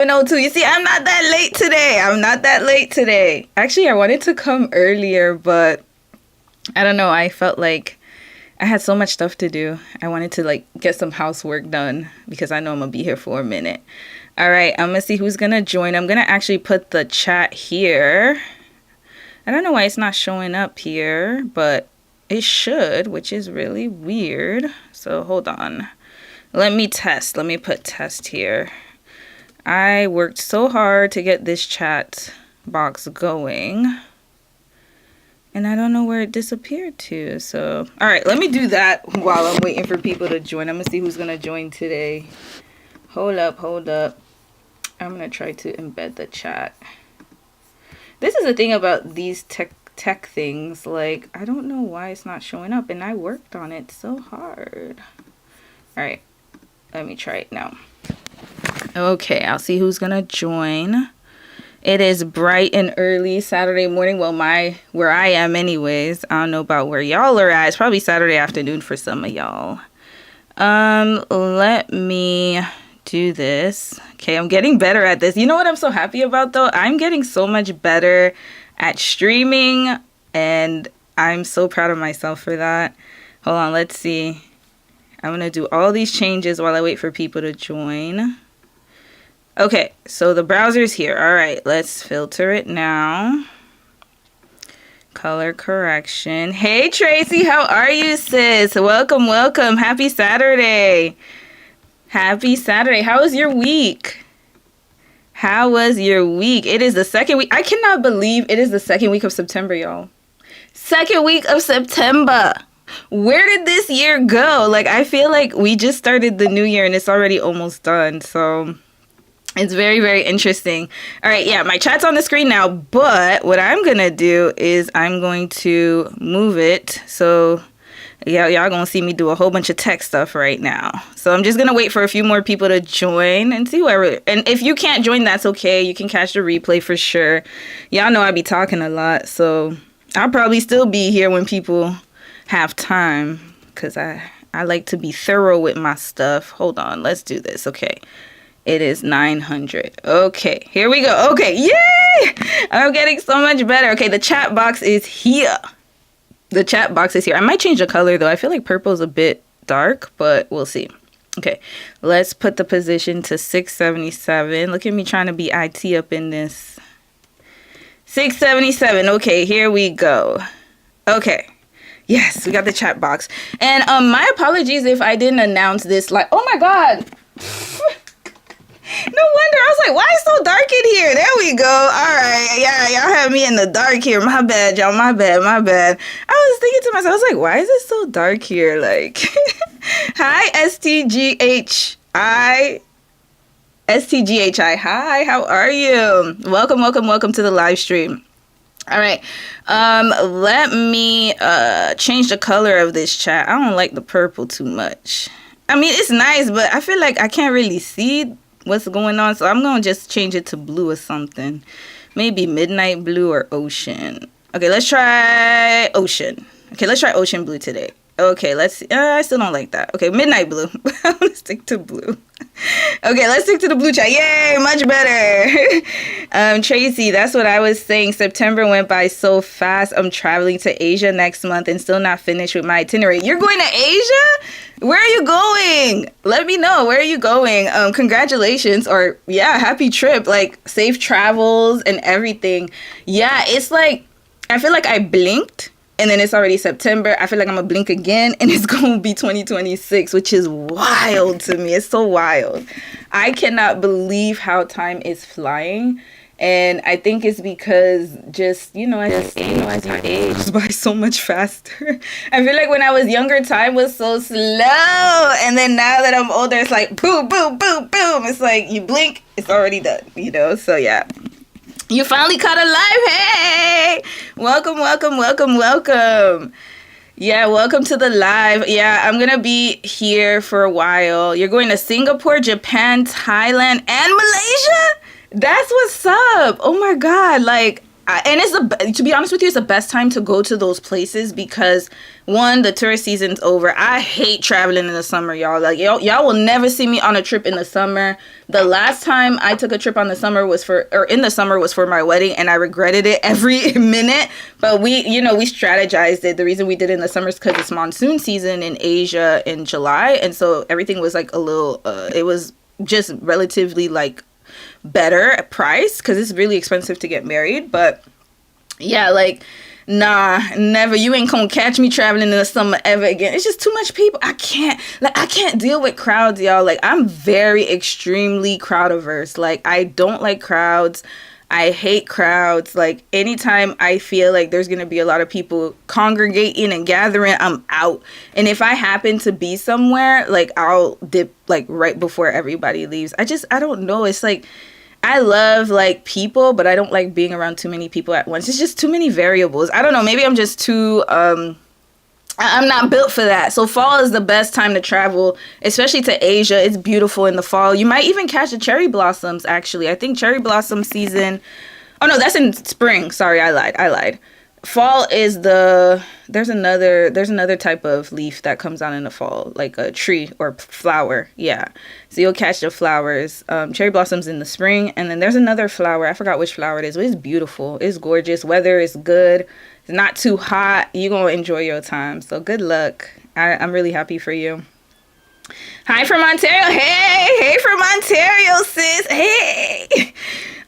7:02. You see, I'm not that late today. I'm not that late today. Actually, I wanted to come earlier, but I don't know. I felt like I had so much stuff to do. I wanted to like get some housework done because I know I'm gonna be here for a minute. All right, I'm gonna see who's gonna join. I'm gonna actually put the chat here. I don't know why it's not showing up here, but it should, which is really weird. So hold on. Let me test. Let me put test here. I worked so hard to get this chat box going, and I don't know where it disappeared to. So, all right, let me do that while I'm waiting for people to join. I'm gonna see who's gonna join today. Hold up, hold up. I'm gonna try to embed the chat. This is the thing about these tech things. Like, I don't know why it's not showing up, and I worked on it so hard. All right, let me try it now. Okay, I'll see who's gonna join. It is bright and early Saturday morning. Well, where I am anyways. I don't know about where y'all are at. It's probably Saturday afternoon for some of y'all. Let me do this. Okay, I'm getting better at this. You know what I'm so happy about though? I'm getting so much better at streaming, and I'm so proud of myself for that. Hold on, let's see. I'm gonna do all these changes while I wait for people to join. Okay, so the browser's here. All right, let's filter it now. Color correction. Hey, Tracy, how are you, sis? Welcome, welcome. Happy Saturday. Happy Saturday. How was your week? How was your week? It is the second week. I cannot believe it is the second week of September, y'all. Second week of September. Where did this year go? Like, I feel like we just started the new year and it's already almost done. So it's very, very interesting. All right, yeah, my chat's on the screen now, but what I'm going to do is I'm going to move it. So yeah, y'all going to see me do a whole bunch of tech stuff right now. So I'm just going to wait for a few more people to join and see whoever. And if you can't join, that's okay. You can catch the replay for sure. Y'all know I be talking a lot, so I'll probably still be here when people have time because I like to be thorough with my stuff. Hold on, let's do this. Okay. It is 900. Okay, here we go. Okay, yay! I'm getting so much better. Okay, the chat box is here. The chat box is here. I might change the color, though. I feel like purple is a bit dark, but we'll see. Okay, let's put the position to 677. Look at me trying to be IT up in this. 677. Okay, here we go. Okay. Yes, we got the chat box. And my apologies if I didn't announce this. Like, oh, my God. No wonder. I was like, why is it so dark in here? There we go. All right. Yeah, y'all have me in the dark here. My bad, y'all. My bad. My bad. I was thinking to myself, I was like, why is it so dark here? Like, hi, STGHI. STGHI. Hi, how are you? Welcome, welcome, welcome to the live stream. All right. Let me change the color of this chat. I don't like the purple too much. I mean, it's nice, but I feel like I can't really see what's going on, so I'm gonna just change it to blue or something. Maybe midnight blue or ocean. Okay, let's try ocean. Okay, let's try ocean blue today. Okay, let's see. I still don't like that. Okay, midnight blue. I'm gonna stick to blue. Okay, let's stick to the blue chat. Yay, much better. Tracy, that's what I was saying. September went by so fast. I'm traveling to Asia next month and still not finished with my itinerary. You're going to Asia? Where are you going? Let me know. Where are you going? Congratulations, or yeah, happy trip. Like, safe travels and everything. Yeah, it's like, I feel like I blinked and then it's already September. I feel like I'm gonna blink again and it's gonna be 2026, which is wild to me. It's so wild. I cannot believe how time is flying. And I think it's because just, you know, as you age goes by so much faster. I feel like when I was younger, time was so slow. And then now that I'm older, it's like boom, boom, boom, boom. It's like you blink, it's already done, you know? So yeah. You finally caught a live. Hey, welcome, welcome, welcome, welcome. Yeah, welcome to the live. Yeah, I'm going to be here for a while. You're going to Singapore, Japan, Thailand, and Malaysia? That's what's up. Oh my God. Like, And to be honest with you, it's the best time to go to those places because one, the tourist season's over. I hate traveling in the summer, y'all. Like y'all will never see me on a trip in the summer. The last time I took a trip in the summer was for my wedding, and I regretted it every minute. But we strategized it. The reason we did it in the summer is because it's monsoon season in Asia in July, and so everything was like a little. It was just relatively like better price because it's really expensive to get married. But yeah, like nah, never. You ain't gonna catch me traveling in the summer ever again. It's just too much people. I can't deal with crowds, y'all. Like I'm very extremely crowd averse. Like I don't like crowds. I hate crowds. Like anytime I feel like there's gonna be a lot of people congregating and gathering, I'm out. And if I happen to be somewhere, like I'll dip like right before everybody leaves. I don't know. It's like I love like people, but I don't like being around too many people at once. It's just too many variables. I don't know. Maybe I'm just too I'm not built for that. So fall is the best time to travel, especially to Asia. It's beautiful in the fall. You might even catch the cherry blossoms, actually. I think cherry blossom season. Oh, no, that's in spring. Sorry, I lied. Fall is there's another type of leaf that comes out in the fall, like a tree or flower. Yeah. So you'll catch the flowers. Cherry blossoms in the spring. And then there's another flower. I forgot which flower it is, but it's beautiful. It's gorgeous. Weather is good. It's not too hot. You're going to enjoy your time. So good luck. I'm really happy for you. Hi from Ontario. Hey from Ontario, sis. Hey.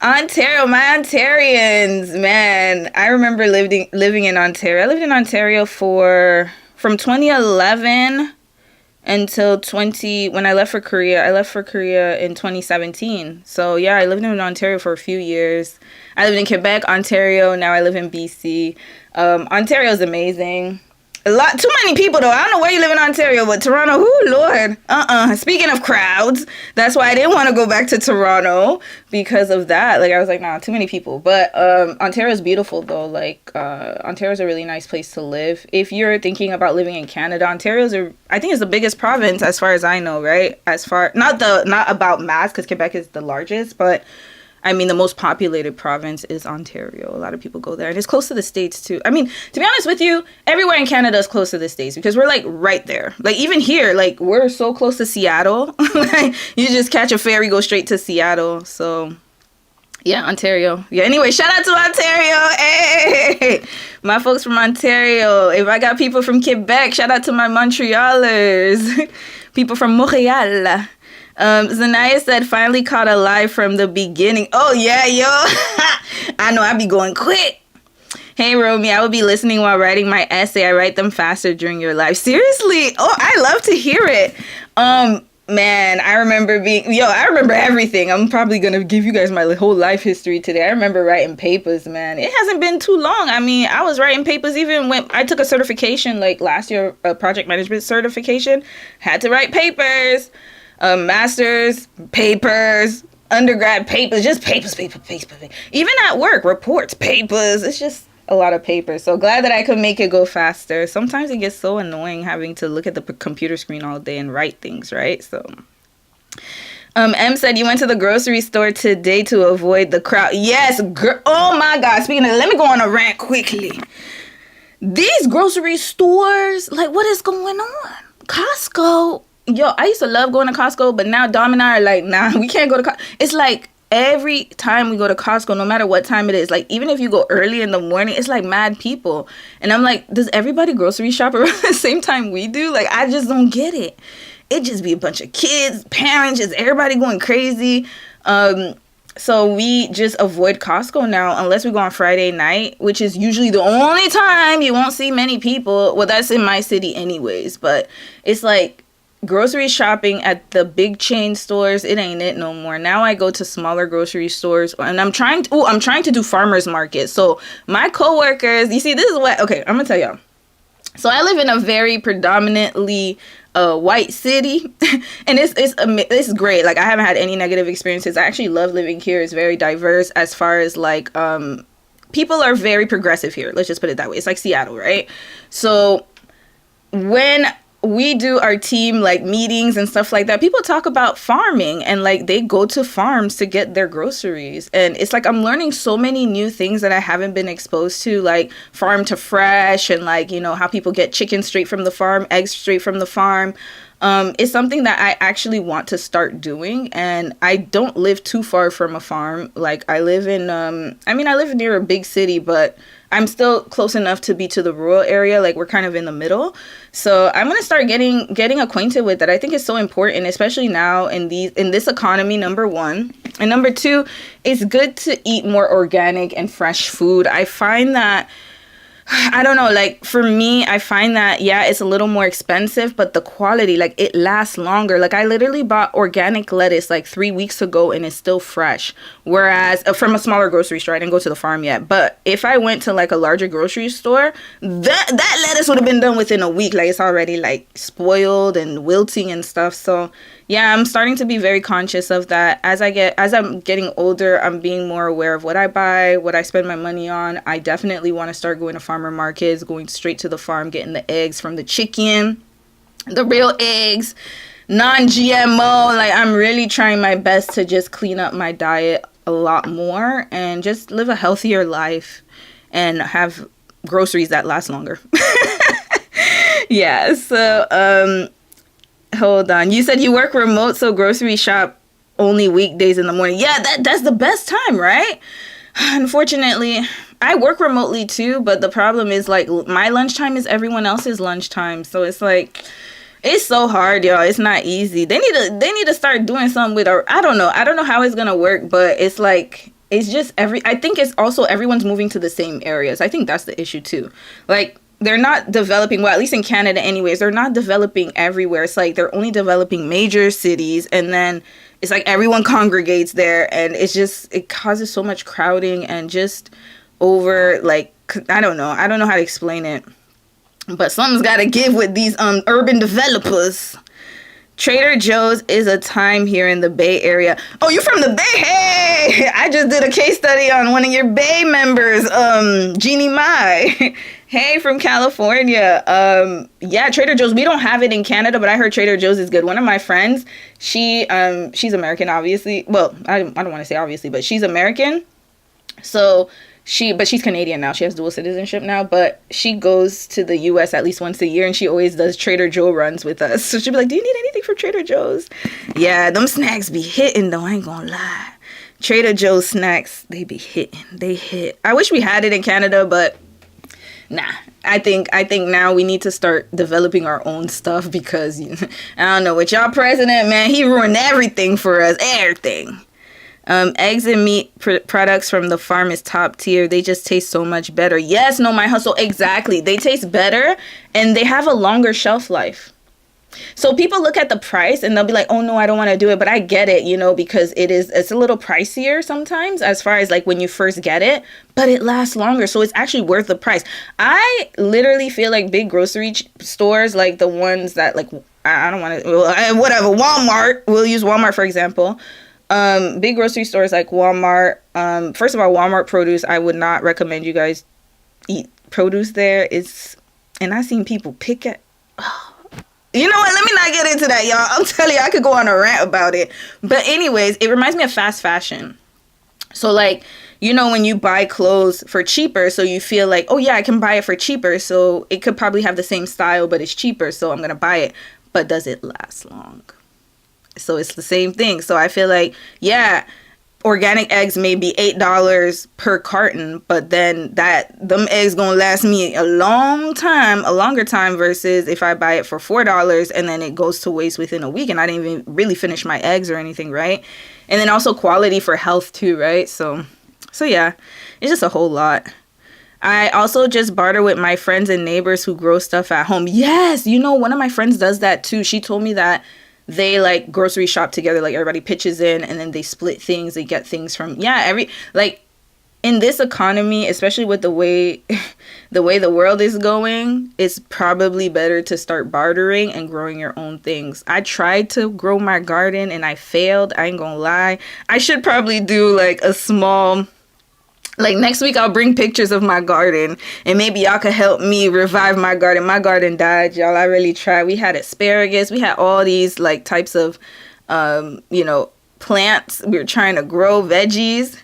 Ontario, my Ontarians, man. I remember living in Ontario. I lived in Ontario from 2011 until when I left for Korea. I left for Korea in 2017. So yeah, I lived in Ontario for a few years. I lived in Quebec, Ontario. Now I live in BC. Ontario is amazing. Too many people though. I don't know where you live in Ontario, but Toronto, whoo, Lord. Speaking of crowds, that's why I didn't want to go back to Toronto because of that. Like I was like, nah, too many people. But Ontario is beautiful though. Like Ontario is a really nice place to live. If you're thinking about living in Canada, I think it's the biggest province as far as I know, right? Not about mass because Quebec is the largest, but I mean, the most populated province is Ontario. A lot of people go there. And it's close to the States, too. I mean, to be honest with you, everywhere in Canada is close to the States because we're, like, right there. Like, even here, like, we're so close to Seattle. You just catch a ferry, go straight to Seattle. So, yeah, Ontario. Yeah, anyway, shout out to Ontario. Hey, my folks from Ontario. If I got people from Quebec, shout out to my Montrealers. People from Montreal. Zanaya said, finally caught a live from the beginning. Oh, yeah, yo. I know, I be going quick. Hey, Romy, I will be listening while writing my essay. I write them faster during your live. Seriously? Oh, I love to hear it. Man, I remember everything. I'm probably going to give you guys my whole life history today. I remember writing papers, man. It hasn't been too long. I mean, I was writing papers even when I took a certification, like last year, a project management certification. Had to write papers. Master's, papers, undergrad papers, just papers. Even at work, reports, papers. It's just a lot of papers. So glad that I could make it go faster. Sometimes it gets so annoying having to look at the computer screen all day and write things, right? So, M said, you went to the grocery store today to avoid the crowd. Yes, oh my God. Speaking of, let me go on a rant quickly. These grocery stores, like, what is going on? Costco. Yo, I used to love going to Costco, but now Dom and I are like, nah, we can't go to Costco. It's like every time we go to Costco, no matter what time it is, like even if you go early in the morning, it's like mad people. And I'm like, does everybody grocery shop around the same time we do? Like, I just don't get it. It just be a bunch of kids, parents, just everybody going crazy. So we just avoid Costco now unless we go on Friday night, which is usually the only time you won't see many people. Well, that's in my city anyways, but it's like, grocery shopping at the big chain stores, it ain't it no more. Now I go to smaller grocery stores, and I'm trying to do farmers market. So my coworkers, you see, this is what, okay, I'm gonna tell y'all. So I live in a very predominantly white city, and it's great. Like I haven't had any negative experiences. I actually love living here. It's very diverse as far as like people are very progressive here. Let's just put it that way. It's like Seattle, right? So when we do our team like meetings and stuff like that, people talk about farming and like they go to farms to get their groceries. And it's like I'm learning so many new things that I haven't been exposed to, like farm to fresh and like, you know, how people get chicken straight from the farm, eggs straight from the farm. It's something that I actually want to start doing. And I don't live too far from a farm. Like I live in, I live near a big city, but I'm still close enough to be to the rural area. Like we're kind of in the middle. So I'm going to start getting acquainted with that. I think it's so important, especially now in this economy, number one. And number two, it's good to eat more organic and fresh food. I find that, I don't know, like for me, I find that, yeah, it's a little more expensive, but the quality, like it lasts longer. Like I literally bought organic lettuce like 3 weeks ago and it's still fresh. Whereas from a smaller grocery store, I didn't go to the farm yet. But if I went to like a larger grocery store, that lettuce would have been done within a week. Like it's already like spoiled and wilting and stuff. So yeah, I'm starting to be very conscious of that. As I'm getting older, I'm being more aware of what I buy, what I spend my money on. I definitely want to start going to farmer markets, going straight to the farm, getting the eggs from the chicken, the real eggs, non-GMO. Like I'm really trying my best to just clean up my diet a lot more and just live a healthier life and have groceries that last longer. Yeah, so hold on. You said you work remote, so grocery shop only weekdays in the morning. Yeah, that's the best time, right? Unfortunately, I work remotely too, but the problem is like my lunchtime is everyone else's lunchtime. So it's like it's so hard, y'all. It's not easy. They need to start doing something with I don't know how it's going to work, but it's like it's just I think it's also everyone's moving to the same areas. I think that's the issue too. Like they're not developing, well, at least in Canada anyways, they're not developing everywhere. It's like they're only developing major cities, and then it's like everyone congregates there, and it causes so much crowding and just over, like, I don't know how to explain it, but something's got to give with these urban developers. Trader Joe's is a time here in the Bay Area. Oh, you from the Bay? Hey, I just did a case study on one of your Bay members, Jeannie Mai. Hey, from California. Yeah, Trader Joe's. We don't have it in Canada, but I heard Trader Joe's is good. One of my friends, she's American, obviously. Well, I don't want to say obviously, but she's American. So but she's Canadian now. She has dual citizenship now, but she goes to the US at least once a year, and she always does Trader Joe runs with us. So she'll be like, do you need anything from Trader Joe's? Yeah, them snacks be hitting though, I ain't gonna lie. Trader Joe's snacks, they be hitting. They hit. I wish we had it in Canada, but nah. I think now we need to start developing our own stuff because I don't know, with y'all president, man, he ruined everything for us. Everything. Eggs and meat products from the farm is top tier. They just taste so much better. Yes, no, my hustle. Exactly. They taste better and they have a longer shelf life. So people look at the price and they'll be like, oh no, I don't want to do it. But I get it, because it's a little pricier sometimes as far as like when you first get it, but it lasts longer. So it's actually worth the price. I literally feel like big grocery stores, like the ones that like, I don't want to, whatever, Walmart, we'll use Walmart for example. Big grocery stores like Walmart. First of all, Walmart produce, I would not recommend you guys eat produce there. And I've seen people pick it. You know what? Let me not get into that, y'all. I'm telling you, I could go on a rant about it. But anyways, it reminds me of fast fashion. So like, when you buy clothes for cheaper, so you feel like, oh yeah, I can buy it for cheaper. So it could probably have the same style, but it's cheaper. So I'm going to buy it. But does it last long? So it's the same thing. So I feel like, yeah, organic eggs may be $8 per carton, but then them eggs gonna last me a longer time versus if I buy it for $4 and then it goes to waste within a week and I didn't even really finish my eggs or anything, right? And then also quality for health too, right? So yeah, it's just a whole lot. I also just barter with my friends and neighbors who grow stuff at home. Yes, one of my friends does that too. She told me that they like grocery shop together, like everybody pitches in and then they split things. They get things from, in this economy, especially with the way the world is going, it's probably better to start bartering and growing your own things. I tried to grow my garden and I failed. I ain't gonna lie. I should probably do like a small Like next week I'll bring pictures of my garden, and maybe y'all could help me revive my garden. My garden died, y'all. I really tried. We had asparagus. We had all these like types of plants. We were trying to grow veggies.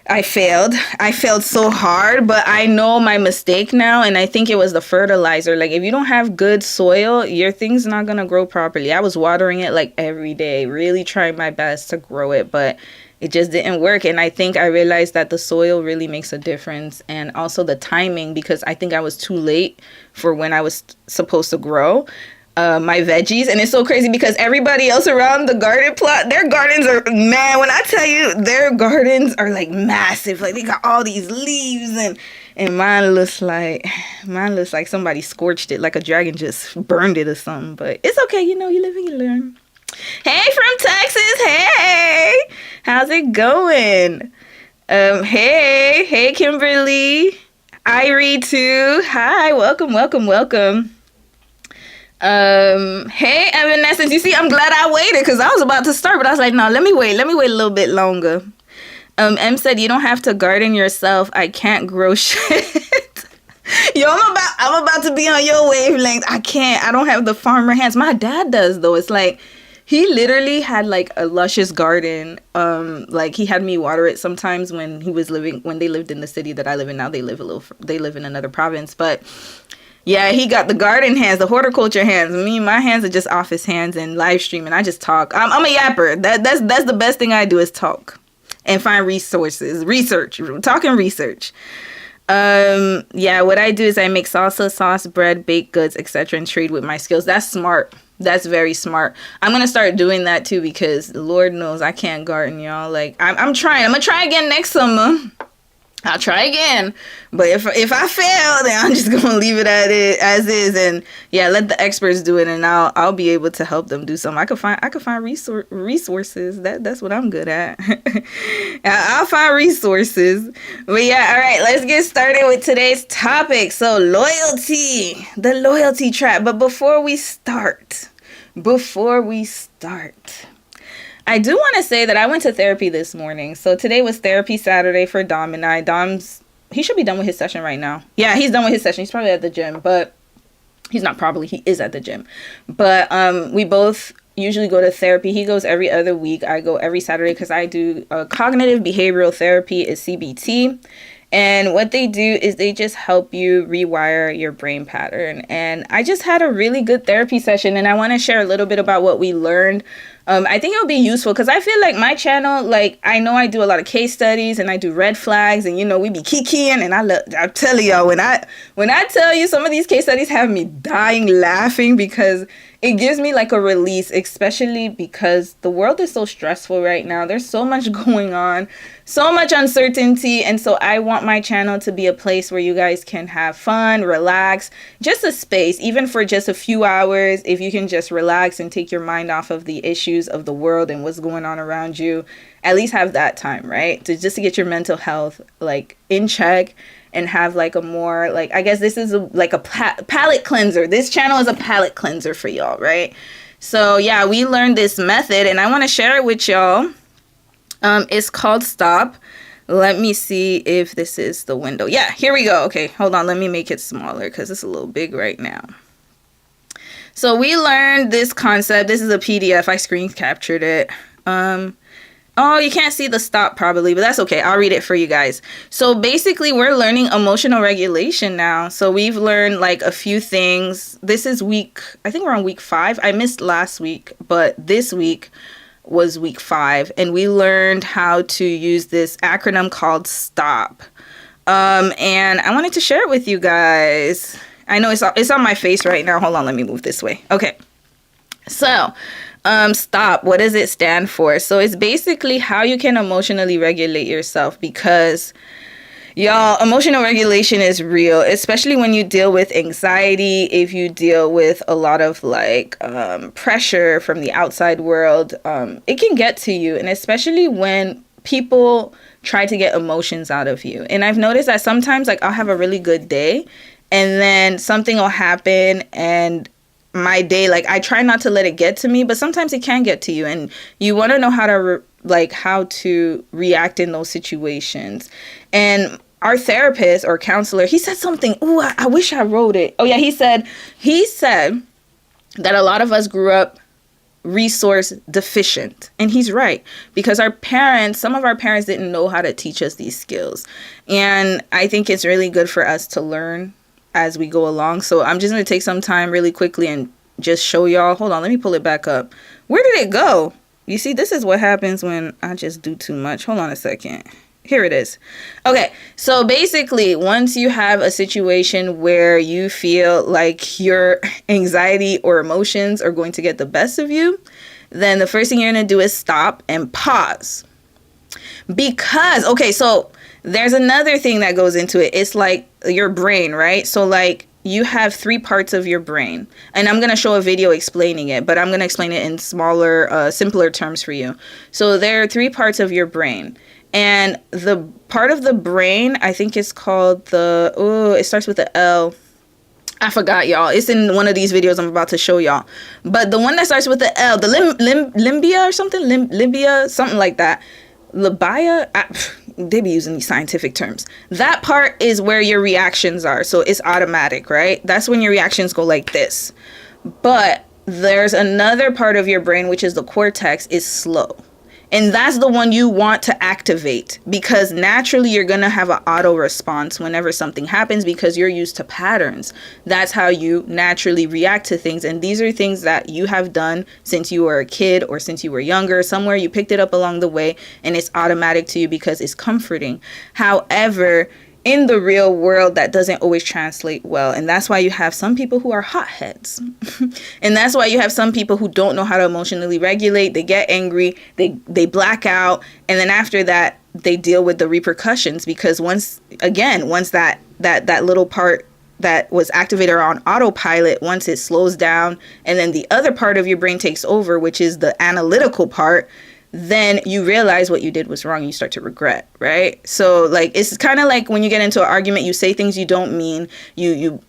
I failed. I failed so hard, but I know my mistake now, and I think it was the fertilizer. Like if you don't have good soil, your thing's not going to grow properly. I was watering it like every day, really trying my best to grow it, but it just didn't work. And I think I realized that the soil really makes a difference, and also the timing, because I think I was too late for when I was supposed to grow my veggies. And it's so crazy because everybody else around the garden plot, their gardens are, man, when I tell you, their gardens are like massive. Like they got all these leaves, and mine looks like somebody scorched it, like a dragon just burned it or something. But it's okay, you live and you learn. Hey, from Texas. Hey, how's it going? Hey, Kimberly. Irie too. Hi, welcome. Hey, Evanescence. You see, I'm glad I waited because I was about to start, but I was like, no, let me wait a little bit longer. M said, you don't have to garden yourself. I can't grow shit. Yo, I'm about to be on your wavelength. I can't. I don't have the farmer hands. My dad does though. It's like he literally had like a luscious garden. Like he had me water it sometimes when they lived in the city that I live in now. They live in another province, but yeah, he got the garden hands, the horticulture hands. My hands are just office hands and live streaming. I just talk. I'm a yapper. That's the best thing I do is talk and find resources, talk and research. Yeah, what I do is I make salsa, sauce, bread, baked goods, etc., and trade with my skills. That's smart. That's very smart. I'm gonna start doing that too because Lord knows I can't garden, y'all. Like I'm trying. I'm gonna try again next summer. I'll try again, but if I fail, then I'm just gonna leave it as is, and yeah, let the experts do it, and I'll be able to help them do something. I could find resources. That's what I'm good at. I'll find resources. But yeah, all right, let's get started with today's topic. So loyalty, the loyalty trap. But before we start. I do want to say that I went to therapy this morning. So today was therapy Saturday for Dom and I. He should be done with his session right now. Yeah, he's done with his session. He's probably at the gym, but he's not probably. He is at the gym. But we both usually go to therapy. He goes every other week. I go every Saturday because I do cognitive behavioral therapy, is CBT. And what they do is they just help you rewire your brain pattern. And I just had a really good therapy session, and I want to share a little bit about what we learned. I think it'll be useful because I feel like my channel, like I know I do a lot of case studies and I do red flags, and we be kikiing, and I'm telling y'all, when I tell you some of these case studies have me dying laughing because it gives me like a release, especially because the world is so stressful right now. There's so much going on, so much uncertainty. And so I want my channel to be a place where you guys can have fun, relax, just a space, even for just a few hours. If you can just relax and take your mind off of the issues of the world and what's going on around you, at least have that time, right? To get your mental health like in check. And have like a more, like, I guess this is a palate cleanser. This channel is a palate cleanser for y'all, right? So yeah, we learned this method and I want to share it with y'all. It's called Stop. Let me see if this is the window. Yeah, here we go. Okay, hold on. Let me make it smaller because it's a little big right now. So we learned this concept. This is a PDF. I screen captured it. Oh, you can't see the stop probably, but that's okay. I'll read it for you guys. So basically, we're learning emotional regulation now. So we've learned like a few things. This is I think we're on week 5. I missed last week, but this week was week 5. And we learned how to use this acronym called STOP. And I wanted to share it with you guys. I know it's on my face right now. Hold on, let me move this way. Okay. So STOP, what does it stand for? So it's basically how you can emotionally regulate yourself, because y'all, emotional regulation is real, especially when you deal with anxiety, if you deal with a lot of like pressure from the outside world, it can get to you. And especially when people try to get emotions out of you. And I've noticed that sometimes like I'll have a really good day and then something will happen and my day, like I try not to let it get to me, but sometimes it can get to you, and you want to know how to like how to react in those situations. And our therapist or counselor, he said something. Oh, I wish I wrote it. Oh yeah, he said that a lot of us grew up resource deficient. And he's right, because some of our parents didn't know how to teach us these skills. And I think it's really good for us to learn as we go along. So I'm just going to take some time really quickly and just show y'all. Hold on, let me pull it back up. Where did it go? You see, this is what happens when I just do too much. Hold on a second. Here it is. Okay, so basically, once you have a situation where you feel like your anxiety or emotions are going to get the best of you, then the first thing you're going to do is stop and pause. Because, okay, so there's another thing that goes into it. It's like your brain, right? So like you have 3 parts of your brain, and I'm going to show a video explaining it, but I'm going to explain it in smaller, simpler terms for you. So there are 3 parts of your brain. And the part of the brain, I think it's called it starts with the L. I forgot, y'all. It's in one of these videos I'm about to show y'all. But the one that starts with the L, the limbia or something, limbia, something like that. Labia, they be using these scientific terms. That part is where your reactions are. So it's automatic, right? That's when your reactions go like this. But there's another part of your brain, which is the cortex, is slow. And that's the one you want to activate, because naturally you're going to have an auto response whenever something happens, because you're used to patterns. That's how you naturally react to things. And these are things that you have done since you were a kid or since you were younger. Somewhere you picked it up along the way, and it's automatic to you because it's comforting. However, in the real world, that doesn't always translate well. And that's why you have some people who are hotheads. And that's why you have some people who don't know how to emotionally regulate. They get angry, they black out. And then after that, they deal with the repercussions, because once that little part that was activated on autopilot, once it slows down and then the other part of your brain takes over, which is the analytical part, then you realize what you did was wrong. You start to regret, right? So like, it's kind of like when you get into an argument, you say things you don't mean, you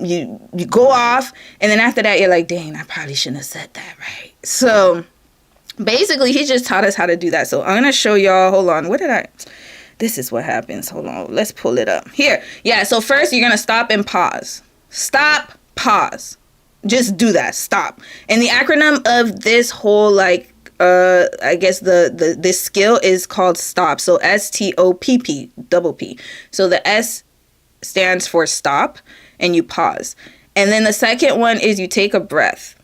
go off, and then after that, you're like, dang, I probably shouldn't have said that, right? So basically, he just taught us how to do that. So I'm going to show y'all, hold on, this is what happens. Hold on, let's pull it up. Here, yeah, so first you're going to stop and pause. Stop, pause. Just do that, stop. And the acronym of this whole, like, I guess this skill is called STOP. So STOPP, double P. So the S stands for stop, and you pause. And then the second one is you take a breath.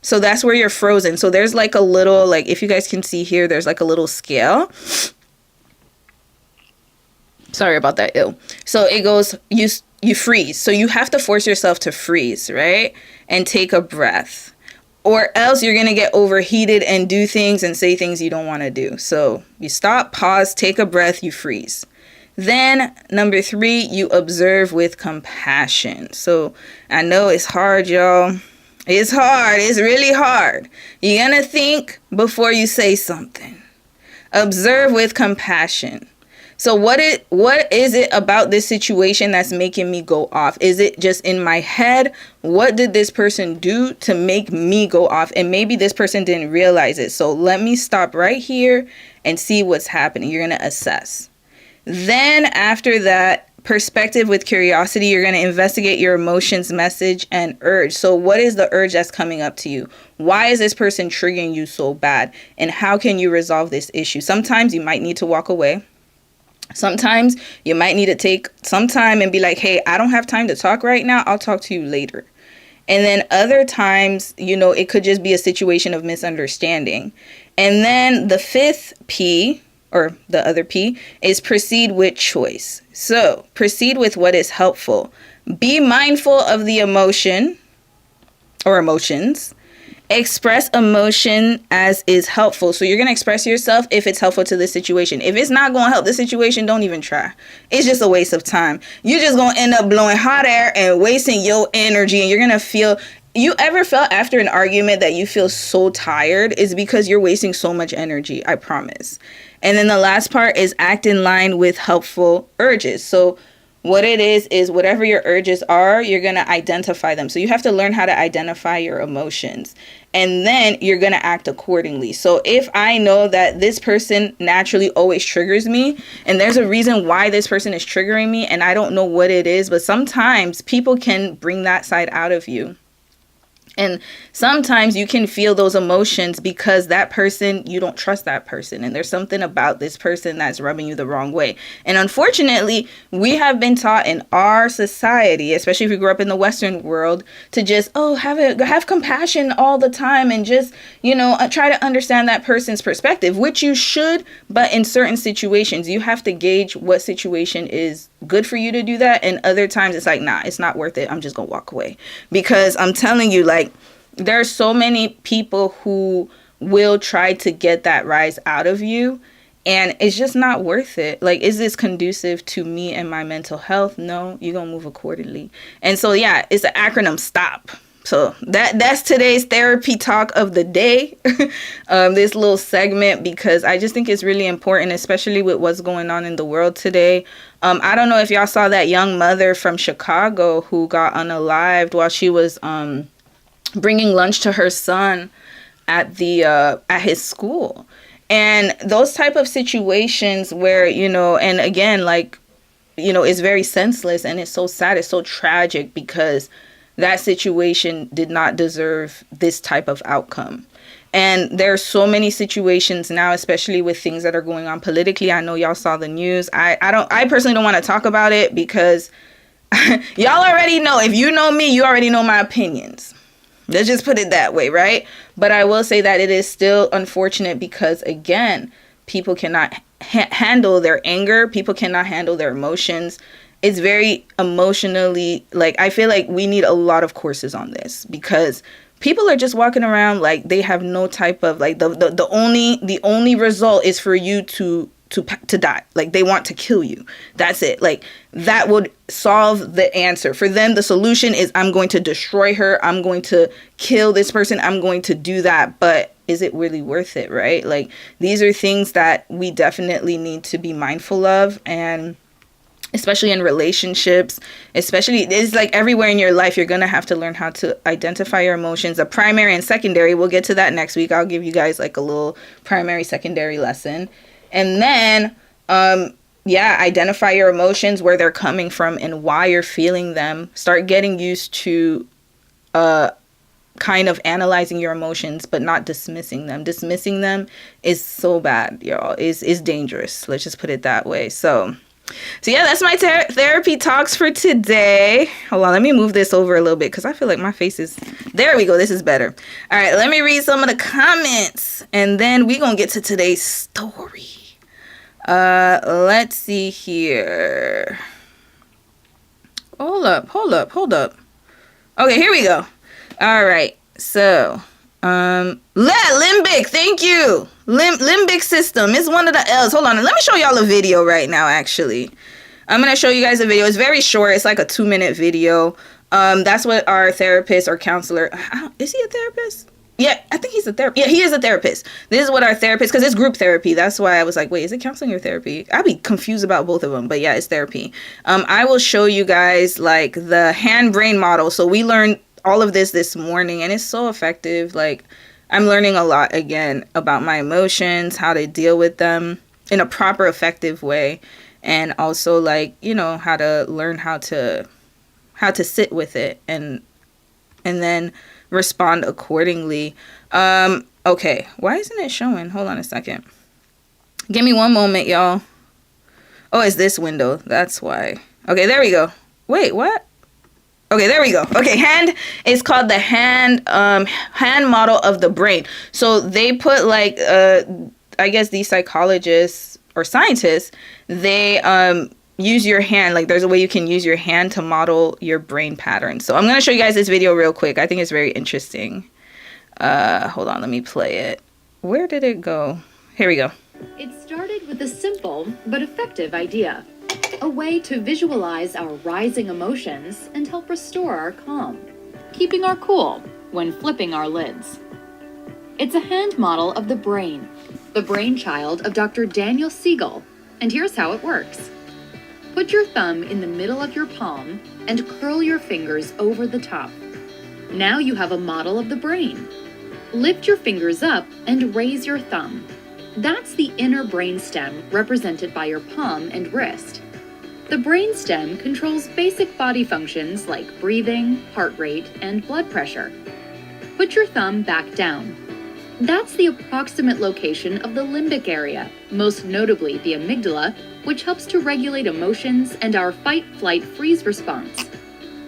So that's where you're frozen. So there's like a little, like if you guys can see here, there's like a little scale. Sorry about that, So it goes, you freeze. So you have to force yourself to freeze, right? And take a breath. Or else you're going to get overheated and do things and say things you don't want to do. So you stop, pause, take a breath, you freeze. Then number 3, you observe with compassion. So I know it's hard, y'all. It's hard. It's really hard. You're going to think before you say something. Observe with compassion. So what is it about this situation that's making me go off? Is it just in my head? What did this person do to make me go off? And maybe this person didn't realize it. So let me stop right here and see what's happening. You're going to assess. Then after that, perspective with curiosity, you're going to investigate your emotions, message, and urge. So what is the urge that's coming up to you? Why is this person triggering you so bad? And how can you resolve this issue? Sometimes you might need to walk away. Sometimes you might need to take some time and be like, hey, I don't have time to talk right now. I'll talk to you later. And then other times, it could just be a situation of misunderstanding. And then the 5th P, or the other P, is proceed with choice. So proceed with what is helpful. Be mindful of the emotion or emotions. Express emotion as is helpful. So you're going to express yourself if it's helpful to the situation. If it's not going to help the situation, don't even try. It's just a waste of time. You're just going to end up blowing hot air and wasting your energy. And you're going to feel, you ever felt after an argument that you feel so tired? It's because you're wasting so much energy, I promise. And then the last part is act in line with helpful urges. So what it is whatever your urges are, you're going to identify them. So you have to learn how to identify your emotions. and then you're going to act accordingly. So if I know that this person naturally always triggers me, and there's a reason why this person is triggering me, and I don't know what it is, but sometimes people can bring that side out of you. And sometimes you can feel those emotions because that person, you don't trust that person. And there's something about this person that's rubbing you the wrong way. And unfortunately, we have been taught in our society, especially if you grew up in the Western world, to just, have compassion all the time and just, try to understand that person's perspective, which you should. But in certain situations, you have to gauge what situation is good for you to do that. And other times it's like, nah, it's not worth it. I'm just gonna walk away. Because I'm telling you, like, there are so many people who will try to get that rise out of you, and it's just not worth it. Like, is this conducive to me and my mental health? No, you're gonna move accordingly. And so yeah, it's an acronym, STOP. So that's today's therapy talk of the day. This little segment, because I just think it's really important, especially with what's going on in the world today. I don't know if y'all saw that young mother from Chicago who got unalived while she was bringing lunch to her son at his school. And those type of situations where, and again, like, it's very senseless, and it's so sad, it's so tragic, because that situation did not deserve this type of outcome. And there are so many situations now, especially with things that are going on politically. I know y'all saw the news. I personally don't want to talk about it, because y'all already know. If you know me, you already know my opinions. Let's just put it that way, right? But I will say that it is still unfortunate, because again, people cannot handle their anger. People cannot handle their emotions. It's very emotionally, like, I feel like we need a lot of courses on this, because people are just walking around like they have no type of, like, the only result is for you to die. Like, they want to kill you. That's it. Like, that would solve the answer. For them, the solution is, I'm going to destroy her. I'm going to kill this person. I'm going to do that. But is it really worth it, right? Like, these are things that we definitely need to be mindful of. And especially in relationships, especially, it's like everywhere in your life, you're going to have to learn how to identify your emotions, the primary and secondary. We'll get to that next week. I'll give you guys like a little primary, secondary lesson. And then, identify your emotions, where they're coming from and why you're feeling them. Start getting used to kind of analyzing your emotions, but not dismissing them. Dismissing them is so bad, y'all. Is dangerous. Let's just put it that way. So yeah, that's my therapy talks for today. Hold on, let me move this over a little bit, because I feel like my face is... There we go, this is better. All right, let me read some of the comments, and then we're going to get to today's story. Let's see here. Hold up. Okay, here we go. All right, so... limbic, thank you. Limbic system is one of the L's. Hold on, let me show y'all a video right now. Actually, I'm gonna show you guys a video. It's very short. It's like a 2-minute video. That's what our therapist or counselor, is he a therapist? Yeah, I think he's a therapist. Yeah, he is a therapist. This is what our therapist, because it's group therapy. That's why I was like, wait, is it counseling or therapy? I'd be confused about both of them, but yeah, it's therapy. I will show you guys like the hand-brain model. So we learned all of this morning, and it's so effective. Like, I'm learning a lot again about my emotions, how to deal with them in a proper, effective way, and also, like, how to learn how to sit with it and then respond accordingly. Okay, why isn't it showing? Hold on a second. Give me one moment, y'all. Oh, it's this window. That's why. Okay, there we go. Wait, what? Okay, there we go. Okay, it's called the hand model of the brain. So they put like, I guess these psychologists or scientists, they use your hand. Like, there's a way you can use your hand to model your brain patterns. So I'm going to show you guys this video real quick. I think it's very interesting. Hold on, let me play it. Where did it go? Here we go. It started with a simple but effective idea. A way to visualize our rising emotions and help restore our calm, keeping our cool when flipping our lids. It's a hand model of the brain, the brainchild of Dr. Daniel Siegel, and here's how it works. Put your thumb in the middle of your palm and curl your fingers over the top. Now you have a model of the brain. Lift your fingers up and raise your thumb. That's the inner brainstem represented by your palm and wrist. The brainstem controls basic body functions like breathing, heart rate, and blood pressure. Put your thumb back down. That's the approximate location of the limbic area, most notably the amygdala, which helps to regulate emotions and our fight, flight, freeze response.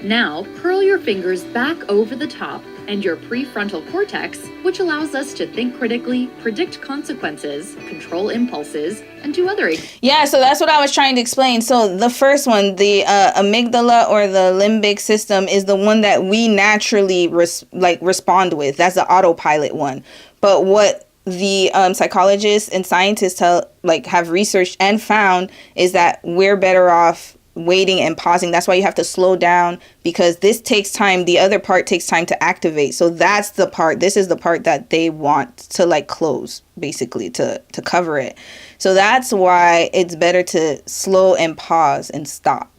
Now, curl your fingers back over the top and your prefrontal cortex, which allows us to think critically, predict consequences, control impulses, and do other... Yeah, so that's what I was trying to explain. So the first one, the amygdala or the limbic system, is the one that we naturally respond with. That's the autopilot one. But what the psychologists and scientists have researched and found is that we're better off waiting and pausing. That's why you have to slow down, because this takes time. The other part takes time to activate. So that's the part. This is the part that they want to close, basically, to cover it. So that's why it's better to slow and pause and stop.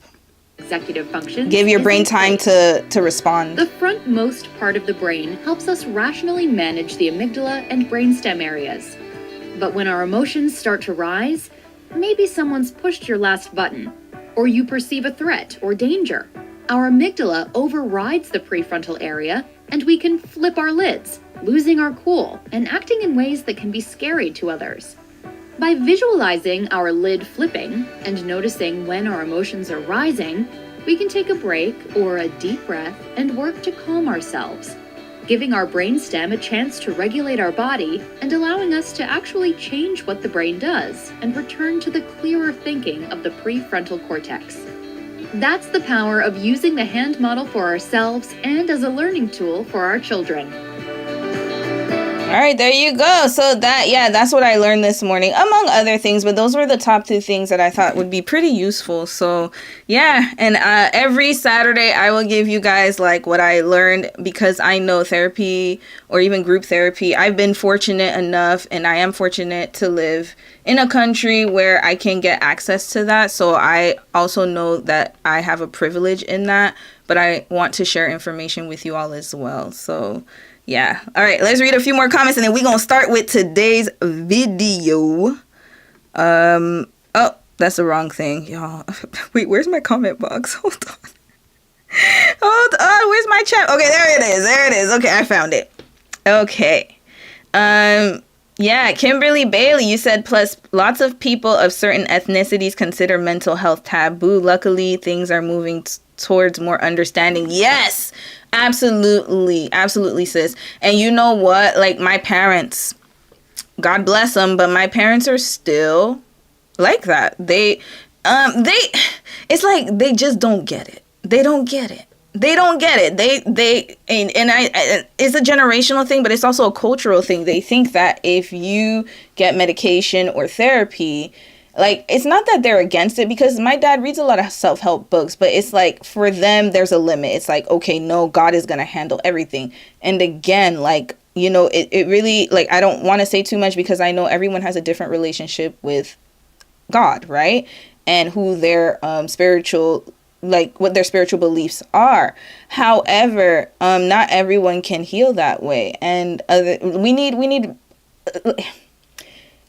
Executive functions. Give your brain time to respond. The frontmost part of the brain helps us rationally manage the amygdala and brainstem areas. But when our emotions start to rise, maybe someone's pushed your last button, or you perceive a threat or danger, our amygdala overrides the prefrontal area and we can flip our lids, losing our cool and acting in ways that can be scary to others. By visualizing our lid flipping and noticing when our emotions are rising, we can take a break or a deep breath and work to calm ourselves, giving our brainstem a chance to regulate our body and allowing us to actually change what the brain does and return to the clearer thinking of the prefrontal cortex. That's the power of using the hand model for ourselves and as a learning tool for our children. All right, there you go. So that's what I learned this morning, among other things. But those were the top 2 things that I thought would be pretty useful. So yeah, and every Saturday I will give you guys what I learned, because I know therapy or even group therapy. I've been fortunate enough, and I am fortunate to live in a country where I can get access to that. So I also know that I have a privilege in that, but I want to share information with you all as well. So yeah. All right, let's read a few more comments and then we're going to start with today's video. Oh, that's the wrong thing, y'all. Wait, where's my comment box? Hold on. Where's my chat? Okay, there it is. Okay, I found it. Okay. Yeah, Kimberly Bailey, you said, plus lots of people of certain ethnicities consider mental health taboo. Luckily, things are moving towards more understanding. Yes, absolutely, sis. And you know what? My parents, God bless them, but my parents are still like that. It's like they just don't get it. They don't get it. It's a generational thing, but it's also a cultural thing. They think that if you get medication or therapy, it's not that they're against it, because my dad reads a lot of self-help books, but it's for them, there's a limit. It's okay, no, God is going to handle everything. And again, it really, I don't want to say too much, because I know everyone has a different relationship with God, right? And who their what their spiritual beliefs are. However, not everyone can heal that way. And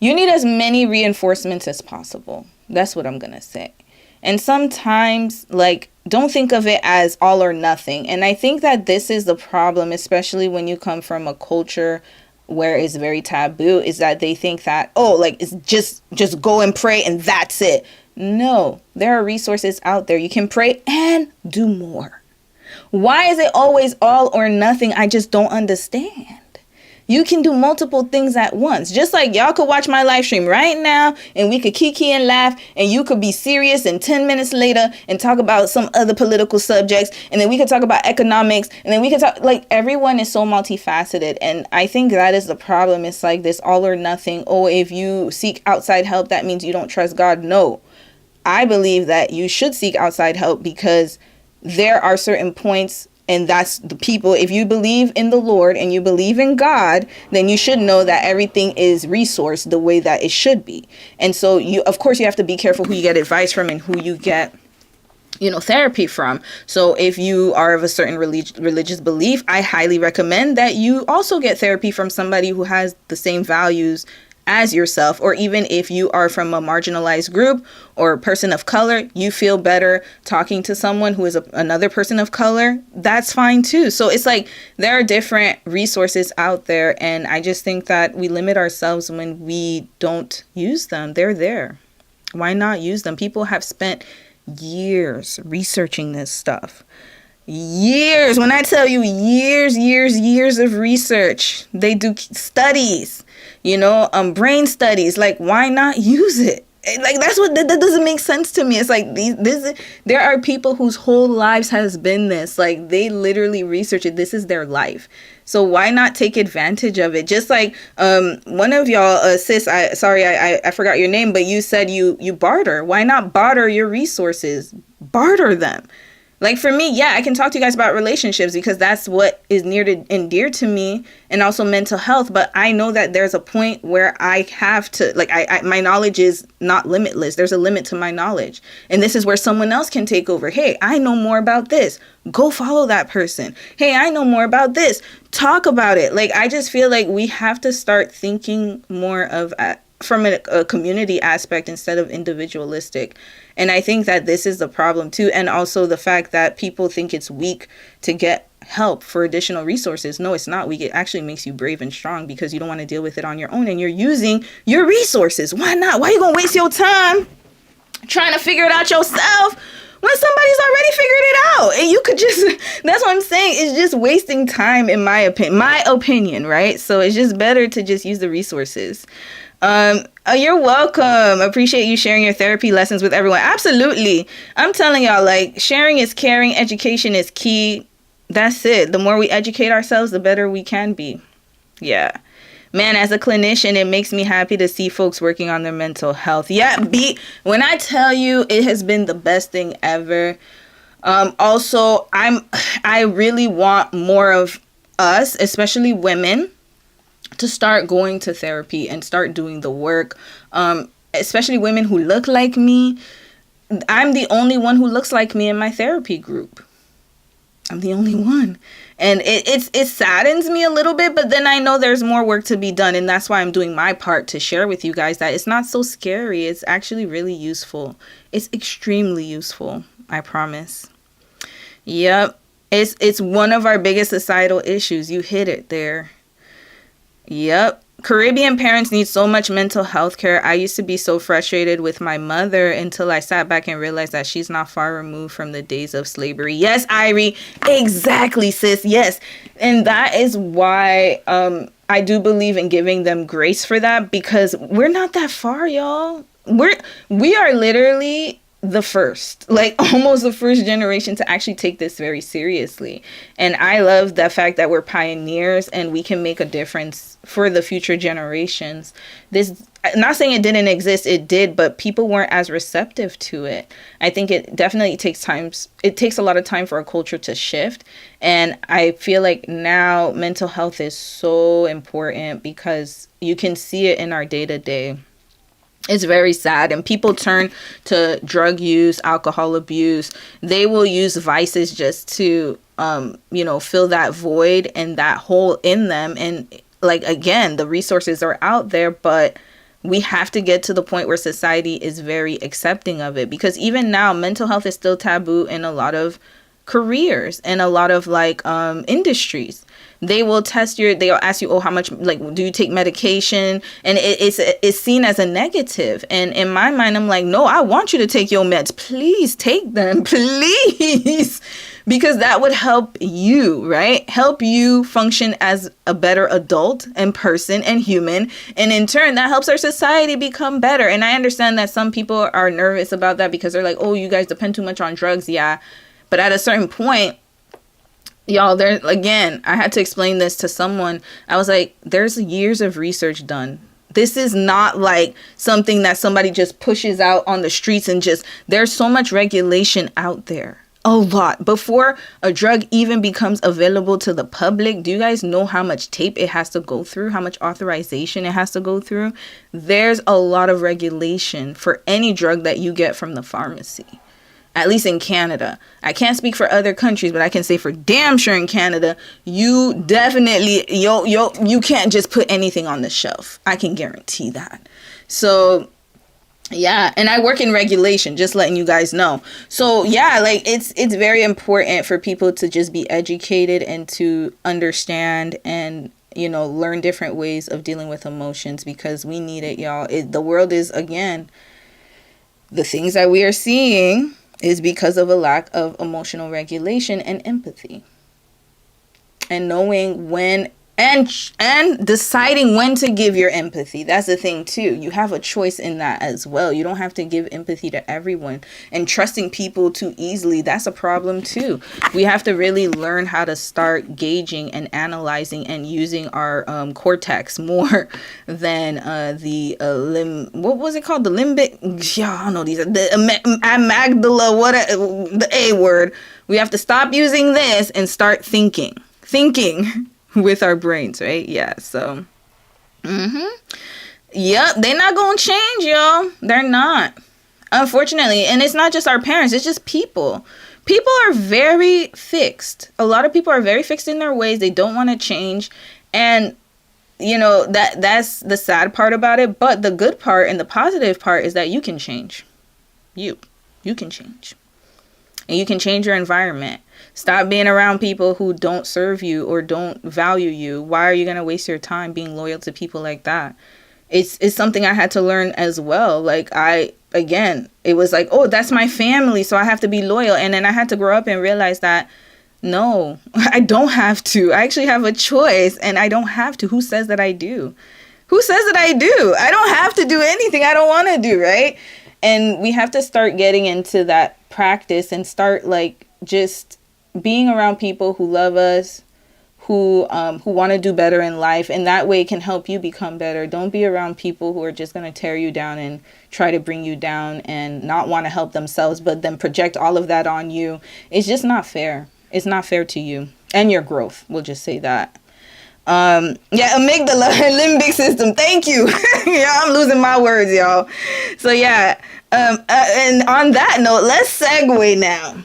you need as many reinforcements as possible. That's what I'm going to say. And sometimes, don't think of it as all or nothing. And I think that this is the problem, especially when you come from a culture where it's very taboo, is that they think that, it's just go and pray and that's it. No, there are resources out there. You can pray and do more. Why is it always all or nothing? I just don't understand. You can do multiple things at once. Just like y'all could watch my live stream right now and we could kiki and laugh, and you could be serious and 10 minutes later and talk about some other political subjects, and then we could talk about economics, and then we could talk, everyone is so multifaceted. And I think that is the problem. It's this all or nothing. Oh, if you seek outside help, that means you don't trust God. No, I believe that you should seek outside help, because there are certain points, and that's the people. If you believe in the Lord and you believe in God, then you should know that everything is resourced the way that it should be. And so of course you have to be careful who you get advice from and who you get therapy from. So if you are of a certain religious belief, I highly recommend that you also get therapy from somebody who has the same values as yourself. Or even if you are from a marginalized group or a person of color, you feel better talking to someone who is another person of color, that's fine too. So it's like there are different resources out there, and I just think that we limit ourselves when we don't use them. They're there. Why not use them? People have spent years researching this stuff. Years. When I tell you years of research. They do studies, brain studies. Like, why not use it? Like, that doesn't make sense to me. It's like there are people whose whole lives has been this. Like, they literally research it. This is their life. So why not take advantage of it? Just like one of y'all, sis, I forgot your name, but you said you barter. Why not barter your resources? Barter them. Like, for me, yeah, I can talk to you guys about relationships because that's what is near and dear to me, and also mental health. But I know that there's a point where I have to, like, my knowledge is not limitless. There's a limit to my knowledge. And this is where someone else can take over. Hey, I know more about this. Go follow that person. Hey, I know more about this. Talk about it. Like, I just feel like we have to start thinking more of from a community aspect instead of individualistic. And I think that this is the problem too. And also the fact that people think it's weak to get help for additional resources. No, it's not weak. It actually makes you brave and strong because you don't want to deal with it on your own and you're using your resources. Why not? Why are you going to waste your time trying to figure it out yourself when somebody's already figured it out? And you could just, that's what I'm saying. It's just wasting time in my opinion, right? So it's just better to just use the resources. You're welcome. Appreciate you sharing your therapy lessons with everyone. Absolutely. I'm telling y'all, like, sharing is caring. Education is key. That's it. The more we educate ourselves, the better we can be. Yeah. Man, as a clinician, it makes me happy to see folks working on their mental health. Yeah, when I tell you, it has been the best thing ever. Also, I really want more of us, especially women, to start going to therapy and start doing the work, especially women who look like me. I'm the only one who looks like me in my therapy group. I'm the only one. And it saddens me a little bit, but then I know there's more work to be done. And that's why I'm doing my part to share with you guys that it's not so scary. It's actually really useful. It's extremely useful. I promise. Yep. It's one of our biggest societal issues. You hit it there. Yep. Caribbean parents need so much mental health care. I used to be so frustrated with my mother until I sat back and realized that she's not far removed from the days of slavery. Yes, Irie. Exactly, sis. Yes. And that is why I do believe in giving them grace for that, because we're not that far, y'all. We are literally almost the first generation to actually take this very seriously. And I love the fact that we're pioneers and we can make a difference for the future generations. This, not saying it didn't exist, it did, but people weren't as receptive to it. I think it definitely takes time. It takes a lot of time for a culture to shift. And I feel like now mental health is so important because you can see it in our day-to-day. It's very sad. And people turn to drug use, alcohol abuse. They will use vices just to, fill that void and that hole in them. And like, again, the resources are out there, but we have to get to the point where society is very accepting of it, because even now mental health is still taboo in a lot of careers and a lot of industries. They will they'll ask you, oh, how much, do you take medication? And it's seen as a negative. And in my mind, I'm like, no, I want you to take your meds. Please take them, please. Because that would help you, right? Help you function as a better adult and person and human. And in turn, that helps our society become better. And I understand that some people are nervous about that because they're like, oh, you guys depend too much on drugs. Yeah. But at a certain point, y'all, I had to explain this to someone. I was like, there's years of research done. This is not like something that somebody just pushes out on the streets and there's so much regulation out there. A lot. Before a drug even becomes available to the public, do you guys know how much tape it has to go through? How much authorization it has to go through? There's a lot of regulation for any drug that you get from the pharmacy. At least in Canada. I can't speak for other countries, but I can say for damn sure in Canada, you definitely, you can't just put anything on the shelf. I can guarantee that. So, yeah, and I work in regulation, just letting you guys know. So, yeah, like, it's very important for people to just be educated and to understand and, you know, learn different ways of dealing with emotions, because we need it, y'all. The world is, again, the things that we are seeing is because of a lack of emotional regulation and empathy. And knowing when and deciding when to give your empathy. That's the thing too. You have a choice in that as well. You don't have to give empathy to everyone. And trusting people too easily, that's a problem too. We have to really learn how to start gauging and analyzing and using our cortex more than what was it called? The limbic? Yeah, I don't know these. The amygdala, the A word. We have to stop using this and start thinking with our brains, right? Yeah, so yep, they're not gonna change, y'all. They're not, unfortunately. And it's not just our parents, it's just people are very fixed. A lot of people are very fixed in their ways. They don't want to change. And you know, that's the sad part about it. But the good part and the positive part is that you can change. You can change. And you can change your environment. Stop being around people who don't serve you or don't value you. Why are you going to waste your time being loyal to people like that? It's something I had to learn as well. Like it was like, oh, that's my family, so I have to be loyal. And then I had to grow up and realize that, no, I don't have to. I actually have a choice, and I don't have to. Who says that I do? Who says that I do? I don't have to do anything I don't want to do, right? And we have to start getting into that practice and start like just being around people who love us, who want to do better in life, and that way it can help you become better. Don't be around people who are just going to tear you down and try to bring you down and not want to help themselves, but then project all of that on you. It's just not fair. It's not fair to you and your growth. We'll just say that. Yeah, amygdala, limbic system. Thank you. Yeah, I'm losing my words, y'all. So yeah, and on that note, let's segue now.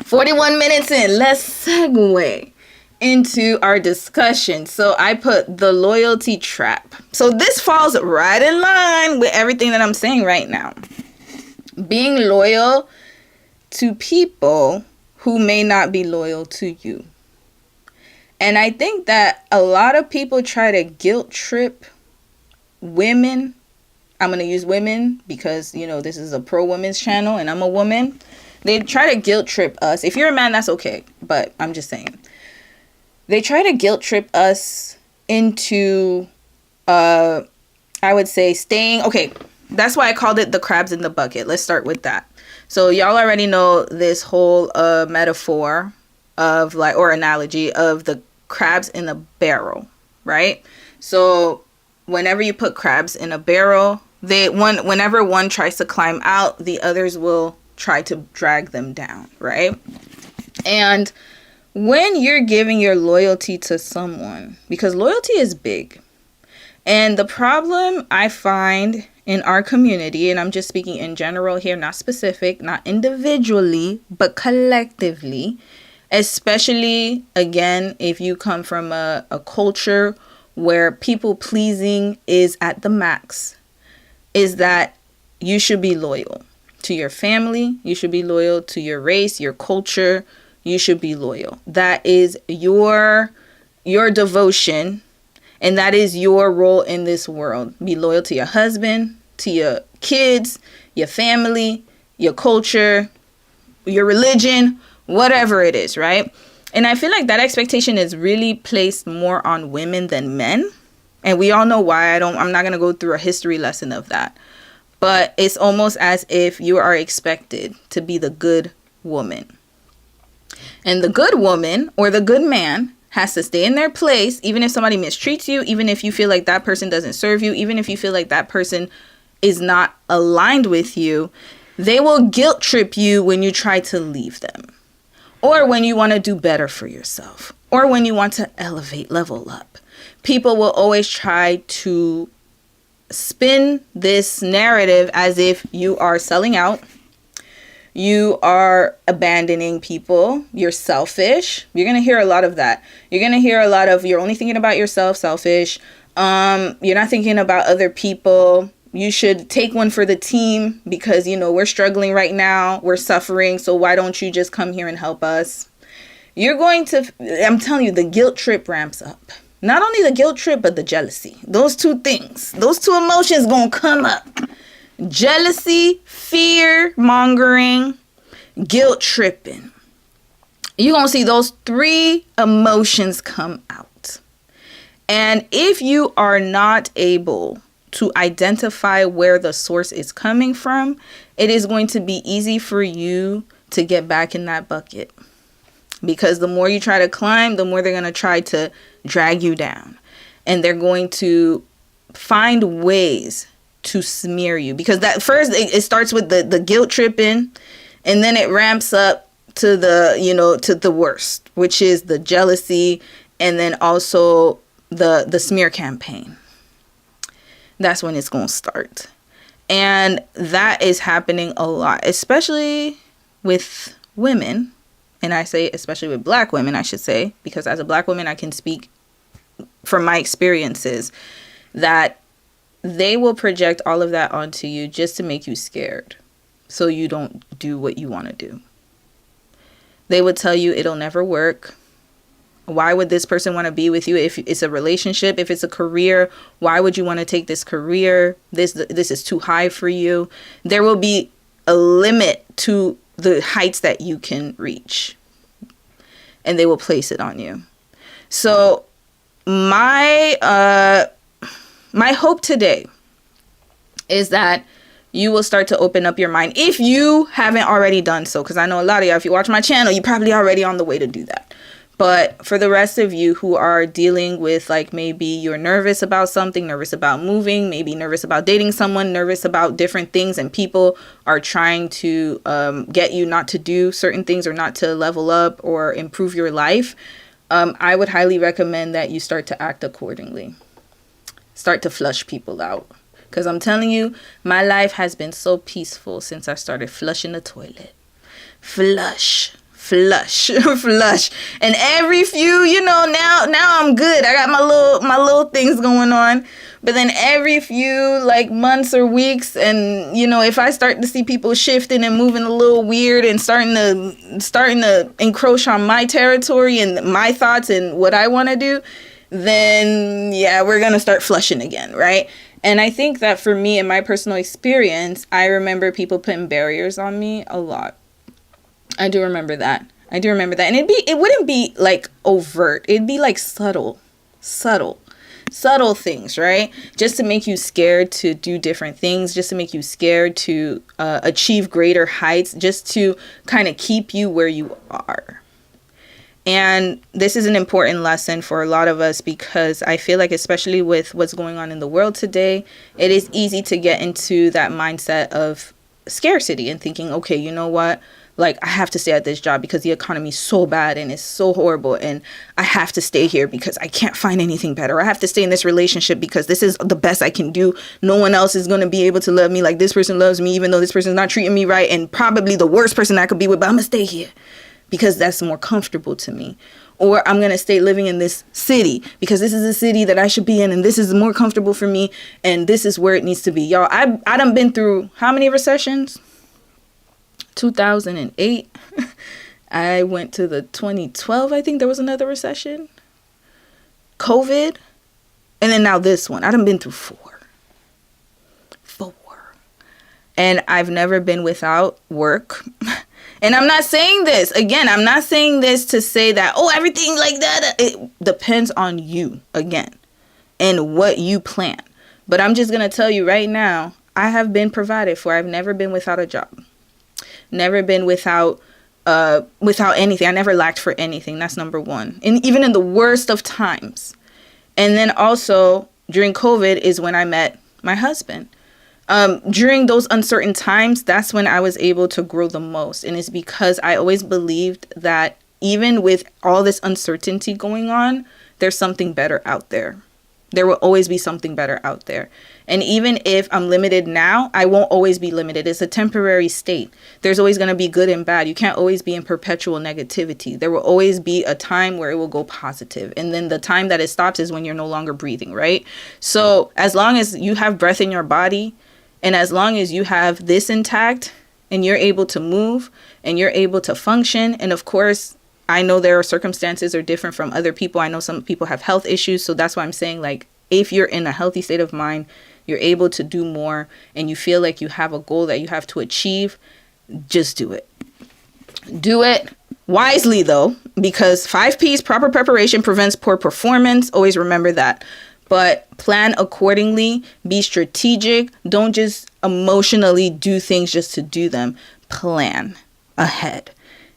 41 minutes in, let's segue into our discussion. So I put the loyalty trap. So this falls right in line with everything that I'm saying right now. Being loyal to people who may not be loyal to you. And I think that a lot of people try to guilt trip women. I'm going to use women because, you know, this is a pro-women's channel and I'm a woman. They try to guilt trip us. If you're a man, that's okay. But I'm just saying. They try to guilt trip us into, I would say, staying. Okay, that's why I called it the crabs in the bucket. Let's start with that. So y'all already know this whole metaphor of like, or analogy of the crabs in a barrel, right? So whenever you put crabs in a barrel, whenever one tries to climb out, the others will try to drag them down, right? And when you're giving your loyalty to someone, because loyalty is big, and the problem I find in our community, and I'm just speaking in general here, not specific, not individually, but collectively, especially, again, if you come from a culture where people pleasing is at the max, is that you should be loyal to your family. You should be loyal to your race, your culture. You should be loyal. That is your devotion, and that is your role in this world. Be loyal to your husband, to your kids, your family, your culture, your religion, whatever it is, right? And I feel like that expectation is really placed more on women than men. And we all know why. I'm not going to go through a history lesson of that. But it's almost as if you are expected to be the good woman. And the good woman or the good man has to stay in their place, even if somebody mistreats you, even if you feel like that person doesn't serve you, even if you feel like that person is not aligned with you. They will guilt trip you when you try to leave them, or when you want to do better for yourself, or when you want to elevate, level up. People will always try to spin this narrative as if you are selling out, You are abandoning people. You're selfish. You're going to hear a lot of that. You're going to hear a lot of, you're only thinking about yourself, selfish. You're not thinking about other people. You should take one for the team because, you know, we're struggling right now. We're suffering. So why don't you just come here and help us? You're going to, I'm telling you, the guilt trip ramps up. Not only the guilt trip, but the jealousy. Those two things, those two emotions going to come up. Jealousy, fear mongering, guilt tripping. You're going to see those three emotions come out. And if you are not able to identify where the source is coming from, it is going to be easy for you to get back in that bucket. Because the more you try to climb, the more they're going to try to drag you down. And they're going to find ways to smear you. Because that first, it starts with the guilt tripping. And then it ramps up to the, you know, to the worst, which is the jealousy. And then also the smear campaign. That's when it's going to start. And that is happening a lot, especially with women. And I say especially with Black women, I should say, because as a Black woman, I can speak from my experiences that they will project all of that onto you just to make you scared so you don't do what you want to do. They would tell you it'll never work. Why would this person want to be with you? If it's a relationship, if it's a career, why would you want to take this career? This is too high for you. There will be a limit to the heights that you can reach, and they will place it on you. So my hope today is that you will start to open up your mind if you haven't already done so, because I know a lot of y'all, if you watch my channel, you're probably already on the way to do that. But for the rest of you who are dealing with, like, maybe you're nervous about something, nervous about moving, maybe nervous about dating someone, nervous about different things, and people are trying to get you not to do certain things or not to level up or improve your life, I would highly recommend that you start to act accordingly. Start to flush people out. Because I'm telling you, my life has been so peaceful since I started flushing the toilet. Flush. And every few, you know, now I'm good. I got my little things going on. But then every few, like, months or weeks, and, you know, if I start to see people shifting and moving a little weird and starting to encroach on my territory and my thoughts and what I want to do, then yeah, we're gonna start flushing again, right? And I think that for me, in my personal experience, I remember people putting barriers on me a lot. I do remember that. And it wouldn't be like overt. It'd be like subtle things, right? Just to make you scared to do different things, just to make you scared to achieve greater heights, just to kind of keep you where you are. And this is an important lesson for a lot of us, because I feel like, especially with what's going on in the world today, it is easy to get into that mindset of scarcity and thinking, okay, you know what? Like, I have to stay at this job because the economy is so bad and it's so horrible, and I have to stay here because I can't find anything better. I have to stay in this relationship because this is the best I can do. No one else is going to be able to love me like this person loves me, even though this person's not treating me right, and probably the worst person I could be with, but I'm going to stay here because that's more comfortable to me. Or I'm going to stay living in this city because this is a city that I should be in, and this is more comfortable for me, and this is where it needs to be. Y'all, I done been through how many recessions? 2008. I went to the 2012, I think there was another recession. COVID. And then now this one. I done been through four. And I've never been without work. And I'm not saying this, again, I'm not saying this to say that, oh, everything like that. It depends on you, again, and what you plan. But I'm just going to tell you right now, I have been provided for. I've never been without a job. Never been without anything. I never lacked for anything. That's number one. And even in the worst of times. And then also during COVID is when I met my husband. During those uncertain times, that's when I was able to grow the most. And it's because I always believed that even with all this uncertainty going on, there's something better out there. There will always be something better out there. And even if I'm limited now, I won't always be limited. It's a temporary state. There's always going to be good and bad. You can't always be in perpetual negativity. There will always be a time where it will go positive. And then the time that it stops is when you're no longer breathing, right? So as long as you have breath in your body, and as long as you have this intact and you're able to move and you're able to function, and of course, I know there are circumstances are different from other people. I know some people have health issues. So that's why I'm saying, like, if you're in a healthy state of mind, you're able to do more, and you feel like you have a goal that you have to achieve, just do it. Do it wisely, though, because 5 P's, proper preparation prevents poor performance. Always remember that. But plan accordingly. Be strategic. Don't just emotionally do things just to do them. Plan ahead.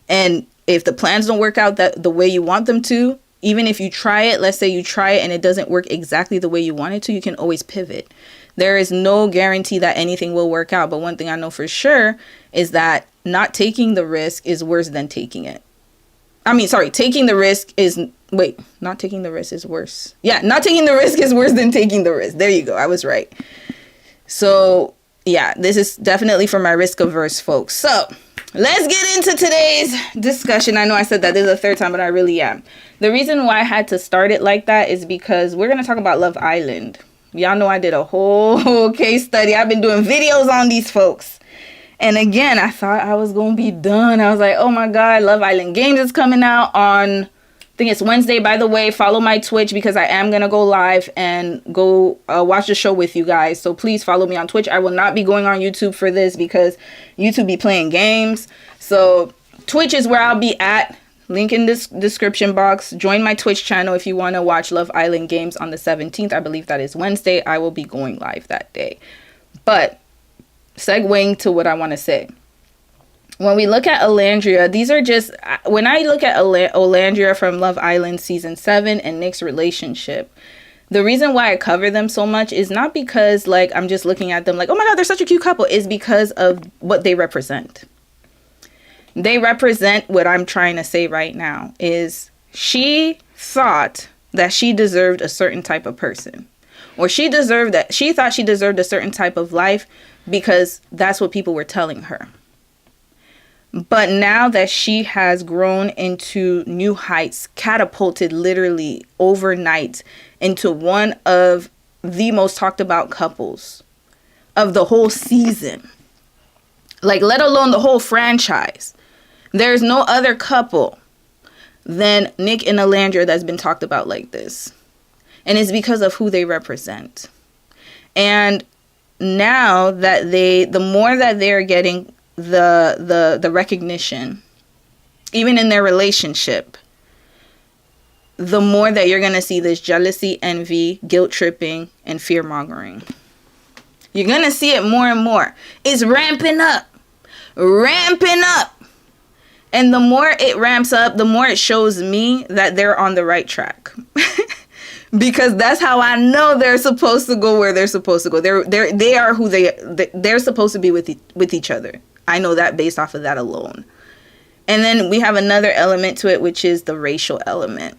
And if the plans don't work out the way you want them to, even if you try it, let's say you try it and it doesn't work exactly the way you want it to, you can always pivot. There is no guarantee that anything will work out. But one thing I know for sure is that not taking the risk is worse than taking it. Taking the risk is, not taking the risk is worse. Yeah, not taking the risk is worse than taking the risk. There you go. I was right. So, yeah, this is definitely for my risk averse folks. So, let's get into today's discussion. I know I said that this is the third time, but I really am. The reason why I had to start it like that is because we're going to talk about Love Island. Y'all know I did a whole case study. I've been doing videos on these folks. And again, I thought I was going to be done. I was like, oh my God, Love Island Games is coming out on, I think it's Wednesday. By the way, follow my Twitch because I am going to go live and go watch the show with you guys. So please follow me on Twitch. I will not be going on YouTube for this because YouTube be playing games. So Twitch is where I'll be at. Link in this description box. Join my Twitch channel if you want to watch Love Island Games on the 17th. I believe that is Wednesday. I will be going live that day. But segueing to what I want to say. When we look at Alandria, these are just, when I look at Alandria from Love Island Season 7 and Nick's relationship, the reason why I cover them so much is not because, like, I'm just looking at them like, oh my God, they're such a cute couple. Is because of what they represent. They represent what I'm trying to say right now is she thought that she deserved a certain type of person, or she thought she deserved a certain type of life because that's what people were telling her. But now that she has grown into new heights, catapulted literally overnight into one of the most talked about couples of the whole season, like, let alone the whole franchise. There's no other couple than Nick and Alandria that's been talked about like this. And it's because of who they represent. And now that the more that they're getting the recognition, even in their relationship, the more that you're going to see this jealousy, envy, guilt tripping, and fear mongering. You're going to see it more and more. It's ramping up. And the more it ramps up, the more it shows me that they're on the right track. Because that's how I know they're supposed to go where they're supposed to go. They are who they're supposed to be with each other. I know that based off of that alone. And then we have another element to it, which is the racial element.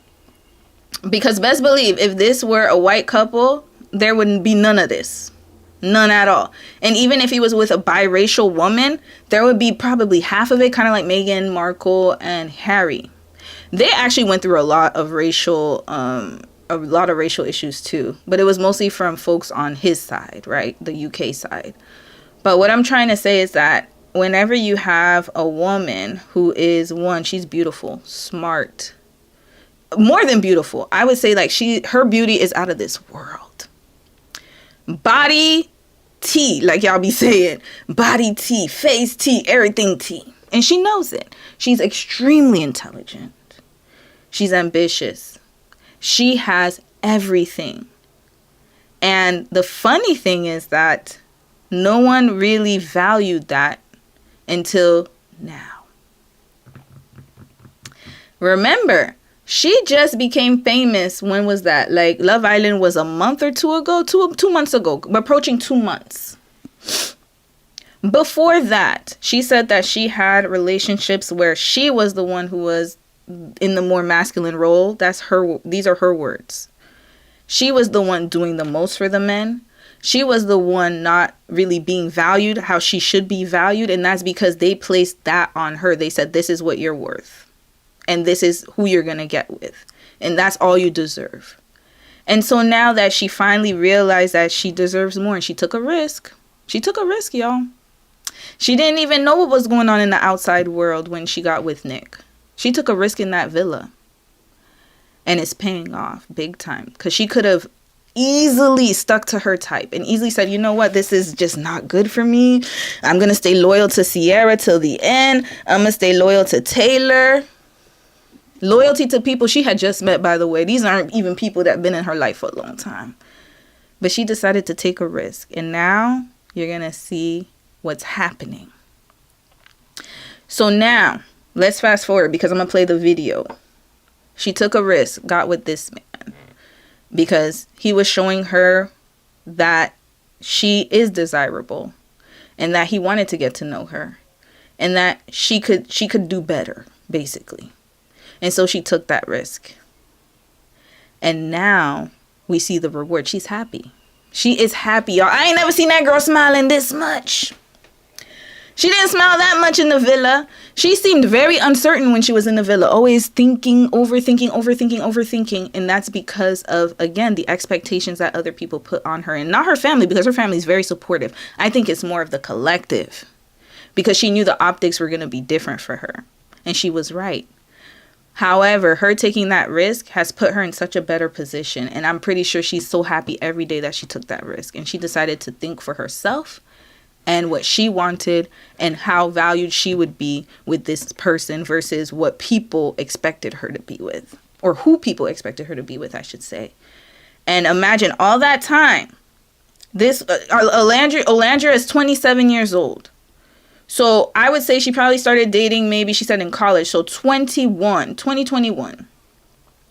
Because best believe, if this were a white couple, there wouldn't be none of this. None at all. And even if he was with a biracial woman, there would be probably half of it, kind of like Meghan Markle and Harry. They actually went through a lot of racial issues too. But it was mostly from folks on his side, right? The UK side. But what I'm trying to say is that whenever you have a woman who is, one, she's beautiful, smart, more than beautiful. I would say, like, her beauty is out of this world. Body T, like y'all be saying. Body T, face T, everything T. And she knows it. She's extremely intelligent. She's ambitious. She has everything. And the funny thing is that no one really valued that until now. Remember, she just became famous. When was that? Like, Love Island was a month or two ago, two months ago, approaching 2 months. Before that, she said that she had relationships where she was the one who was in the more masculine role. These are her words. She was the one doing the most for the men. She was the one not really being valued how she should be valued. And that's because they placed that on her. They said, this is what you're worth. And this is who you're going to get with. And that's all you deserve. And so now that she finally realized that she deserves more, and she took a risk. She took a risk, y'all. She didn't even know what was going on in the outside world when she got with Nick. She took a risk in that villa. And it's paying off big time. Because she could have easily stuck to her type and easily said, you know what, this is just not good for me. I'm going to stay loyal to Cierra till the end. I'm going to stay loyal to Taylor. Loyalty to people she had just met, by the way. These aren't even people that have been in her life for a long time. But she decided to take a risk. And now you're going to see what's happening. So now, let's fast forward because I'm going to play the video. She took a risk, got with this man. Because he was showing her that she is desirable. And that he wanted to get to know her. And that she could do better, basically. And so she took that risk. And now we see the reward. She's happy. She is happy, y'all. I ain't never seen that girl smiling this much. She didn't smile that much in the villa. She seemed very uncertain when she was in the villa. Always thinking, overthinking. And that's because of, again, the expectations that other people put on her. And not her family, because her family is very supportive. I think it's more of the collective. Because she knew the optics were going to be different for her. And she was right. However, her taking that risk has put her in such a better position. And I'm pretty sure she's so happy every day that she took that risk. And she decided to think for herself and what she wanted and how valued she would be with this person versus what people expected her to be with. Or who people expected her to be with, I should say. And imagine all that time. This Olandria is 27 years old. So I would say she probably started dating, maybe she said in college. So 2021.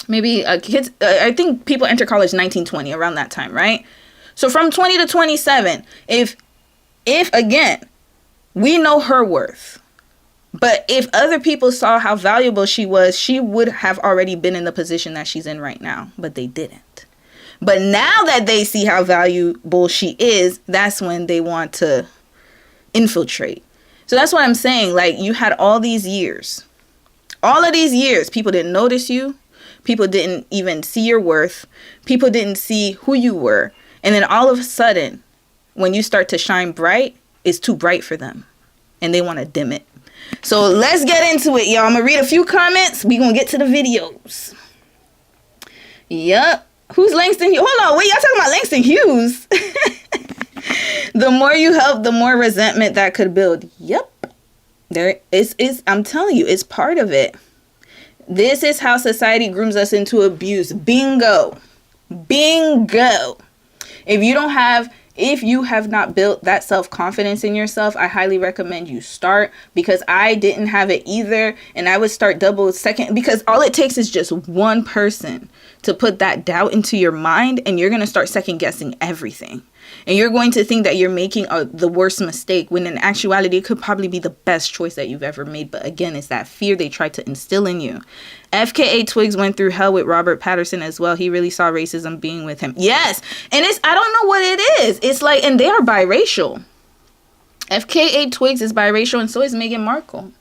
Maybe kids, I think people enter college 1920, around that time, right? So from 20 to 27, if again, we know her worth. But if other people saw how valuable she was, she would have already been in the position that she's in right now. But they didn't. But now that they see how valuable she is, that's when they want to infiltrate. So that's what I'm saying. Like, you had all these years. All of these years, people didn't notice you. People didn't even see your worth. People didn't see who you were. And then all of a sudden, when you start to shine bright, it's too bright for them. And they want to dim it. So let's get into it, y'all. I'm going to read a few comments. We're going to get to the videos. Yup. Who's Langston Hughes? Hold on. Wait, y'all talking about Langston Hughes? The more you help, the more resentment that could build. Yep. There is I'm telling you, it's part of it. This is how society grooms us into abuse. Bingo. Bingo. If you have not built that self-confidence in yourself, I highly recommend you start, because I didn't have it either. And I would start double second, because all it takes is just one person to put that doubt into your mind, and you're going to start second guessing everything. And you're going to think that you're making the worst mistake, when in actuality, it could probably be the best choice that you've ever made. But again, it's that fear they tried to instill in you. FKA Twigs went through hell with Robert Patterson as well. He really saw racism being with him. Yes. And I don't know what it is. It's like, and they are biracial. FKA Twigs is biracial, and so is Meghan Markle.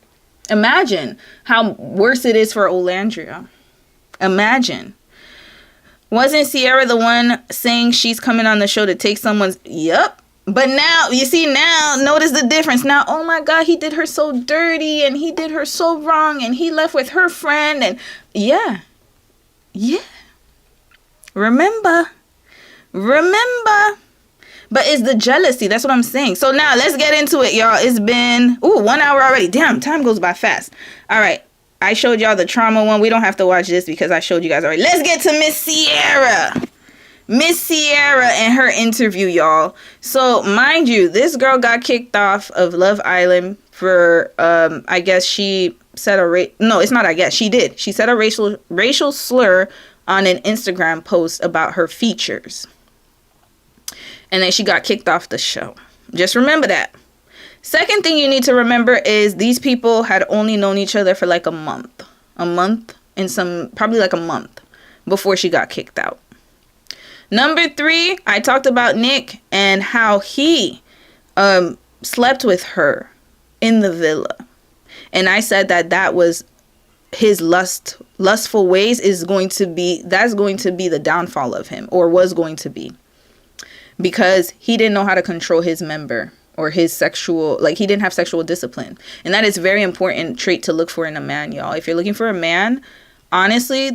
Imagine how worse it is for Olandria. Imagine. Wasn't Cierra the one saying she's coming on the show to take someone's... Yep. But now, you see, now, notice the difference. Now, oh my God, he did her so dirty, and he did her so wrong, and he left with her friend, and... Yeah. Remember. But it's the jealousy. That's what I'm saying. So now, let's get into it, y'all. It's been... 1 hour already. Damn, time goes by fast. All right. I showed y'all the trauma one. We don't have to watch this because I showed you guys already. Let's get to Miss Cierra. Miss Cierra and her interview, y'all. So, mind you, this girl got kicked off of Love Island for, I guess she said no, it's not I guess. She did. She said a racial slur on an Instagram post about her features. And then she got kicked off the show. Just remember that. Second thing you need to remember is these people had only known each other for like a month and probably like a month before she got kicked out. Number 3, I talked about Nick and how he slept with her in the villa. And I said that was his lustful ways that's going to be the downfall of him, or was going to be, because he didn't know how to control his member, or his sexual, like, he didn't have sexual discipline. And that is a very important trait to look for in a man, y'all. If you're looking for a man, honestly,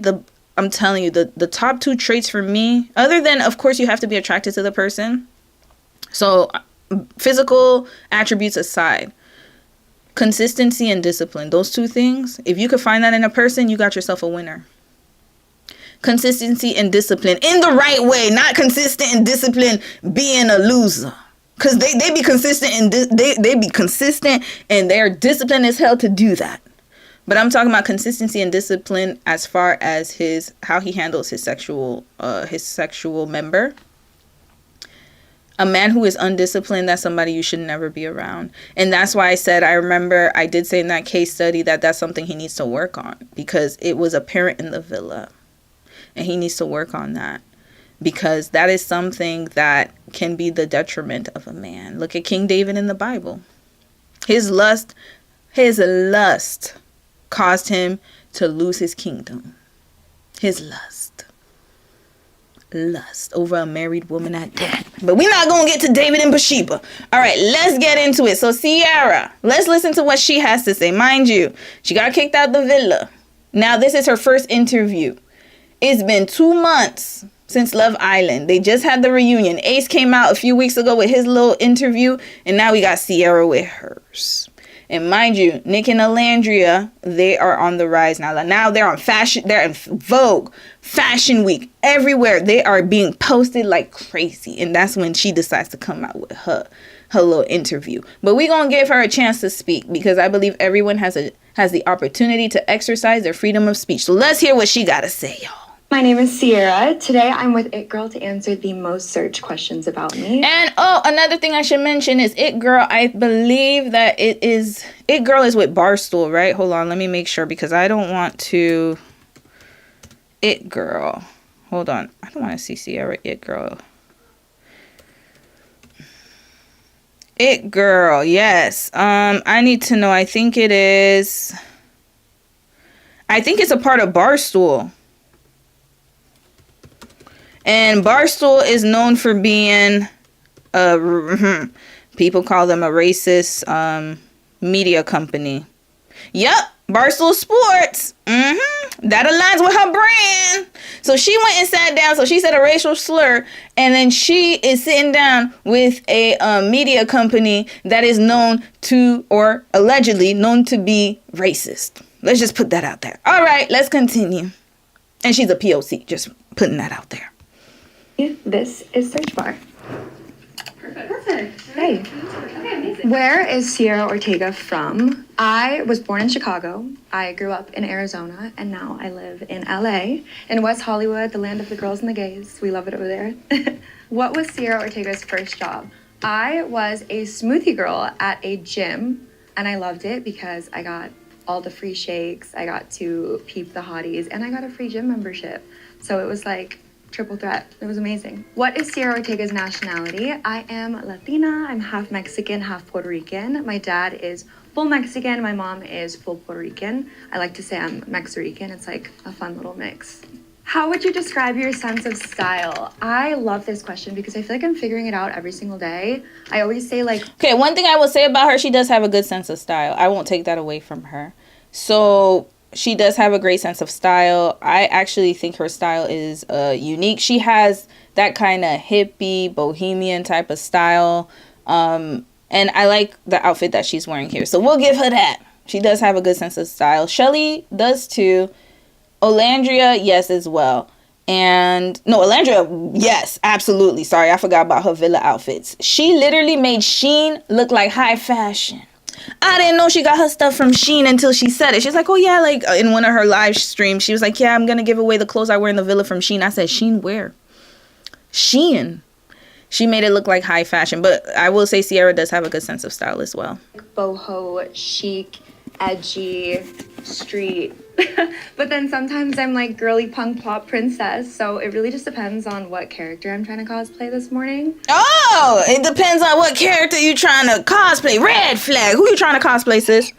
I'm telling you, the top 2 traits for me, other than, of course, you have to be attracted to the person. So physical attributes aside, consistency and discipline, those 2 things, if you could find that in a person, you got yourself a winner. Consistency and discipline in the right way, not consistent and discipline being a loser. Because they be consistent and they be consistent and they're disciplined as hell to do that. But I'm talking about consistency and discipline as far as how he handles his sexual member. A man who is undisciplined, that's somebody you should never be around. And that's why I remember I did say in that case study that that's something he needs to work on, because it was apparent in the villa. And he needs to work on that, because that is something that can be the detriment of a man. Look at King David in the Bible. His lust caused him to lose his kingdom. His lust over a married woman at that. But we're not going to get to David and Bathsheba. All right, let's get into it. So Cierra, let's listen to what she has to say. Mind you, she got kicked out the villa. Now this is her first interview. It's been 2 months since Love Island. They just had the reunion. Ace came out a few weeks ago with his little interview, and now we got Cierra with hers. And mind you, Nick and Alandria, they are on the rise now. Now they're on fashion. They're in Vogue, Fashion Week, everywhere. They are being posted like crazy. And that's when she decides to come out with her little interview. But we're going to give her a chance to speak, because I believe everyone has the opportunity to exercise their freedom of speech. So let's hear what she got to say, y'all. My name is Cierra. Today I'm with It Girl to answer the most searched questions about me. And another thing I should mention is It Girl. I believe that It Girl is with Barstool, right? Hold on, let me make sure, because I don't want to. It Girl. Hold on. I don't want to see Cierra It Girl. It Girl, yes. I need to know. I think it's a part of Barstool. And Barstool is known for being people call them a racist media company. Yep, Barstool Sports. That aligns with her brand. So she went and sat down. So she said a racial slur, and then she is sitting down with a media company that is known to, or allegedly known to be, racist. Let's just put that out there. All right, let's continue. And she's a POC, just putting that out there. This is Search Bar. Perfect. Hey. Okay, amazing. Where is Cierra Ortega from? I was born in Chicago. I grew up in Arizona, and now I live in LA, in West Hollywood, the land of the girls and the gays. We love it over there. What was Cierra Ortega's first job? I was a smoothie girl at a gym, and I loved it because I got all the free shakes, I got to peep the hotties, and I got a free gym membership. So it was like triple threat. It was amazing. What is Cierra Ortega's nationality? I am Latina. I'm half Mexican, half Puerto Rican. My dad is full Mexican. My mom is full Puerto Rican. I like to say I'm Mex-Rican. It's like a fun little mix. How would you describe your sense of style? I love this question because I feel like I'm figuring it out every single day. I always say like... Okay, one thing I will say about her, she does have a good sense of style. I won't take that away from her. So... she does have a great sense of style. I actually think her style is unique. She has that kind of hippie, bohemian type of style. And I like the outfit that she's wearing here. So we'll give her that. She does have a good sense of style. Shelly does too. Olandria, yes, as well. And no, Olandria, yes, absolutely. Sorry, I forgot about her villa outfits. She literally made Shein look like high fashion. I didn't know she got her stuff from Shein until she said it. She's like, oh yeah, like in one of her live streams, she was like, yeah, I'm going to give away the clothes I wear in the villa from Shein. I said, Shein where? Shein. She made it look like high fashion. But I will say Cierra does have a good sense of style as well. Boho, chic, edgy, street, But then sometimes I'm like girly punk pop princess. So it really just depends on what character I'm trying to cosplay this morning. Oh, it depends on what character you trying to cosplay. Red flag. Who you trying to cosplay, sis?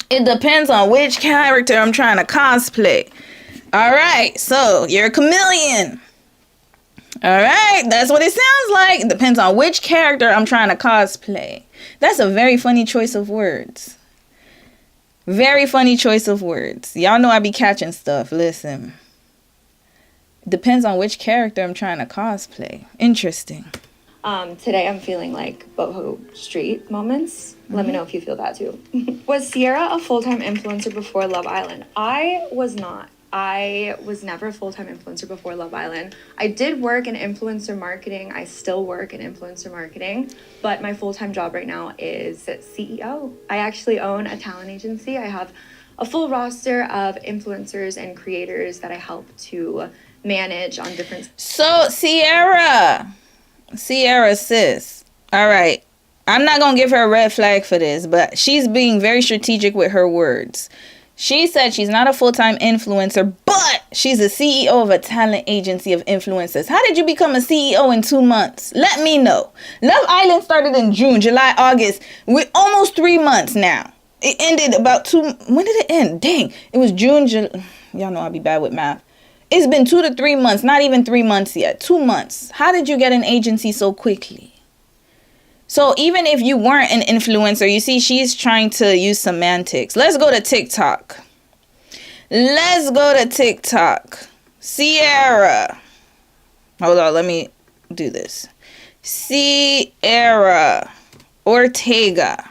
It depends on which character I'm trying to cosplay. All right, so you're a chameleon. All right, that's what it sounds like. It depends on which character I'm trying to cosplay. That's a very funny choice of words. Very funny choice of words. Y'all know I be catching stuff. Listen. Depends on which character I'm trying to cosplay. Interesting. Today I'm feeling like boho street moments. Let me know if you feel that too. Was Cierra a full-time influencer before Love Island? I was not. I was never a full-time influencer before Love Island. I did work in influencer marketing. I still work in influencer marketing, but my full-time job right now is CEO. I actually own a talent agency. I have a full roster of influencers and creators that I help to manage on different... So, Cierra, sis. All right. I'm not going to give her a red flag for this, but she's being very strategic with her words. She said she's not a full-time influencer, but she's a CEO of a talent agency of influencers. How did you become a CEO in 2 months? Let me know. Love Island started in June, July, August. We're almost 3 months now. It ended about 2... When did it end? Dang. It was June, July. Y'all know I'll be bad with math. It's been 2 to 3 months, not even 3 months yet. 2 months. How did you get an agency so quickly? So even if you weren't an influencer, you see, she's trying to use semantics. Let's go to TikTok. Cierra. Hold on, let me do this. Cierra Ortega.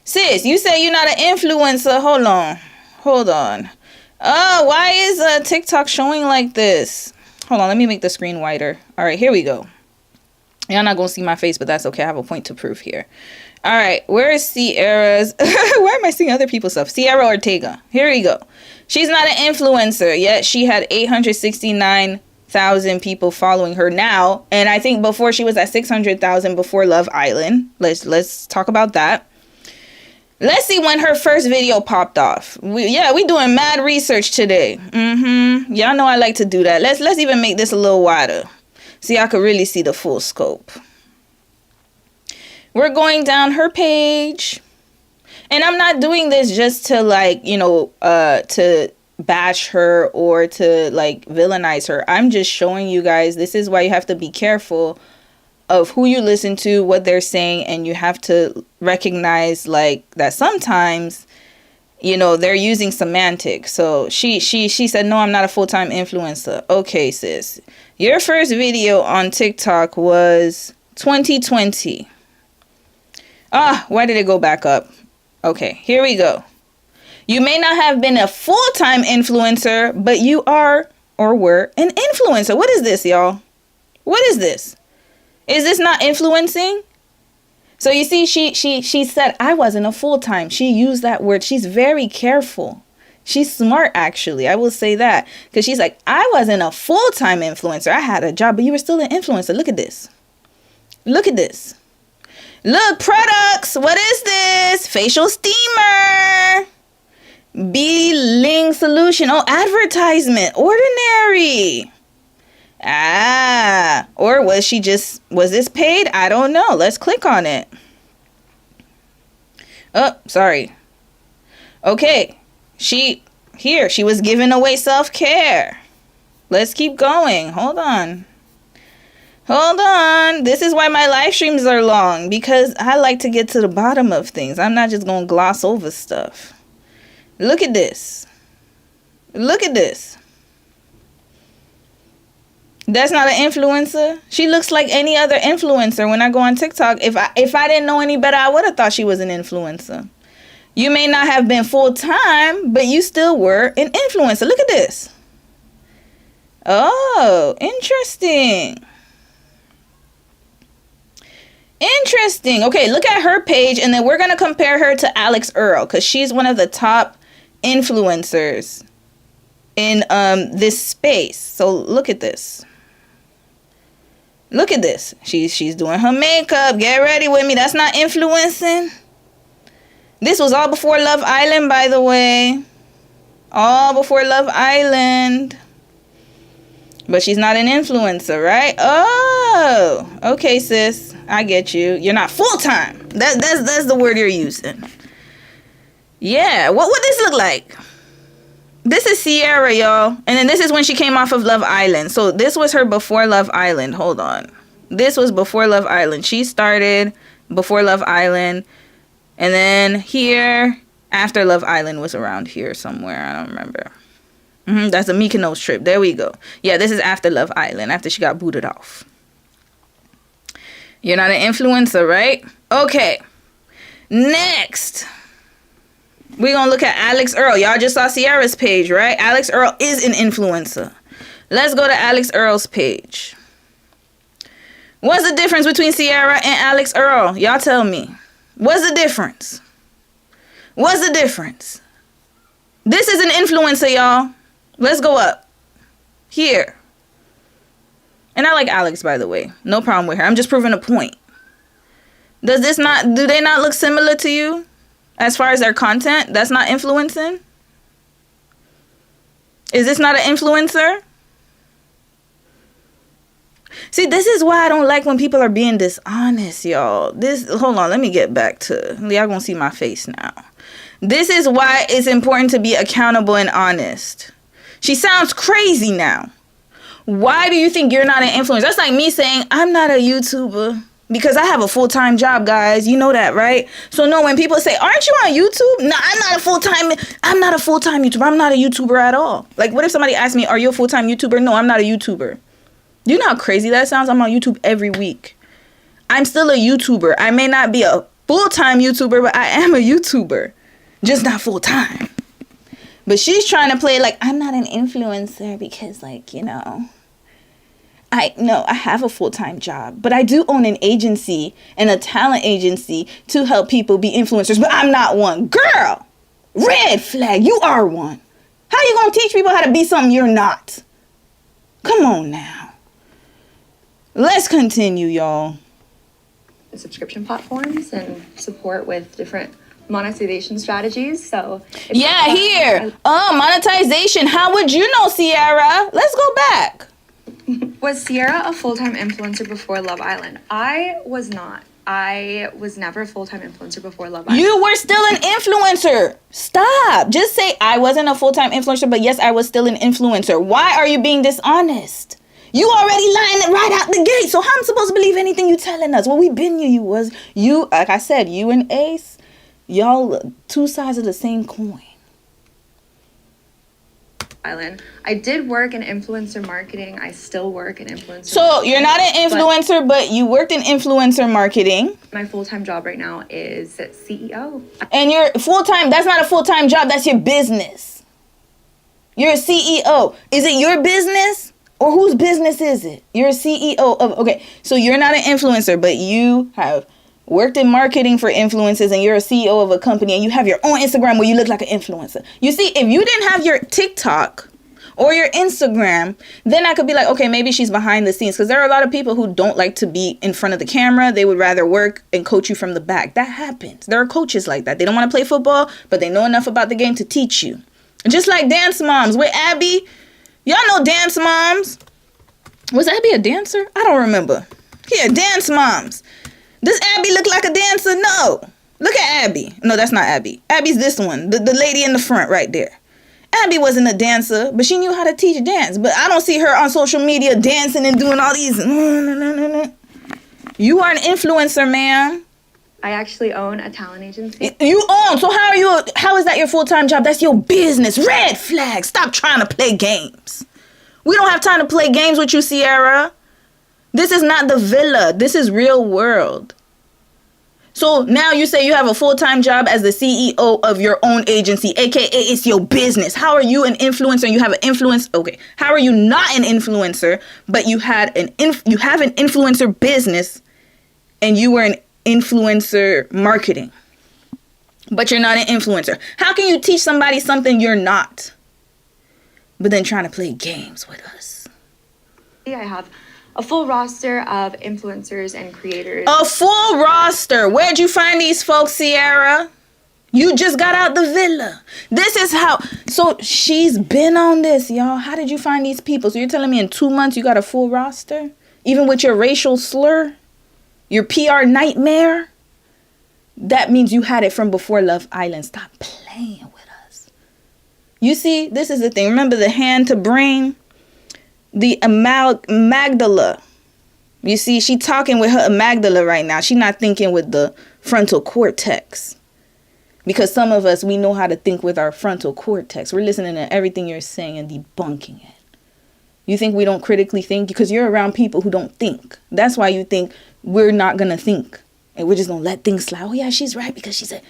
Sis, you say you're not an influencer. Hold on. Oh, why is TikTok showing like this? Hold on, let me make the screen wider. All right, here we go. Y'all not gonna see my face, but that's okay. I have a point to prove here. All right, where is Cierra's? Why am I seeing other people's stuff? Cierra Ortega. Here we go. She's not an influencer, yet she had 869,000 people following her now. And I think before she was at 600,000 before Love Island. Let's talk about that. Let's see when her first video popped off. We doing mad research today. Y'all know I like to do that. Let's even make this a little wider. So y'all could really see the full scope. We're going down her page. And I'm not doing this just to to bash her or to villainize her. I'm just showing you guys, this is why you have to be careful of who you listen to, what they're saying, and you have to recognize that sometimes they're using semantics. So she said, no, I'm not a full-time influencer. Okay, sis. Your first video on TikTok was 2020. Why did it go back up? Okay, here we go. You may not have been a full-time influencer, but you are or were an influencer. What is this, y'all? What is this? Is this not influencing? So you see, she said I wasn't a full-time. She used that word. She's very careful. She's smart, actually. I will say that. Because she's like, I wasn't a full-time influencer. I had a job, but you were still an influencer. Look at this. Look at this. Look, products. What is this? Facial steamer. B-Ling solution. Oh, advertisement. Ordinary. Or was this paid? I don't know. Let's click on it. Oh, sorry. Okay. She was giving away self-care. Let's keep going. Hold on. This is why my live streams are long, because I like to get to the bottom of things. I'm not just going to gloss over stuff. Look at this. That's not an influencer. She looks like any other influencer when I go on TikTok. If I didn't know any better, I would have thought she was an influencer. You may not have been full-time, but you still were an influencer. Look at this. Oh, interesting. Okay, look at her page, and then we're going to compare her to Alex Earl, because she's one of the top influencers in this space. So look at this. She's doing her makeup. Get ready with me. That's not influencing. This was all before Love Island, by the way. All before Love Island. But she's not an influencer, right? Oh, okay, sis. I get you. You're not full-time. That's the word you're using. Yeah, what would this look like? This is Cierra, y'all. And then this is when she came off of Love Island. So this was her before Love Island. Hold on. This was before Love Island. She started before Love Island. And then here, after Love Island was around here somewhere. I don't remember. That's a Mykonos trip. There we go. Yeah, this is after Love Island, after she got booted off. You're not an influencer, right? Okay. Next, we're going to look at Alex Earl. Y'all just saw Sierra's page, right? Alex Earl is an influencer. Let's go to Alex Earl's page. What's the difference between Cierra and Alex Earl? Y'all tell me. What's the difference? What's the difference? This is an influencer, y'all. Let's go up. Here. And I like Alex, by the way. No problem with her. I'm just proving a point. Do they not look similar to you? As far as their content? That's not influencing? Is this not an influencer? See, this is why I don't like when people are being dishonest, y'all. Hold on, let me get back to... Y'all gonna see my face now. This is why it's important to be accountable and honest. She sounds crazy now. Why do you think you're not an influencer? That's like me saying, I'm not a YouTuber because I have a full-time job, guys. You know that, right? So no, when people say, aren't you on YouTube? No, I'm not a full-time YouTuber. I'm not a YouTuber at all. Like, what if somebody asked me, are you a full-time YouTuber? No, I'm not a YouTuber. You know how crazy that sounds? I'm on YouTube every week. I'm still a YouTuber. I may not be a full-time YouTuber, but I am a YouTuber. Just not full-time. But she's trying to play like, I'm not an influencer because, like, you know, I have a full-time job. But I do own an agency and a talent agency to help people be influencers. But I'm not one. Girl, red flag, you are one. How you going to teach people how to be something you're not? Come on now. Let's continue, y'all. Subscription platforms and support with different monetization strategies. So yeah, here. Monetization. How would you know, Cierra? Let's go back. Was Cierra a full-time influencer before Love Island? I was not. I was never a full-time influencer before Love Island. You were still an influencer. Stop. Just say I wasn't a full-time influencer, but yes, I was still an influencer. Why are you being dishonest? You already lying it right out the gate. So how am I supposed to believe anything you telling us? Well, we been you. Like I said, you and Ace, y'all two sides of the same coin. Island. I did work in influencer marketing. I still work in influencer So marketing, you're not an influencer, but you worked in influencer marketing. My full-time job right now is CEO. And you're full-time. That's not a full-time job. That's your business. You're a CEO. Is it your business? Or whose business is it? You're a CEO of... Okay, so you're not an influencer, but you have worked in marketing for influencers and you're a CEO of a company and you have your own Instagram where you look like an influencer. You see, if you didn't have your TikTok or your Instagram, then I could be like, okay, maybe she's behind the scenes. Because there are a lot of people who don't like to be in front of the camera. They would rather work and coach you from the back. That happens. There are coaches like that. They don't want to play football, but they know enough about the game to teach you. Just like Dance Moms with Abby. Y'all know Dance Moms. Was Abby a dancer? I don't remember. Yeah, Dance Moms. Does Abby look like a dancer? No. Look at Abby. No, that's not Abby. Abby's this one. The lady in the front right there. Abby wasn't a dancer, but she knew how to teach dance. But I don't see her on social media dancing and doing all these. You are an influencer, ma'am. I actually own a talent agency. You own. So how is that your full-time job? That's your business. Red flag. Stop trying to play games. We don't have time to play games with you, Cierra. This is not the villa. This is real world. So now you say you have a full-time job as the CEO of your own agency, aka it's your business. How are you an influencer and you have an influence? Okay. How are you not an influencer, but you have an influencer business and you were an influencer marketing, but you're not an influencer? How can you teach somebody something you're not, but then trying to play games with us? I have a full roster of influencers and creators. A full roster. Where'd you find these folks, Cierra? You just got out the villa. This is how. So she's been on this, y'all. How did you find these people? So you're telling me in 2 months you got a full roster? Even with your racial slur? Your PR nightmare? That means you had it from before Love Island. Stop playing with us. You see, this is the thing. Remember the hand to brain? The amygdala. You see, she talking with her amygdala right now. She not thinking with the frontal cortex. Because some of us, we know how to think with our frontal cortex. We're listening to everything you're saying and debunking it. You think we don't critically think? Because you're around people who don't think. That's why you think we're not going to think. And we're just going to let things slide. Oh, yeah, she's right because she said.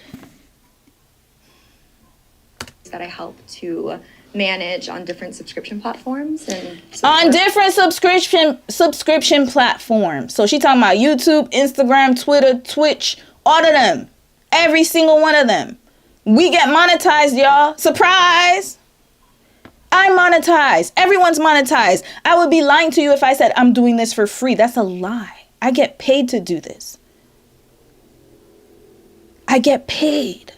That I help to manage on different subscription platforms. And on different subscription platforms. So she talking about YouTube, Instagram, Twitter, Twitch, all of them. Every single one of them. We get monetized, y'all. Surprise! I'm monetized. Everyone's monetized. I would be lying to you if I said I'm doing this for free. That's a lie. I get paid to do this. I get paid.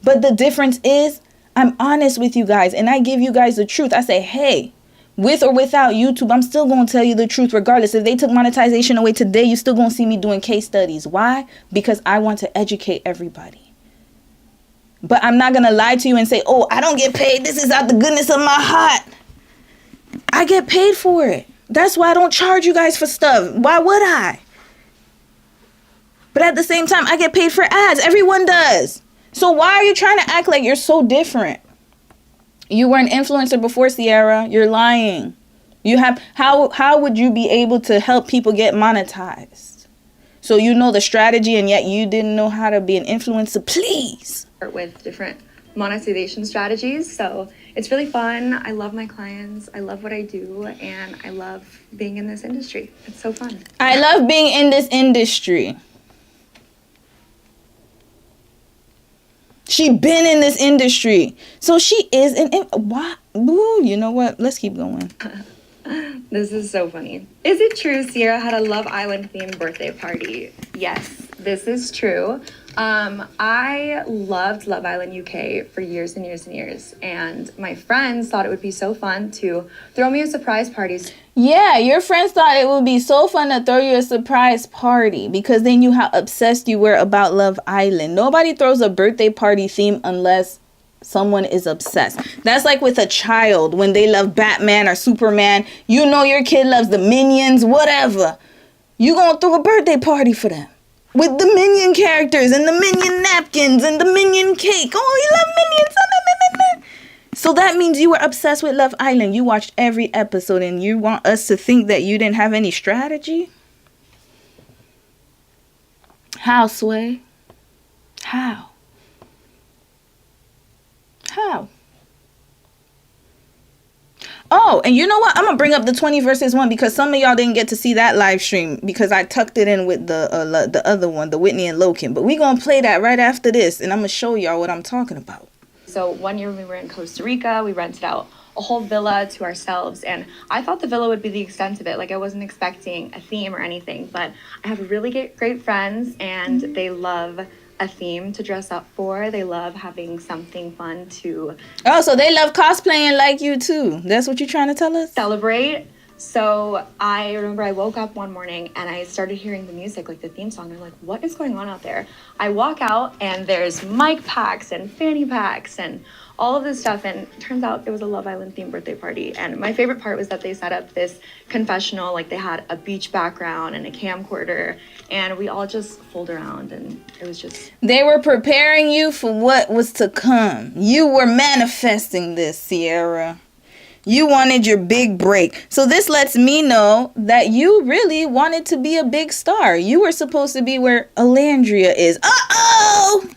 But the difference is I'm honest with you guys and I give you guys the truth. I say, hey, with or without YouTube, I'm still going to tell you the truth regardless. If they took monetization away today, you're still going to see me doing case studies. Why? Because I want to educate everybody. But I'm not going to lie to you and say, oh, I don't get paid. This is out the goodness of my heart. I get paid for it. That's why I don't charge you guys for stuff. Why would I? But at the same time, I get paid for ads. Everyone does. So why are you trying to act like you're so different? You were an influencer before, Cierra. You're lying. You have how would you be able to help people get monetized? So you know the strategy and yet you didn't know how to be an influencer. Please. With different monetization strategies. So it's really fun. I love my clients. I love what I do. And I love being in this industry. It's so fun. I love being in this industry. She been in this industry. So she is why? Ooh, you know what? Let's keep going. This is so funny. Is it true Cierra had a Love Island themed birthday party? Yes, this is true. I loved Love Island UK for years and years and years. And my friends thought it would be so fun to throw me a surprise party. Yeah, your friends thought it would be so fun to throw you a surprise party because they knew how obsessed you were about Love Island. Nobody throws a birthday party theme unless someone is obsessed. That's like with a child when they love Batman or Superman. You know your kid loves the Minions, whatever. You gonna throw a birthday party for them with the Minion characters and the Minion napkins and the Minion cake. Oh, you love Minions. So that means you were obsessed with Love Island. You watched every episode and you want us to think that you didn't have any strategy? How, Sway? How? How? Oh, and you know what? I'm going to bring up the 20 versus 1 because some of y'all didn't get to see that live stream because I tucked it in with the other one, the Whitney and Loken. But we're going to play that right after this, and I'm going to show y'all what I'm talking about. So one year we were in Costa Rica, we rented out a whole villa to ourselves, and I thought the villa would be the extent of it. Like I wasn't expecting a theme or anything, but I have really great friends, and they love a theme to dress up for. They love having something fun to... Oh, so they love cosplaying like you too. That's what you're trying to tell us? Celebrate. So I remember I woke up one morning and I started hearing the music, like the theme song. I'm like, what is going on out there? I walk out and there's mic packs and fanny packs and all of this stuff. And it turns out it was a Love Island themed birthday party. And my favorite part was that they set up this confessional, like they had a beach background and a camcorder. And we all just fooled around and it was just... They were preparing you for what was to come. You were manifesting this, Cierra. You wanted your big break. So this lets me know that you really wanted to be a big star. You were supposed to be where Alandria is. Uh-oh!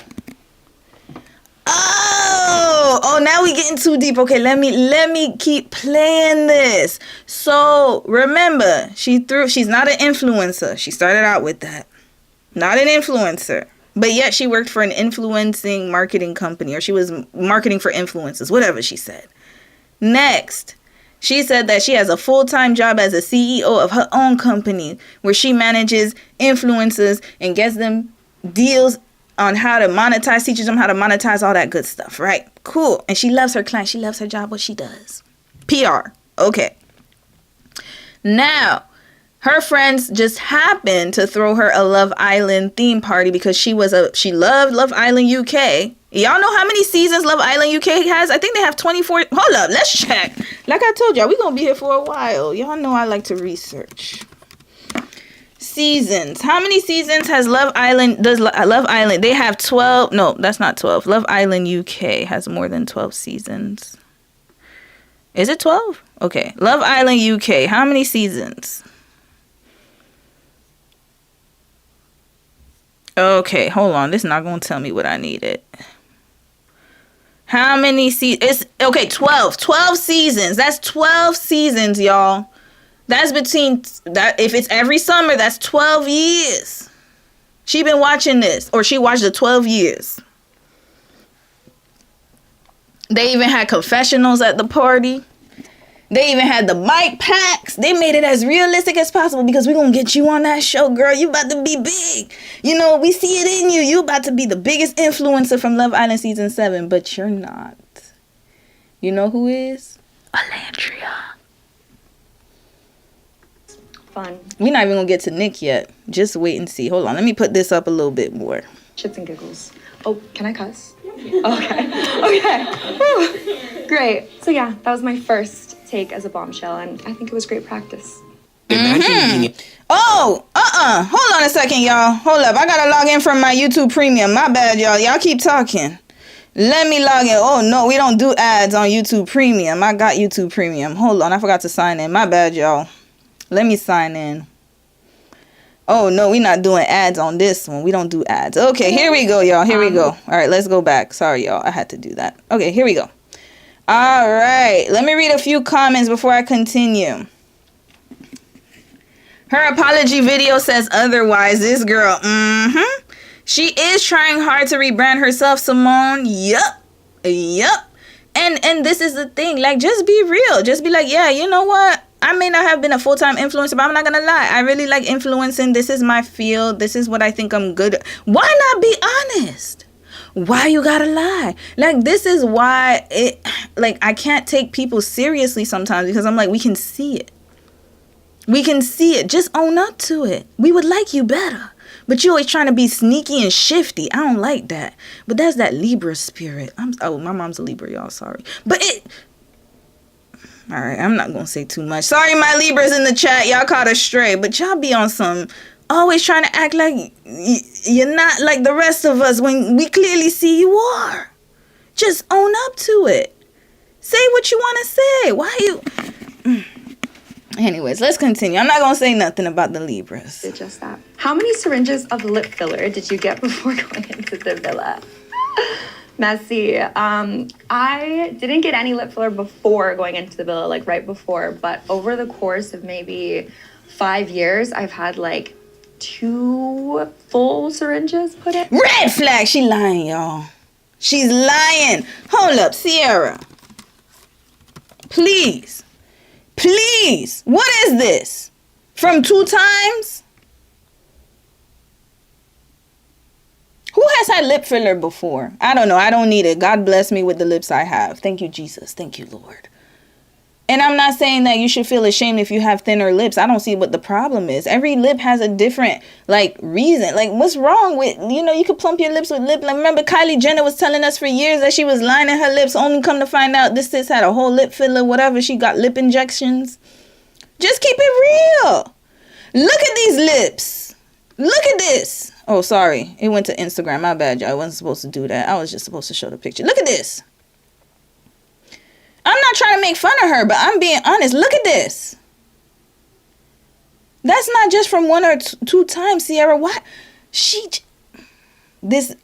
Oh, now we getting too deep. Okay, let me keep playing this. So remember, she's not an influencer. She started out with that. Not an influencer. But yet she worked for an influencing marketing company, or she was marketing for influencers, whatever she said. Next, she said that she has a full-time job as a CEO of her own company where she manages influencers and gets them deals on how to monetize, teaches them how to monetize, all that good stuff, right? Cool. And she loves her client. She loves her job, what she does. PR. Okay. Now, her friends just happened to throw her a Love Island theme party because she loved Love Island UK. Y'all know how many seasons Love Island UK has? I think they have 24. Hold up, let's check. Like I told y'all, we're going to be here for a while. Y'all know I like to research. Seasons. How many seasons has Love Island? Love Island? They have 12. No, that's not 12. Love Island UK has more than 12 seasons. Is it 12? Okay. Love Island UK. How many seasons? Okay, hold on. This is not going to tell me what I needed. How many seasons? Okay, 12. 12 seasons. That's 12 seasons, y'all. That's between that. If it's every summer, that's 12 years. She been watching this, or she watched the 12 years. They even had confessionals at the party. They even had the mic packs. They made it as realistic as possible because we're going to get you on that show, girl. You about to be big. You know, we see it in you. You about to be the biggest influencer from Love Island Season 7, but you're not. You know who is? Alandria. Fun. We're not even going to get to Nick yet. Just wait and see. Hold on. Let me put this up a little bit more. Shits and giggles. Oh, can I cuss? Okay. Whew. Great. So yeah, that was my first take as a bombshell, and I think it was great practice. Oh, hold on a second, y'all. Hold up. I gotta log in from my YouTube Premium. My bad, y'all. Y'all keep talking. Let me log in. Oh, no, we don't do ads on YouTube Premium. I got YouTube Premium. Hold on. I forgot to sign in. My bad, y'all. Let me sign in. Oh, no, we're not doing ads on this one. We don't do ads. Okay, here we go, y'all. Here we go. All right, let's go back. Sorry, y'all. I had to do that. Okay, here we go. All right. Let me read a few comments before I continue. Her apology video says otherwise. This girl, she is trying hard to rebrand herself, Simone. Yup. And this is the thing. Like, just be real. Just be like, yeah, you know what? I may not have been a full-time influencer, but I'm not going to lie. I really like influencing. This is my field. This is what I think I'm good at. Why not be honest? Why you gotta lie? Like, this is why I can't take people seriously sometimes, because I'm like, we can see it. We can see it. Just own up to it. We would like you better. But you always trying to be sneaky and shifty. I don't like that. But that's that Libra spirit. My mom's a Libra, y'all. Sorry. But all right, I'm not going to say too much. Sorry, my Libras in the chat. Y'all caught us stray. But y'all be on some, always trying to act like you're not like the rest of us when we clearly see you are. Just own up to it. Say what you want to say. Why you... Anyways, let's continue. I'm not going to say nothing about the Libras. It's just that. How many syringes of lip filler did you get before going into the villa? Messy. I didn't get any lip filler before going into the villa, like right before, but over the course of maybe 5 years, I've had like 2 full syringes put in. Red flag! She lying, y'all. She's lying. Hold up, Cierra. Please. What is this? From 2 times? Who has had lip filler before? I don't know. I don't need it. God bless me with the lips I have. Thank you, Jesus. Thank you, Lord. And I'm not saying that you should feel ashamed if you have thinner lips. I don't see what the problem is. Every lip has a different, reason. What's wrong with, you could plump your lips with lip. Remember Kylie Jenner was telling us for years that she was lining her lips, only come to find out this sis had a whole lip filler, whatever. She got lip injections. Just keep it real. Look at these lips. Look at this. Oh, sorry. It went to Instagram. My bad, y'all. I wasn't supposed to do that. I was just supposed to show the picture. Look at this. I'm not trying to make fun of her, but I'm being honest. Look at this. That's not just from 1 or 2 times, Cierra. What? This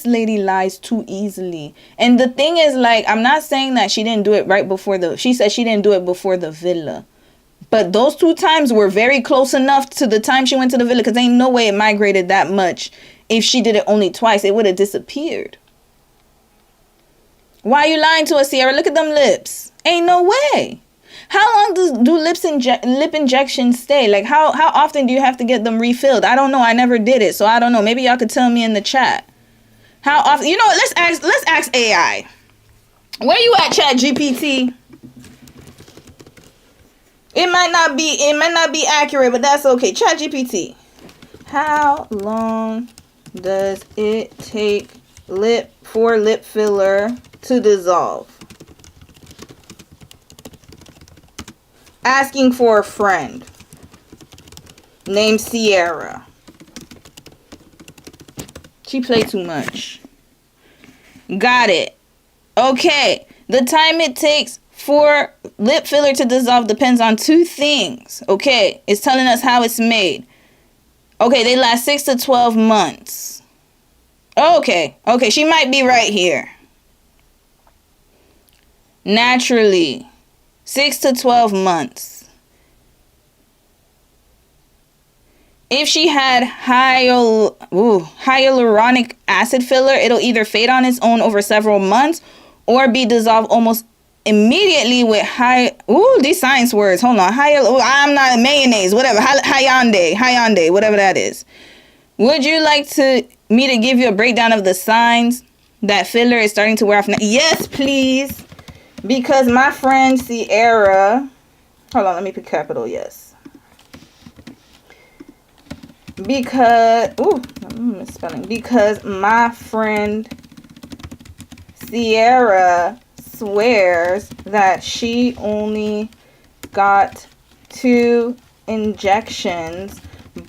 lady lies too easily. And the thing is, I'm not saying that she didn't do it right before she said she didn't do it before the villa. But those 2 times were very close enough to the time she went to the villa, because ain't no way it migrated that much. If she did it only twice, it would have disappeared. Why are you lying to us, Cierra? Look at them lips. Ain't no way. How long do lip injections stay? How often do you have to get them refilled? I don't know. I never did it, so I don't know. Maybe y'all could tell me in the chat. often, you know what, let's ask AI. Where you at, Chat GPT? It might not be accurate, but that's okay. Chat GPT. How long does it take for lip filler to dissolve? Asking for a friend named Cierra. She played too much. Got it. Okay. The time it takes for lip filler to dissolve depends on two things. Okay. It's telling us how it's made. Okay. They last 6 to 12 months. Okay. Okay. She might be right here. Naturally. 6 to 12 months. If she had hyaluronic acid filler, it'll either fade on its own over several months or be dissolved almost immediately with these science words. Hold on. I'm not mayonnaise, whatever. Hyundai, whatever that is. Would you like me to give you a breakdown of the signs that filler is starting to wear off now? Yes, please. Because my friend Cierra, hold on, let me put capital yes. Because I'm misspelling. Because my friend Cierra swears that she only got 2 injections,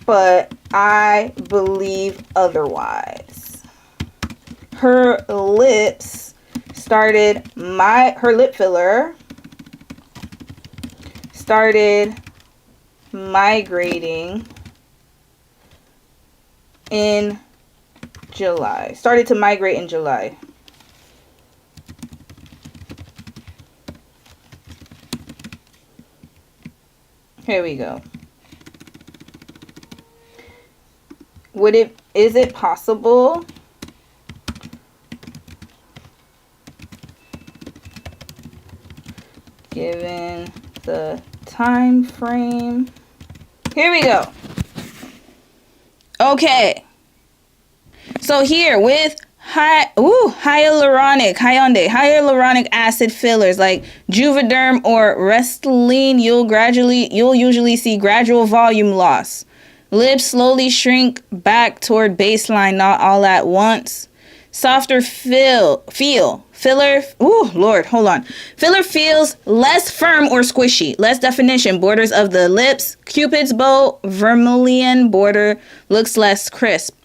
but I believe otherwise. Her lip filler started migrating in July. Started to migrate in July. Here we go. Is it possible given the time frame? Here we go. Okay. So here with hyaluronic acid fillers like Juvederm or Restylane, you'll usually see gradual volume loss. Lips slowly shrink back toward baseline, not all at once. Softer feel. Filler, Filler feels less firm or squishy. Less definition. Borders of the lips. Cupid's bow, vermilion border looks less crisp.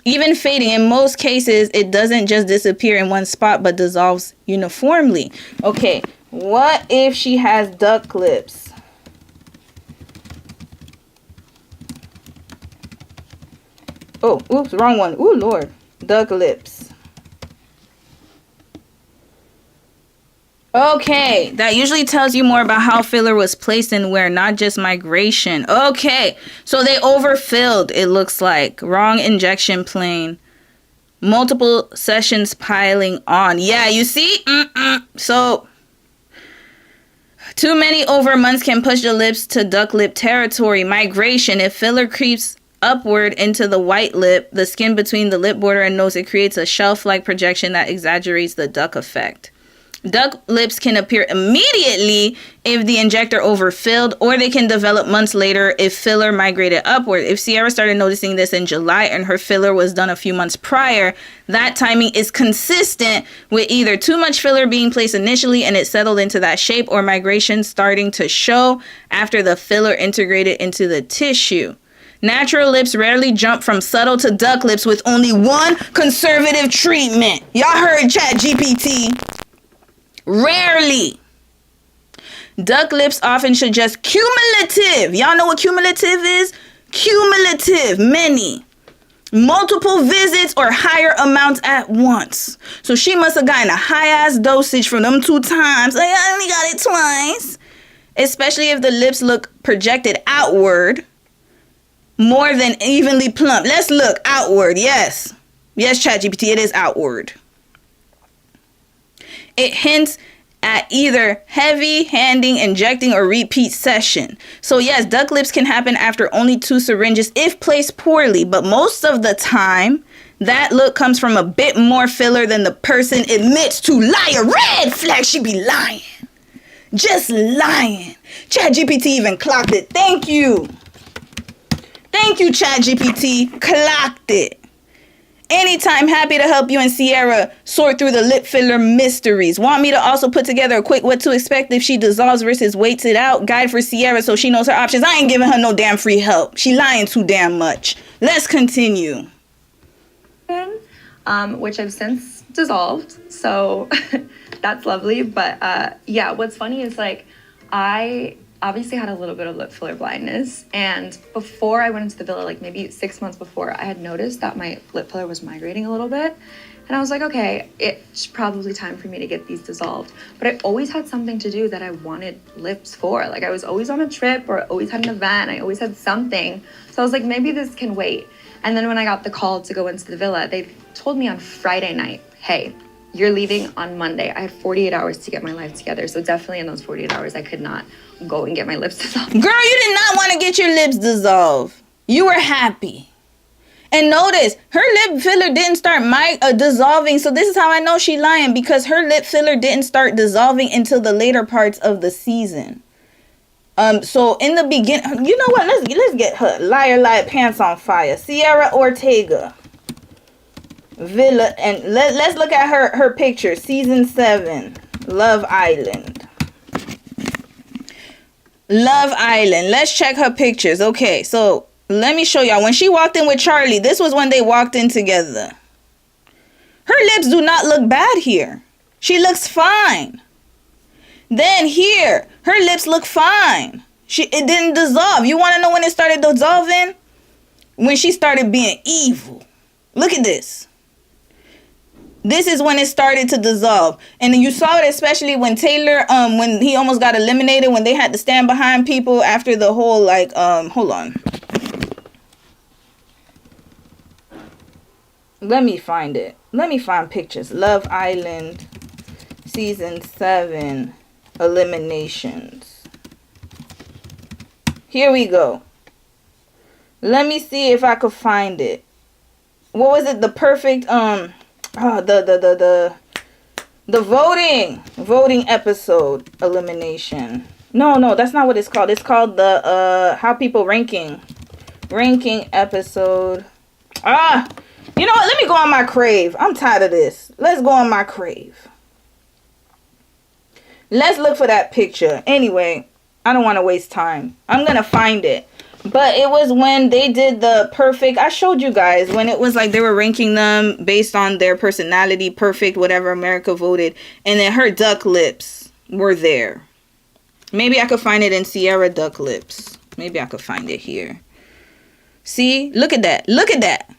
Even fading. In most cases, it doesn't just disappear in one spot, but dissolves uniformly. Okay, what if she has duck lips? Oh, oops, wrong one. Ooh, Lord. Duck lips. Okay, that usually tells you more about how filler was placed and where, not just migration. Okay, so they overfilled, it looks like. Wrong injection plane. Multiple sessions piling on. Yeah, you see? So, too many over months can push the lips to duck lip territory. Migration, if filler creeps upward into the white lip, the skin between the lip border and nose, it creates a shelf-like projection that exaggerates the duck effect. Duck lips can appear immediately if the injector overfilled, or they can develop months later if filler migrated upward. If Cierra started noticing this in July and her filler was done a few months prior, that timing is consistent with either too much filler being placed initially and it settled into that shape, or migration starting to show after the filler integrated into the tissue. Natural lips rarely jump from subtle to duck lips with only one conservative treatment. Y'all heard Chat GPT. Rarely. Duck lips often suggest cumulative. Y'all know what cumulative is? Cumulative. Many. Multiple visits or higher amounts at once. So she must have gotten a high-ass dosage from them 2 times. I only got it twice. Especially if the lips look projected outward more than evenly plump. Let's look outward. Yes. Yes, ChatGPT, it is outward. It hints at either heavy handing, injecting, or repeat session. So yes, duck lips can happen after only 2 syringes if placed poorly, but most of the time, That look comes from a bit more filler than the person admits to. Liar, red flag, she be lying. Just lying. ChatGPT even clocked it. Thank you. Thank you, ChatGPT. Clocked it. Anytime, happy to help you and Cierra sort through the lip filler mysteries. Want me to also put together a quick what to expect if she dissolves versus waits it out guide for Cierra so she knows her options. I ain't giving her no damn free help. She lying too damn much. Let's continue. Which I've since dissolved, so that's lovely. But yeah, what's funny is like I obviously had a little bit of lip filler blindness, and before I went into the villa, like maybe 6 months before, I had noticed that my lip filler was migrating a little bit, and I was like, okay, it's probably time for me to get these dissolved. But I always had something to do that I wanted lips for. Like I was always on a trip or always had an event. I always had something, so I was like, maybe this can wait. And then when I got the call to go into the villa, they told me on Friday night, hey, you're leaving on Monday. I had 48 hours to get my life together. So definitely in those 48 hours, I could not go and get my lips dissolved. Girl, you did not want to get your lips dissolved. You were happy. And notice, her lip filler didn't start dissolving. So this is how I know she lying, because her lip filler didn't start dissolving until the later parts of the season. So in the beginning, you know what? Let's get her liar pants on fire. Cierra Ortega, Villa, and let's look at her picture. Season 7, Love Island. Love Island. Let's check her pictures. Okay, so let me show y'all. When she walked in with Charlie, this was when they walked in together. Her lips do not look bad here. She looks fine. Then here, her lips look fine. It didn't dissolve. You want to know when it started dissolving? When she started being evil. Look at this. This is when it started to dissolve. And you saw it especially when Taylor, when he almost got eliminated, when they had to stand behind people after the whole, like, hold on. Let me find it. Let me find pictures. Love Island, Season 7. Eliminations. Here we go. Let me see if I could find it. What was it? The perfect the voting episode elimination. No, that's not what it's called. It's called the how people ranking episode. You know what? Let me go on my crave. I'm tired of this. Let's go on my crave. Let's look for that picture. Anyway, I don't want to waste time. I'm going to find it. But it was when they did the perfect. I showed you guys when it was like they were ranking them based on their personality. Perfect, whatever America voted. And then her duck lips were there. Maybe I could find it in Cierra duck lips. Maybe I could find it here. See? Look at that. Look at that.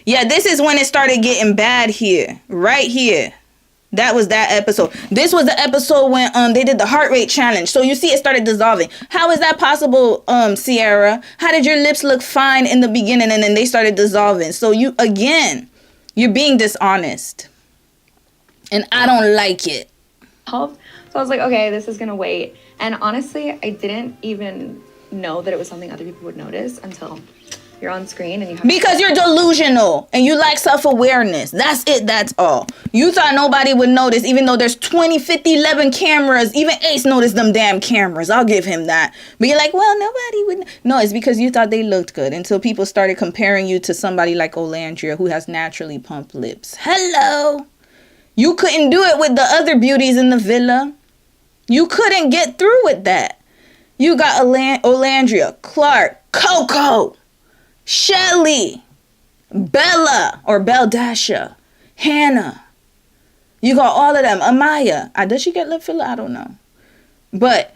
Yeah, this is when it started getting bad here. Right here. That was that episode. This was the episode when they did the heart rate challenge. So you see it started dissolving. How is that possible, Cierra? How did your lips look fine in the beginning and then they started dissolving? So you're being dishonest. And I don't like it. So I was like, okay, this is going to wait. And honestly, I didn't even know that it was something other people would notice until you're on screen and you have because you're delusional and you lack self-awareness. That's it. That's all. You thought nobody would notice, even though there's 20, 50, 11 cameras. Even Ace noticed them damn cameras. I'll give him that. But you're like, well, nobody would. No, it's because you thought they looked good until people started comparing you to somebody like Olandria who has naturally pumped lips. Hello. You couldn't do it with the other beauties in the villa. You couldn't get through with that. You got Olandria, Clark, Coco, Shelly, Bella or Beldasha, Hannah. You got all of them. Amaya. Does she get lip filler? I don't know. But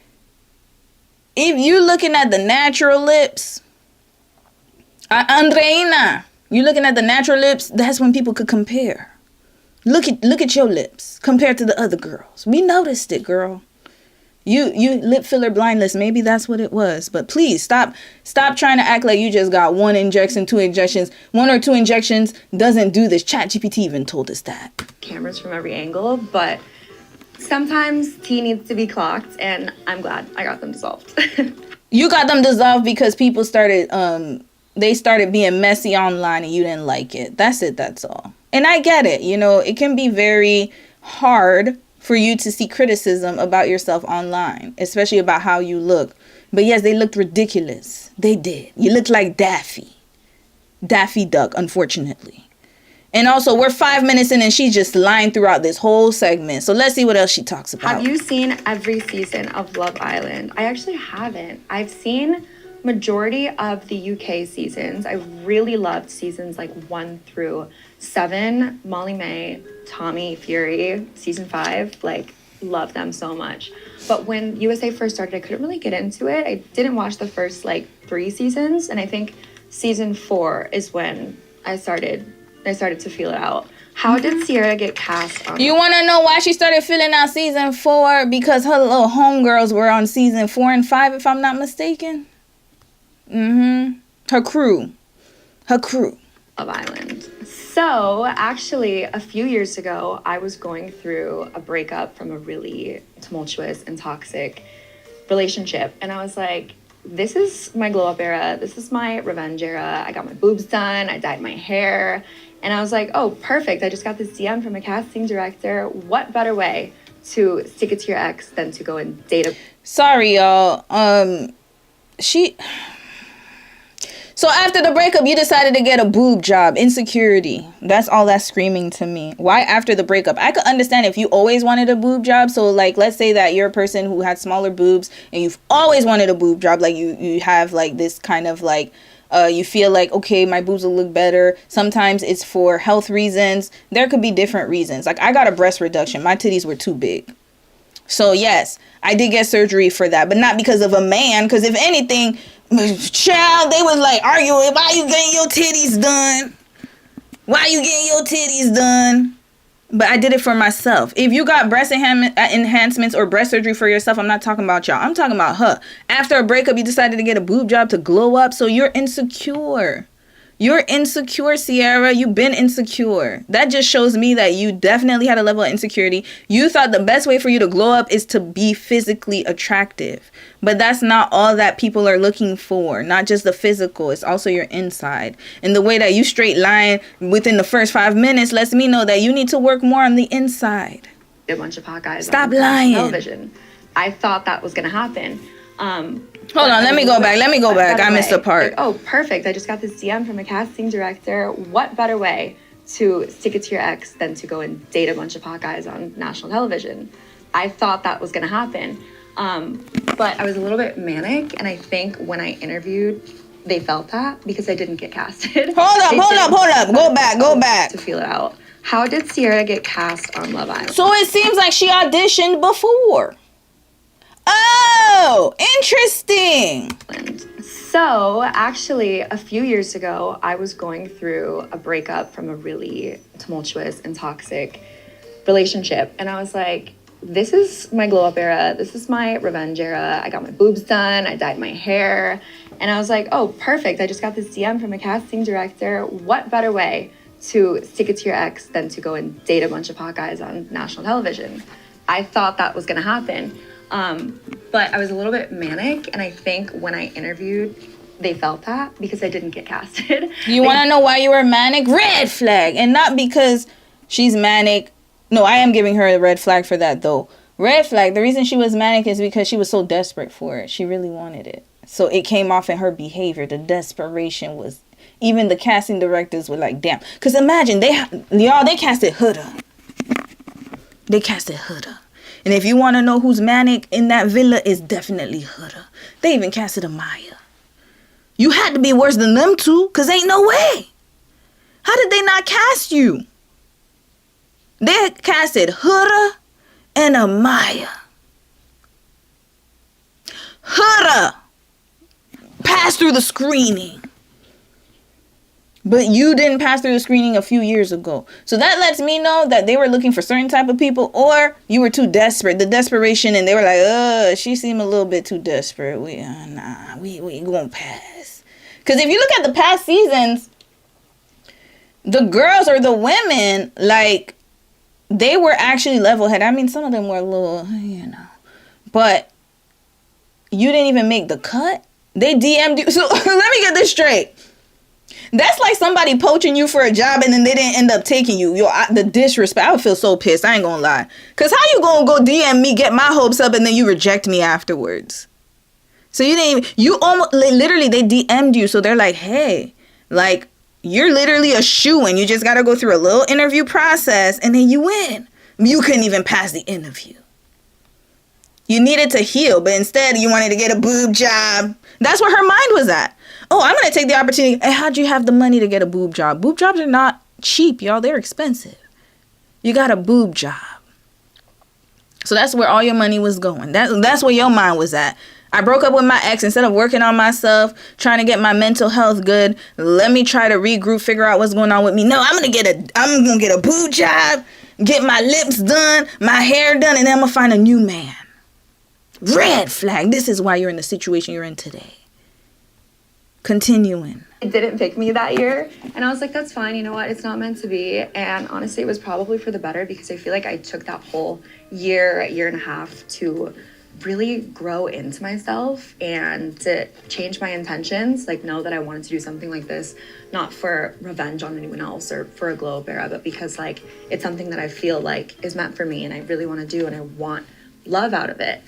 if you're looking at the natural lips, Andreina, you're looking at the natural lips, that's when people could compare. Look at your lips compared to the other girls. We noticed it, girl. You lip filler blindness. Maybe that's what it was. But please stop trying to act like you just got 1 injection, 2 injections. 1 or 2 injections doesn't do this. ChatGPT even told us that. Cameras from every angle, but sometimes tea needs to be clocked, and I'm glad I got them dissolved. You got them dissolved because people started they started being messy online and you didn't like it. That's it, that's all. And I get it, you know, it can be very hard for you to see criticism about yourself online, especially about how you look. But yes, they looked ridiculous. They did. You looked like Daffy Duck, unfortunately. And also, we're 5 minutes in and she's just lying throughout this whole segment. So let's see what else she talks about. Have you seen every season of Love Island? I actually haven't. I've seen majority of the UK seasons. I really loved seasons like 1 through 7. Molly May, Tommy Fury, season 5, like love them so much. But when USA first started, I couldn't really get into it. I didn't watch the first like 3 seasons, and I think season 4 is when I started to feel it out. How did Cierra get cast on? You want to know why she started filling out season 4? Because her little homegirls were on season 4 and 5, if I'm not mistaken. Her crew. Love Island. So, actually, a few years ago, I was going through a breakup from a really tumultuous and toxic relationship. And I was like, this is my glow up era. This is my revenge era. I got my boobs done. I dyed my hair. And I was like, oh, perfect. I just got this DM from a casting director. What better way to stick it to your ex than to go and date a... Sorry, y'all. So after the breakup, you decided to get a boob job. Insecurity. That's all that's screaming to me. Why after the breakup? I could understand if you always wanted a boob job. So like, let's say that you're a person who had smaller boobs and you've always wanted a boob job. Like you have like this kind of like, you feel like, okay, my boobs will look better. Sometimes it's for health reasons. There could be different reasons. Like I got a breast reduction. My titties were too big. So yes, I did get surgery for that, but not because of a man. Because if anything, child, they was like arguing, why you getting your titties done? Why you getting your titties done? But I did it for myself. If you got breast enhancements or breast surgery for yourself, I'm not talking about y'all. I'm talking about her. After a breakup, you decided to get a boob job to glow up, so you're insecure. You're insecure, Cierra. You've been insecure. That just shows me that you definitely had a level of insecurity. You thought the best way for you to glow up is to be physically attractive. But that's not all that people are looking for. Not just the physical. It's also your inside. And the way that you straight line within the first 5 minutes lets me know that you need to work more on the inside. A bunch of hot guys. Stop lying. Television. I thought that was going to happen. Hold on, let me go back. I missed a part. Like, oh, perfect. I just got this DM from a casting director. What better way to stick it to your ex than to go and date a bunch of hot guys on national television? I thought that was going to happen. But I was a little bit manic, and I think when I interviewed, they felt that because I didn't get casted. Hold up. Go back. To feel it out. How did Cierra get cast on Love Island? So it seems like she auditioned before. Oh, interesting. So, actually, a few years ago, I was going through a breakup from a really tumultuous and toxic relationship. And I was like, this is my glow up era. This is my revenge era. I got my boobs done. I dyed my hair. And I was like, oh, perfect. I just got this DM from a casting director. What better way to stick it to your ex than to go and date a bunch of hot guys on national television? I thought that was going to happen. But I was a little bit manic, and I think when I interviewed, they felt that because I didn't get casted. You want to know why you were manic? Red flag. And not because she's manic. No, I am giving her a red flag for that, though. Red flag. The reason she was manic is because she was so desperate for it. She really wanted it. So it came off in her behavior. The desperation was... Even the casting directors were like, damn. Because imagine, they casted Huda. They casted Huda. And if you want to know who's manic in that villa, it's definitely Huda. They even casted Amaya. You had to be worse than them two, because ain't no way. How did they not cast you? They casted Huda and Amaya. Huda passed through the screening. But you didn't pass through the screening a few years ago. So that lets me know that they were looking for certain type of people, or you were too desperate. The desperation, and they were like, she seemed a little bit too desperate. We gonna pass. Because if you look at the past seasons, the girls or the women, like, they were actually level-headed. I mean, some of them were a little, But you didn't even make the cut. They DM'd you. So let me get this straight. That's like somebody poaching you for a job and then they didn't end up taking you. The disrespect. I would feel so pissed. I ain't gonna lie. Cause how you gonna go DM me, get my hopes up, and then you reject me afterwards? So you didn't even, you almost, literally, they DM'd you. So they're like, hey, like, you're literally a shoo-in. You just gotta go through a little interview process and then you win. You couldn't even pass the interview. You needed to heal, but instead you wanted to get a boob job. That's where her mind was at. Oh, I'm going to take the opportunity. Hey, how'd you have the money to get a boob job? Boob jobs are not cheap, y'all. They're expensive. You got a boob job. So that's where all your money was going. That's where your mind was at. I broke up with my ex. Instead of working on myself, trying to get my mental health good, let me try to regroup, figure out what's going on with me. No, I'm going to get a boob job, get my lips done, my hair done, and then I'm going to find a new man. Red flag. This is why you're in the situation you're in today. Continuing. It didn't pick me that year, and I was like, that's fine, you know what, it's not meant to be. And honestly, it was probably for the better, because I feel like I took that whole year and a half to really grow into myself and to change my intentions, like know that I wanted to do something like this, not for revenge on anyone else or for a glow up era, but because like it's something that I feel like is meant for me and I really want to do, and I want love out of it.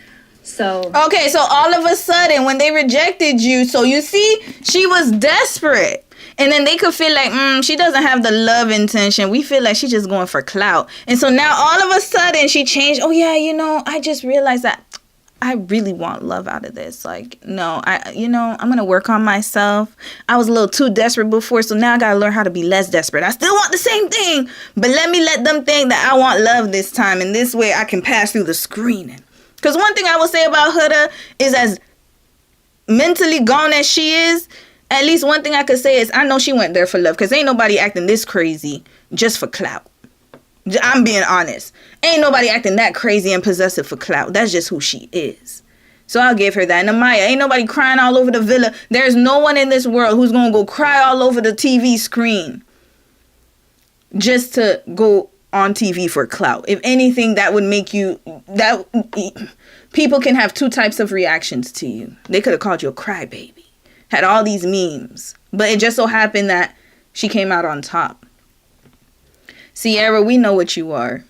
So okay, so all of a sudden when they rejected you, so you see, she was desperate. And then they could feel like, she doesn't have the love intention. We feel like she's just going for clout. And so now all of a sudden she changed. Oh yeah, I just realized that I really want love out of this. Like, no, I'm going to work on myself. I was a little too desperate before, so now I got to learn how to be less desperate. I still want the same thing, but let me let them think that I want love this time. And this way I can pass through the screening. Because one thing I will say about Huda is, as mentally gone as she is, at least one thing I could say is I know she went there for love. Because ain't nobody acting this crazy just for clout. I'm being honest. Ain't nobody acting that crazy and possessive for clout. That's just who she is. So I'll give her that. And Amaya, ain't nobody crying all over the villa. There's no one in this world who's going to go cry all over the TV screen just to go on TV for clout. If anything, that would make you, people can have two types of reactions to you. They could have called you a crybaby, had all these memes, but it just so happened that she came out on top. Cierra, we know what you are.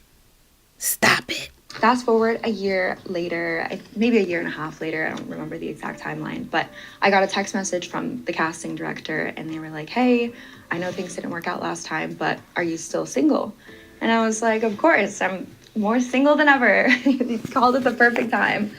Stop it. Fast forward a year later, maybe a year and a half later, I don't remember the exact timeline, but I got a text message from the casting director and they were like, hey, I know things didn't work out last time, but are you still single? And I was like, of course, I'm more single than ever. He called it the perfect time.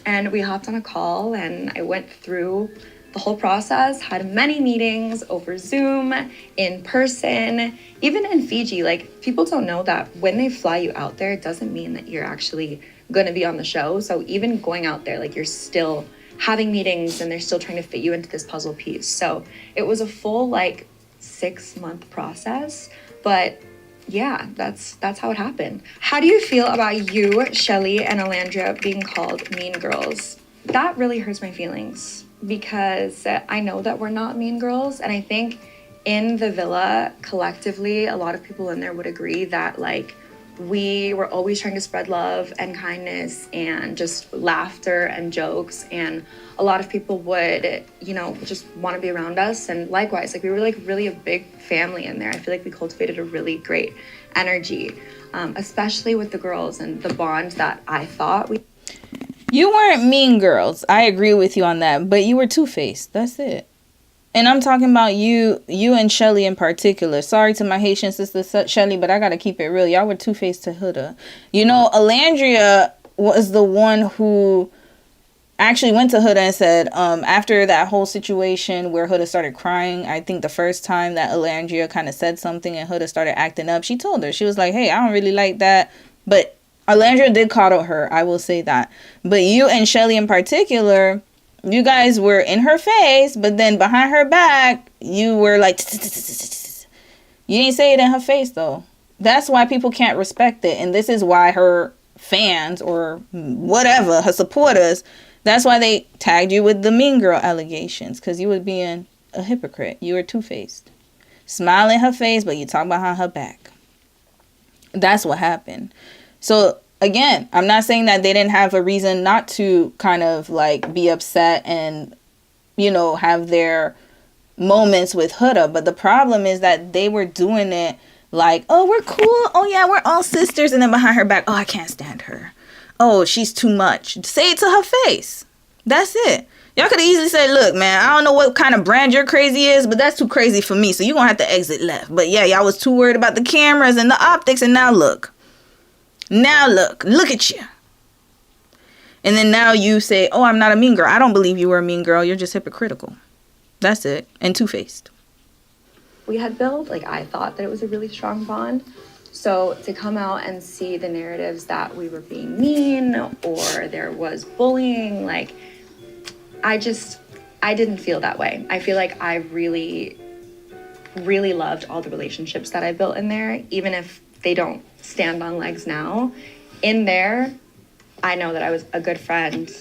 And we hopped on a call and I went through the whole process, had many meetings over Zoom, in person, even in Fiji. Like, people don't know that when they fly you out there, it doesn't mean that you're actually going to be on the show. So even going out there, like, you're still having meetings and they're still trying to fit you into this puzzle piece. So it was a full, 6-month process. But yeah, that's how it happened. How do you feel about you, Shelly, and Alandria being called mean girls? That really hurts my feelings because I know that we're not mean girls. And I think in the villa, collectively, a lot of people in there would agree that, we were always trying to spread love and kindness and just laughter and jokes. And a lot of people would, just want to be around us. And likewise, we were really a big family in there. I feel like we cultivated a really great energy, especially with the girls and the bond that I thought we... You weren't mean girls. I agree with you on that. But you were two-faced. That's it. And I'm talking about you and Shelly in particular. Sorry to my Haitian sister Shelly, but I got to keep it real. Y'all were two-faced to Huda. Alandria was the one who actually went to Huda and said, after that whole situation where Huda started crying, I think the first time that Alandria kind of said something and Huda started acting up, she told her. She was like, hey, I don't really like that. But Alandria did coddle her. I will say that. But you and Shelly in particular... You guys were in her face, but then behind her back, you were like... You didn't say it in her face, though. That's why people can't respect it. And this is why her fans, or whatever, her supporters, that's why they tagged you with the mean girl allegations. Because you were being a hypocrite. You were two-faced. Smile in her face, but you talk behind her back. That's what happened. So... Again, I'm not saying that they didn't have a reason not to kind of be upset and, have their moments with Huda, but the problem is that they were doing it like, oh, we're cool. Oh, yeah, we're all sisters. And then behind her back, oh, I can't stand her. Oh, she's too much. Say it to her face. That's it. Y'all could have easily said, look, man, I don't know what kind of brand your crazy is, but that's too crazy for me. So you're going to have to exit left. But yeah, y'all was too worried about the cameras and the optics. And now look. Now look. Look at you. And then now you say, oh, I'm not a mean girl. I don't believe you were a mean girl. You're just hypocritical. That's it. And two-faced. We had built, like, I thought that it was a really strong bond. So to come out and see the narratives that we were being mean or there was bullying, like, I didn't feel that way. I feel like I really, really loved all the relationships that I built in there, even if they don't stand on legs now. In there, I know that I was a good friend,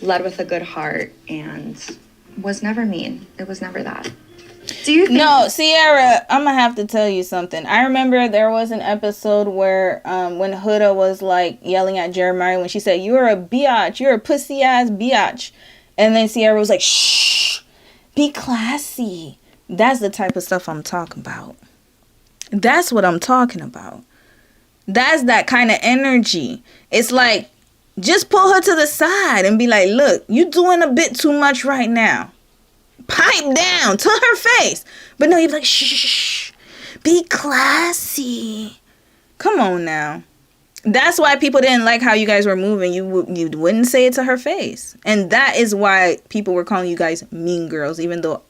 led with a good heart, and was never mean. It was never that. Do you think... No, Cierra, I'm going to have to tell you something. I remember there was an episode where when Huda was like yelling at Jeremiah when she said, you're a biatch, you're a pussy ass biatch. And then Cierra was like, shh, be classy. That's the type of stuff I'm talking about. That's what I'm talking about. That's that kind of energy. It's like, just pull her to the side and be like, look, you doing a bit too much right now. Pipe down to her face. But no, you'd be like, shh, be classy. Come on now. That's why people didn't like how you guys were moving. You wouldn't say it to her face. And that is why people were calling you guys mean girls, even though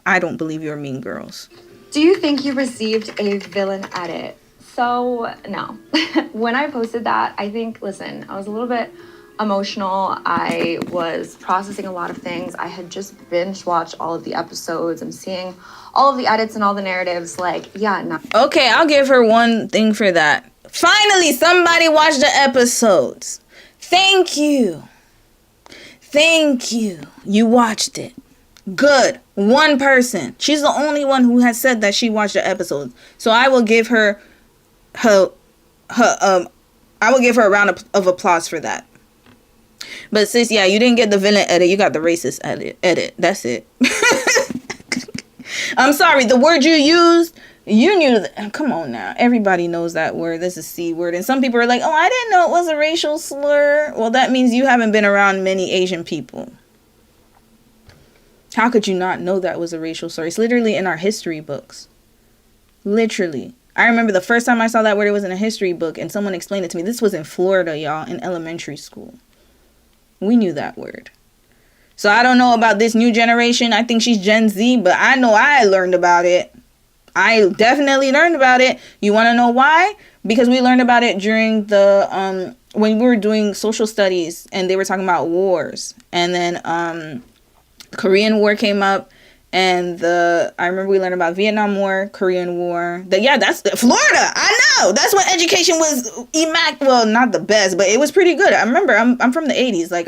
I don't believe you're mean girls. Do you think you received a villain edit? So, no. When I posted that, I think, listen, I was a little bit emotional. I was processing a lot of things. I had just binge watched all of the episodes. I'm seeing all of the edits and all the narratives. Like, yeah, no. Okay, I'll give her one thing for that. Finally, somebody watched the episodes. Thank you. Thank you. You watched it. Good. One person. She's the only one who has said that she watched the episodes. So I will give her I will give her a round of applause for that. But sis, yeah, you didn't get the villain edit. You got the racist edit. That's it. I'm sorry. The word you used, you knew that. Come on now. Everybody knows that word. This is a C word. And some people are like, oh, I didn't know it was a racial slur. Well, that means you haven't been around many Asian people. How could you not know that was a racial slur? It's literally in our history books. Literally. I remember the first time I saw that word, it was in a history book. And someone explained it to me. This was in Florida, y'all, in elementary school. We knew that word. So I don't know about this new generation. I think she's Gen Z, but I know I learned about it. I definitely learned about it. You want to know why? Because we learned about it during the when we were doing social studies and they were talking about wars. And then Korean War came up, and I remember we learned about Vietnam War, Korean War. That's Florida. I know. That's when education was well, not the best, but it was pretty good. I remember I'm from the 80s. Like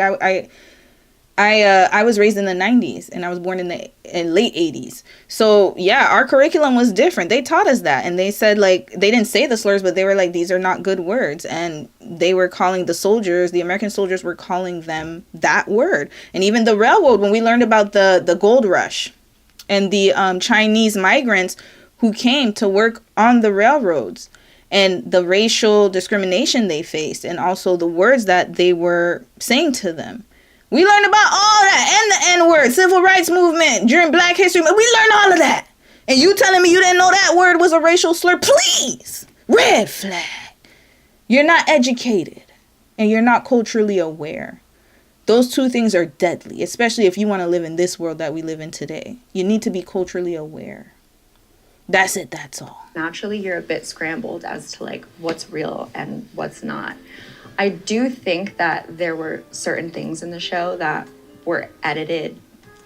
I was raised in the 90s and I was born in the late 80s. So yeah, our curriculum was different. They taught us that, and they said, like, they didn't say the slurs, but they were like, these are not good words. And they were calling the American soldiers were calling them that word. And even the railroad, when we learned about the gold rush and the Chinese migrants who came to work on the railroads and the racial discrimination they faced, and also the words that they were saying to them. We learned about all that, and the N-word, civil rights movement during Black History Month. We learned all of that. And you telling me you didn't know that word was a racial slur? Please. Red flag. You're not educated, and you're not culturally aware. Those two things are deadly, especially if you want to live in this world that we live in today. You need to be culturally aware. That's it. That's all. Naturally, you're a bit scrambled as to, like, what's real and what's not. I do think that there were certain things in the show that were edited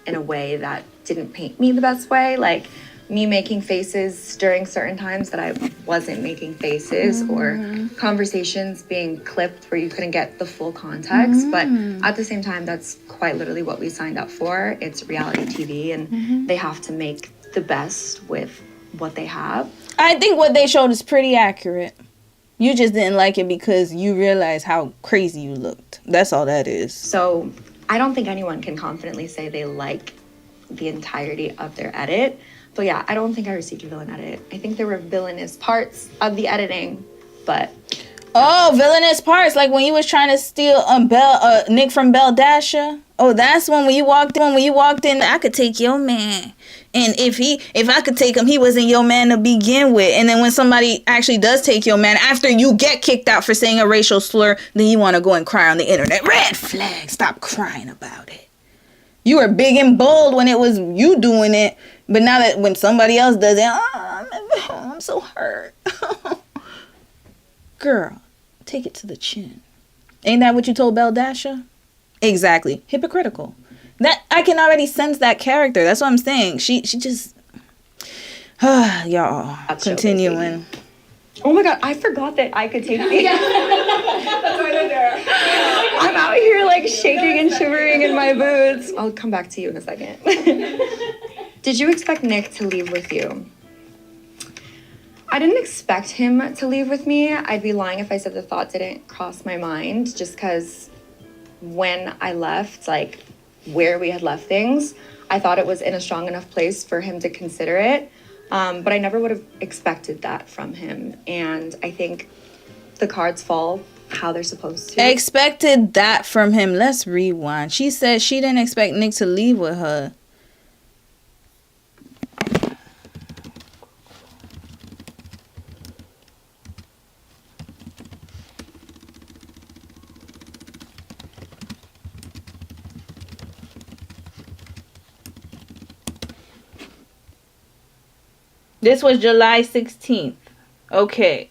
in a way that didn't paint me the best way. Like me making faces during certain times that I wasn't making faces, or conversations being clipped where you couldn't get the full context. But at the same time, that's quite literally what we signed up for. It's reality TV, and they have to make the best with what they have. I think what they showed is pretty accurate. You just didn't like it because you realized how crazy you looked. That's all that is. So I don't think anyone can confidently say they like the entirety of their edit. But yeah, I don't think I received a villain edit. I think there were villainous parts of the editing, but... Oh, villainous parts, like when you was trying to steal Nick from Belle Dasher. Oh, that's when you walked in, I could take your man. And if I could take him, he wasn't your man to begin with. And then when somebody actually does take your man, after you get kicked out for saying a racial slur, then you want to go and cry on the internet. Red flag, stop crying about it. You were big and bold when it was you doing it. But now that when somebody else does it, I'm so hurt. Girl, take it to the chin. Ain't that what you told Belle Dasher? Exactly. Hypocritical. That I can already sense that character. That's what I'm saying. She just y'all continuing. Oh my god, I forgot that I could take the I'm out here like shaking and shivering in my boots. I'll come back to you in a second. Did you expect Nick to leave with you? I didn't expect him to leave with me. I'd be lying if I said the thought didn't cross my mind, just because when I left, like where we had left things, I thought it was in a strong enough place for him to consider it. But I never would have expected that from him. And I think the cards fall how they're supposed to. Expected that from him. Let's rewind. She said she didn't expect Nick to leave with her. This was July 16th. Okay.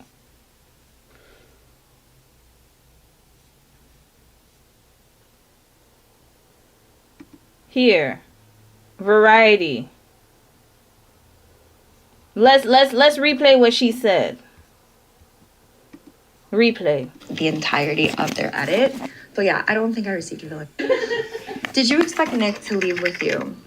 Here. Variety. Let's replay what she said. Replay. The entirety of their edit. But yeah, I don't think I received a villain. Did you expect Nick to leave with you?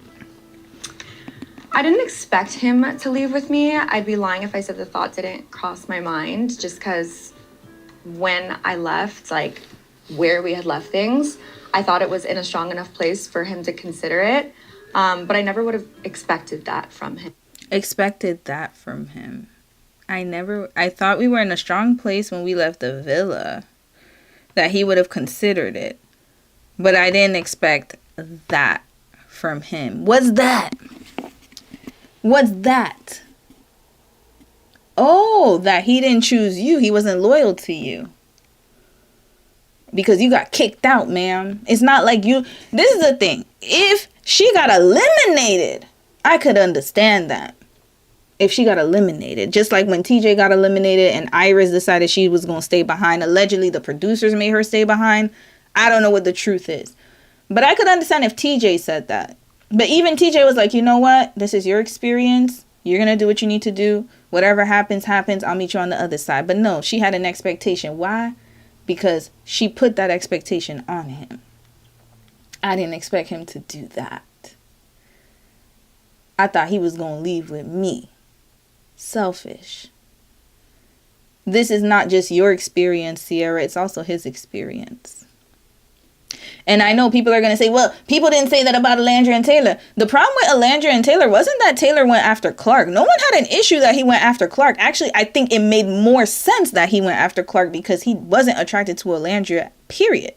I didn't expect him to leave with me. I'd be lying if I said the thought didn't cross my mind, just because when I left, like where we had left things, I thought it was in a strong enough place for him to consider it. But I never would have expected that from him. Expected that from him. I thought we were in a strong place when we left the villa, that he would have considered it. But I didn't expect that from him. What's that? What's that? Oh, that he didn't choose you. He wasn't loyal to you. Because you got kicked out, ma'am. It's not like you... This is the thing. If she got eliminated, I could understand that. If she got eliminated. Just like when TJ got eliminated and Iris decided she was going to stay behind. Allegedly, the producers made her stay behind. I don't know what the truth is. But I could understand if TJ said that. But even TJ was like, you know what? This is your experience. You're going to do what you need to do. Whatever happens, happens. I'll meet you on the other side. But no, she had an expectation. Why? Because she put that expectation on him. I didn't expect him to do that. I thought he was going to leave with me. Selfish. This is not just your experience, Cierra. It's also his experience. And I know people are going to say, well, people didn't say that about Alandra and Taylor. The problem with Alandra and Taylor wasn't that Taylor went after Clark. No one had an issue that he went after Clark. Actually, I think it made more sense that he went after Clark because he wasn't attracted to Alandra, period.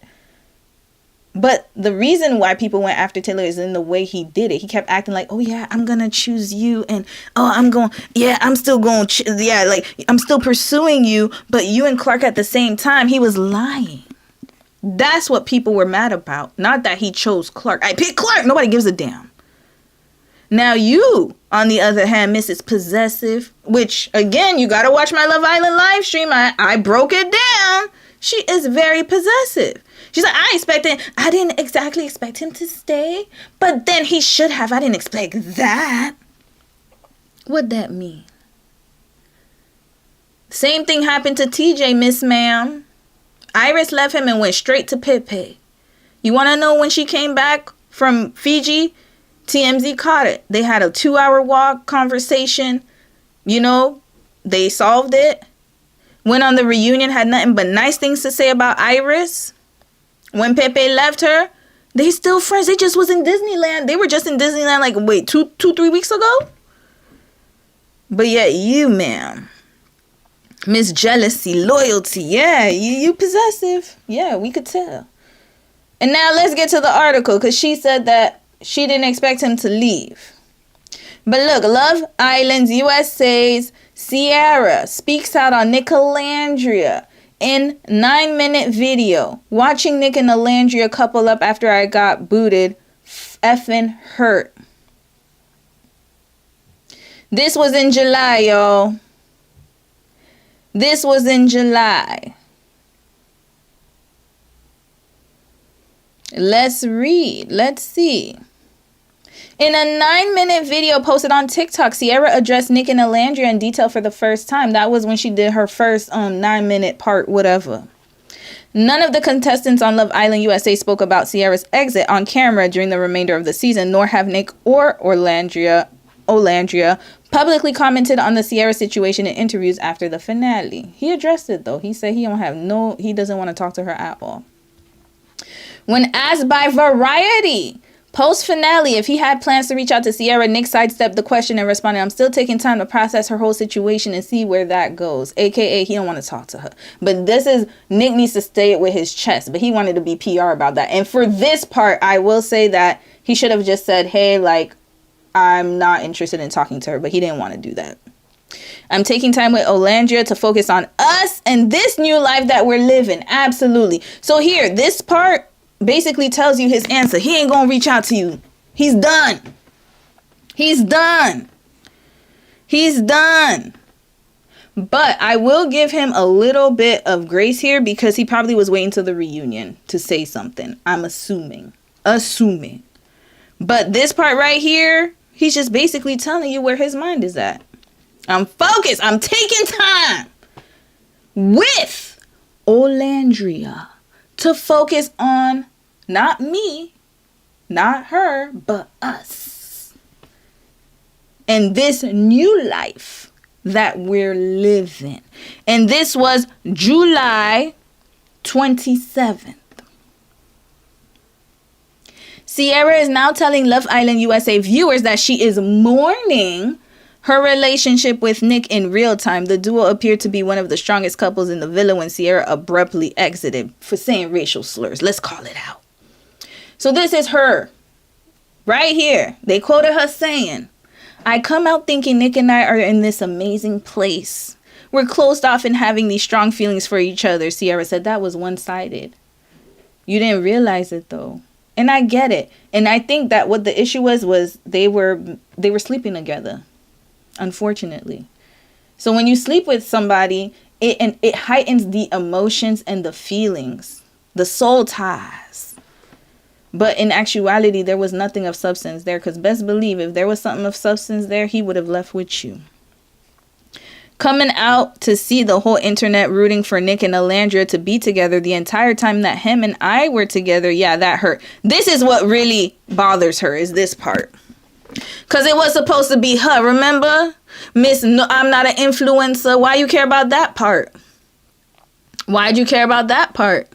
But the reason why people went after Taylor is in the way he did it. He kept acting like, oh, yeah, I'm going to choose you. And, oh, I'm still going, I'm still pursuing you. But you and Clark at the same time, he was lying. That's what people were mad about. Not that he chose Clark. I picked Clark. Nobody gives a damn. Now you, on the other hand, Mrs. Possessive, which, again, you got to watch my Love Island live stream. I broke it down. She is very possessive. She's like, I didn't exactly expect him to stay. But then he should have. I didn't expect that. What'd that mean? Same thing happened to TJ, Miss Ma'am. Iris left him and went straight to Pepe. You want to know when she came back from Fiji? TMZ caught it. They had a 2-hour walk conversation. You know, they solved it. Went on the reunion, had nothing but nice things to say about Iris. When Pepe left her, They still friends. They just was in Disneyland. They were just in Disneyland like, wait, 3 weeks ago? But yet you, ma'am, Miss Jealousy, Loyalty, yeah, you possessive. Yeah, we could tell. And now let's get to the article, because she said that she didn't expect him to leave. But look, Love Island's USA's Cierra speaks out on Nick Alandria in 9-minute video. Watching Nick and Alandria couple up after I got booted effing hurt. This was in July, y'all. This was in July. Let's read. Let's see. In a 9-minute video posted on TikTok, Cierra addressed Nick and Alandria in detail for the first time. That was when she did her first 9-minute part, whatever. None of the contestants on Love Island USA spoke about Cierra's exit on camera during the remainder of the season, nor have Nick or Alandria publicly commented on the Cierra situation in interviews after the finale. He addressed it though. He said he doesn't want to talk to her at all. When asked by Variety post-finale if he had plans to reach out to Cierra, Nick sidestepped the question and responded, "I'm still taking time to process her whole situation and see where that goes." AKA, he don't want to talk to her. But Nick needs to stay it with his chest. But he wanted to be PR about that. And for this part, I will say that he should have just said, hey, like, I'm not interested in talking to her. But he didn't want to do that. I'm taking time with Alandria to focus on us and this new life that we're living. Absolutely. So here, this part basically tells you his answer. He ain't gonna reach out to you. He's done. He's done. He's done. But I will give him a little bit of grace here because he probably was waiting till the reunion to say something. I'm assuming. But this part right here, he's just basically telling you where his mind is at. I'm focused. I'm taking time with Alandria to focus on not me, not her, but us. And this new life that we're living. And this was July 27th. Cierra is now telling Love Island USA viewers that she is mourning her relationship with Nick in real time. The duo appeared to be one of the strongest couples in the villa when Cierra abruptly exited for saying racial slurs. Let's call it out. So this is her right here. They quoted her saying, "I come out thinking Nick and I are in this amazing place. We're closed off and having these strong feelings for each other." Cierra said that was one-sided. You didn't realize it though. And I get it. And I think that what the issue was they were sleeping together. Unfortunately. So when you sleep with somebody, it heightens the emotions and the feelings, the soul ties. But in actuality, there was nothing of substance there, because best believe if there was something of substance there, he would have left with you. Coming out to see the whole internet rooting for Nick and Alandria to be together the entire time that him and I were together, yeah, that hurt. This is what really bothers her, is this part. Because it was supposed to be her, remember? Miss, no, I'm not an influencer. Why you care about that part? Why'd you care about that part?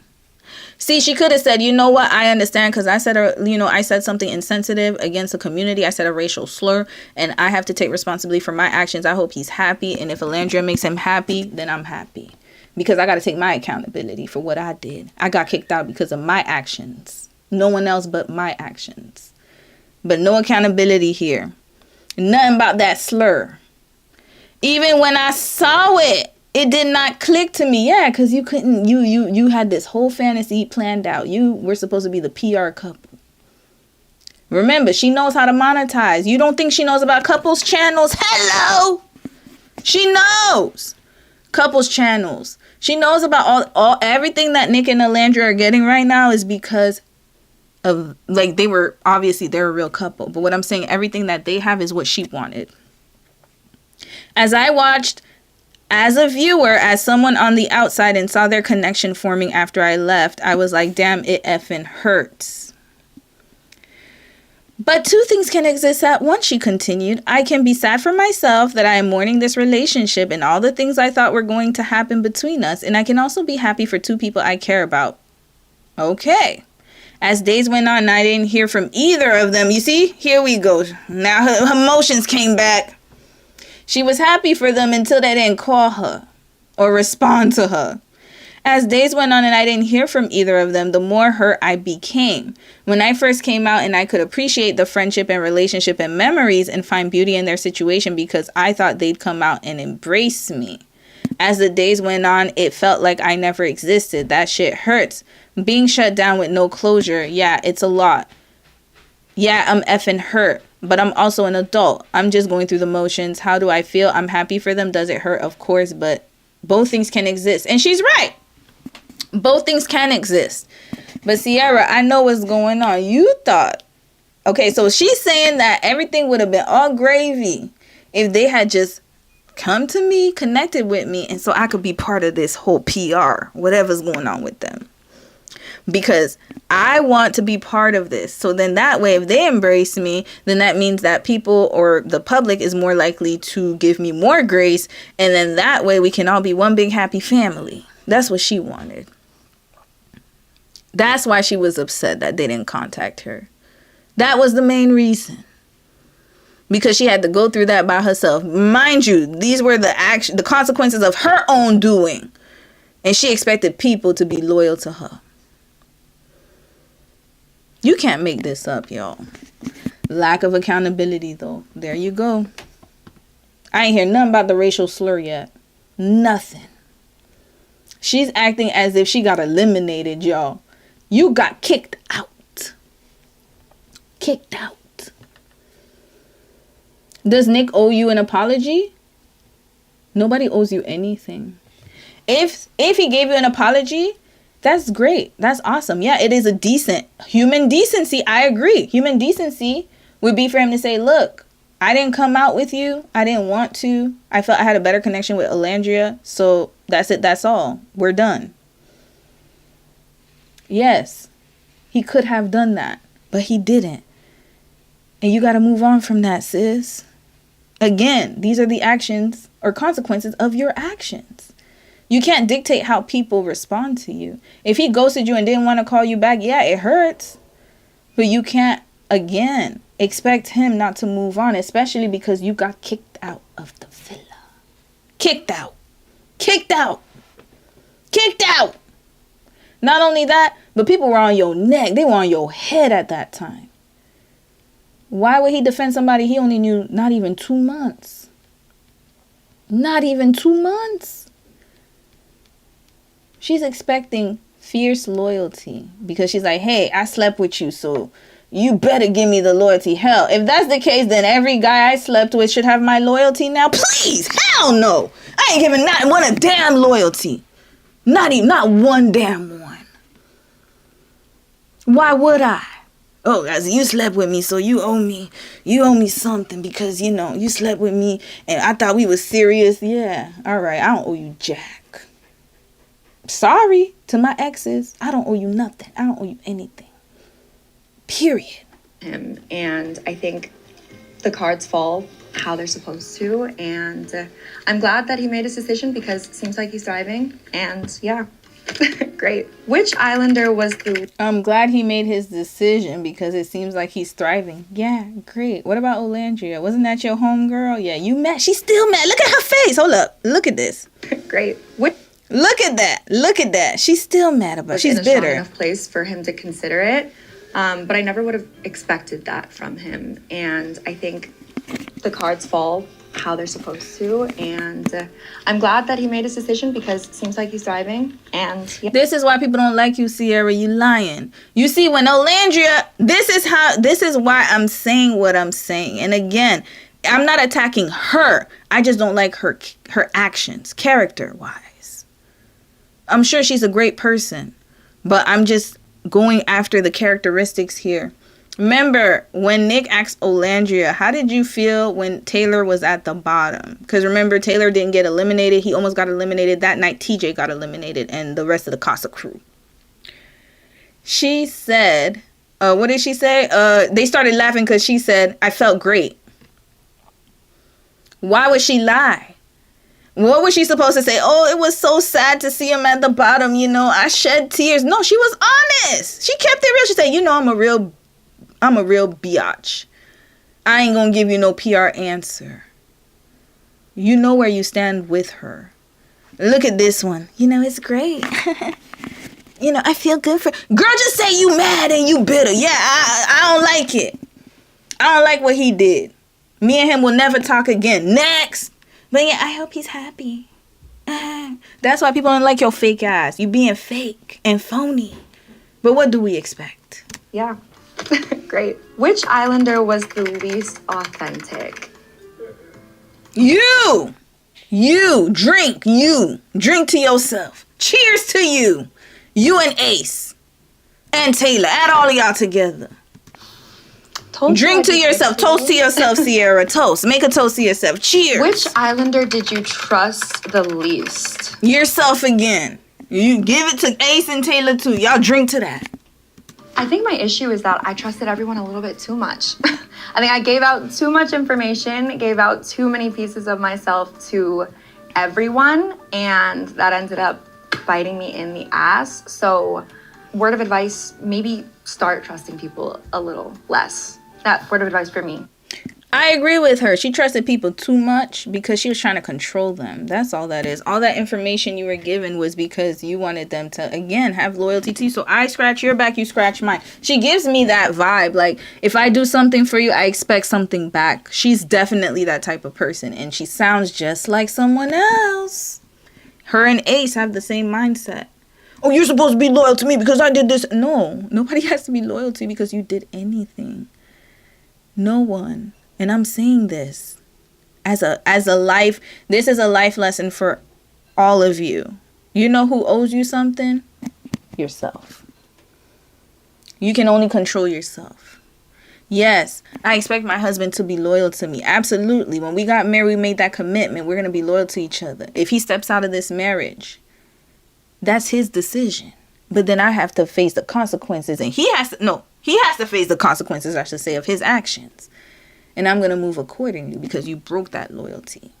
See, she could have said, you know what? I understand because I said something insensitive against the community. I said a racial slur and I have to take responsibility for my actions. I hope he's happy. And if Alandria makes him happy, then I'm happy. Because I got to take my accountability for what I did. I got kicked out because of my actions. No one else but my actions. But no accountability here. Nothing about that slur. Even when I saw it, it did not click to me. Yeah, because you had this whole fantasy planned out. You were supposed to be the PR couple. Remember, she knows how to monetize. You don't think she knows about couples channels? Hello! She knows. Couples channels. She knows about everything that Nick and Alandria are getting right now is because of, like, they're a real couple. But what I'm saying, everything that they have is what she wanted. As I watched, as a viewer, as someone on the outside and saw their connection forming after I left, I was like, damn, it effing hurts. But two things can exist at once, she continued. I can be sad for myself that I am mourning this relationship and all the things I thought were going to happen between us. And I can also be happy for two people I care about. Okay. As days went on, I didn't hear from either of them. You see? Here we go. Now her emotions came back. She was happy for them until they didn't call her or respond to her. As days went on and I didn't hear from either of them, the more hurt I became. When I first came out and I could appreciate the friendship and relationship and memories and find beauty in their situation because I thought they'd come out and embrace me. As the days went on, it felt like I never existed. That shit hurts. Being shut down with no closure, yeah, it's a lot. Yeah, I'm effing hurt, but I'm also an adult. I'm just going through the motions. How do I feel? I'm happy for them. Does it hurt? Of course, but both things can exist. And she's right. Both things can exist. But Cierra, I know what's going on. You thought. Okay, so she's saying that everything would have been all gravy if they had just come to me, connected with me, and so I could be part of this whole PR, whatever's going on with them. Because I want to be part of this. So then that way, if they embrace me, then that means that people or the public is more likely to give me more grace. And then that way we can all be one big happy family. That's what she wanted. That's why she was upset that they didn't contact her. That was the main reason. Because she had to go through that by herself. Mind you, these were the consequences of her own doing. And she expected people to be loyal to her. You can't make this up, y'all. Lack of accountability, though. There you go. I ain't hear nothing about the racial slur yet. Nothing. She's acting as if she got eliminated, y'all. You got kicked out. Kicked out. Does Nick owe you an apology? Nobody owes you anything. If he gave you an apology, that's great. That's awesome. Yeah, it is a decent human decency. I agree. Human decency would be for him to say, look, I didn't come out with you. I didn't want to. I felt I had a better connection with Alandria. So that's it. That's all. We're done. Yes, he could have done that, but he didn't. And you got to move on from that, sis. Again, these are the actions or consequences of your actions. You can't dictate how people respond to you. If he ghosted you and didn't want to call you back, yeah, it hurts. But you can't, again, expect him not to move on, especially because you got kicked out of the villa. Kicked out. Kicked out. Kicked out. Not only that, but people were on your neck. They were on your head at that time. Why would he defend somebody he only knew not even 2 months? Not even 2 months. She's expecting fierce loyalty because she's like, hey, I slept with you, so you better give me the loyalty. Hell, if that's the case, then every guy I slept with should have my loyalty now. Please, hell no. I ain't giving not one a damn loyalty. Not one damn one. Why would I? Oh, as you slept with me, so you owe me something because, you slept with me and I thought we was serious. Yeah, all right, I don't owe you jack. Sorry to my exes. I don't owe you nothing. I don't owe you anything. Period. And I think the cards fall how they're supposed to. And I'm glad that he made his decision because it seems like he's thriving. And yeah, great. Which Islander was the... I'm glad he made his decision because it seems like he's thriving. Yeah, great. What about Olandria? Wasn't that your homegirl? Yeah, you mad? She's still mad. Look at her face. Hold up. Look at this. Great. Which... Look at that. Look at that. She's still mad about it. She's bitter. In a strong enough place for him to consider it. But I never would have expected that from him. And I think the cards fall how they're supposed to. And I'm glad that he made his decision because it seems like he's thriving. And yeah. This is why people don't like you, Cierra. You lying. You see, when Olandria, this is why I'm saying what I'm saying. And again, I'm not attacking her. I just don't like her actions, character-wise. I'm sure she's a great person, but I'm just going after the characteristics here. Remember, when Nick asked Olandria, how did you feel when Taylor was at the bottom? Because remember, Taylor didn't get eliminated. He almost got eliminated. That night, TJ got eliminated and the rest of the Casa crew. She said, what did she say? They started laughing because she said, I felt great. Why would she lie? What was she supposed to say? Oh, it was so sad to see him at the bottom. You know, I shed tears. No, she was honest. She kept it real. She said, you know, I'm a real biatch. I ain't gonna give you no PR answer. You know where you stand with her. Look at this one. You know, it's great. You know, I feel good for... Girl, just say you mad and you bitter. Yeah, I don't like it. I don't like what he did. Me and him will never talk again. Next. But yeah, I hope he's happy. That's why people don't like your fake ass. You being fake and phony. But what do we expect? Yeah. Great. Which Islander was the least authentic? You. Drink to yourself. Cheers to you. You and Ace. And Taylor. Add all of y'all together. Drink to yourself. Toast to yourself, Cierra. Toast. Make a toast to yourself. Cheers. Which Islander did you trust the least? Yourself again. You give it to Ace and Taylor too. Y'all drink to that. I think my issue is that I trusted everyone a little bit too much. I think I gave out too much information, gave out too many pieces of myself to everyone, and that ended up biting me in the ass. So, word of advice, maybe start trusting people a little less. That word of advice for me. I agree with her. She trusted people too much because she was trying to control them. That's all that is. All that information you were given was because you wanted them to, again, have loyalty to you. So I scratch your back, you scratch mine. She gives me that vibe. Like, if I do something for you, I expect something back. She's definitely that type of person. And she sounds just like someone else. Her and Ace have the same mindset. Oh, you're supposed to be loyal to me because I did this. No, nobody has to be loyal to you because you did anything. No one. And I'm saying this as a life, this is a life lesson for all of you. You know who owes you something? Yourself. You can only control yourself. Yes, I expect my husband to be loyal to me. Absolutely. When we got married, we made that commitment. We're going to be loyal to each other. If he steps out of this marriage, that's his decision. But then I have to face the consequences. And he has to face the consequences, I should say, of his actions. And I'm going to move accordingly because you broke that loyalty.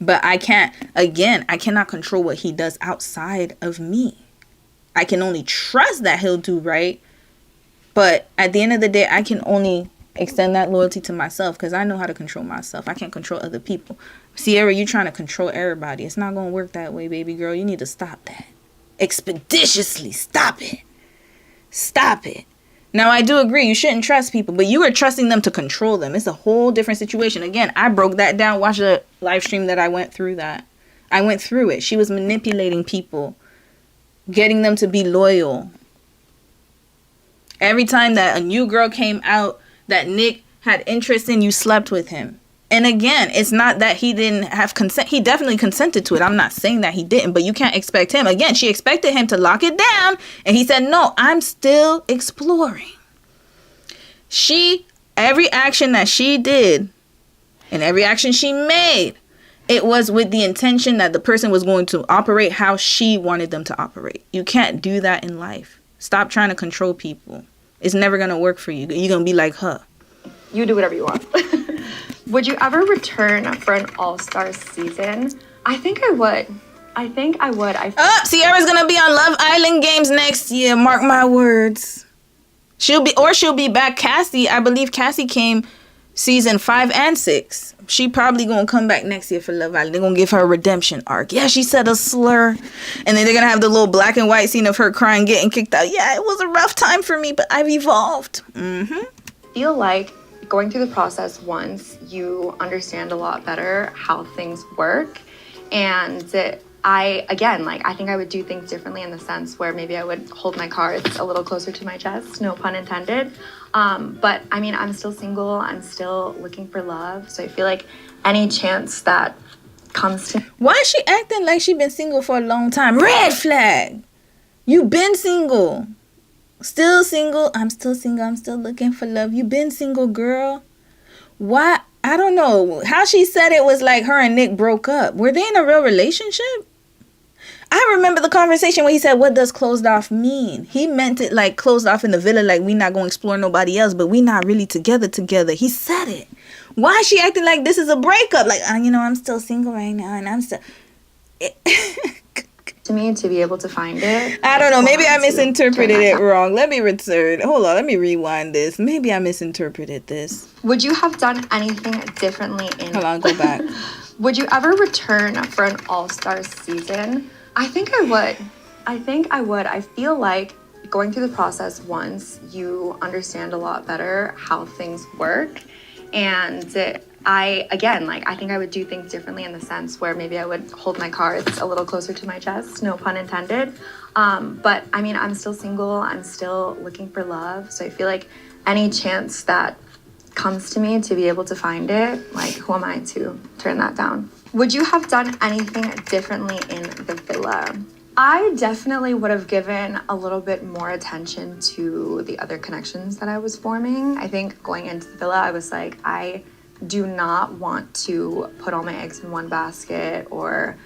But I cannot control what he does outside of me. I can only trust that he'll do right. But at the end of the day, I can only extend that loyalty to myself because I know how to control myself. I can't control other people. Cierra, you trying to control everybody. It's not going to work that way, baby girl. You need to stop that. Expeditiously stop it. Stop it. Now, I do agree, you shouldn't trust people, but you were trusting them to control them. It's a whole different situation. Again, I broke that down. Watch the live stream that I went through that. I went through it. She was manipulating people, getting them to be loyal. Every time that a new girl came out that Nick had interest in, you slept with him. And again, it's not that he didn't have consent. He definitely consented to it. I'm not saying that he didn't, but you can't expect him. Again, she expected him to lock it down. And he said, no, I'm still exploring. Every action that she did and every action she made, it was with the intention that the person was going to operate how she wanted them to operate. You can't do that in life. Stop trying to control people. It's never going to work for you. You're going to be like her. You do whatever you want. Would you ever return for an all-star season? I think I would. Sierra's gonna be on Love Island Games next year. Mark my words. She'll be back. Cassie, I believe Cassie came season 5 and 6. She probably gonna come back next year for Love Island. They're gonna give her a redemption arc. Yeah, she said a slur. And then they're gonna have the little black and white scene of her crying, getting kicked out. Yeah, it was a rough time for me, but I've evolved. Feel like going through the process once, you understand a lot better how things work. And I think I would do things differently in the sense where maybe I would hold my cards a little closer to my chest, no pun intended. But I mean, I'm still single, I'm still looking for love. So I feel like any chance that comes to... Why is she acting like she been single for a long time? Red flag! You been single. Still single. I'm still single. I'm still looking for love. You been single, girl. Why? I don't know. How she said it was like her and Nick broke up. Were they in a real relationship? I remember the conversation where he said, what does closed off mean? He meant it like closed off in the villa, like we not going to explore nobody else, but we not really together. He said it. Why is she acting like this is a breakup? Like, I'm still single right now, and I'm still. To me, to be able to find it. I don't know. Maybe I misinterpreted it wrong. Let me return. Hold on. Let me rewind this. Maybe I misinterpreted this. Would you have done anything differently in... Hold on. Go back. Would you ever return for an all-star season? I think I would. I feel like going through the process once, you understand a lot better how things work. And I think I would do things differently in the sense where maybe I would hold my cards a little closer to my chest, no pun intended. But I mean, I'm still single, I'm still looking for love. So I feel like any chance that comes to me to be able to find it, like, who am I to turn that down? Would you have done anything differently in the villa? I definitely would have given a little bit more attention to the other connections that I was forming. I think going into the villa, I was like, I do not want to put all my eggs in one basket or,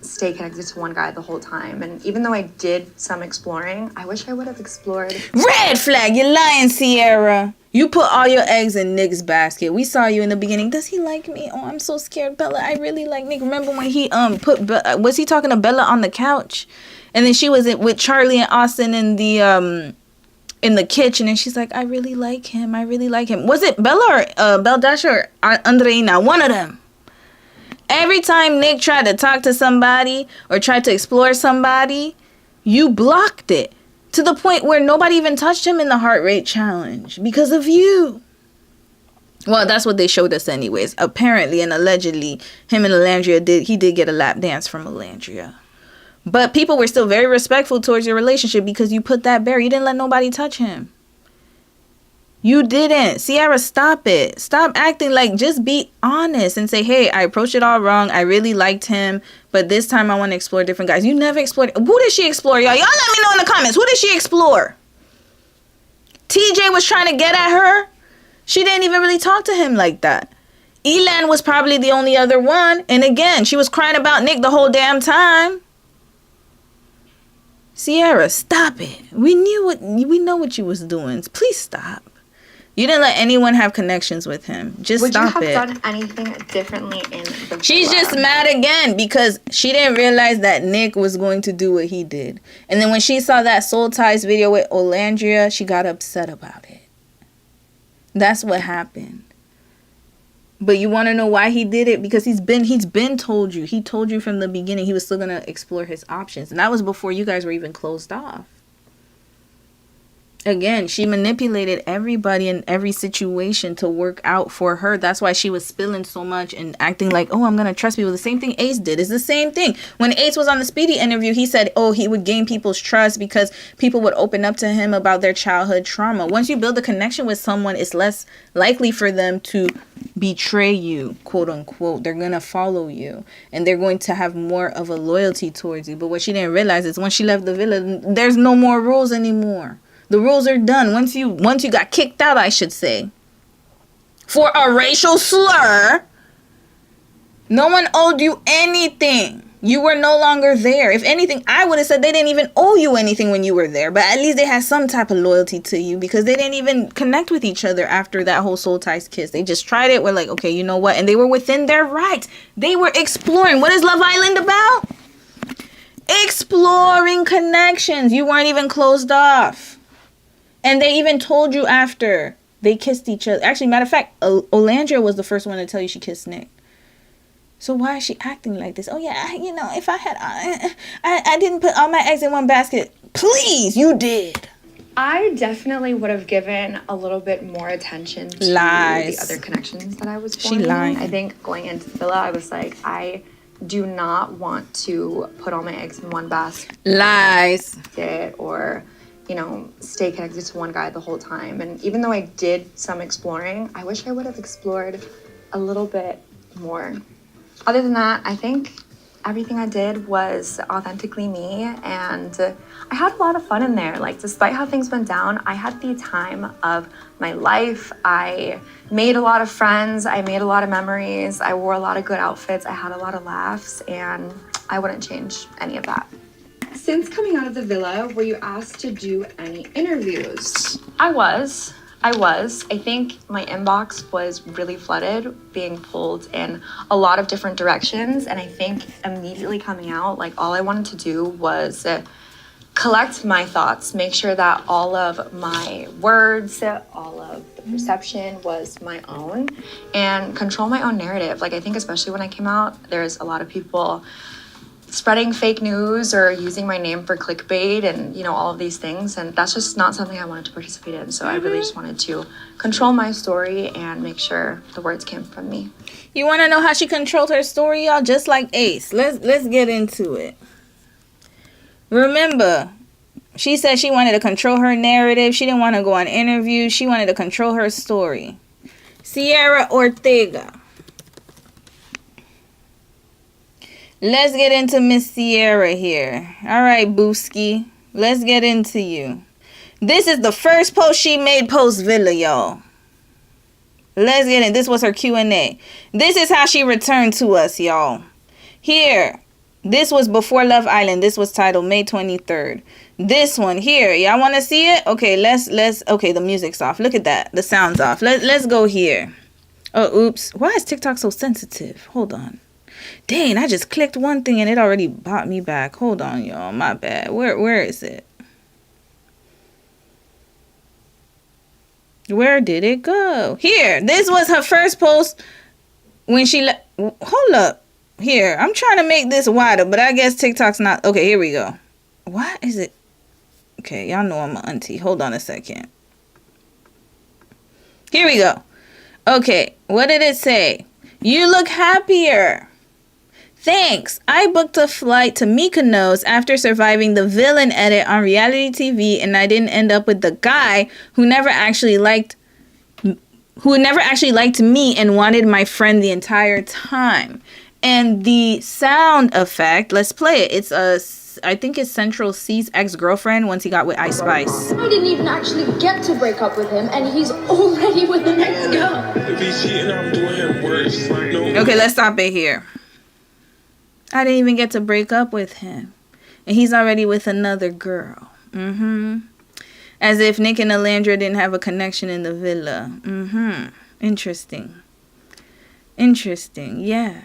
stay connected to one guy the whole time. And even though I did some exploring, I wish I would have explored. Red flag, you're lying, Cierra. You put all your eggs in Nick's basket. We saw you in the beginning. Does he like me? Oh, I'm so scared, Bella. I really like Nick. Remember when he was he talking to Bella on the couch? And then she was with Charlie and Austin in the kitchen, and she's like, I really like him. I really like him. Was it Bella or Beldasha or Andreina? One of them. Every time Nick tried to talk to somebody or tried to explore somebody, you blocked it. To the point where nobody even touched him in the heart rate challenge because of you. Well, that's what they showed us anyways. Apparently and allegedly, him and Alandria did get a lap dance from Alandria. But people were still very respectful towards your relationship because you put that barrier. You didn't let nobody touch him. You didn't. Cierra, stop it. Stop acting like, just be honest and say, hey, I approached it all wrong. I really liked him, but this time I want to explore different guys. You never explored. Who did she explore, y'all? Y'all let me know in the comments. Who did she explore? TJ was trying to get at her. She didn't even really talk to him like that. Elan was probably the only other one. And again, she was crying about Nick the whole damn time. Cierra, stop it. We know what you was doing. Please stop. You didn't let anyone have connections with him. Just stop it. Would you have done anything differently in the She's villa? just mad again because she didn't realize that Nick was going to do what he did. And then when she saw that Soul Ties video with Olandria, she got upset about it. That's what happened. But you want to know why he did it? Because he's been told you. He told you from the beginning he was still going to explore his options. And that was before you guys were even closed off. Again, she manipulated everybody in every situation to work out for her. That's why she was spilling so much and acting like, oh, I'm going to trust people. The same thing Ace did. It's the same thing. When Ace was on the Speedy interview, he said, oh, he would gain people's trust because people would open up to him about their childhood trauma. Once you build a connection with someone, it's less likely for them to betray you, quote unquote. They're going to follow you and they're going to have more of a loyalty towards you. But what she didn't realize is when she left the villa, there's no more rules anymore. The rules are done. Once you got kicked out, I should say, for a racial slur, no one owed you anything. You were no longer there. If anything, I would have said they didn't even owe you anything when you were there. But at least they had some type of loyalty to you because they didn't even connect with each other after that whole Soul Ties kiss. They just tried it. We're like, okay, you know what? And they were within their rights. They were exploring. What is Love Island about? Exploring connections. You weren't even closed off. And they even told you after they kissed each other. Actually, matter of fact, Olandria was the first one to tell you she kissed Nick. So why is she acting like this? Oh, yeah, if I had... I didn't put all my eggs in one basket. Please, you did. I definitely would have given a little bit more attention to Lies. the other connections that I was forming. She lying. I think going into the villa, I was like, I do not want to put all my eggs in one basket. Lies. Or... stay connected to one guy the whole time. And even though I did some exploring, I wish I would have explored a little bit more. Other than that, I think everything I did was authentically me, and I had a lot of fun in there. Like, despite how things went down, I had the time of my life. I made a lot of friends. I made a lot of memories. I wore a lot of good outfits. I had a lot of laughs, and I wouldn't change any of that. Since coming out of the villa, were you asked to do any interviews? I was. I was. I think my inbox was really flooded, being pulled in a lot of different directions. And I think immediately coming out, like all I wanted to do was collect my thoughts, make sure that all of my words, all of the perception was my own, and control my own narrative. Like I think especially when I came out, there's a lot of people spreading fake news or using my name for clickbait and, you know, all of these things. And that's just not something I wanted to participate in. So I really just wanted to control my story and make sure the words came from me. You want to know how she controlled her story, y'all? Just like Ace. Let's get into it. Remember, she said she wanted to control her narrative. She didn't want to go on interviews. She wanted to control her story. Cierra Ortega. Let's get into Miss Cierra here. All right, Booski. Let's get into you. This is the first post she made post-Villa, y'all. Let's get in. This was her Q&A. This is how she returned to us, y'all. Here. This was before Love Island. This was titled May 23rd. This one here. Y'all want to see it? Okay, let's okay, the music's off. Look at that. The sound's off. Let's go here. Oh, oops. Why is TikTok so sensitive? Hold on. Dang, I just clicked one thing and it already brought me back. Hold on, y'all. My bad. Where is it? Where did it go? Here. This was her first post when she hold up. Here. I'm trying to make this wider, but I guess TikTok's not. Okay, here we go. Why is it? Okay, y'all know I'm an auntie. Hold on a second. Here we go. Okay, what did it say? You look happier. Thanks. I booked a flight to Mykonos after surviving the villain edit on reality TV, and I didn't end up with the guy who never actually liked me and wanted my friend the entire time. And the sound effect, let's play it. It's I think it's Central C's ex-girlfriend once he got with Ice Spice. I didn't even actually get to break up with him, and he's already with the next girl. If he's cheating, I'm doing him worse. Okay, let's stop it here. I didn't even get to break up with him, and he's already with another girl. As if Nick and Alandra didn't have a connection in the villa. Interesting. Yeah.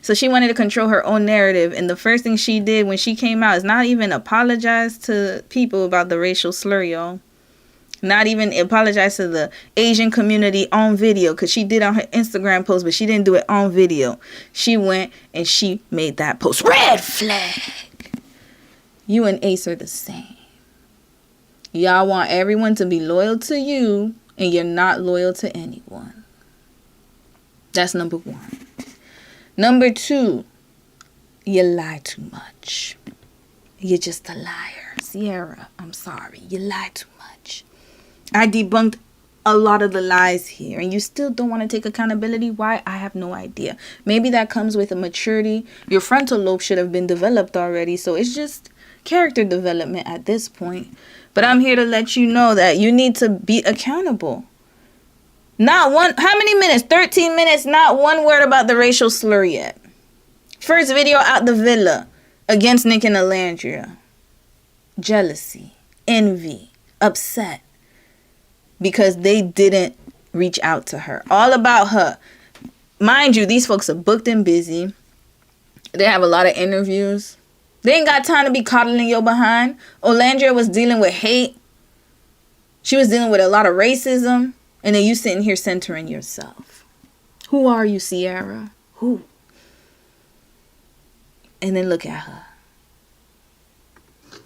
So she wanted to control her own narrative, and the first thing she did when she came out is not even apologize to people about the racial slur, y'all. Not even apologize to the Asian community on video, because she did on her Instagram post, but she didn't do it on video. She went and she made that post. Red flag. You and Ace are the same. Y'all want everyone to be loyal to you, and you're not loyal to anyone. That's number one. Number two, you lie too much. You're just a liar. Cierra, I'm sorry. You lie too much. I debunked a lot of the lies here, and you still don't want to take accountability. Why? I have no idea. Maybe that comes with a maturity. Your frontal lobe should have been developed already, so it's just character development at this point. But I'm here to let you know that you need to be accountable. Not one, how many minutes? 13 minutes, not one word about the racial slur yet. First video out the villa against Nick and Alandria. Jealousy, envy, upset. Because they didn't reach out to her. All about her. Mind you, these folks are booked and busy. They have a lot of interviews. They ain't got time to be coddling your behind. Alandria was dealing with hate. She was dealing with a lot of racism. And then you sitting here centering yourself. Who are you, Cierra? Who? And then look at her.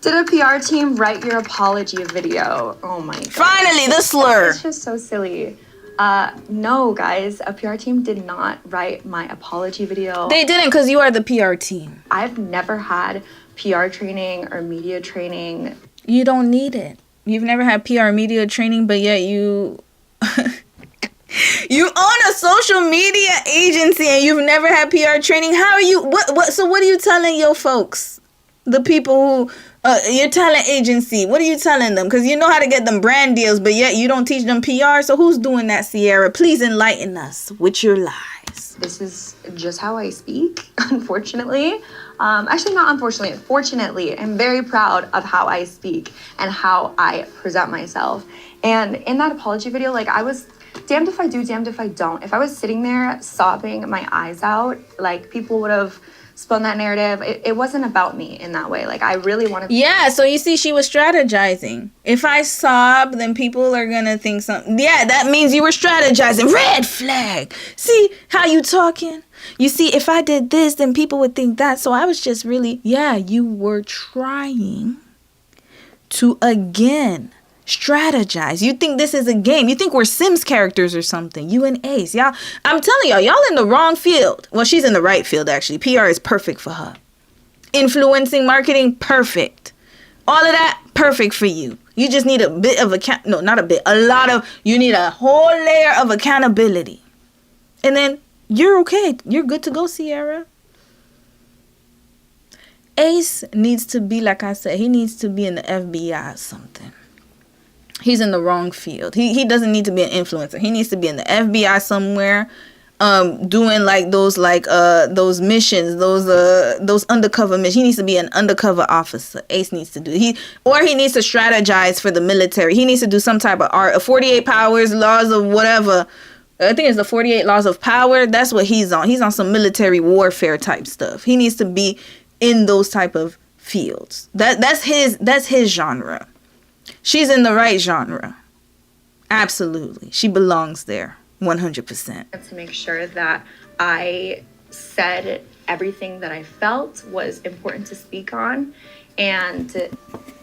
Did a PR team write your apology video? Oh my god. Finally, the slur. It's just so silly. No, guys, a PR team did not write my apology video. They didn't, because you are the PR team. I've never had PR training or media training. You don't need it. You've never had PR media training, but yet you you own a social media agency and you've never had PR training. How are you? So what are you telling your folks? The people who Your talent agency, what are you telling them? Because you know how to get them brand deals, but yet you don't teach them PR. So who's doing that, Cierra? Please enlighten us with your lies. This is just how I speak, unfortunately. Actually, not unfortunately, fortunately. I'm very proud of how I speak and how I present myself. And in that apology video, like, I was damned if I do, damned if I don't. If I was sitting there sobbing my eyes out, like, people would have spun that narrative. It wasn't about me in that way. Like, I really wanted. Yeah, so you see, she was strategizing. If I sob, then people are gonna think something. Yeah, that means you were strategizing. Red flag. See how you talking? You see, if I did this, then people would think that. So I was just really, yeah, you were trying to, again, strategize. You think this is a game. You think we're Sims characters or something. You and Ace. Y'all, I'm telling y'all in the wrong field. Well, she's in the right field, actually. PR is perfect for her. Influencing, marketing, perfect. All of that, perfect for you. You just need a bit of you need a whole layer of accountability. And then you're okay. You're good to go, Cierra. Ace needs to be, like I said, he needs to be in the FBI or something. He's in the wrong field. He doesn't need to be an influencer. He needs to be in the FBI somewhere, doing like those missions, those undercover missions. He needs to be an undercover officer. Ace needs to do. He needs to strategize for the military. He needs to do some type of art, 48 powers, laws of whatever. I think it's the 48 laws of power. That's what he's on. He's on some military warfare type stuff. He needs to be in those type of fields. That's his genre. She's in the right genre. Absolutely. She belongs there 100%. To make sure that I said everything that I felt was important to speak on. And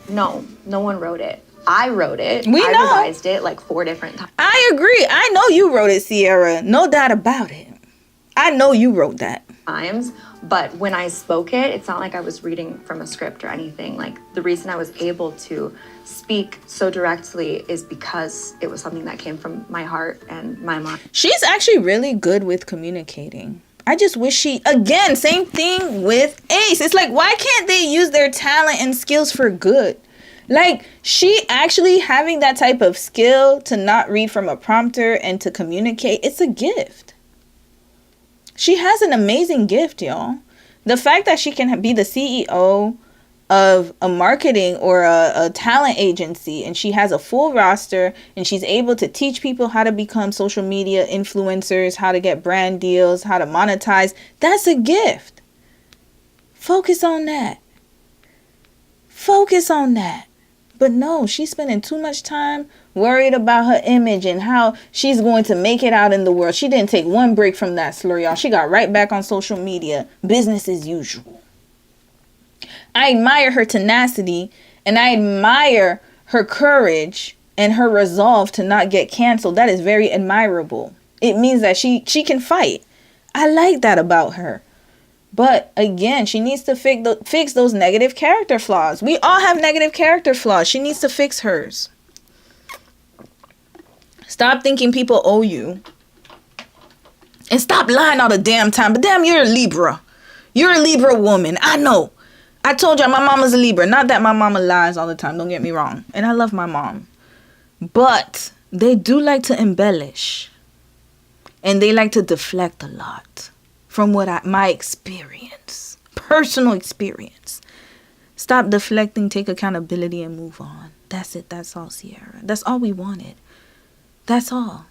no one wrote it. I wrote it. I revised it like 4 different times. I agree. I know you wrote it, Cierra. No doubt about it. I know you wrote that. But when I spoke it, it's not like I was reading from a script or anything. Like, the reason I was able to speak so directly is because it was something that came from my heart and my mind. She's actually really good with communicating. I just wish again, same thing with Ace. It's like, why can't they use their talent and skills for good? Like, she actually having that type of skill to not read from a prompter and to communicate, it's a gift. She has an amazing gift, y'all. The fact that she can be the CEO of a marketing or a talent agency, and she has a full roster, and she's able to teach people how to become social media influencers, how to get brand deals, how to monetize, that's a gift. Focus on that. Focus on that. But no, she's spending too much time worried about her image and how she's going to make it out in the world. She didn't take one break from that slur, y'all. She got right back on social media. Business as usual. I admire her tenacity, and I admire her courage and her resolve to not get canceled. That is very admirable. It means that she can fight. I like that about her. But again, she needs to fix those negative character flaws. We all have negative character flaws. She needs to fix hers. Stop thinking people owe you. And stop lying all the damn time. But damn, you're a Libra. You're a Libra woman. I know. I told y'all my mama's a Libra. Not that my mama lies all the time. Don't get me wrong. And I love my mom. But they do like to embellish. And they like to deflect a lot. From my experience. Personal experience. Stop deflecting. Take accountability and move on. That's it. That's all, Cierra. That's all we wanted. That's all.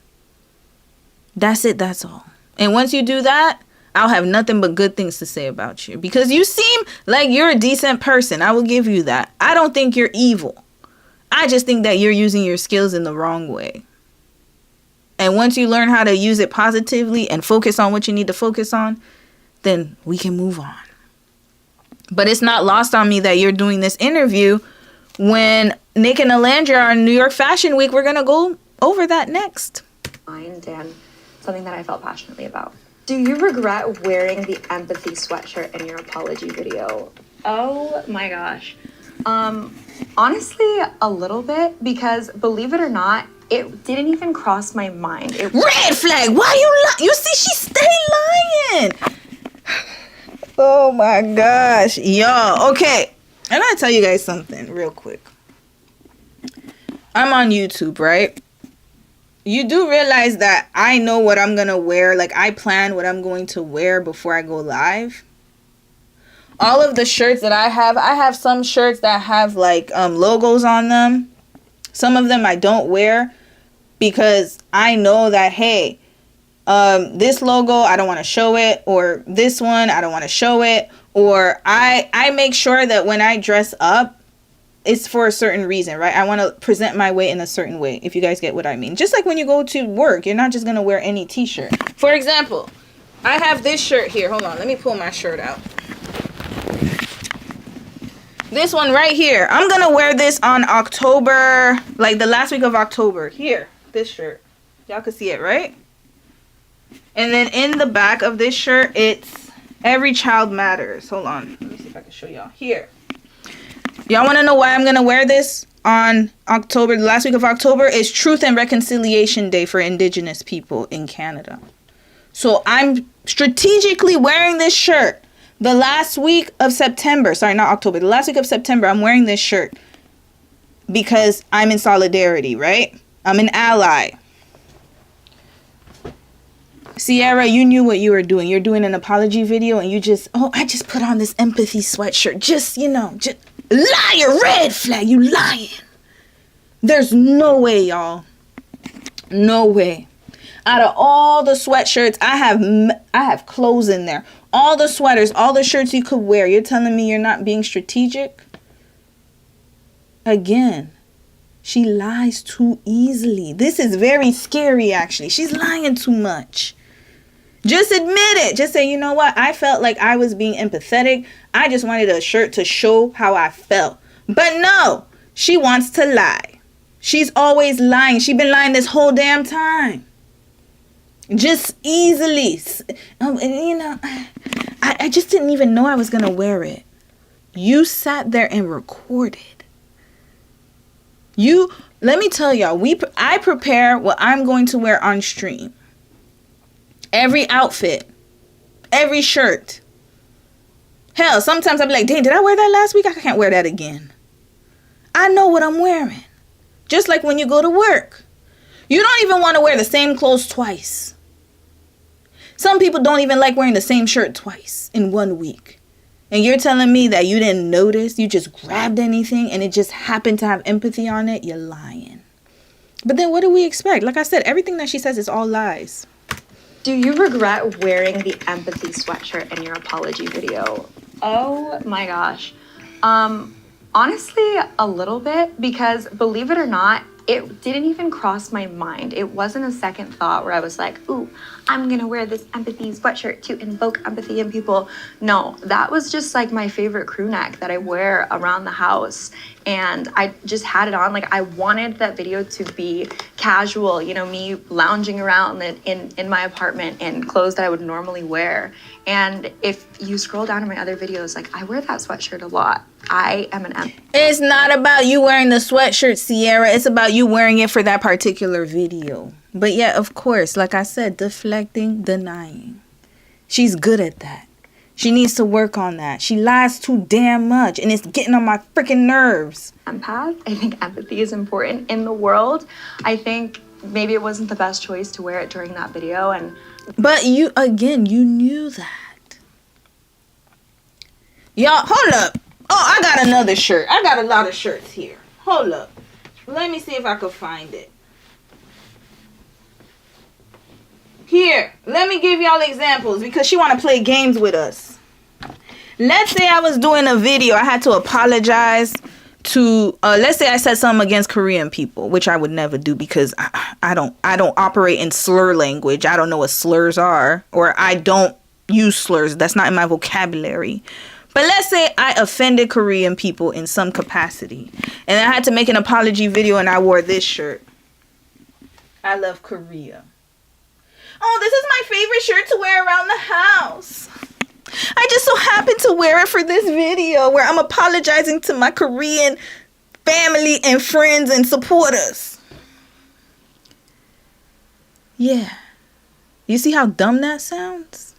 That's it. That's all. And once you do that, I'll have nothing but good things to say about you. Because you seem like you're a decent person. I will give you that. I don't think you're evil. I just think that you're using your skills in the wrong way. And once you learn how to use it positively and focus on what you need to focus on, then we can move on. But it's not lost on me that you're doing this interview when Nick and Alandra are in New York Fashion Week. We're going to go over that next. And something that I felt passionately about. Do you regret wearing the empathy sweatshirt in your apology video? Oh my gosh. Honestly, a little bit, because believe it or not, it didn't even cross my mind. Red flag! Why you you see, she stay lying. Oh my gosh. Y'all, okay. I gotta tell you guys something real quick. I'm on YouTube, right? You do realize that I know what I'm gonna wear. Like, I plan what I'm going to wear before I go live. All of the shirts that I have some shirts that have like logos on them. Some of them I don't wear because I know that, hey, this logo, I don't want to show it, or this one, I don't want to show it, or I make sure that when I dress up, it's for a certain reason, right? I want to present my way in a certain way, if you guys get what I mean. Just like when you go to work, you're not just going to wear any t-shirt. For example, I have this shirt here. Hold on, let me pull my shirt out. This one right here. I'm going to wear this on October, like the last week of October. Here, this shirt. Y'all can see it, right? And then in the back of this shirt, it's Every Child Matters. Hold on. Let me see if I can show y'all. Here. Y'all want to know why I'm going to wear this on October, the last week of October? It's Truth and Reconciliation Day for Indigenous people in Canada. So I'm strategically wearing this shirt the last week of September. Sorry, not October. The last week of September, I'm wearing this shirt because I'm in solidarity, right? I'm an ally. Cierra, you knew what you were doing. You're doing an apology video and you just, I just put on this empathy sweatshirt. Just, just liar, red flag, you lying. There's no way, y'all. No way. Out of all the sweatshirts, I have clothes in there. All the sweaters, all the shirts you could wear. You're telling me you're not being strategic? Again, she lies too easily. This is very scary, actually. She's lying too much. Just admit it. Just say, you know what? I felt like I was being empathetic. I just wanted a shirt to show how I felt. But no, she wants to lie. She's always lying. She's been lying this whole damn time. Just easily. I just didn't even know I was going to wear it. You sat there and recorded. Let me tell y'all, I prepare what I'm going to wear on stream. Every outfit, every shirt. Hell, sometimes I'll be like, dang, did I wear that last week? I can't wear that again. I know what I'm wearing. Just like when you go to work. You don't even want to wear the same clothes twice. Some people don't even like wearing the same shirt twice in 1 week. And you're telling me that you didn't notice, you just grabbed anything and it just happened to have empathy on it? You're lying. But then what do we expect? Like I said, everything that she says is all lies. Do you regret wearing the empathy sweatshirt in your apology video? Oh my gosh. Honestly, a little bit, because believe it or not, it didn't even cross my mind. It wasn't a second thought where I was like, ooh, I'm gonna wear this empathy sweatshirt to invoke empathy in people. No, that was just like my favorite crew neck that I wear around the house. And I just had it on. Like, I wanted that video to be casual, me lounging around in my apartment in clothes that I would normally wear. And if you scroll down to my other videos, like, I wear that sweatshirt a lot. I am an It's not about you wearing the sweatshirt, Cierra. It's about you wearing it for that particular video. But yeah, of course, like I said, deflecting, denying. She's good at that. She needs to work on that. She lies too damn much, and it's getting on my freaking nerves. Empath. I think empathy is important in the world. I think maybe it wasn't the best choice to wear it during that video. But you knew that. Y'all, hold up. Oh, I got another shirt. I got a lot of shirts here. Hold up. Let me see if I can find it. Here, let me give y'all examples because she want to play games with us. Let's say I was doing a video. I had to apologize to, let's say I said something against Korean people, which I would never do because I don't operate in slur language. I don't know what slurs are, or I don't use slurs. That's not in my vocabulary. But let's say I offended Korean people in some capacity, and I had to make an apology video and I wore this shirt. I love Korea. Oh, this is my favorite shirt to wear around the house. I just so happened to wear it for this video where I'm apologizing to my Korean family and friends and supporters. Yeah. You see how dumb that sounds?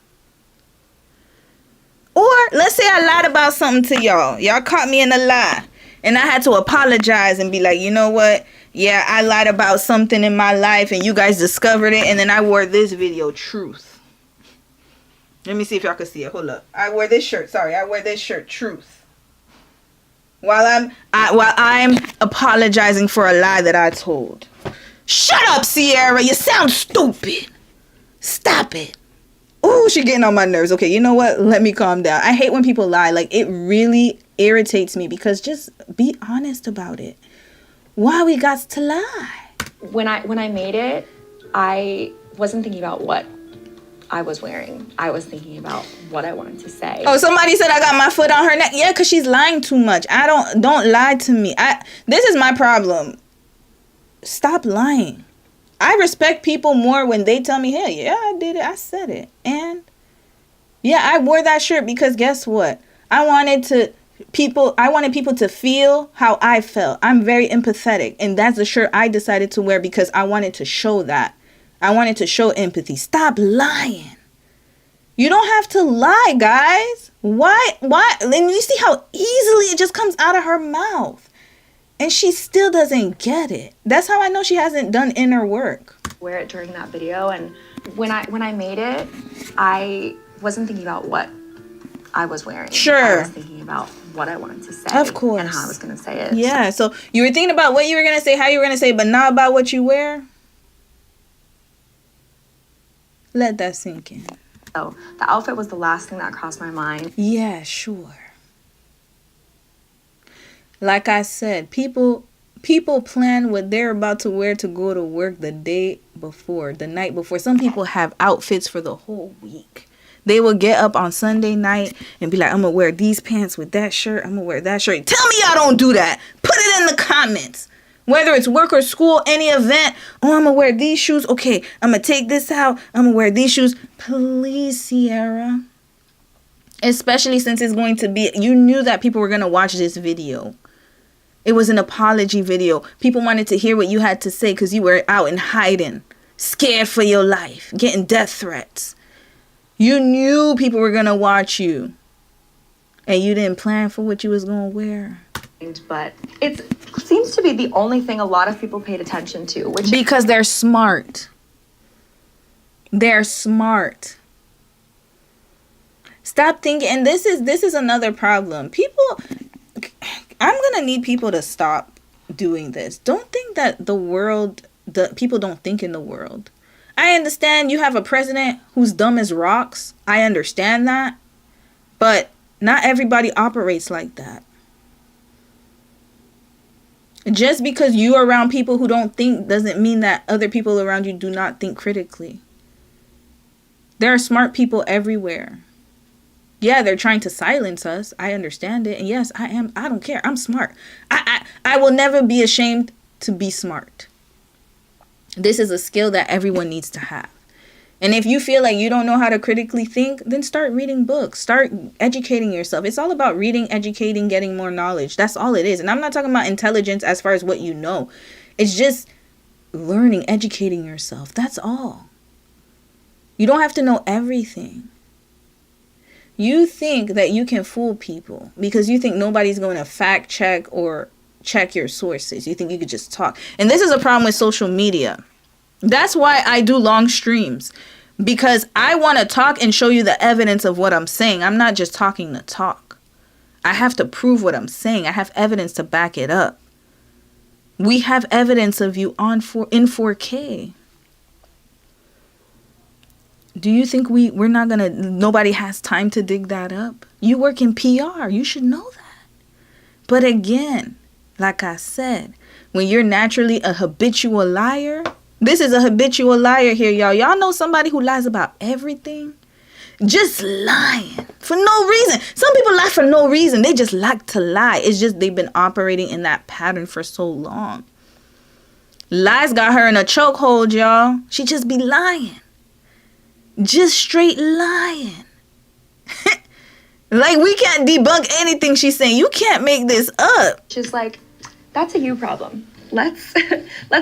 Or let's say I lied about something to y'all. Y'all caught me in a lie. And I had to apologize and be like, you know what? Yeah, I lied about something in my life and you guys discovered it. And then I wore this video, truth. Let me see if y'all can see it. Hold up. I wear this shirt. Sorry, I wear this shirt, truth. While I'm apologizing for a lie that I told. Shut up, Cierra. You sound stupid. Stop it. Ooh, she getting on my nerves. Okay, you know what? Let me calm down. I hate when people lie. Like, it really irritates me because just be honest about it. Why we got to lie? When I made it, I wasn't thinking about what I was wearing. I was thinking about what I wanted to say. Oh, somebody said I got my foot on her neck. Yeah, because she's lying too much. Don't lie to me. This is my problem. Stop lying. I respect people more when they tell me, hey, yeah, I did it. I said it. And yeah, I wore that shirt because guess what? I wanted people to feel how I felt. I'm very empathetic. And that's the shirt I decided to wear because I wanted to show that. I wanted to show empathy. Stop lying. You don't have to lie, guys. Why? And you see how easily it just comes out of her mouth. And she still doesn't get it. That's how I know she hasn't done inner work. Wear it during that video, and when I made it, I wasn't thinking about what I was wearing. Sure. I was thinking about what I wanted to say. Of course. And how I was going to say it. Yeah, so you were thinking about what you were going to say, how you were going to say, but not about what you wear? Let that sink in. So the outfit was the last thing that crossed my mind. Yeah, sure. Like I said, people plan what they're about to wear to go to work the day before, the night before. Some people have outfits for the whole week. They will get up on Sunday night and be like, I'm going to wear these pants with that shirt. I'm going to wear that shirt. Tell me y'all don't do that. Put it in the comments. Whether it's work or school, any event. Oh, I'm going to wear these shoes. Okay, I'm going to take this out. I'm going to wear these shoes. Please, Cierra. Especially since it's going to be, you knew that people were going to watch this video. It was an apology video. People wanted to hear what you had to say because you were out and hiding, scared for your life, getting death threats. You knew people were going to watch you. And you didn't plan for what you was going to wear. But it seems to be the only thing a lot of people paid attention to. Because they're smart. They're smart. Stop thinking. And this is another problem. I'm going to need people to stop doing this. Don't think that the people don't think in the world. I understand you have a president who's dumb as rocks. I understand that. But not everybody operates like that. Just because you're around people who don't think doesn't mean that other people around you do not think critically. There are smart people everywhere. Yeah, they're trying to silence us. I understand it. And yes, I am. I don't care. I'm smart. I will never be ashamed to be smart. This is a skill that everyone needs to have. And if you feel like you don't know how to critically think, then start reading books. Start educating yourself. It's all about reading, educating, getting more knowledge. That's all it is. And I'm not talking about intelligence as far as what you know. It's just learning, educating yourself. That's all. You don't have to know everything. You think that you can fool people because you think nobody's going to fact check or check your sources. You think you could just talk. And this is a problem with social media. That's why I do long streams, because I want to talk and show you the evidence of what I'm saying. I'm not just talking to talk. I have to prove what I'm saying. I have evidence to back it up. We have evidence of you in 4K. Do you think we're not going to, nobody has time to dig that up? You work in PR. You should know that. But again, like I said, when you're naturally a habitual liar, this is a habitual liar here, y'all. Y'all know somebody who lies about everything? Just lying for no reason. Some people lie for no reason. They just like to lie. It's just they've been operating in that pattern for so long. Lies got her in a chokehold, y'all. She just be lying. Just straight lying. Like, we can't debunk anything she's saying. You can't make this up. Just like, that's a you problem. Let's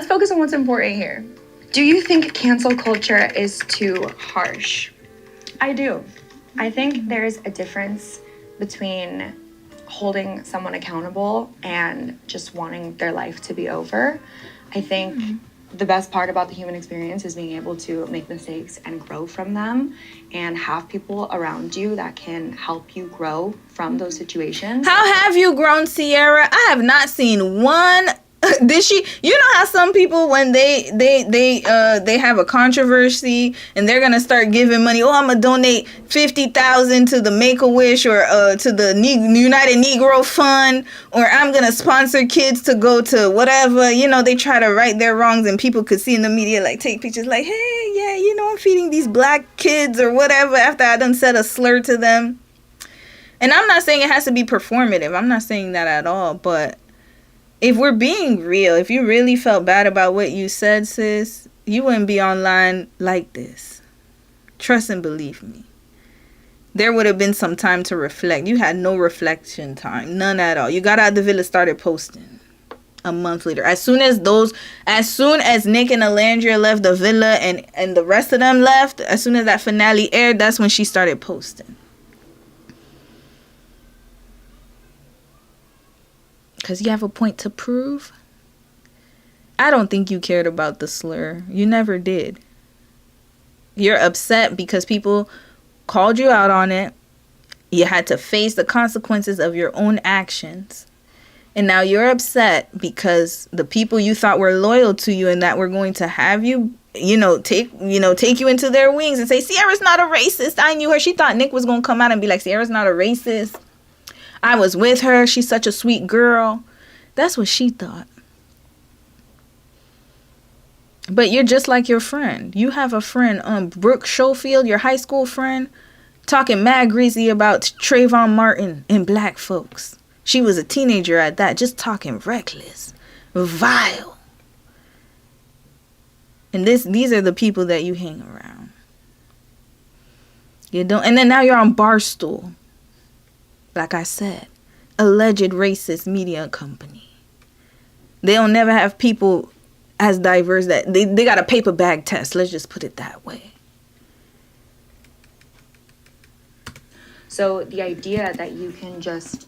focus on what's important here. Do you think cancel culture is too harsh? I do. I think there's a difference between holding someone accountable and just wanting their life to be over. I think the best part about the human experience is being able to make mistakes and grow from them and have people around you that can help you grow from those situations. How have you grown, Cierra? I have not seen one. Did she? You know how some people, when they have a controversy and they're gonna start giving money. Oh, I'm gonna donate 50,000 to the Make a Wish or to the United Negro Fund, or I'm gonna sponsor kids to go to whatever. You know, they try to right their wrongs, and people could see in the media, like, take pictures, like, hey, yeah, you know, I'm feeding these black kids or whatever after I done said a slur to them. And I'm not saying it has to be performative. I'm not saying that at all, but if we're being real, if you really felt bad about what you said, sis, you wouldn't be online like this. Trust and believe me. There would have been some time to reflect. You had no reflection time. None at all. You got out of the villa, started posting. A month later. As soon as Nick and Alandria left the villa and the rest of them left, as soon as that finale aired, that's when she started posting. Because you have a point to prove. I don't think you cared about the slur. You never did. You're upset because people called you out on it. You had to face the consequences of your own actions. And now you're upset because the people you thought were loyal to you and that were going to have you, take you into their wings and say, Cierra's not a racist. I knew her. She thought Nick was going to come out and be like, Cierra's not a racist. I was with her. She's such a sweet girl. That's what she thought. But you're just like your friend. You have a friend, Brooke Schofield, your high school friend, talking mad greasy about Trayvon Martin and black folks. She was a teenager at that, just talking reckless, vile. And these are the people that you hang around. You don't, and then now you're on Barstool. Like I said, alleged racist media company. They don't never have people as diverse that they got a paper bag test. Let's just put it that way. So the idea that you can just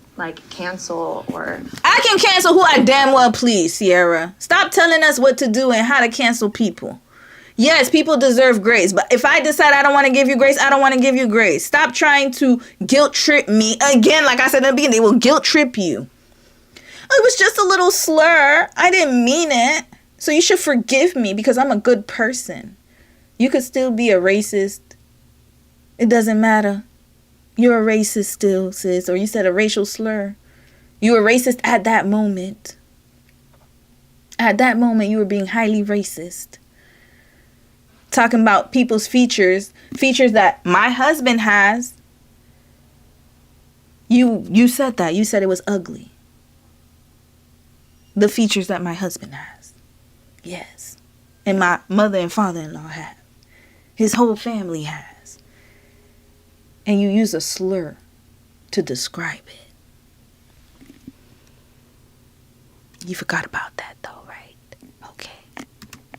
cancel or... I can cancel who I damn well please, Cierra. Stop telling us what to do and how to cancel people. Yes, people deserve grace, but if I decide I don't want to give you grace, I don't want to give you grace. Stop trying to guilt trip me. Again, like I said in the beginning, they will guilt trip you. It was just a little slur. I didn't mean it. So you should forgive me because I'm a good person. You could still be a racist. It doesn't matter. You're a racist still, sis. Or you said a racial slur. You were racist at that moment. At that moment, you were being highly racist. Talking about people's features that my husband has. You said that. You said it was ugly. The features that my husband has. Yes. And my mother and father-in-law have. His whole family has. And you use a slur to describe it. You forgot about that though, right? Okay.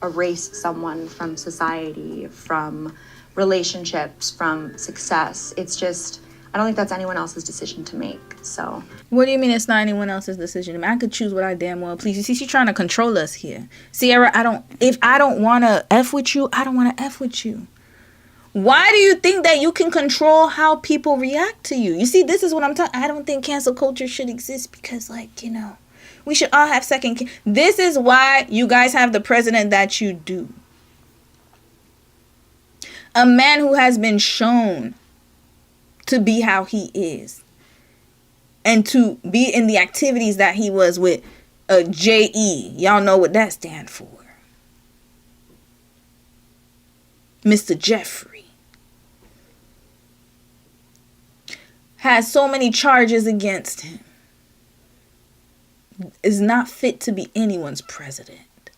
Erase someone from society, from relationships, from success. It's just, I don't think that's anyone else's decision to make. So what do you mean it's not anyone else's decision to make? I could choose what I damn well please. You see, she's trying to control us here. Cierra, if I don't want to F with you, I don't want to F with you. Why do you think that you can control how people react to you? You see, this is what I'm talking. I don't think cancel culture should exist because, we should all have second. This is why you guys have the president that you do. A man who has been shown to be how he is. And to be in the activities that he was with J.E. Y'all know what that stands for. Mr. Jeffrey. Has so many charges against him. Is not fit to be anyone's president.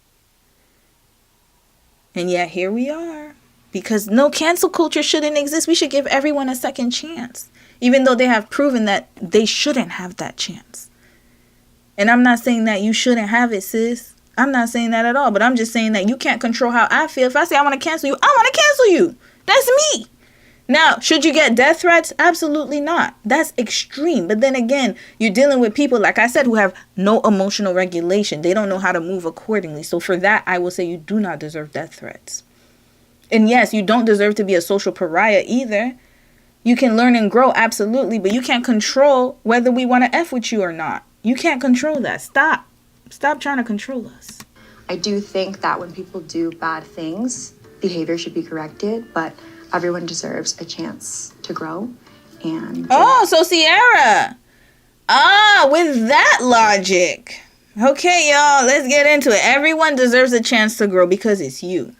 And yet here we are. Because no, cancel culture shouldn't exist. We should give everyone a second chance. Even though they have proven that they shouldn't have that chance. And I'm not saying that you shouldn't have it, sis. I'm not saying that at all. But I'm just saying that you can't control how I feel. If I say I want to cancel you, I want to cancel you. That's me. Now, should you get death threats? Absolutely not. That's extreme. But then again, you're dealing with people, like I said, who have no emotional regulation. They don't know how to move accordingly. So for that, I will say you do not deserve death threats. And yes, you don't deserve to be a social pariah either. You can learn and grow, absolutely, but you can't control whether we want to F with you or not. You can't control that. Stop. Stop trying to control us. I do think that when people do bad things, behavior should be corrected, but everyone deserves a chance to grow. And oh, so Cierra. With that logic. Okay, y'all, let's get into it. Everyone deserves a chance to grow because it's you.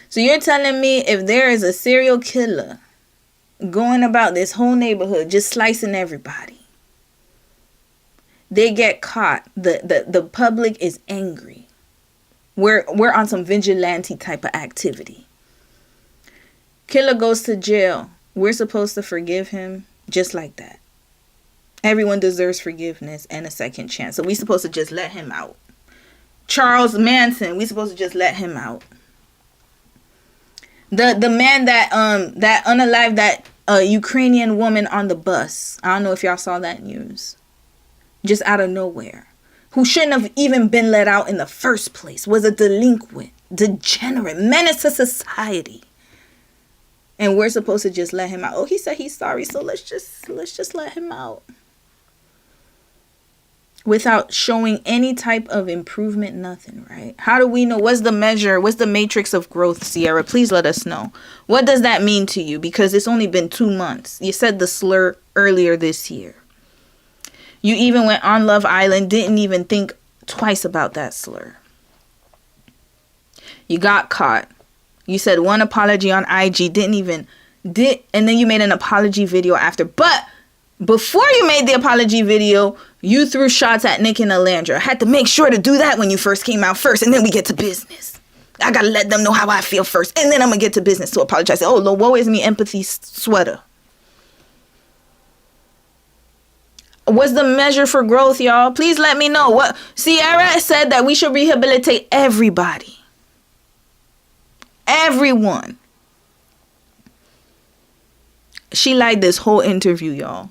So you're telling me if there is a serial killer going about this whole neighborhood just slicing everybody, they get caught, the public is angry. We're on some vigilante type of activity. Killer goes to jail. We're supposed to forgive him just like that. Everyone deserves forgiveness and a second chance. So we're supposed to just let him out. Charles Manson, we're supposed to just let him out. The man that unalived that Ukrainian woman on the bus. I don't know if y'all saw that news. Just out of nowhere. Who shouldn't have even been let out in the first place. Was a delinquent, degenerate, menace to society. And we're supposed to just let him out. Oh, he said he's sorry, so let's just let him out. Without showing any type of improvement, nothing, right? How do we know? What's the measure? What's the matrix of growth, Cierra? Please let us know. What does that mean to you? Because it's only been 2 months. You said the slur earlier this year. You even went on Love Island, didn't even think twice about that slur. You got caught. You said one apology on IG, and then you made an apology video after. But before you made the apology video, you threw shots at Nick and Alandra. I had to make sure to do that when you first came out first, and then we get to business. I gotta let them know how I feel first, and then I'm gonna get to business to apologize. Oh, the woe is me empathy sweater. What's the measure for growth, y'all? Please let me know. What Cierra said that we should rehabilitate everybody. Everyone. She lied this whole interview, y'all.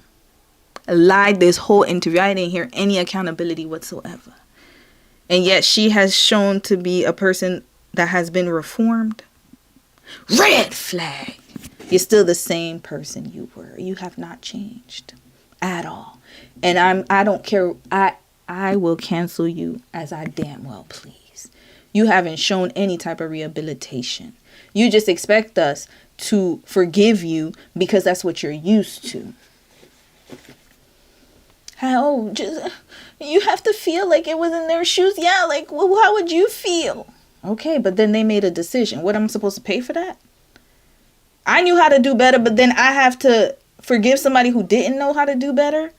Lied this whole interview. I didn't hear any accountability whatsoever. And yet she has shown to be a person that has been reformed. Red flag. You're still the same person you were. You have not changed at all. And I don't care. I will cancel you as I damn well please. You haven't shown any type of rehabilitation. You just expect us to forgive you because that's what you're used to. How? Just, you have to feel like it was in their shoes. Yeah, like, well, how would you feel? Okay, but then they made a decision. What am I supposed to pay for that? I knew how to do better, but then I have to forgive somebody who didn't know how to do better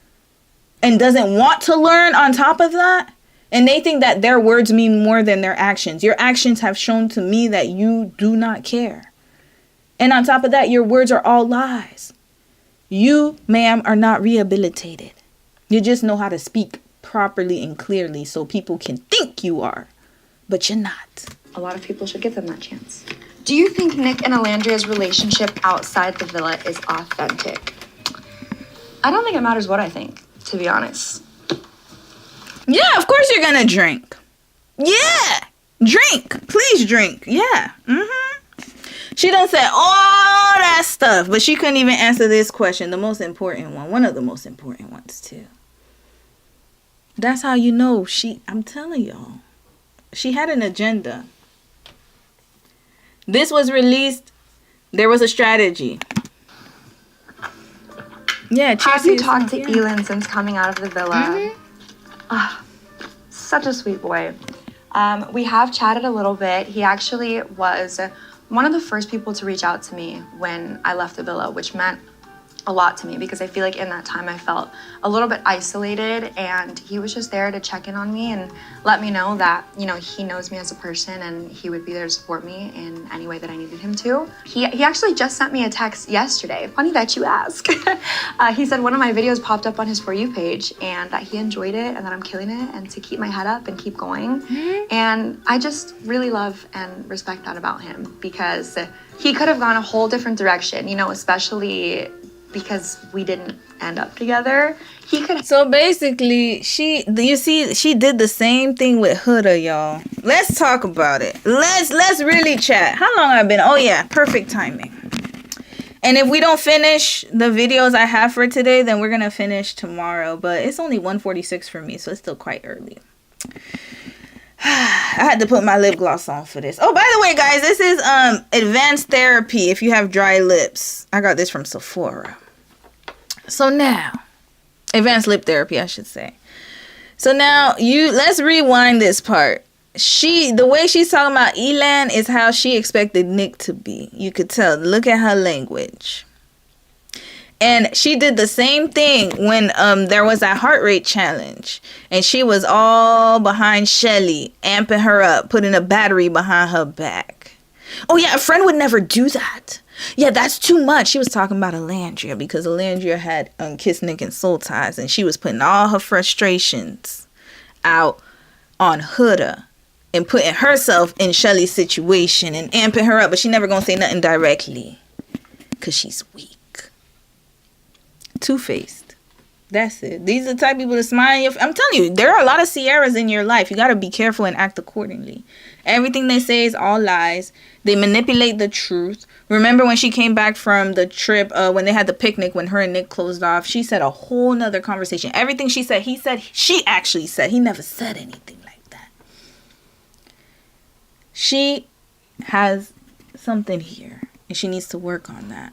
and doesn't want to learn on top of that. And they think that their words mean more than their actions. Your actions have shown to me that you do not care. And on top of that, your words are all lies. You, ma'am, are not rehabilitated. You just know how to speak properly and clearly so people can think you are, but you're not. A lot of people should give them that chance. Do you think Nick and Alandria's relationship outside the villa is authentic? I don't think it matters what I think, to be honest. Yeah, of course you're gonna drink. Yeah, drink. Please drink. Yeah. She done said all that stuff, but she couldn't even answer this question, the most important one. One of the most important ones, too. That's how you know I'm telling y'all, she had an agenda. This was released. There was a strategy. Yeah, have you talked to Elon since coming out of the villa? Such a sweet boy. We have chatted a little bit. He actually was one of the first people to reach out to me when I left the villa, which meant a lot to me because I feel like in that time I felt a little bit isolated, and he was just there to check in on me and let me know that, you know, he knows me as a person and he would be there to support me in any way that I needed him to. He actually just sent me a text yesterday. Funny that you ask. He said one of my videos popped up on his For You page and that he enjoyed it and that I'm killing it and to keep my head up and keep going. And I just really love and respect that about him because he could have gone a whole different direction, you know, especially because we didn't end up together. He could. So basically, she did the same thing with Huda, y'all. Let's talk about it. Let's really chat. How long I've been? Oh yeah, perfect timing. And if we don't finish the videos I have for today, then we're gonna finish tomorrow. But it's only 1:46 for me, so it's still quite early. I had to put my lip gloss on for this. Oh, by the way, guys, this is advanced therapy if you have dry lips. I got this from Sephora. So now, advanced lip therapy, I should say. So now, let's rewind this part. The way she's talking about Elan is how she expected Nick to be. You could tell. Look at her language. And she did the same thing when there was that heart rate challenge. And she was all behind Shelly, amping her up, putting a battery behind her back. Oh yeah, a friend would never do that. Yeah, that's too much. She was talking about Alandria because Alandria had kissed Nick and Soul Ties. And she was putting all her frustrations out on Huda and putting herself in Shelly's situation and amping her up. But she never gonna say nothing directly because she's weak. Two-faced. That's it. These are the type of people that smile in your I'm telling you, there are a lot of Cierras in your life. You got to be careful and act accordingly. Everything they say is all lies. They manipulate the truth. Remember when she came back from the trip, when they had the picnic, when her and Nick closed off, she said a whole nother conversation. Everything she said, she actually said. He never said anything like that. She has something here, and she needs to work on that.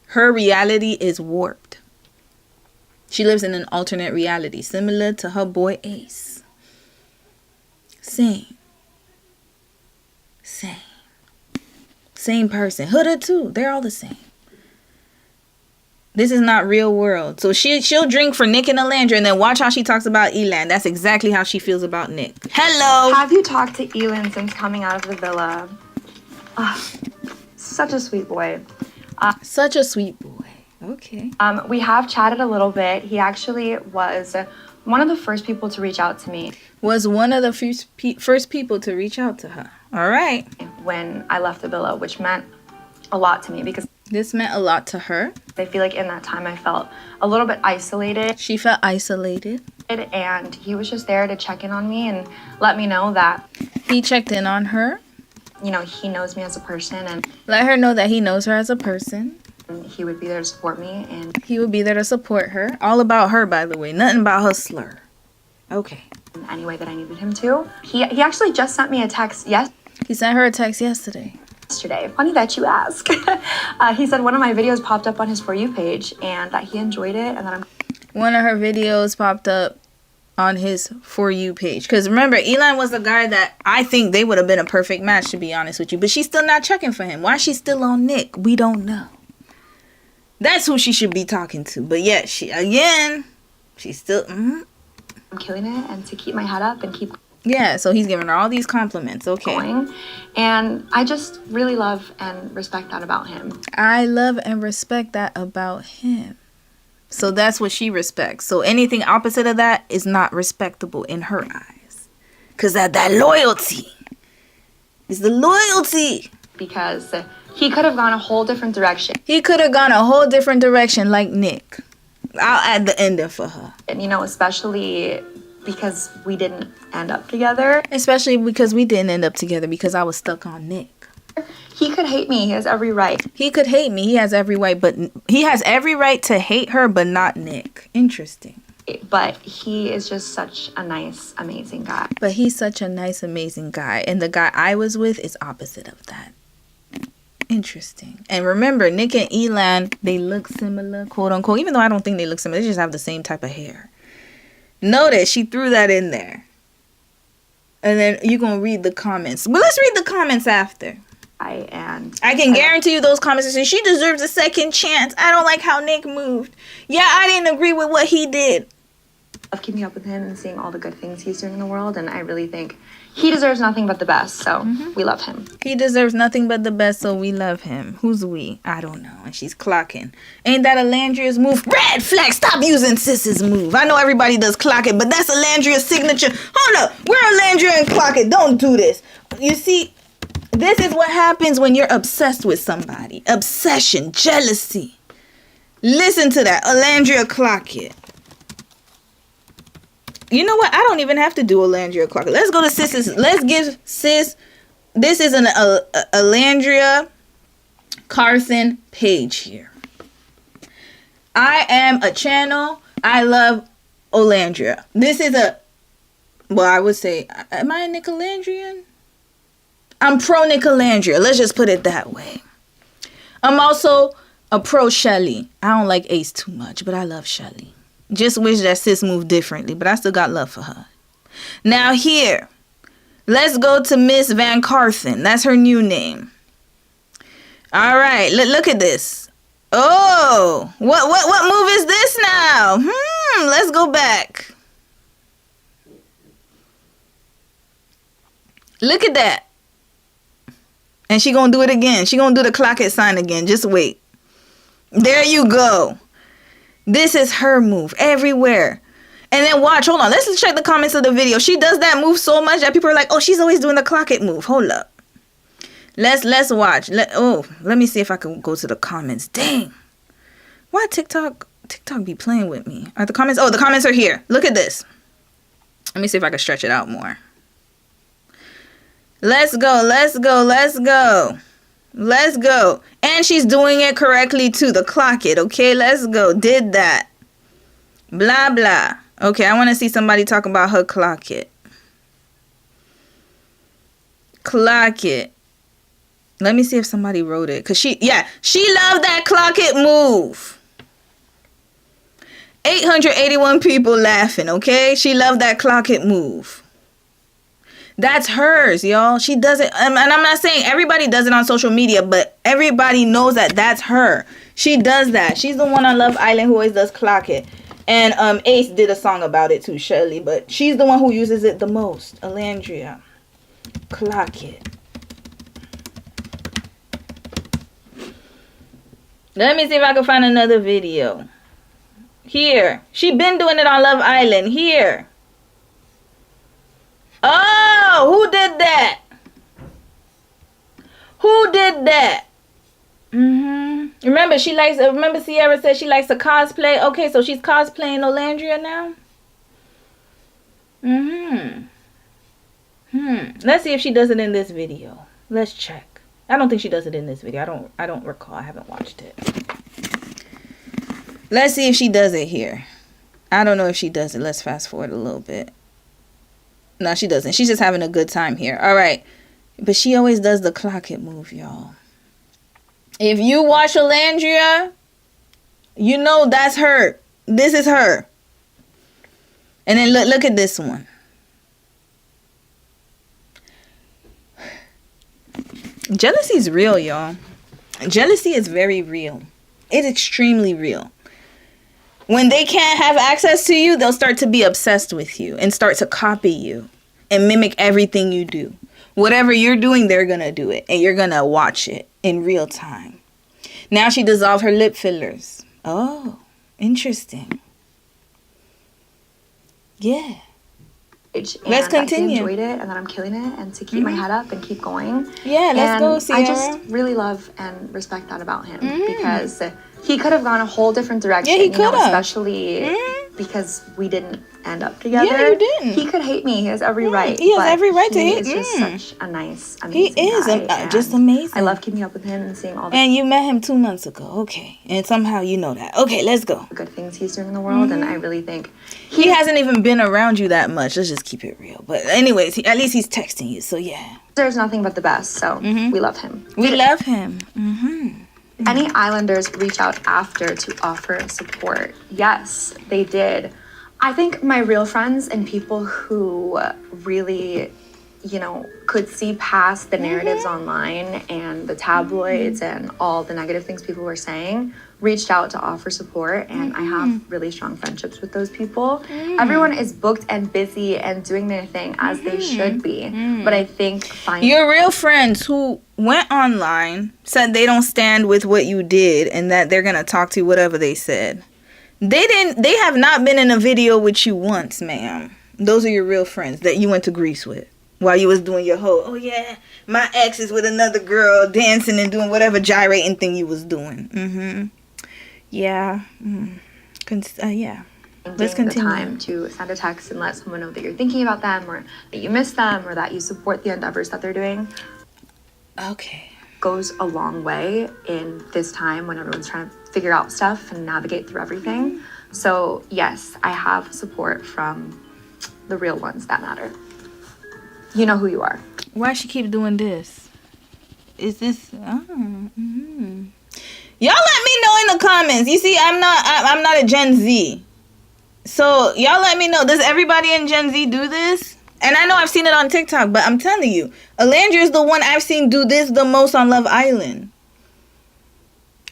Her reality is warped. She lives in an alternate reality, similar to her boy Ace. Same person. Huda too. They're all the same. This is not real world. So she'll drink for Nick and Alandra and then watch how she talks about Elan. That's exactly how she feels about Nick. Hello. Have you talked to Elan since coming out of the villa? Such a sweet boy. Such a sweet boy. Okay. We have chatted a little bit. He actually was one of the first people to reach out to me. Was one of the first people to reach out to her. All right. When I left the villa, which meant a lot to me because this meant a lot to her. I feel like in that time I felt a little bit isolated. She felt isolated. And he was just there to check in on me and let me know that he checked in on her. You know, he knows me as a person and let her know that he knows her as a person. He would be there to support me and he would be there to support her. All about her, by the way. Nothing about her slur. Okay. In any way that I needed him to. He actually just sent me a text He sent her a text yesterday. Funny that you ask. He said one of my videos popped up on his For You page and that he enjoyed it and that one of her videos popped up on his For You page. Because remember, Elan was the guy that I think they would have been a perfect match, to be honest with you. But she's still not checking for him. Why is she still on Nick? We don't know. That's who she should be talking to. But yet, she's still... I'm killing it and to keep my head up and keep... Yeah, so he's giving her all these compliments. Okay. Going. And I just really love and respect that about him. I love and respect that about him. So that's what she respects. So anything opposite of that is not respectable in her eyes. Because that loyalty is the loyalty. Because he could have gone a whole different direction. He could have gone a whole different direction like Nick. I'll add the ending for her. And, you know, especially because we didn't end up together. Especially because we didn't end up together because I was stuck on Nick. He could hate me. He has every right. He could hate me. He has every right, but he has every right to hate her, but not Nick. Interesting. But he is just such a nice, amazing guy. But he's such a nice, amazing guy. And the guy I was with is opposite of that. Interesting. And remember, Nick and Elan, they look similar, quote unquote. Even though I don't think they look similar. They just have the same type of hair. Notice she threw that in there. And then you're going to read the comments. Well, let's read the comments after. And I can guarantee you those comments say she deserves a second chance. I don't like how Nick moved. Yeah, I didn't agree with what he did. I love keeping up with him and seeing all the good things he's doing in the world, and I really think he deserves nothing but the best, so we love him. He deserves nothing but the best, so we love him. Who's we? I don't know. And she's clocking. Ain't that Alandria's move? Red flag! Stop using Sis's move. I know everybody does clock it, but that's Alandria's signature. Hold up. We're Alandria and clock it. Don't do this. You see, this is what happens when you're obsessed with somebody. Obsession, jealousy. Listen to that. Alandria clock it. You know what? I don't even have to do Alandria clock it. Let's go to Sis's. Let's give Sis. This is an Alandria Carson page here. I am a channel. I love Alandria. This is a, well, I would say, am I a Nicolandrian? I'm pro Nicolandria. Let's just put it that way. I'm also a pro Shelly. I don't like Ace too much, but I love Shelly. Just wish that Sis moved differently, but I still got love for her. Now here, let's go to Miss Van Carthen. That's her new name. All right, look at this. Oh, what move is this now? Let's go back. Look at that. And she gonna do it again. She gonna do the clock it sign again. Just wait. There you go. This is her move everywhere. And then watch, hold on. Let's check the comments of the video. She does that move so much that people are like, oh, she's always doing the clock it move. Hold up. Let's watch. Let me see if I can go to the comments. Dang. Why TikTok be playing with me? Are the comments? Oh, the comments are here. Look at this. Let me see if I can stretch it out more. Let's go. Let's go. Let's go. Let's go. And she's doing it correctly too. The clock it. Okay, let's go. Did that. Blah, blah. Okay, I want to see somebody talk about her clock it. Clock it. Let me see if somebody wrote it. Because she loved that clock it move. 881 people laughing, okay? She loved that clock it move. That's hers, y'all. She does it. And I'm not saying everybody does it on social media, but everybody knows that that's her. She does that. She's the one on Love Island who always does clock it. And Ace did a song about it too, Shirley. But she's the one who uses it the most. Alandria. Clock it. Let me see if I can find another video. Here. She been doing it on Love Island. Here. Oh, who did that? Who did that? Remember, remember Cierra said she likes to cosplay? Okay, so she's cosplaying Alandria now? Let's see if she does it in this video. Let's check. I don't think she does it in this video. I don't recall. I haven't watched it. Let's see if she does it here. I don't know if she does it. Let's fast forward a little bit. No, she doesn't. She's just having a good time here. All right. But she always does the clock it move, y'all. If you watch Alandria, you know that's her. This is her. And then look at this one. Jealousy is real, y'all. Jealousy is very real. It's extremely real. When they can't have access to you, they'll start to be obsessed with you and start to copy you and mimic everything you do. Whatever you're doing, they're going to do it. And you're going to watch it in real time. Now she dissolved her lip fillers. Oh, interesting. Yeah. Let's continue. I enjoyed it, and then I'm killing it, and to keep my head up and keep going. Yeah, let's go, Cierra. I just really love and respect that about him because he could have gone a whole different direction. Yeah, he could have. Especially because we didn't end up together. Yeah, you didn't. He could hate me. He has every right. He has every right to hate. He is just such a nice, amazing He is guy, just amazing. I love keeping up with him and seeing all the And you met him 2 months ago. Okay. And somehow you know that. Okay, let's go. good things he's doing in the world, and I really think He hasn't even been around you that much. Let's just keep it real. But anyways, at least he's texting you. So yeah. there's nothing but the best, so we love him. We love him. Any Islanders reach out after to offer support? Yes, they did. I think my real friends and people who really could see past the narratives online and the tabloids and all the negative things people were saying, reached out to offer support, and I have really strong friendships with those people. Everyone is booked and busy and doing their thing as they should be. But I think your real friends who went online said they don't stand with what you did and that they're gonna talk to you whatever they said. They have not been in a video with you once, ma'am. Those are your real friends that you went to Greece with while you was doing your whole, oh yeah, my ex is with another girl dancing and doing whatever gyrating thing you was doing. Yeah. Yeah. Let's continue. The time to send a text and let someone know that you're thinking about them, or that you miss them, or that you support the endeavors that they're doing. Okay. Goes a long way in this time when everyone's trying to figure out stuff and navigate through everything. So yes, I have support from the real ones that matter. You know who you are. Why she keep doing this? Is this? Y'all let me know in the comments. You see, I'm not a Gen Z. So y'all let me know. Does everybody in Gen Z do this? And I know I've seen it on TikTok, but I'm telling you, Alandria is the one I've seen do this the most on Love Island.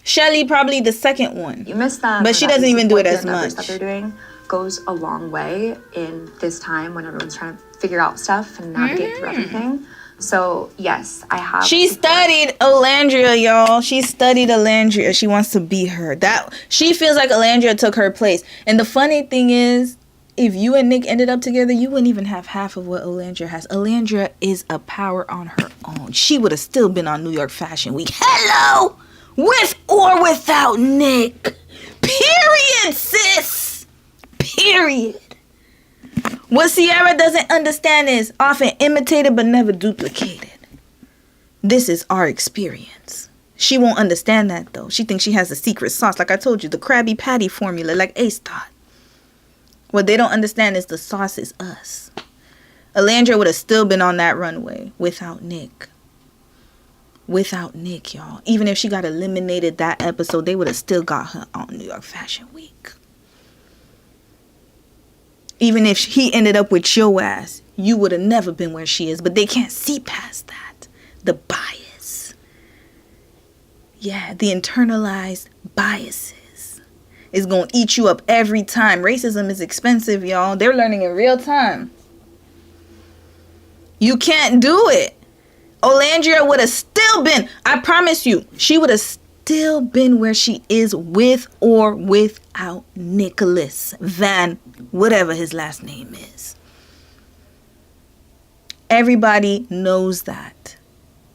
Shelly probably the second one. You miss them, but she doesn't even do it as much. That they're doing goes a long way in this time when everyone's trying to figure out stuff and navigate through everything. So yes, I have. She studied Alandria, y'all. She studied Alandria. She wants to be her. That she feels like Alandria took her place. And the funny thing is, if you and Nick ended up together, you wouldn't even have half of what Alandria has. Alandria is a power on her own. She would have still been on New York Fashion Week. Hello, with or without Nick. Period, sis. Period. What Cierra doesn't understand is often imitated but never duplicated. This is our experience. She won't understand that though. She thinks she has a secret sauce. Like I told you, the Krabby Patty formula, like Ace thought. What they don't understand is the sauce is us. Alandria would have still been on that runway without Nick. Without Nick, y'all. Even if she got eliminated that episode, they would have still got her on New York Fashion Week. Even if he ended up with your ass, you would have never been where she is. But they can't see past that. The bias. Yeah, the internalized biases is going to eat you up every time. Racism is expensive, y'all. They're learning in real time. You can't do it. Olandria would have still been, I promise you, she would have still been where she is with or without Nicholas Van, whatever his last name is. Everybody knows that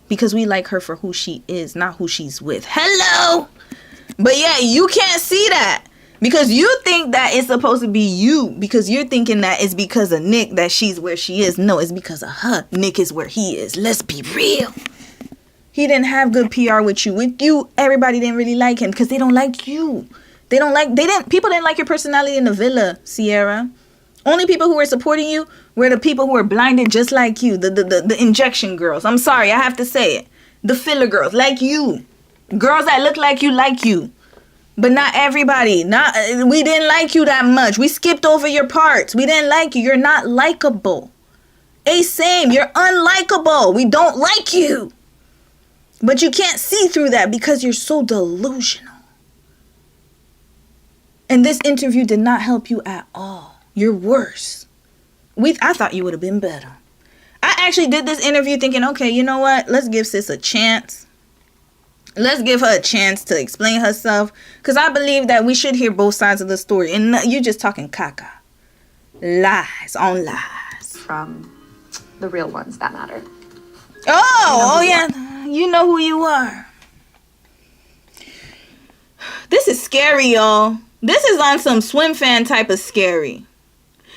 because we like her for who she is, not who she's with. Hello! But yeah, you can't see that because you think that it's supposed to be you because you're thinking that it's because of Nick that she's where she is. No, it's because of her. Nick is where he is. Let's be real. He didn't have good PR with you. With you, everybody didn't really like him because they don't like you. People didn't like your personality in the villa, Cierra. Only people who were supporting you were the people who were blinded just like you. The injection girls. I'm sorry, I have to say it. The filler girls, like you. Girls that look like you. But not everybody. We didn't like you that much. We skipped over your parts. We didn't like you. You're not likable. Same. You're unlikable. We don't like you. But you can't see through that because you're so delusional. And this interview did not help you at all. You're worse. I thought you would have been better. I actually did this interview thinking, okay, you know what? Let's give sis a chance. Let's give her a chance to explain herself. Because I believe that we should hear both sides of the story. And you're just talking caca. Lies on lies. From the real ones that matter. Oh yeah. You know who you are. This is scary, y'all. This is on some swim fan type of scary.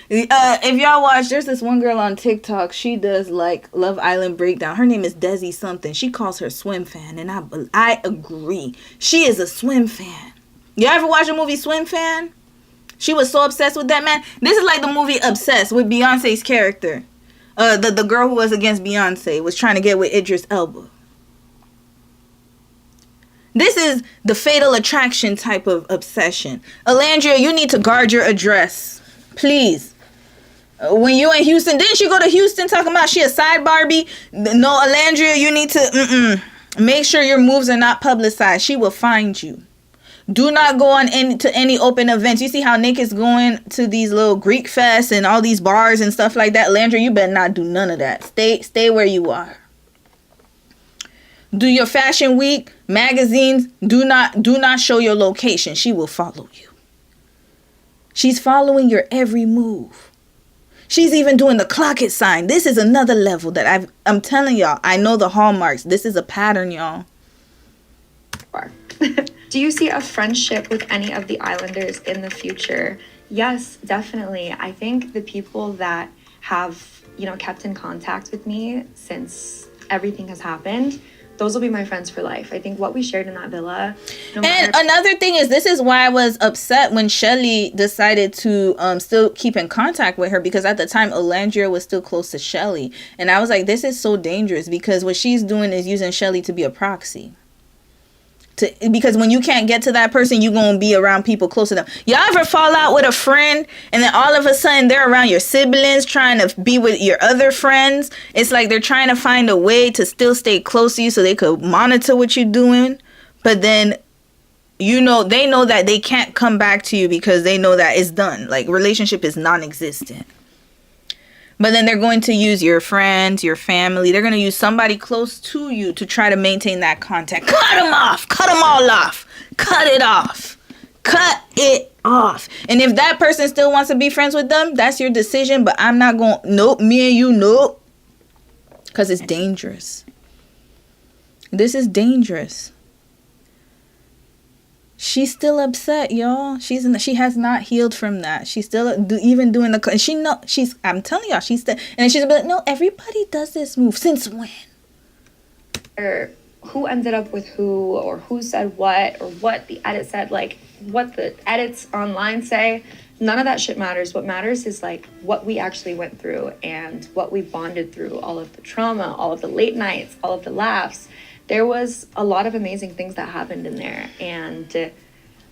If y'all watch, there's this one girl on TikTok. She does like Love Island breakdown. Her name is Desi something. She calls her swim fan, and I agree. She is a swim fan. You ever watch the movie Swim Fan? She was so obsessed with that man. This is like the movie Obsessed with Beyonce's character. The girl who was against Beyonce was trying to get with Idris Elba. This is the fatal attraction type of obsession. Alandria, you need to guard your address. Please. When you in Houston, didn't she go to Houston talking about she a side Barbie? No, Alandria, you need to make sure your moves are not publicized. She will find you. Do not go on any open events. You see how Nick is going to these little Greek fests and all these bars and stuff like that. Landry, you better not do none of that. Stay where you are. Do your fashion week magazines. Do not show your location. She will follow you. She's following your every move. She's even doing the clock it sign. This is another level that I'm telling y'all. I know the hallmarks. This is a pattern, y'all. Do you see a friendship with any of the Islanders in the future? Yes, definitely. I think the people that have, kept in contact with me since everything has happened, those will be my friends for life. I think what we shared in that villa. And another thing is, this is why I was upset when Shelly decided to still keep in contact with her, because at the time Alandria was still close to Shelly. And I was like, this is so dangerous, because what she's doing is using Shelly to be a proxy. Because when you can't get to that person, you're going to be around people close to them. Y'all ever fall out with a friend and then all of a sudden they're around your siblings trying to be with your other friends? It's like they're trying to find a way to still stay close to you so they could monitor what you're doing. But then, they know that they can't come back to you because they know that it's done. Like, relationship is non-existent. But then they're going to use your friends, your family. They're going to use somebody close to you to try to maintain that contact. Cut them off. Cut them all off. Cut it off. Cut it off. And if that person still wants to be friends with them, that's your decision. But I'm not going, nope, me and you, nope. Because it's dangerous. This is dangerous. She's still upset, y'all. She has not healed from that. She's still even doing the. I'm telling y'all, she's still. And she's like, no, everybody does this move. Since when? Or who ended up with who, or who said what, or what the edit said, like what the edits online say. None of that shit matters. What matters is like what we actually went through and what we bonded through. All of the trauma, all of the late nights, all of the laughs. There was a lot of amazing things that happened in there, and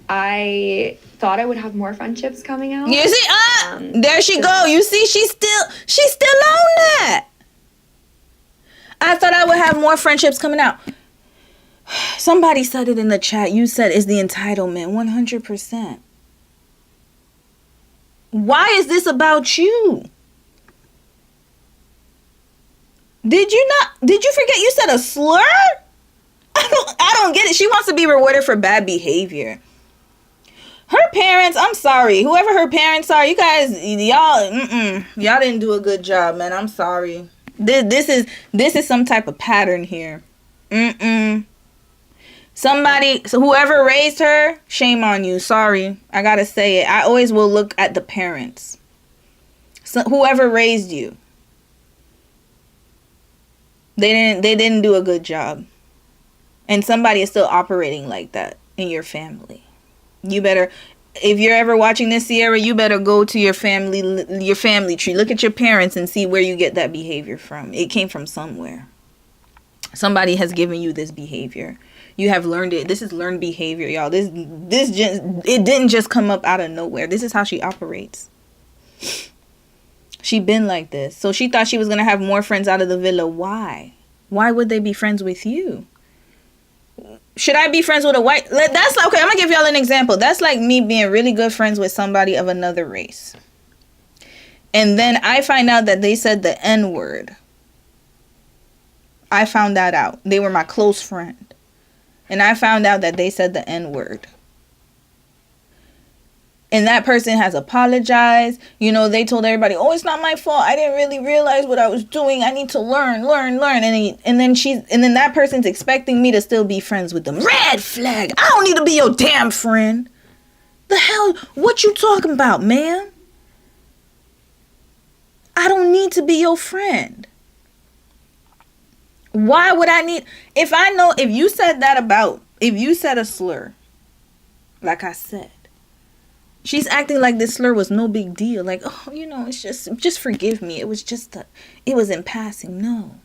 I thought I would have more friendships coming out. You see, there she go. You see, she's still on that. I thought I would have more friendships coming out. Somebody said it in the chat. You said it's the entitlement, 100%. Why is this about you? Did you forget you said a slur? I don't get it. She wants to be rewarded for bad behavior. Her parents, I'm sorry. Whoever her parents are, you guys, y'all didn't do a good job, man. I'm sorry. This is some type of pattern here. So whoever raised her, shame on you. Sorry. I gotta say it. I always will look at the parents. So whoever raised you. They didn't do a good job. And somebody is still operating like that in your family. You better, if you're ever watching this, Cierra, you better go to your family tree. Look at your parents and see where you get that behavior from. It came from somewhere. Somebody has given you this behavior. You have learned it. This is learned behavior, y'all. It didn't just come up out of nowhere. This is how she operates. She been like this. So she thought she was going to have more friends out of the villa. Why? Why would they be friends with you? Should I be friends with a white? That's okay. I'm going to give y'all an example. That's like me being really good friends with somebody of another race. And then I find out that they said the N-word. I found that out. They were my close friend. And I found out that they said the N-word. And that person has apologized. They told everybody, oh, it's not my fault. I didn't really realize what I was doing. I need to learn. And then that person's expecting me to still be friends with them. Red flag. I don't need to be your damn friend. The hell? What you talking about, man? I don't need to be your friend. Why would I need? If you said a slur, like I said, she's acting like this slur was no big deal. Like, oh, it's just forgive me. It was in passing. No,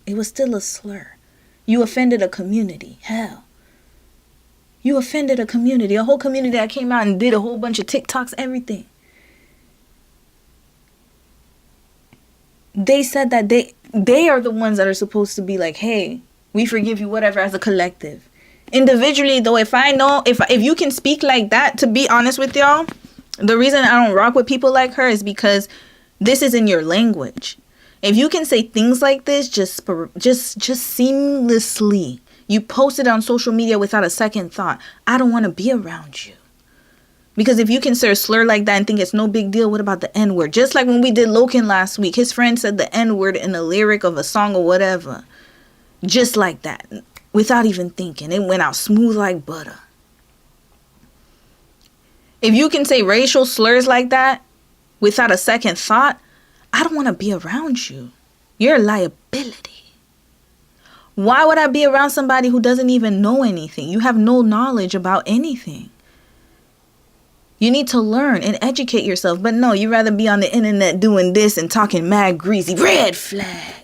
it was still a slur. You offended a community. Hell, you offended a community, a whole community that came out and did a whole bunch of TikToks, everything. they said that they are the ones that are supposed to be like, hey, we forgive you, whatever, as a collective. Individually, though, if you can speak like that, to be honest with y'all, the reason I don't rock with people like her is because this is in your language. If you can say things like this just seamlessly, you post it on social media without a second thought, I don't want to be around you. Because if you can say a slur like that and think it's no big deal, what about the N-word? Just like when we did Loken last week, his friend said the N-word in a lyric of a song or whatever. Just like that, without even thinking. It went out smooth like butter. If you can say racial slurs like that without a second thought, I don't want to be around you. You're a liability. Why would I be around somebody who doesn't even know anything? You have no knowledge about anything. You need to learn and educate yourself. But no, you'd rather be on the internet doing this and talking mad greasy. Red flag.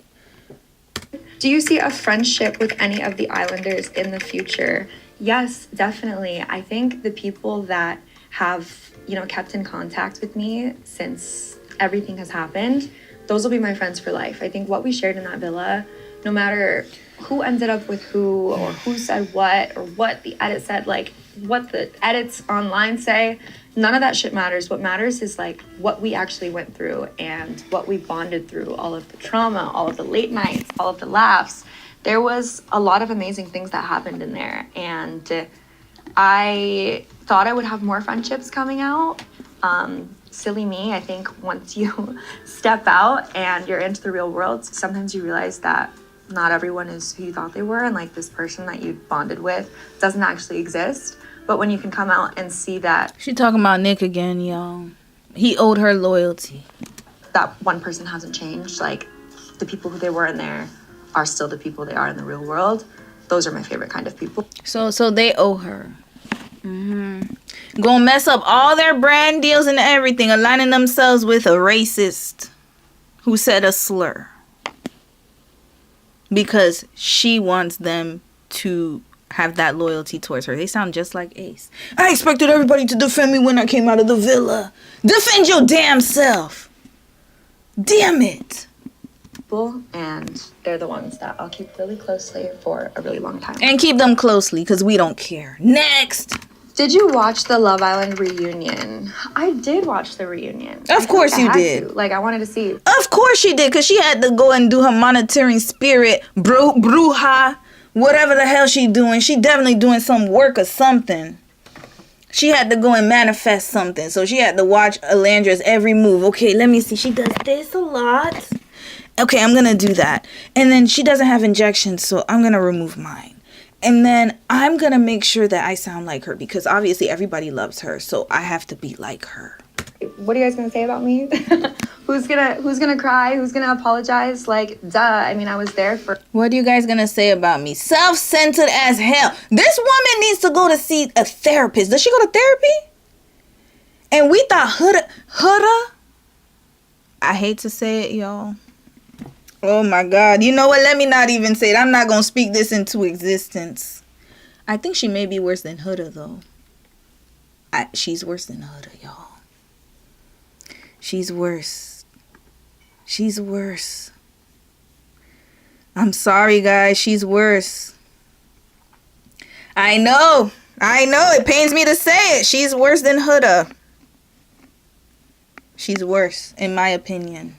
Do you see a friendship with any of the Islanders in the future? Yes, definitely. I think the people that have, kept in contact with me since everything has happened, those will be my friends for life. I think what we shared in that villa, no matter who ended up with who or who said what or what the edit said, like what the edits online say, none of that shit matters. What matters is like what we actually went through and what we bonded through, all of the trauma, all of the late nights, all of the laughs. There was a lot of amazing things that happened in there, and I thought I would have more friendships coming out. Silly me, I think once you step out and you're into the real world, sometimes you realize that not everyone is who you thought they were, and like this person that you bonded with doesn't actually exist. But when you can come out and see that... She talking about Nick again, y'all. He owed her loyalty. That one person hasn't changed. Like, the people who they were in there are still the people they are in the real world. Those are my favorite kind of people. So they owe her. Gonna mess up all their brand deals and everything, aligning themselves with a racist who said a slur. Because she wants them to have that loyalty towards her. They sound just like Ace. I expected everybody to defend me when I came out of the villa. Defend your damn self. Damn it. And they're the ones that I'll keep really closely for a really long time. And keep them closely, because we don't care. Next. Did you watch the Love Island reunion? I did watch the reunion. Of course you did. Like, I wanted to see. Of course she did, because she had to go and do her monitoring spirit, bruja, whatever the hell she doing. She definitely doing some work or something. She had to go and manifest something. So she had to watch Alandra's every move. Okay, let me see. She does this a lot. Okay, I'm going to do that. And then she doesn't have injections, so I'm going to remove mine. And then I'm going to make sure that I sound like her, because obviously everybody loves her. So I have to be like her. What are you guys going to say about me? Who's gonna cry? Who's going to apologize? Like, duh. I mean, I was there for... What are you guys going to say about me? Self-centered as hell. This woman needs to go to see a therapist. Does she go to therapy? And we thought Huda. I hate to say it, y'all. Oh my God. You know what? Let me not even say it. I'm not going to speak this into existence. I think she may be worse than Huda, though. She's worse than Huda, y'all. She's worse. She's worse. I'm sorry, guys. She's worse. I know. It pains me to say it. She's worse than Huda. She's worse, in my opinion.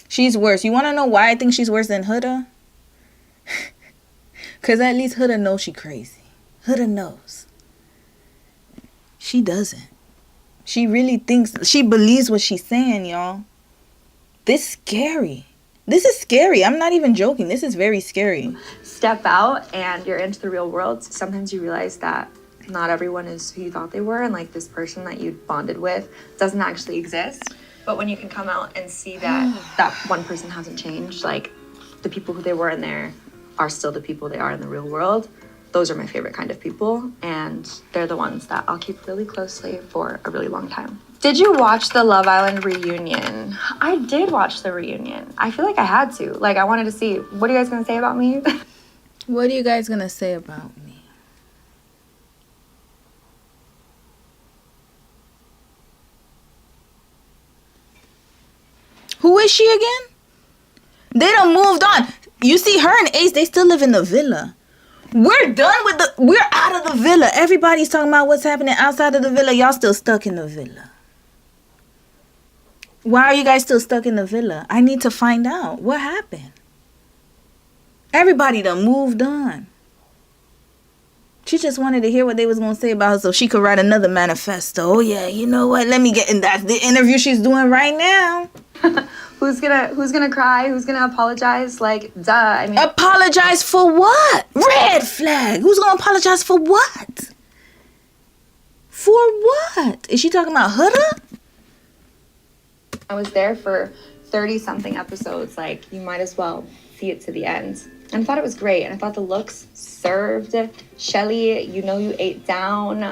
She's worse. You want to know why I think she's worse than Huda? Because at least Huda knows she crazy. Huda knows. She doesn't. She really thinks, she believes what she's saying, y'all. This is scary. This is scary. I'm not even joking. This is very scary. Step out and you're into the real world. Sometimes you realize that not everyone is who you thought they were, and like this person that you bonded with doesn't actually exist. But when you can come out and see that that one person hasn't changed, like the people who they were in there are still the people they are in the real world. Those are my favorite kind of people, and they're the ones that I'll keep really closely for a really long time. Did you watch the Love Island reunion? I did watch the reunion. I feel like I had to. Like, I wanted to see. What are you guys going to say about me? What are you guys going to say about me? Who is she again? They done moved on. You see, her and Ace, they still live in the villa. We're out of the villa. Everybody's talking about what's happening outside of the villa. Y'all still stuck in the villa. Why are you guys still stuck in the villa? I need to find out. What happened? Everybody done moved on. She just wanted to hear what they was going to say about her so she could write another manifesto. Oh, yeah, you know what? Let me get in. That's the interview she's doing right now. Who's gonna cry? Who's gonna apologize? Like, duh. I mean, apologize for what? Red flag. Who's gonna apologize for what? For what? Is she talking about Huda? I was there for 30-something episodes. Like, you might as well see it to the end. And I thought it was great. And I thought the looks served. Shelly, you know you ate down.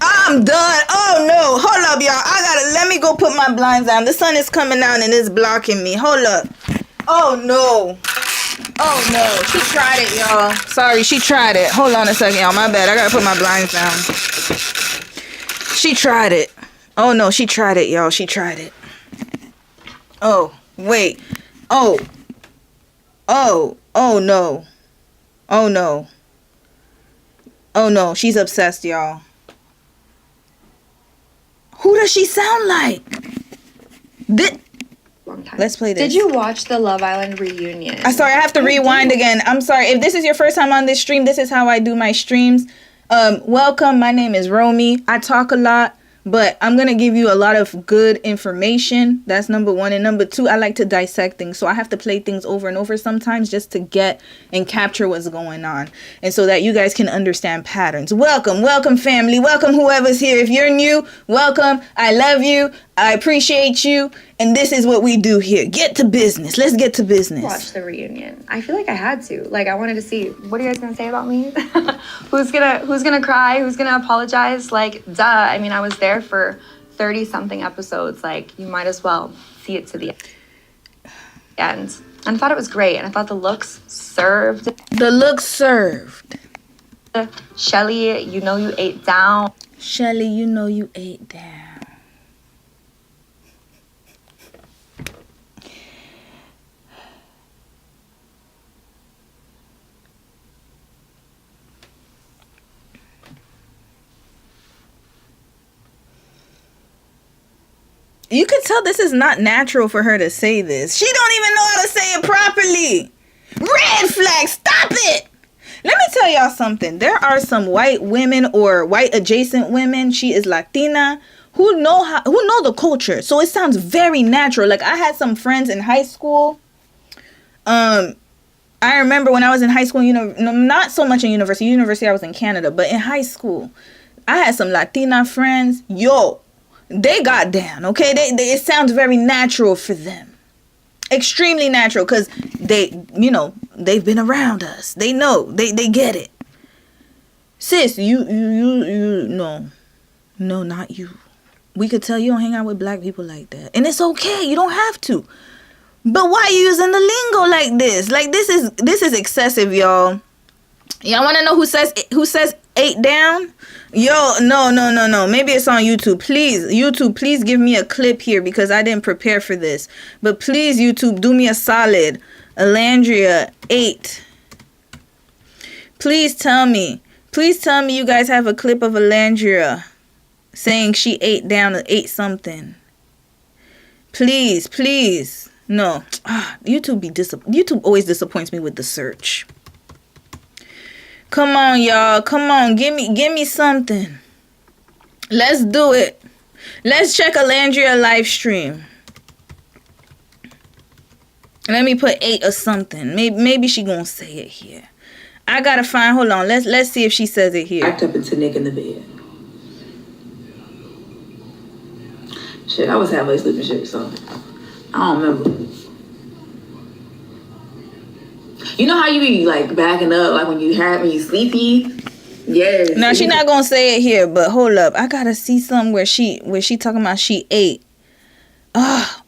I'm done. Oh no. Hold up, y'all. Let me go put my blinds down. The sun is coming out and it's blocking me. Hold up. Oh no. Oh no. She tried it, y'all. Sorry, she tried it. Hold on a second, y'all. My bad. I gotta put my blinds down. She tried it. Oh no, she tried it, y'all. She tried it. Oh, wait. Oh. Oh. Oh no. Oh no. Oh no. She's obsessed, y'all. Who does she sound like? Long time. Let's play this. Did you watch the Love Island reunion? I'm sorry, I have to rewind again. I'm sorry. If this is your first time on this stream, this is how I do my streams. Welcome. My name is Romy. I talk a lot, but I'm going to give you a lot of good information. That's number one. And number two, I like to dissect things. So I have to play things over and over sometimes just to get and capture what's going on. And so that you guys can understand patterns. Welcome. Welcome, family. Welcome, whoever's here. If you're new, welcome. I love you. I appreciate you. And this is what we do here. Get to business. Let's get to business. Watch the reunion. I feel like I had to. Like, I wanted to see, what are you guys gonna say about me? Who's gonna cry? Who's gonna apologize? Like, duh. I mean, I was there for 30-something episodes. Like, you might as well see it to the end. And I thought it was great. And I thought the looks served. The looks served. Shelly, you know you ate down. Shelly, you know you ate down. You can tell this is not natural for her to say this. She don't even know how to say it properly. Red flag, stop it. Let me tell y'all something. There are some white women or white adjacent women. She is Latina who know the culture. So it sounds very natural. Like, I had some friends in high school. I remember when I was in high school, not so much in university. University, I was in Canada, but in high school, I had some Latina friends. Yo, they got down, okay? It sounds very natural for them. Extremely natural, because they've been around us. They know. They get it. Sis, you no, not you. We could tell you don't hang out with black people like that. And it's okay. You don't have to. But why are you using the lingo like this? Like, this is excessive, y'all. Y'all want to know who says 8 down? Yo, no. Maybe it's on YouTube. Please, YouTube, please give me a clip here because I didn't prepare for this. But please, YouTube, do me a solid. Alandria, 8. Please tell me you guys have a clip of Alandria saying she 8 down or 8 something. Please. No. YouTube always disappoints me with the search. Come on, y'all. Come on. Give me something. Let's do it. Let's check Alandria live stream. Let me put 8 or something. Maybe she gonna say it here. I gotta find. Hold on. Let's see if she says it here. Backed up into Nick in the bed. Shit, I was halfway sleeping shit, so I don't remember. You know how you be like backing up, like when you sleepy? Yes. Now she not gonna say it here, but hold up. I gotta see something where she talking about she 8.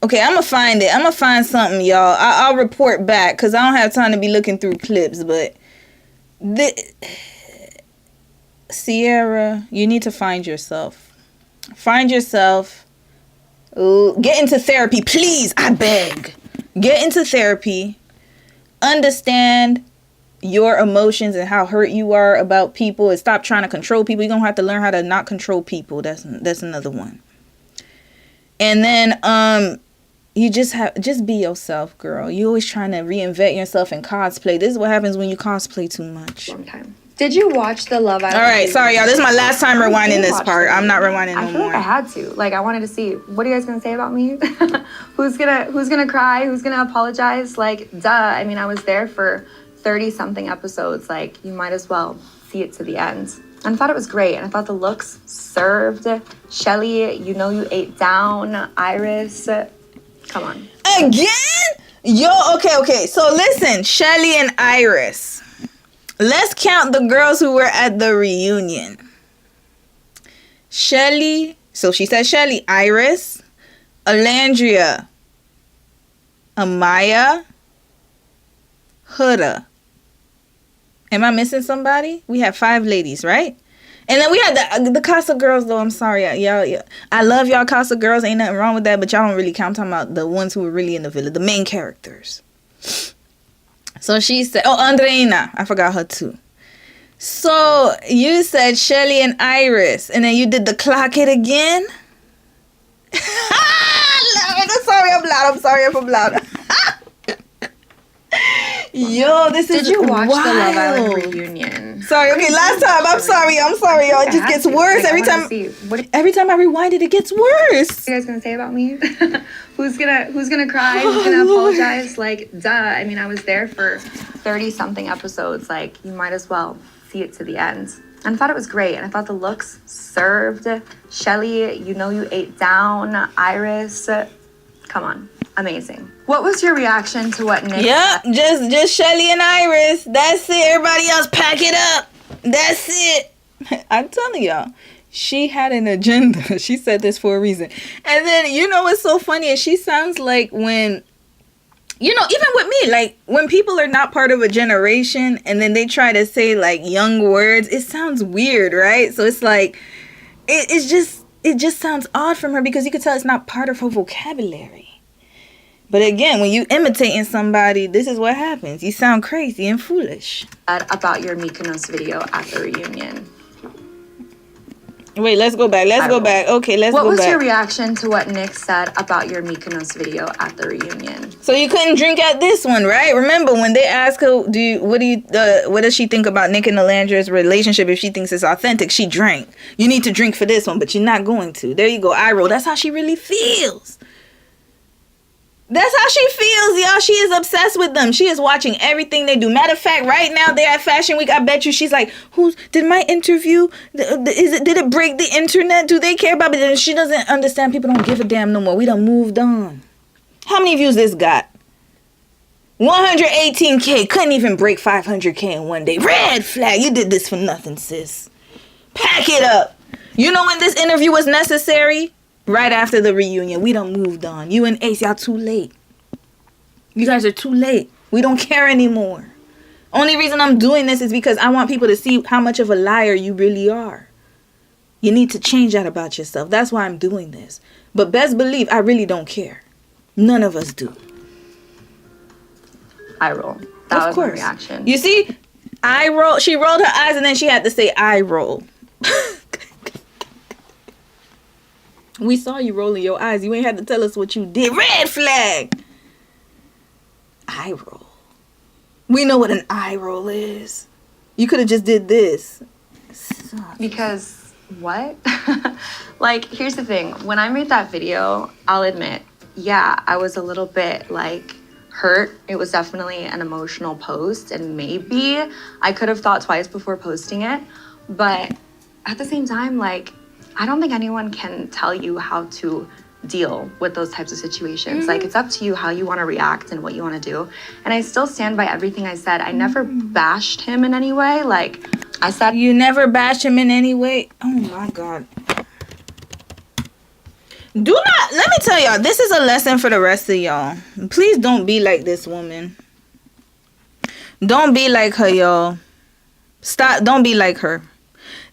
Okay, I'm gonna find it. I'm gonna find something, y'all. I'll report back because I don't have time to be looking through clips. But Cierra, you need to find yourself. Find yourself. Get into therapy, please. I beg. Get into therapy. Understand your emotions and how hurt you are about people, and stop trying to control people. You're gonna have to learn how to not control people. That's another one. And then you just be yourself, girl. You always trying to reinvent yourself in cosplay. This is what happens when you cosplay too much. Long time. Did you watch the Love Island? All right, sorry y'all. This is my last time rewinding this part. I'm not rewinding no more. I feel like I had to. Like, I wanted to see, what are you guys gonna say about me? Who's gonna cry? Who's gonna apologize? Like, duh. I mean, I was there for 30 something episodes. Like, you might as well see it to the end. And I thought it was great. And I thought the looks served. Shelly, you know you ate down. Iris, come on. Again? Yo, okay. So listen, Shelly and Iris. Let's count the girls who were at the reunion. Shelly, so she said Shelly, Iris, Alandria, Amaya, Huda. Am I missing somebody? We have 5 ladies, right? And then we had the Casa girls, though. I'm sorry. Y'all, I love y'all Casa girls. Ain't nothing wrong with that. But y'all don't really count. I'm talking about the ones who were really in the village. The main characters. So she said, oh, Andreina. I forgot her too. So you said Shelly and Iris. And then you did the clock it again. I'm sorry I'm loud. Yo, this is Did you watch wild. the Love Island reunion? Sorry, okay, last time. I'm sorry, y'all. It just gets worse every time. Every time I rewind it, it gets worse. What are you guys gonna say about me? Who's gonna cry? Who's gonna apologize? Like, duh. I mean, I was there for 30 something episodes. Like, you might as well see it to the end. And I thought it was great. And I thought the looks served. Shelly, you know you ate down. Iris, come on. Amazing. What was your reaction to what Nick Yep, just Shelly and Iris. That's it. Everybody else, pack it up. That's it. I'm telling y'all, she had an agenda. She said this for a reason. And then, you know what's so funny is she sounds like when, you know, even with me, like when people are not part of a generation and then they try to say like young words, it sounds weird, right? So it's like, it just sounds odd from her because you could tell it's not part of her vocabulary. But again, when you imitating somebody, this is what happens. You sound crazy and foolish. About your Mykonos video at the reunion? Wait, let's go back. Okay, let's go back. What was your reaction to what Nick said about your Mykonos video at the reunion? So you couldn't drink at this one, right? Remember when they asked her, what does she think about Nick and Alandra's relationship? If she thinks it's authentic, she drank. You need to drink for this one, but you're not going to. There you go, eye roll. That's how she really feels. That's how she feels, y'all. She is obsessed with them. She is watching everything they do. Matter of fact, right now they're at Fashion Week. I bet you she's like, did my interview, did it break the internet? Do they care about it? She doesn't understand. People don't give a damn no more. We done moved on. How many views this got? 118K. Couldn't even break 500K in one day. Red flag. You did this for nothing, sis. Pack it up. You know when this interview was necessary? Right after the reunion. We done moved on. You and Ace, y'all too late. You guys are too late. We don't care anymore. Only reason I'm doing this is because I want people to see how much of a liar you really are. You need to change that about yourself. That's why I'm doing this. But best believe, I really don't care. None of us do. Eye roll. That was my reaction. You see, eye roll. She rolled her eyes and then she had to say eye roll. We saw you rolling your eyes. You ain't had to tell us what you did. Red flag. Eye roll. We know what an eye roll is. You could have just did this. Because what? Like, here's the thing. When I made that video, I'll admit, yeah, I was a little bit like hurt. It was definitely an emotional post, and maybe I could have thought twice before posting it. But at the same time, like, I don't think anyone can tell you how to deal with those types of situations. Mm-hmm. Like, it's up to you how you want to react and what you want to do. And I still stand by everything I said. I never bashed him in any way. Like, I said... You never bashed him in any way? Oh, my God. Do not... Let me tell y'all, this is a lesson for the rest of y'all. Please don't be like this woman. Don't be like her, y'all. Stop. Don't be like her.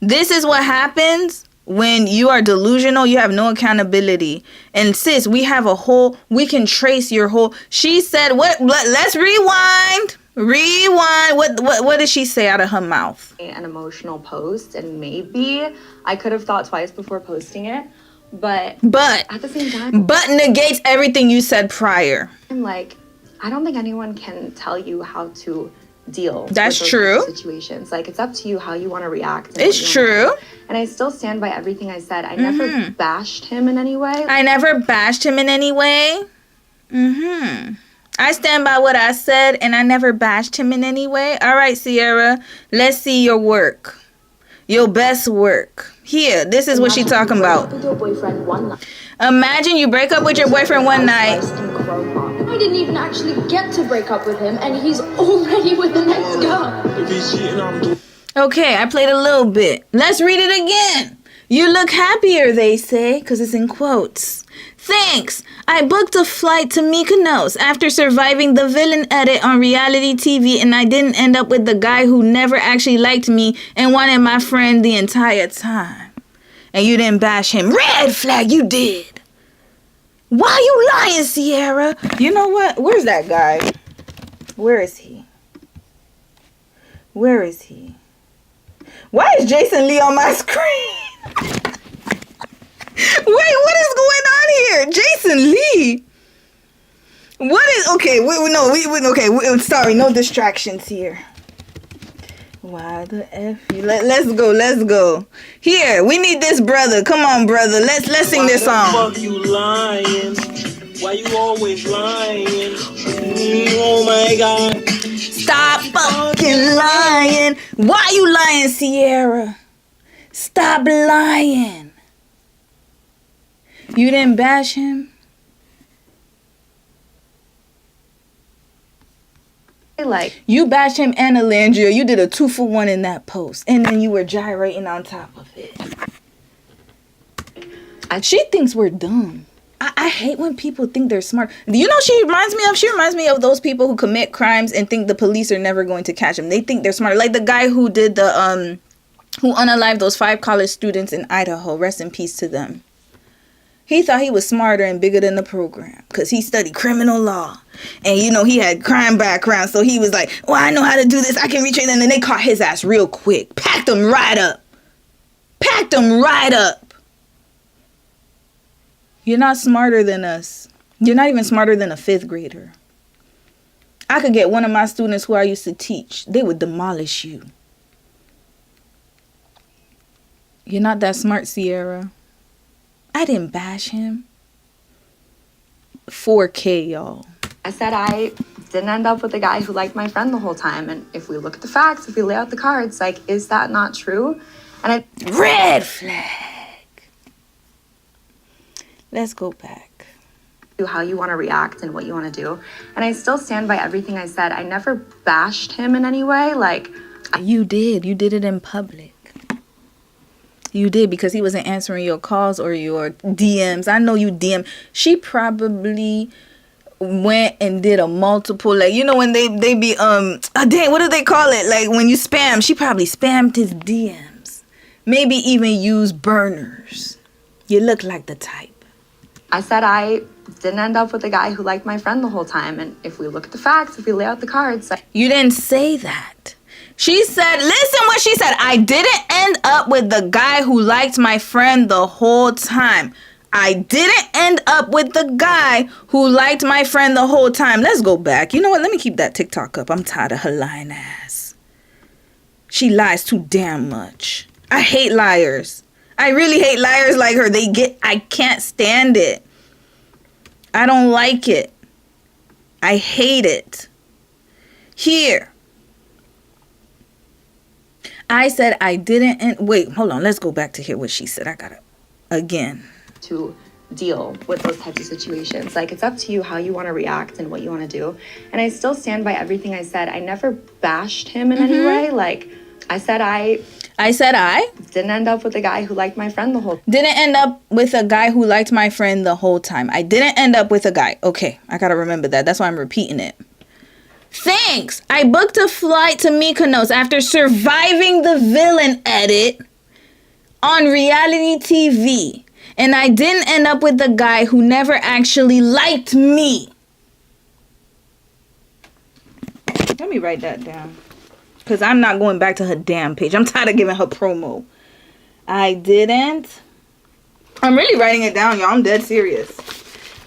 This is what happens When you are delusional, you have no accountability. And sis, we can trace your whole. She said, what? Let's rewind. What did she say out of her mouth? An emotional post, and maybe I could have thought twice before posting it, but at the same time, but negates everything you said prior. I'm like, I don't think anyone can tell you how to deal That's with those true. types of situations. Like, it's up to you how you want to react. It's true. And I still stand by everything I said. I never bashed him in any way. I stand by what I said, and I never bashed him in any way. All right, Cierra, let's see your work. Your best work. Here, this is what she's talking about. With your boyfriend one night. Imagine you break up with your boyfriend one night. I didn't even actually get to break up with him, and he's already with the next girl. If he's cheating, I'm doing. Okay, I played a little bit. Let's read it again. You look happier, they say, because it's in quotes. Thanks. I booked a flight to Mykonos after surviving the villain edit on reality TV, and I didn't end up with the guy who never actually liked me and wanted my friend the entire time. And you didn't bash him. Red flag, you did. Why you lying, Cierra? You know what? Where's that guy? Where is he? Where is he? Why is Jason Lee on my screen? Wait, what is going on here? Jason Lee. What is okay, sorry, no distractions here. Why the F you? Let's go. Here, we need this brother. Come on, brother. Let's sing this song. Why the fuck you lying? Why you always lying? Oh my god. Stop fucking lying. Why you lying, Cierra? Stop lying. You didn't bash him? Like, You bashed him and Alandria. You did a 2-for-1 in that post. And then you were gyrating on top of it. She thinks we're dumb. I hate when people think they're smart. You know, she reminds me of those people who commit crimes and think the police are never going to catch them. They think they're smart. Like the guy who did who unalived those 5 college students in Idaho. Rest in peace to them. He thought he was smarter and bigger than the program because he studied criminal law. And, you know, he had crime background. So he was like, well, I know how to do this. I can retrain them. And then they caught his ass real quick. Packed him right up. You're not smarter than us. You're not even smarter than a 5th grader. I could get one of my students who I used to teach. They would demolish you. You're not that smart, Cierra. I didn't bash him. 4K, y'all. I said I didn't end up with a guy who liked my friend the whole time. And if we look at the facts, if we lay out the cards, like, is that not true? And Red flag. Let's go back. How you want to react and what you want to do. And I still stand by everything I said. I never bashed him in any way. Like, You did it in public. You did, because he wasn't answering your calls or your DMs. I know you DM. She probably went and did a multiple, like, you know, when they be what do they call it, like when you spam. She probably spammed his DMs, maybe even used burners. You look like the type. I said I didn't end up with a guy who liked my friend the whole time. And if we look at the facts, if we lay out the cards, like, You didn't say that. She said, listen what she said. I didn't end up with the guy who liked my friend the whole time. I didn't end up with the guy who liked my friend the whole time. Let's go back. You know what? Let me keep that TikTok up. I'm tired of her lying ass. She lies too damn much. I hate liars. I really hate liars like her. I can't stand it. I don't like it. I hate it. Here. I said I didn't. Wait, hold on. Let's go back to hear what she said. I got it again. to deal with those types of situations. Like, it's up to you how you want to react and what you want to do. And I still stand by everything I said. I never bashed him in any way. Like, I said I didn't end up with a guy who liked my friend the whole time. Didn't end up with a guy who liked my friend the whole time. I didn't end up with a guy. Okay, I gotta remember that. That's why I'm repeating it. Thanks. I booked a flight to Mykonos after surviving the villain edit on reality TV. And I didn't end up with the guy who never actually liked me. Let me write that down. Because I'm not going back to her damn page. I'm tired of giving her promo. I didn't. I'm really writing it down, y'all. I'm dead serious.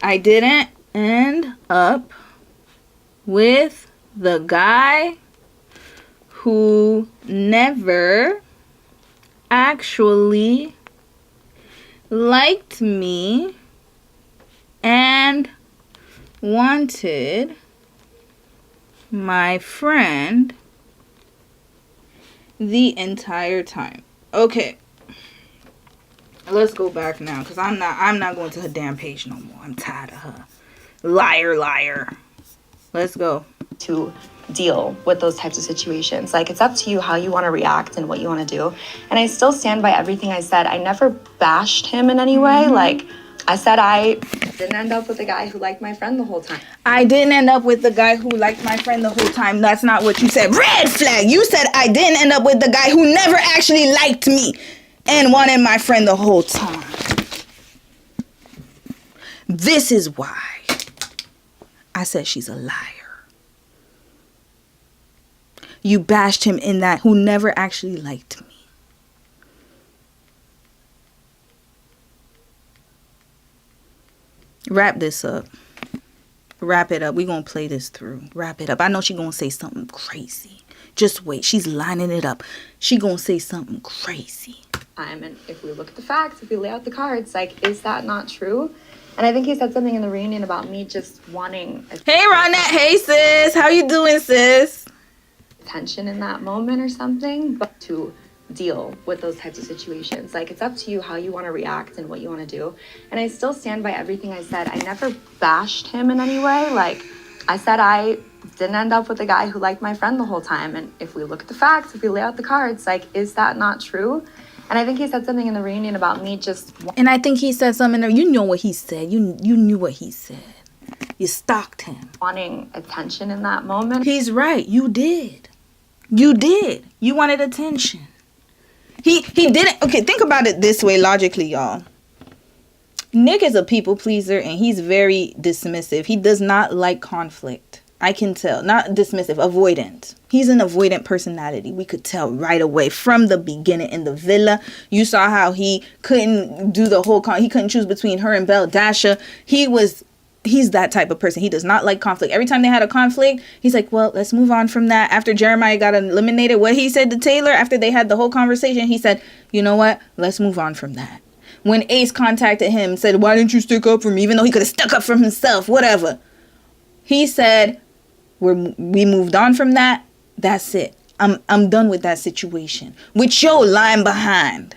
I didn't end up with the guy who never actually liked me and wanted my friend the entire time. Okay. Let's go back now, because I'm not going to her damn page no more. I'm tired of her. Liar. Let's go. To deal with those types of situations. Like, it's up to you how you want to react and what you want to do. And I still stand by everything I said. I never bashed him in any way. Like, I said I didn't end up with a guy who liked my friend the whole time. I didn't end up with the guy who liked my friend the whole time. That's not what you said. Red flag. You said I didn't end up with the guy who never actually liked me and wanted my friend the whole time. This is why I said she's a liar. You bashed him in that who never actually liked me. Wrap this up. Wrap it up. We're going to play this through. Wrap it up. I know she's going to say something crazy. Just wait. She's lining it up. She going to say something crazy. And if we look at the facts, if we lay out the cards, like, is that not true? And I think he said something in the reunion about me just wanting Hey, Ronette. Hey, sis. How you doing, sis? attention in that moment or something, but to deal with those types of situations. Like, it's up to you how you want to react and what you want to do. And I still stand by everything I said. I never bashed him in any way. Like, I said I didn't end up with a guy who liked my friend the whole time. And if we look at the facts, if we lay out the cards, like, is that not true? And I think he said something in the reunion about me just... And I think he said something there. You know what he said. You knew what he said. You stalked him. wanting attention in that moment. He's right. You did. You did. You wanted attention. He didn't. Okay, think about it this way logically, y'all. Nick is a people pleaser and he's very dismissive. He does not like conflict. I can tell. Not dismissive, avoidant. He's an avoidant personality. We could tell right away from the beginning in the villa. You saw how he couldn't do the whole he couldn't choose between her and Belle Dasha. He's that type of person. He does not like conflict. Every time they had a conflict, he's like, well, let's move on from that. After Jeremiah got eliminated, what he said to Taylor after they had the whole conversation, he said, you know what? Let's move on from that. When Ace contacted him, said, why didn't you stick up for me? Even though he could have stuck up for himself, whatever. He said, we moved on from that. That's it. I'm done with that situation. With your lying behind.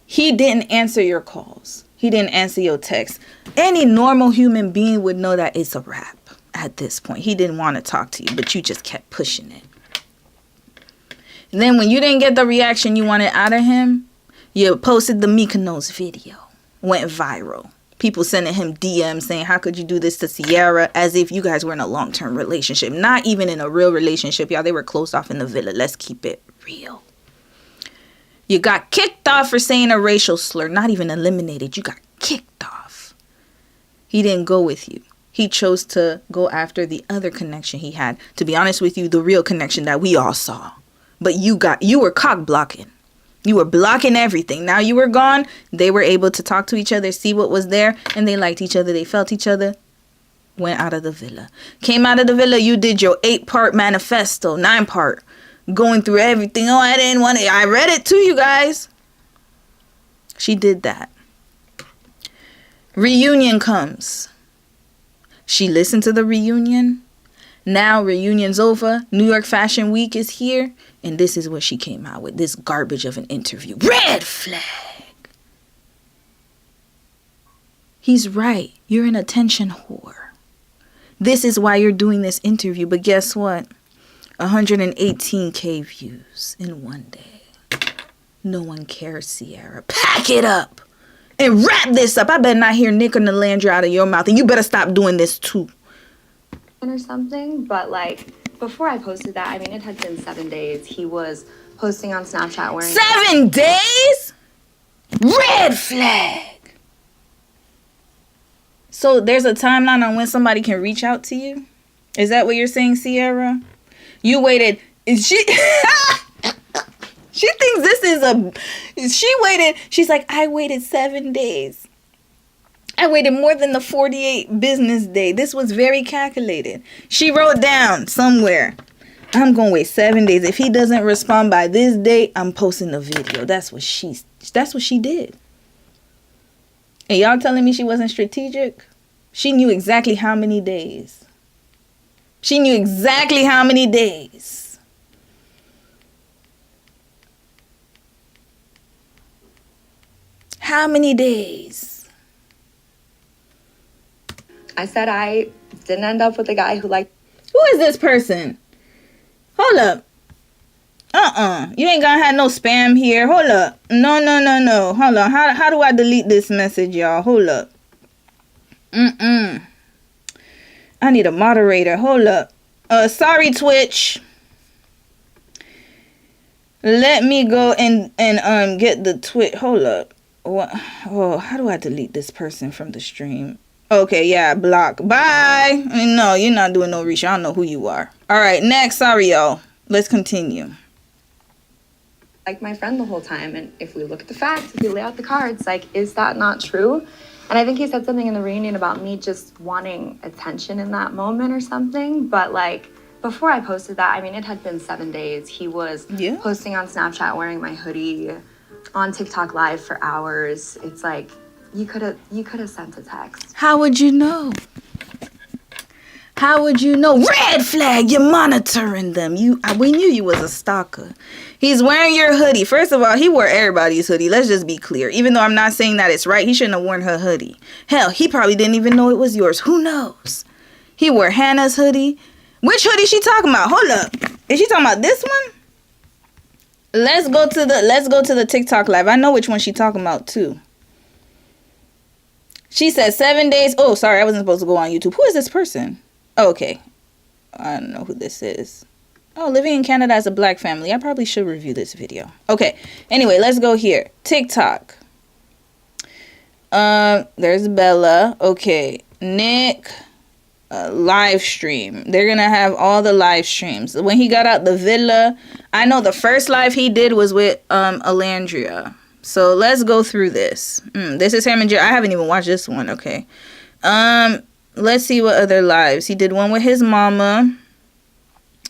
He didn't answer your calls. He didn't answer your text. Any normal human being would know that it's a wrap at this point. He didn't want to talk to you, but you just kept pushing it. And then when you didn't get the reaction you wanted out of him, you posted the Mykonos video. Went viral. People sending him DMs saying, how could you do this to Cierra? As if you guys were in a long-term relationship. Not even in a real relationship, y'all. They were closed off in the villa. Let's keep it real. You got kicked off for saying a racial slur. Not even eliminated. You got kicked off. He didn't go with you. He chose to go after the other connection he had. To be honest with you, the real connection that we all saw. But you were cock blocking. You were blocking everything. Now you were gone. They were able to talk to each other, see what was there, and they liked each other. They felt each other. Went out of the villa. Came out of the villa. You did your 8-part manifesto, 9-part. Going through everything. Oh, I didn't want it. I read it to you guys. She did that. Reunion comes. She listened to the reunion. Now reunion's over. New York Fashion Week is here. And this is what she came out with. This garbage of an interview. Red flag. He's right. You're an attention whore. This is why you're doing this interview. But guess what? 118K views in one day. No one cares, Cierra. Pack it up and wrap this up. I better not hear Nick or Nalandra out of your mouth. And you better stop doing this too. Or something, but like before I posted that, I mean, it had been 7 days. He was posting on Snapchat wearing 7 days? Red flag. So there's a timeline on when somebody can reach out to you? Is that what you're saying, Cierra? You waited. She thinks this is she waited. She's like, I waited 7 days. I waited more than the 48 business day. This was very calculated. She wrote down somewhere, I'm going to wait 7 days. If he doesn't respond by this date, I'm posting a video. That's what she did. And y'all telling me she wasn't strategic? She knew exactly how many days. She knew exactly how many days. How many days? I said I didn't end up with a guy who liked. Who is this person? Hold up. You ain't gonna have no spam here. Hold up. No. Hold on. How do I delete this message, y'all? Hold up. I need a moderator. Hold up. Sorry, Twitch. Let me go and get the Twitch. Hold up. What? Oh, how do I delete this person from the stream? Okay, yeah, block. Bye. No, you're not doing no reach. I don't know who you are. All right, next. Sorry, y'all. Let's continue. Like my friend the whole time, and if we look at the facts, if we lay out the cards, like, is that not true? And I think he said something in the reunion about me just wanting attention in that moment or something. But like before I posted that, I mean, it had been 7 days. He was posting on Snapchat wearing my hoodie, on TikTok live for hours. It's like you could have sent a text. How would you know? How would you know? Red flag, you're monitoring them. We knew you was a stalker. He's wearing your hoodie. First of all, he wore everybody's hoodie. Let's just be clear. Even though I'm not saying that it's right, he shouldn't have worn her hoodie. Hell, he probably didn't even know it was yours. Who knows? He wore Hannah's hoodie. Which hoodie she talking about? Hold up. Is she talking about this one? Let's go to the TikTok live. I know which one she talking about too. She said 7 days. Oh, sorry, I wasn't supposed to go on YouTube. Who is this person? Oh, okay. I don't know who this is. Oh, living in Canada as a black family. I probably should review this video. Okay. Anyway, let's go here. TikTok. There's Bella. Okay. Nick. Live stream. They're gonna have all the live streams. When he got out the villa, I know the first live he did was with Alandria. So let's go through this. This is him and Jerry. I haven't even watched this one. Okay. Let's see what other lives. He did one with his mama.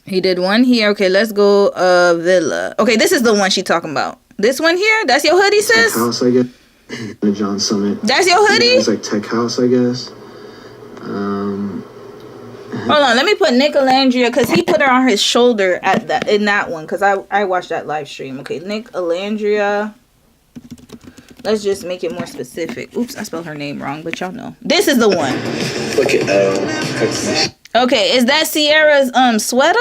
He did one here. Okay, let's go villa. Okay, this is the one she talking about. This one here? That's your hoodie, sis? Tech house, I guess. The John Summit. That's your hoodie? Yeah, it's like tech house, I guess. Hold on, let me put Nick Alandria because he put her on his shoulder in that one because I watched that live stream. Okay, Nick Alandria. Let's just make it more specific. Oops, I spelled her name wrong, but y'all know. This is the one. Look at Okay, is that Sierra's sweater?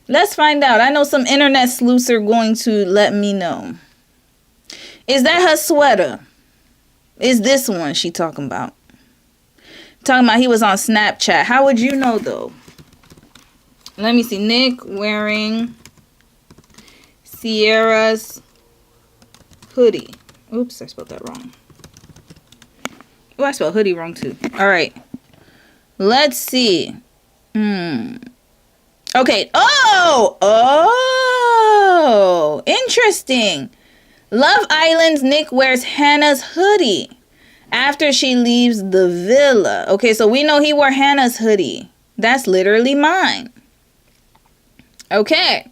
Let's find out. I know some internet sleuths are going to let me know. Is that her sweater? Is this one she talking about? Talking about he was on Snapchat. How would you know though? Let me see. Nick wearing Sierra's hoodie. Oops, I spelled that wrong. Oh, I spelled hoodie wrong too. All right. Let's see. Okay. Oh, interesting. Love Island's Nick wears Hannah's hoodie after she leaves the villa. Okay, so we know he wore Hannah's hoodie. That's literally mine. Okay.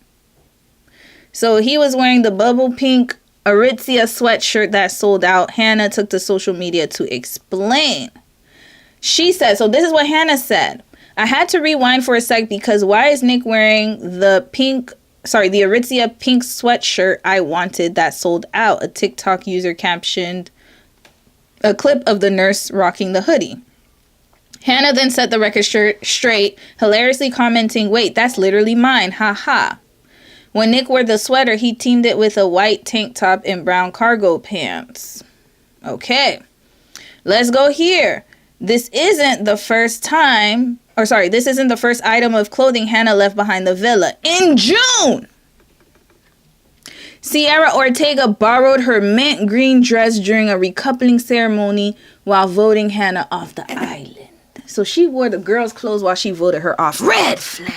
So he was wearing the bubble pink Aritzia sweatshirt that sold out. Hannah took to social media to explain. She said, so this is what Hannah said. I had to rewind for a sec because why is Nick wearing the Aritzia pink sweatshirt I wanted that sold out? A TikTok user captioned a clip of the nurse rocking the hoodie. Hannah then set the record straight, hilariously commenting, wait, that's literally mine, haha. When Nick wore the sweater, he teamed it with a white tank top and brown cargo pants. Okay, let's go here. This isn't the first item of clothing Hannah left behind the villa. In June, Cierra Ortega borrowed her mint green dress during a recoupling ceremony while voting Hannah off the island. So she wore the girl's clothes while she voted her off. Red flag.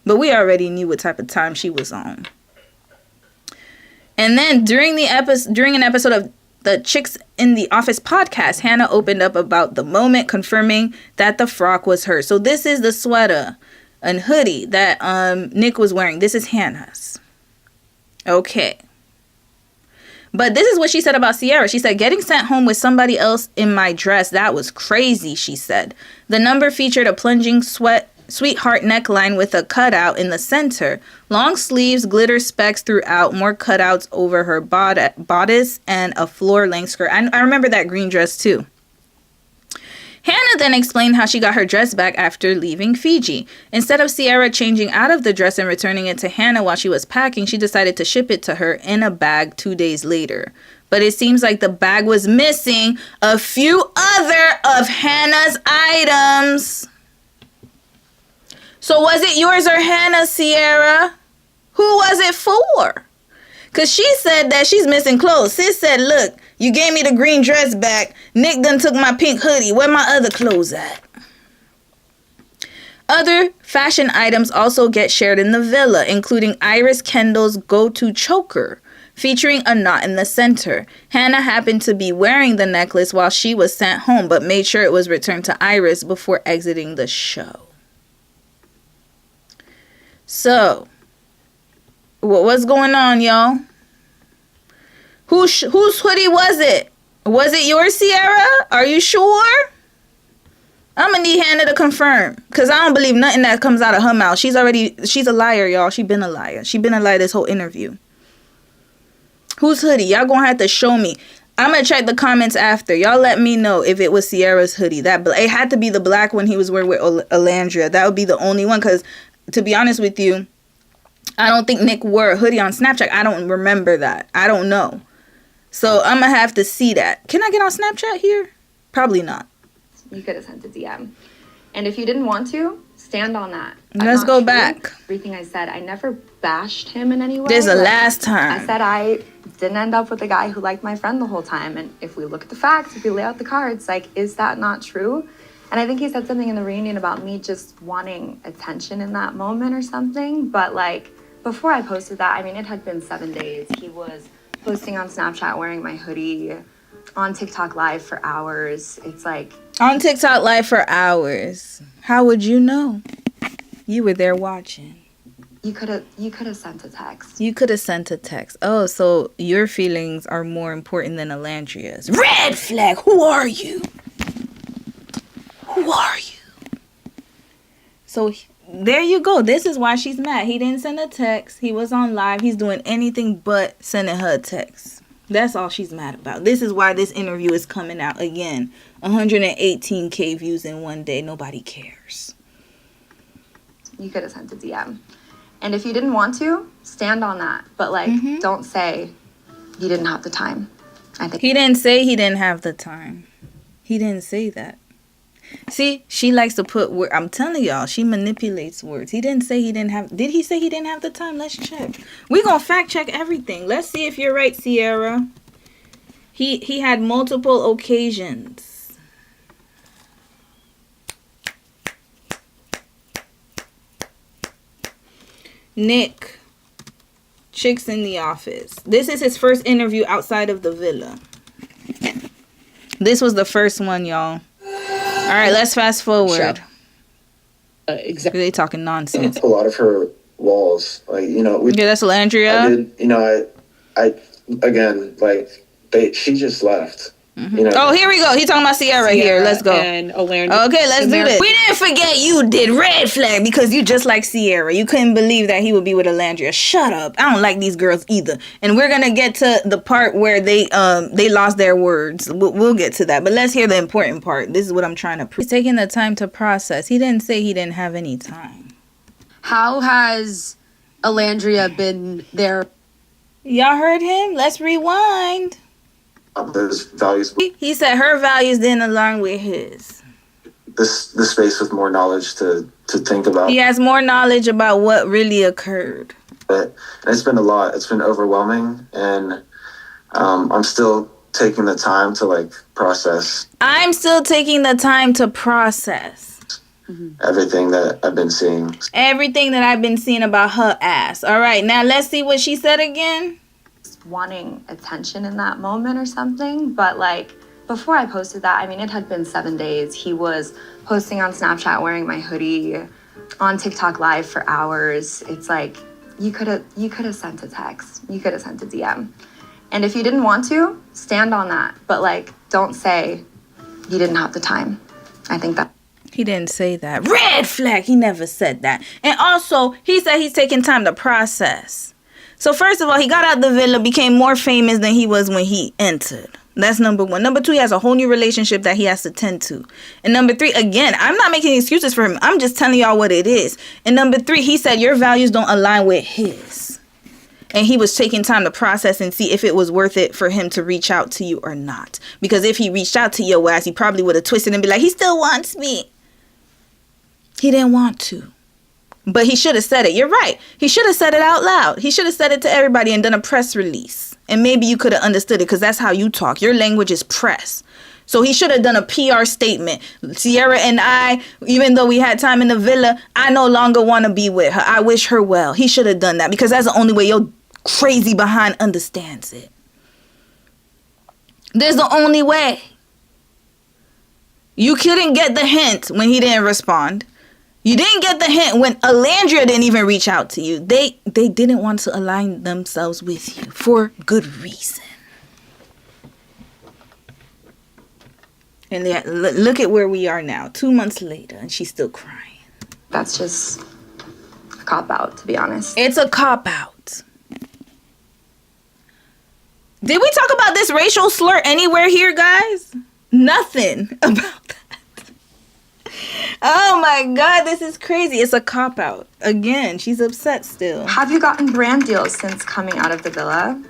But we already knew what type of time she was on. And then during an episode of the Chicks in the Office podcast, Hannah opened up about the moment, confirming that the frock was hers. So this is the sweater and hoodie that Nick was wearing. This is Hannah's. Okay. But this is what she said about Cierra. She said, getting sent home with somebody else in my dress, that was crazy, she said. The number featured a plunging sweetheart neckline with a cutout in the center. Long sleeves, glitter specks throughout, more cutouts over her bodice, and a floor-length skirt. I remember that green dress too. Hannah then explained how she got her dress back after leaving Fiji. Instead of Cierra changing out of the dress and returning it to Hannah while she was packing, she decided to ship it to her in a bag 2 days later. But it seems like the bag was missing a few other of Hannah's items. So was it yours or Hannah's, Cierra? Who was it for? Because she said that she's missing clothes. Sis said, look, you gave me the green dress back. Nick done took my pink hoodie. Where my other clothes at? Other fashion items also get shared in the villa, including Iris Kendall's go-to choker, featuring a knot in the center. Hannah happened to be wearing the necklace while she was sent home, but made sure it was returned to Iris before exiting the show. So, what's going on, y'all? Whose hoodie was it? Was it yours, Cierra? Are you sure? I'm gonna need Hannah to confirm, because I don't believe nothing that comes out of her mouth. She's a liar, y'all. She been a liar. She been a liar this whole interview. Whose hoodie? Y'all gonna have to show me. I'm gonna check the comments after. Y'all let me know if it was Sierra's hoodie. It had to be the black one he was wearing with Alandria. That would be the only one, because to be honest with you, I don't think Nick wore a hoodie on Snapchat. I don't remember that. I don't know. So I'm going to have to see that. Can I get on Snapchat here? Probably not. You could have sent a DM. And if you didn't want to, stand on that. Let's go back. Everything I said, I never bashed him in any way. There's a last time. I said I didn't end up with a guy who liked my friend the whole time. And if we look at the facts, if we lay out the cards, like, is that not true? And I think he said something in the reunion about me just wanting attention in that moment or something. But, like, before I posted that, I mean, it had been 7 days. He was posting on Snapchat wearing my hoodie, on TikTok Live for hours. It's like... On TikTok Live for hours. How would you know? You were there watching. You could have sent a text. You could have sent a text. Oh, so your feelings are more important than Alandria's. Red flag! Who are you? Who are you? So there you go. This is why she's mad. He didn't send a text. He was on live. He's doing anything but sending her a text. That's all she's mad about. This is why this interview is coming out again. 118K views in one day. Nobody cares. You could have sent a DM. And if you didn't want to, stand on that. But, like, don't say you didn't have the time. I think he didn't say he didn't have the time. He didn't say that. See, she likes to put words. I'm telling y'all, she manipulates words. He didn't say he didn't have... Did he say he didn't have the time? Let's check. We're going to fact check everything. Let's see if you're right, Cierra. He had multiple occasions. Nick, Chicks in the Office. This is his first interview outside of the villa. This was the first one, y'all. All right, let's fast forward. Exactly. They talking nonsense. A lot of her walls, like, you know, yeah, that's Alandria. I did, you know, I again, like, she just left. You know? Oh, here we go. He talking about Cierra here. Let's go. And Alandria. Okay, let's do this. We didn't forget you did red flag because you just like Cierra. You couldn't believe that he would be with Alandria. Shut up. I don't like these girls either. And we're gonna get to the part where they lost their words. We'll get to that. But let's hear the important part. This is what I'm trying to prove. He's taking the time to process. He didn't say he didn't have any time. How has Alandria been there? Y'all heard him? Let's rewind. There's values. He said her values didn't align with his. This space with more knowledge to think about. He has more knowledge about what really occurred. it. And it's been a lot. It's been overwhelming, and I'm still taking the time to like process. I'm still taking the time to process everything that I've been seeing. Everything that I've been seeing about her ass. All right, now let's see what she said again. Wanting attention in that moment or something, but like before I posted that, I mean, it had been 7 days. He was posting on Snapchat wearing my hoodie, on TikTok live for hours. It's like you could have sent a text, you could have sent a DM, and if you didn't want to, stand on that. But like, don't say you didn't have the time. I think that he didn't say that. Red flag. He never said that. And also, he said he's taking time to process. So first of all, he got out the villa, became more famous than he was when he entered. That's number one. Number two, he has a whole new relationship that he has to tend to. And number three, again, I'm not making excuses for him. I'm just telling y'all what it is. And number three, he said your values don't align with his. And he was taking time to process and see if it was worth it for him to reach out to you or not. Because if he reached out to your ass, he probably would have twisted and be like, he still wants me. He didn't want to. But he should have said it. You're right. He should have said it out loud. He should have said it to everybody and done a press release. And maybe you could have understood it because that's how you talk. Your language is press. So he should have done a PR statement. Cierra and I, even though we had time in the villa, I no longer want to be with her. I wish her well. He should have done that because that's the only way your crazy behind understands it. There's the only way. You couldn't get the hint when he didn't respond. You didn't get the hint when Alandria didn't even reach out to you. They didn't want to align themselves with you for good reason. And look at where we are now, 2 months later, and she's still crying. that's just a cop-out, to be honest. It's a cop-out. Did we talk about this racial slur anywhere here, guys? Nothing about that. Oh my God, this is crazy. It's a cop-out. Again, she's upset still. Have you gotten brand deals since coming out of the villa?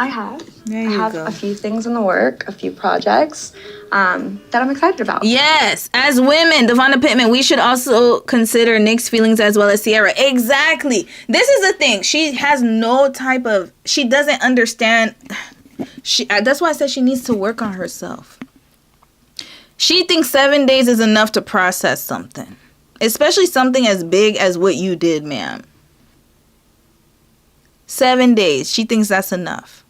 I have. There you I have go. a few things in the work, a few projects that I'm excited about. Yes, as women, Devonta Pittman, we should also consider Nick's feelings as well as Cierra. Exactly. This is the thing. She has no type of, she doesn't understand. That's why I said she needs to work on herself. She thinks 7 days is enough to process something, especially something as big as what you did, ma'am. 7 days. She thinks that's enough.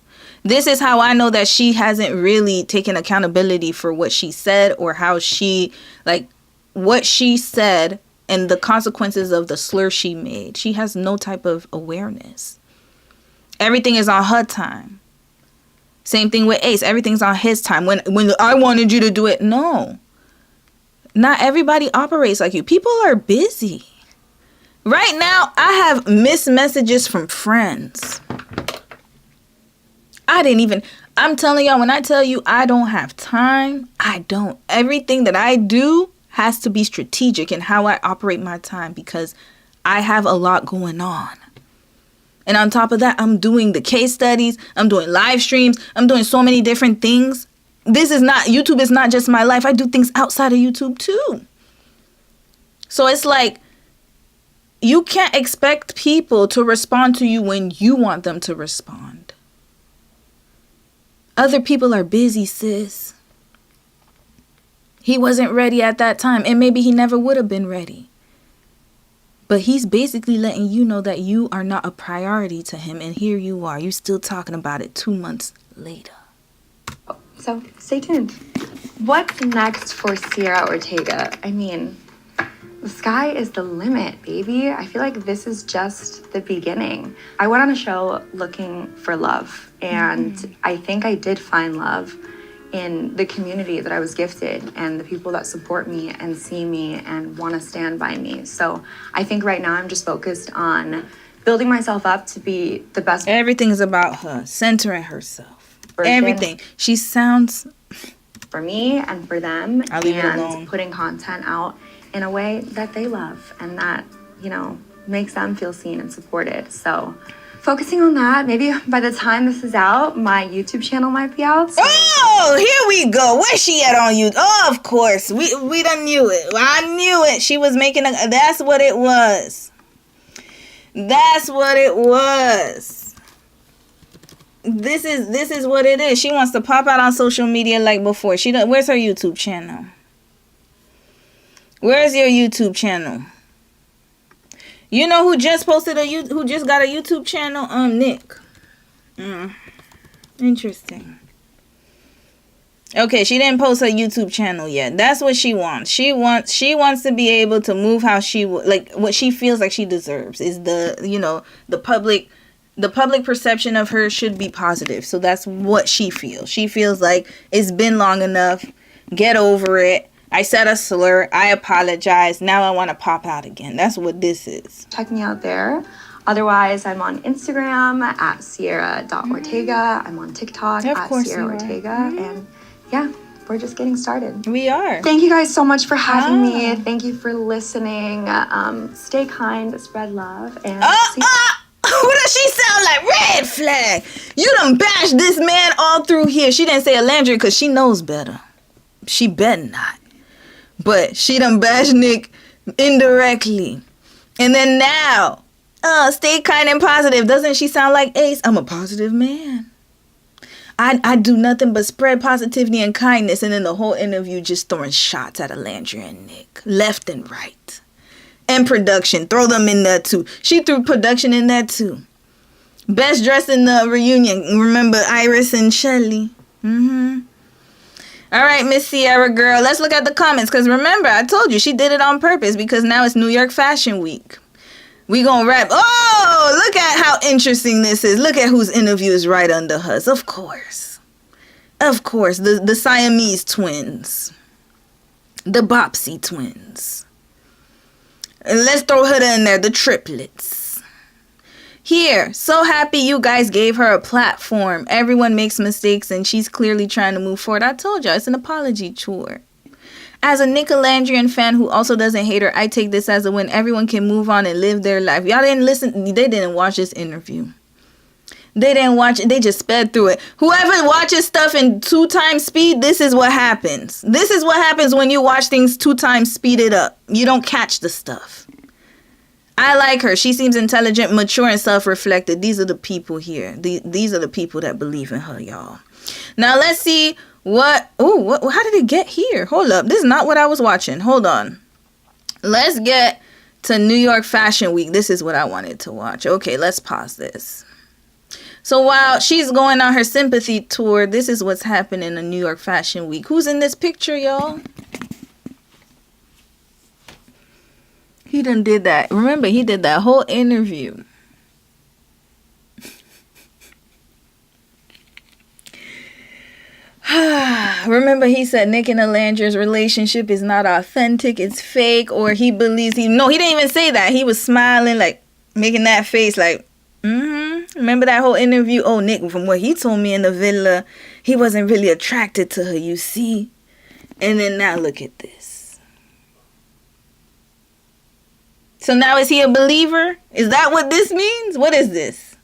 This is how I know that she hasn't really taken accountability for what she said or how she, like, what she said and the consequences of the slur she made. She has no type of awareness. Everything is on her time. Same thing with Ace. Everything's on his time. When I wanted you to do it, no. Not everybody operates like you. People are busy. Right now, I have missed messages from friends. I'm telling y'all, when I tell you I don't have time, I don't. Everything that I do has to be strategic in how I operate my time because I have a lot going on. And on top of that, I'm doing the case studies. I'm doing live streams. I'm doing so many different things. YouTube is not just my life. I do things outside of YouTube too. So it's like, you can't expect people to respond to you when you want them to respond. Other people are busy, sis. He wasn't ready at that time, and maybe he never would have been ready. But he's basically letting you know that you are not a priority to him, and here you are. You're still talking about it 2 months later. So stay tuned. What's next for Cierra Ortega? I mean, the sky is the limit, baby. I feel like this is just the beginning. I went on a show looking for love, and I think I did find love in the community that I was gifted and the people that support me and see me and want to stand by me. So I think right now I'm just focused on building myself up to be the best. Everything is about her, centering herself. Version. Everything. She sounds for me and for them, I'll leave it and alone. Putting content out in a way that they love and that, you know, makes them feel seen and supported. So focusing on that, maybe by the time this is out, my YouTube channel might be out. So. Oh, here we go. Where's she at on YouTube? Oh, of course. We done knew it. I knew it. She was making that's what it was. That's what it was. This is what it is. She wants to pop out on social media like before. Where's her YouTube channel? Where's your YouTube channel? You know who just got a YouTube channel? Nick. Interesting. Okay, she didn't post her YouTube channel yet. That's what she wants. She wants to be able to move how she like what she feels like she deserves. Is the public perception of her should be positive. So that's what she feels. She feels like it's been long enough. Get over it. I said a slur. I apologize. Now I want to pop out again. That's what this is. Check me out there. Otherwise, I'm on Instagram at Cierra.Ortega. I'm on TikTok at Cierra Ortega. And yeah, we're just getting started. We are. Thank you guys so much for having me. Thank you for listening. Stay kind, spread love, and what does she sound like? Red flag. You done bashed this man all through here. She didn't say Alandria because she knows better. She better not. But she done bashed Nick indirectly. And then now, stay kind and positive. Doesn't she sound like Ace? I'm a positive man. I do nothing but spread positivity and kindness. And then the whole interview just throwing shots at Alandria and Nick. Left and right. And production. Throw them in there too. She threw production in there too. Best dressed in the reunion. Remember Iris and Shelly? All right, Miss Cierra girl. Let's look at the comments. Because remember, I told you she did it on purpose. Because now it's New York Fashion Week. We gonna wrap. Oh, look at how interesting this is. Look at whose interview is right under hers. Of course. The Siamese twins. The Bopsy twins. And let's throw her in there. The triplets. Here. So happy you guys gave her a platform. Everyone makes mistakes and she's clearly trying to move forward. I told y'all, it's an apology tour. As a Nickelandrian fan who also doesn't hate her, I take this as a win. Everyone can move on and live their life. Y'all didn't listen. They didn't watch this interview. They didn't watch it. They just sped through it. Whoever watches stuff in 2 times speed, this is what happens. This is what happens when you watch things 2 times speeded up. You don't catch the stuff. I like her. She seems intelligent, mature, and self-reflected. These are the people here. These are the people that believe in her, y'all. Now, let's see. How did it get here? Hold up. This is not what I was watching. Hold on. Let's get to New York Fashion Week. This is what I wanted to watch. Okay, let's pause this. So while she's going on her sympathy tour, this is what's happening in New York Fashion Week. Who's in this picture, y'all? He done did that. Remember, he did that whole interview. Remember, he said Nick and Alandria's relationship is not authentic, it's fake, or he believes No, he didn't even say that. He was smiling, like, making that face, like, Remember that whole interview? Oh, Nick, from what he told me in the villa, he wasn't really attracted to her, you see? And then now look at this. So now is he a believer? Is that what this means? What is this?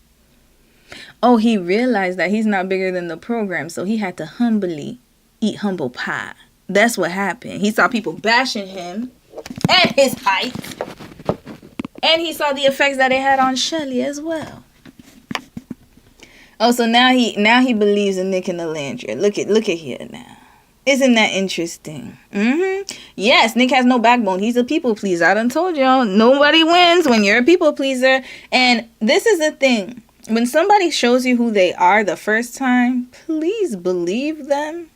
Oh, he realized that he's not bigger than the program, so he had to humbly eat humble pie. That's what happened. He saw people bashing him and his height. And he saw the effects that it had on Shelly as well. Oh, so now he believes in Nick and Alandria. Look at here now. Isn't that interesting? Yes, Nick has no backbone. He's a people pleaser. I done told y'all, nobody wins when you're a people pleaser. And this is the thing. When somebody shows you who they are the first time, please believe them.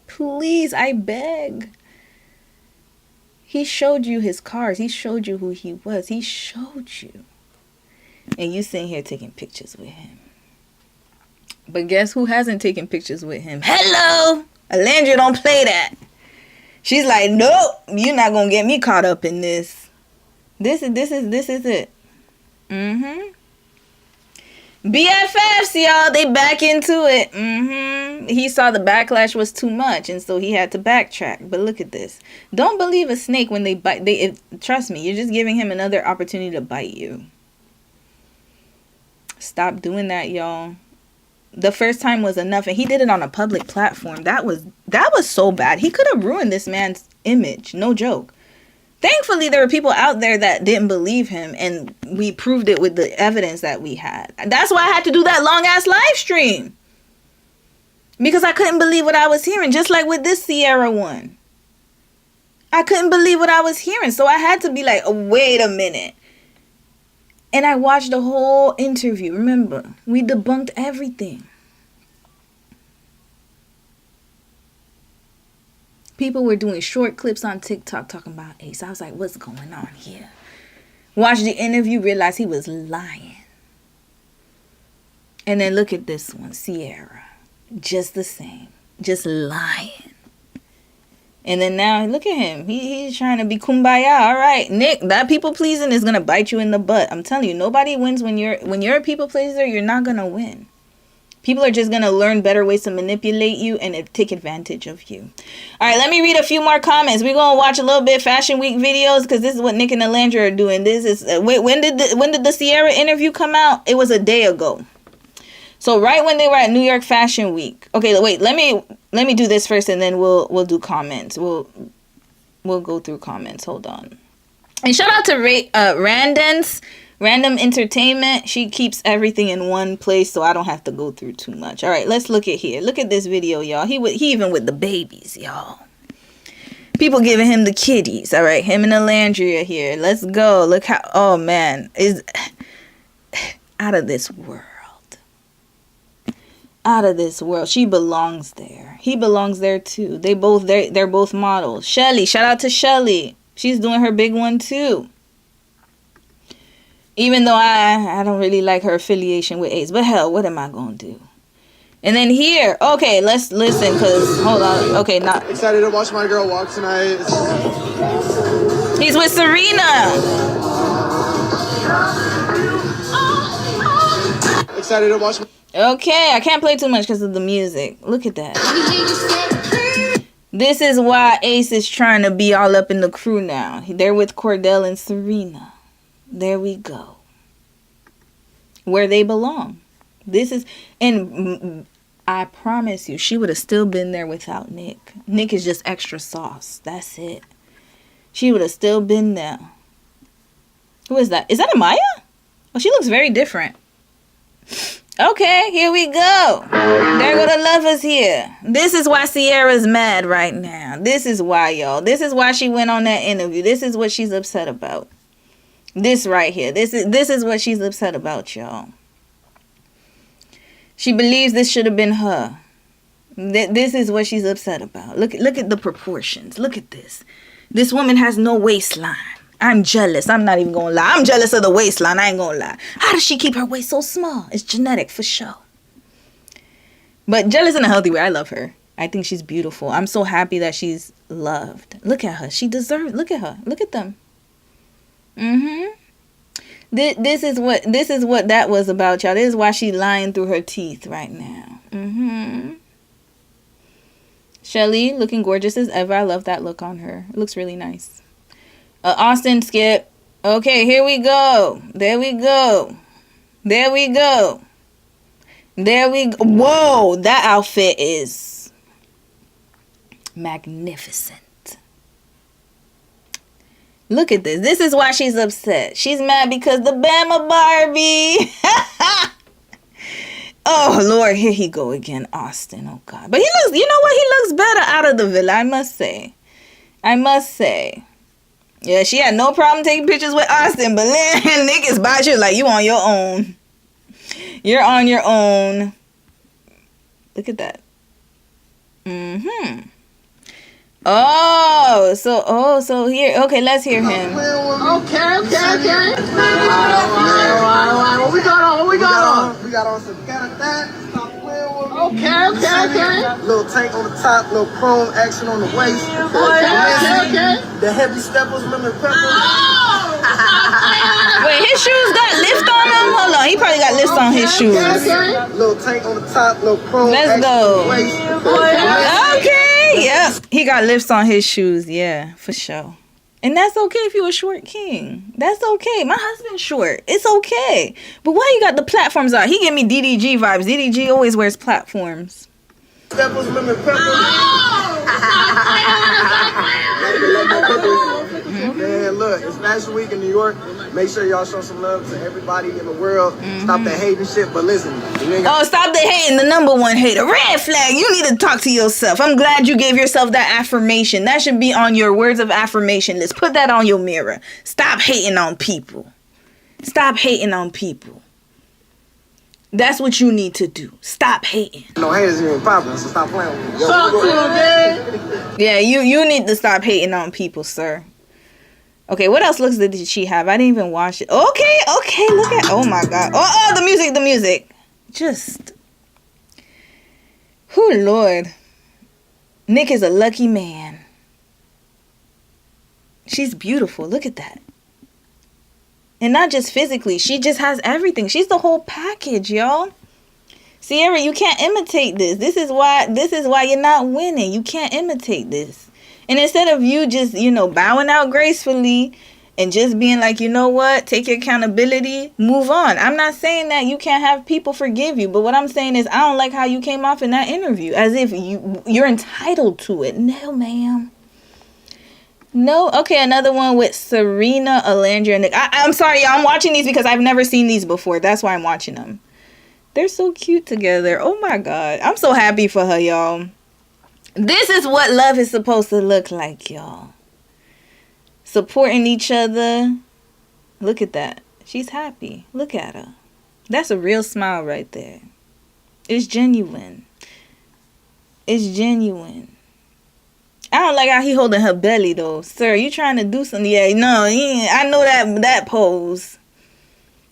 Please, I beg. He showed you his cars. He showed you who he was. He showed you. And you sitting here taking pictures with him. But guess who hasn't taken pictures with him? Hello! Alandria don't play that. She's like, nope, you're not going to get me caught up in this. This is it. BFFs, y'all, they back into it. He saw the backlash was too much, and so he had to backtrack. But look at this. Don't believe a snake when they bite. Trust me, you're just giving him another opportunity to bite you. Stop doing that, y'all. The first time was enough, and he did it on a public platform. That was so bad. He could have ruined this man's image. No joke. Thankfully, there were people out there that didn't believe him, and we proved it with the evidence that we had. That's why I had to do that long-ass live stream. Because I couldn't believe what I was hearing, just like with this Cierra one. I couldn't believe what I was hearing, so I had to be like, oh, wait a minute. And I watched the whole interview. Remember, we debunked everything. People were doing short clips on TikTok talking about Ace. I was like, what's going on here? Watched the interview, realized he was lying. And then look at this one, Cierra. Just the same. Just lying. And then now, look at him. He's trying to be kumbaya. All right, Nick, that people pleasing is going to bite you in the butt. I'm telling you, nobody wins when you're a people pleaser. You're not going to win. People are just going to learn better ways to manipulate you and take advantage of you. All right, let me read a few more comments. We're going to watch a little bit Fashion Week videos because this is what Nick and Alandra are doing. This is when did the Cierra interview come out? It was a day ago. So right when they were at New York Fashion Week. Okay, wait, let me do this first and then we'll do comments. We'll go through comments. Hold on. And shout out to Random Entertainment. She keeps everything in one place so I don't have to go through too much. All right, let's look at here. Look at this video, y'all. He even with the babies, y'all. People giving him the kitties. All right, him and Alandria here. Let's go. Look how, oh man, is out of this world. Out of this world. She belongs there. He belongs there too. They're both models. Shelly, shout out to Shelly. She's doing her big one too. Even though I don't really like her affiliation with Ace. But hell, what am I going to do? And then here, okay, let's listen because, hold on. Okay, not. Excited to watch my girl walk tonight. He's with Serena. Excited to watch. Okay, I can't play too much because of the music. Look at that. This is why Ace is trying to be all up in the crew now. They're with Cordell and Serena. There we go. Where they belong. This is, and I promise you, she would have still been there without Nick. Nick is just extra sauce. That's it. She would have still been there. Who is that? Is that Amaya? Oh, she looks very different. Okay, here we go. There go the lovers here. This is why Cierra's mad right now. This is why, y'all. This is why she went on that interview. This is what she's upset about. This right here. This is what she's upset about, y'all. She believes this should have been her. This is what she's upset about. Look at the proportions. Look at this. This woman has no waistline. I'm jealous. I'm not even gonna lie. I'm jealous of the waistline. I ain't gonna lie. How does she keep her waist so small? It's genetic for sure. But jealous in a healthy way. I love her. I think she's beautiful. I'm so happy that she's loved. Look at her. She deserves. Look at her. Look at them. This is what that was about, y'all. This is why she lying through her teeth right now. Shelly looking gorgeous as ever. I love that look on her. It looks really nice. Austin, Skip. Okay, here we go. There we go. There we go. There we go. Whoa, that outfit is magnificent. Look at this. This is why she's upset. She's mad because the Bama Barbie. Oh, Lord, here he go again, Austin. Oh, God. But he looks, you know what? He looks better out of the villa, I must say. I must say. Yeah, she had no problem taking pictures with Austin, but then Nick is by you like, you on your own. You're on your own. Look at that. So here, okay, let's hear him. Okay. What we got on? We got on some that. Stop playing with me. Okay. Little tank on the top, little chrome action on the waist. Okay. The heavy steppers, lemon pepper. Wait, his shoes got lift on them? Hold on, he probably got lifts on his shoes. Little tank on the top, little chrome Let's action go. on the waist. Okay, yep. He got lifts on his shoes, yeah, for sure. And that's okay if you're a short king. That's okay. My husband's short. It's okay. But why you got the platforms out? He give me DDG vibes. DDG always wears platforms. Steppers, lemon pepper. Man, look, it's Fashion Week in New York. Make sure y'all show some love to everybody in the world. Stop that hating shit, but listen. Oh, stop the hating, the number one hater. Red flag, you need to talk to yourself. I'm glad you gave yourself that affirmation. That should be on your words of affirmation list. Put that on your mirror. Stop hating on people. Stop hating on people. That's what you need to do. Stop hating. No haters, you ain't popping, so stop playing with me. Talk to him, man. Yeah, you need to stop hating on people, sir. Okay, what else looks did she have? I didn't even watch it. Okay, look at, oh my God. Oh, the music. Just, oh Lord. Nick is a lucky man. She's beautiful, look at that. And not just physically, she just has everything. She's the whole package, y'all. Cierra, you can't imitate this. This is why you're not winning. You can't imitate this. And instead of you just, bowing out gracefully and just being like, you know what, take your accountability, move on. I'm not saying that you can't have people forgive you, but what I'm saying is I don't like how you came off in that interview as if you're entitled to it. No, ma'am. No, okay, another one with Serena, Alandria, and Nick. I'm sorry, y'all. I'm watching these because I've never seen these before. That's why I'm watching them. They're so cute together. Oh my God. I'm so happy for her, y'all. This is what love is supposed to look like, y'all. Supporting each other. Look at that. She's happy. Look at her. That's a real smile right there. It's genuine. It's genuine. I don't like how he holding her belly though. Sir, you trying to do something? Yeah, no, I know that pose.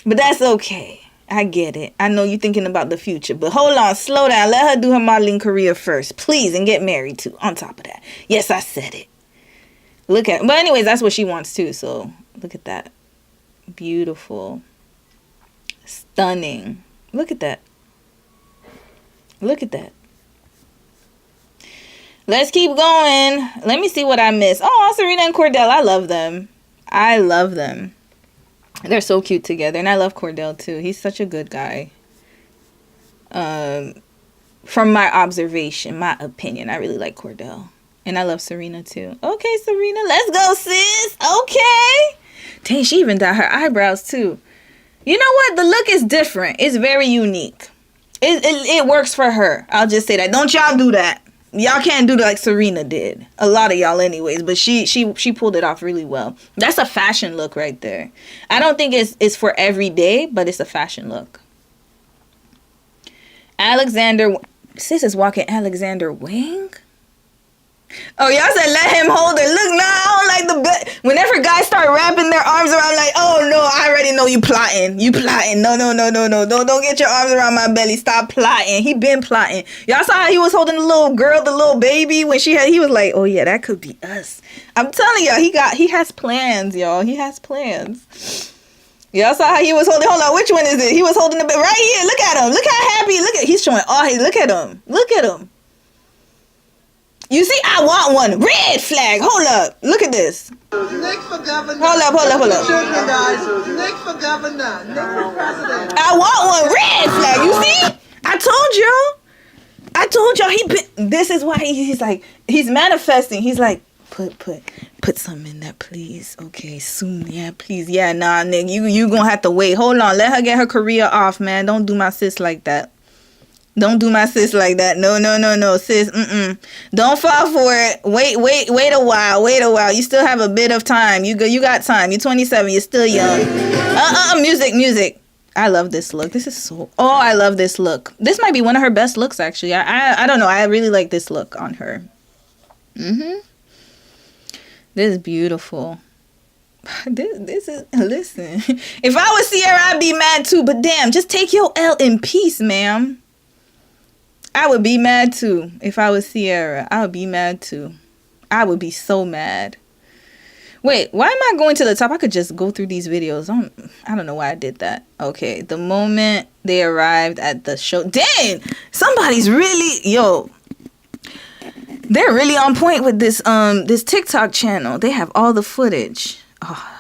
But that's okay. I get it. I know you're thinking about the future. But hold on, slow down. Let her do her modeling career first. Please, and get married too. On top of that. Yes, I said it. Look at, but anyways, that's what she wants too. So look at that. Beautiful. Stunning. Look at that. Look at that. Let's keep going. Let me see what I missed. Oh, Serena and Cordell. I love them. I love them. They're so cute together. And I love Cordell too. He's such a good guy. From my observation, my opinion, I really like Cordell. And I love Serena too. Okay, Serena. Let's go, sis. Okay. Dang, she even dyed her eyebrows too. You know what? The look is different. It's very unique. It works for her. I'll just say that. Don't y'all do that. Y'all can't do it like Serena did. A lot of y'all anyways. But she pulled it off really well. That's a fashion look right there. I don't think it's for every day, but it's a fashion look. Alexander. Sis is walking Alexander Wang? Oh, y'all said let him hold her. Look, nah, I don't like the... Whenever guys start wrapping their arms around, like, oh, no, I already know you plotting. You plotting. No. Don't get your arms around my belly. Stop plotting. He been plotting. Y'all saw how he was holding the little girl, the little baby, when he was like, oh, yeah, that could be us. I'm telling y'all, he has plans, y'all. He has plans. Y'all saw how he was holding... Hold on, which one is it? He was holding the baby right here. Look at him. Look how happy. He's showing all his... Look at him. Look at him. You see, I want one. Red flag. Hold up. Look at this. Nick for governor. Hold up. Children, guys. Nick for governor. Nick for president. I want one. Red flag. You see? I told y'all. This is why he's like, he's manifesting. He's like, put something in there, please. Okay, soon. Yeah, please. Yeah, nah, Nick. You gonna have to wait. Hold on. Let her get her career off, man. Don't do my sis like that. Don't do my sis like that. No, sis. Don't fall for it. Wait a while. You still have a bit of time. You got time. You're 27. You're still young. Music. I love this look. This is so... Oh, I love this look. This might be one of her best looks, actually. I don't know. I really like this look on her. This is beautiful. This is... Listen. If I was Cierra, I'd be mad too. But damn, just take your L in peace, ma'am. I would be mad too. If I was Cierra, I would be mad too. I would be so mad. Wait, why am I going to the top? I could just go through these videos. I don't know why I did that. Okay, the moment they arrived at the show. Dang! Somebody's really... Yo. They're really on point with this TikTok channel. They have all the footage. Oh,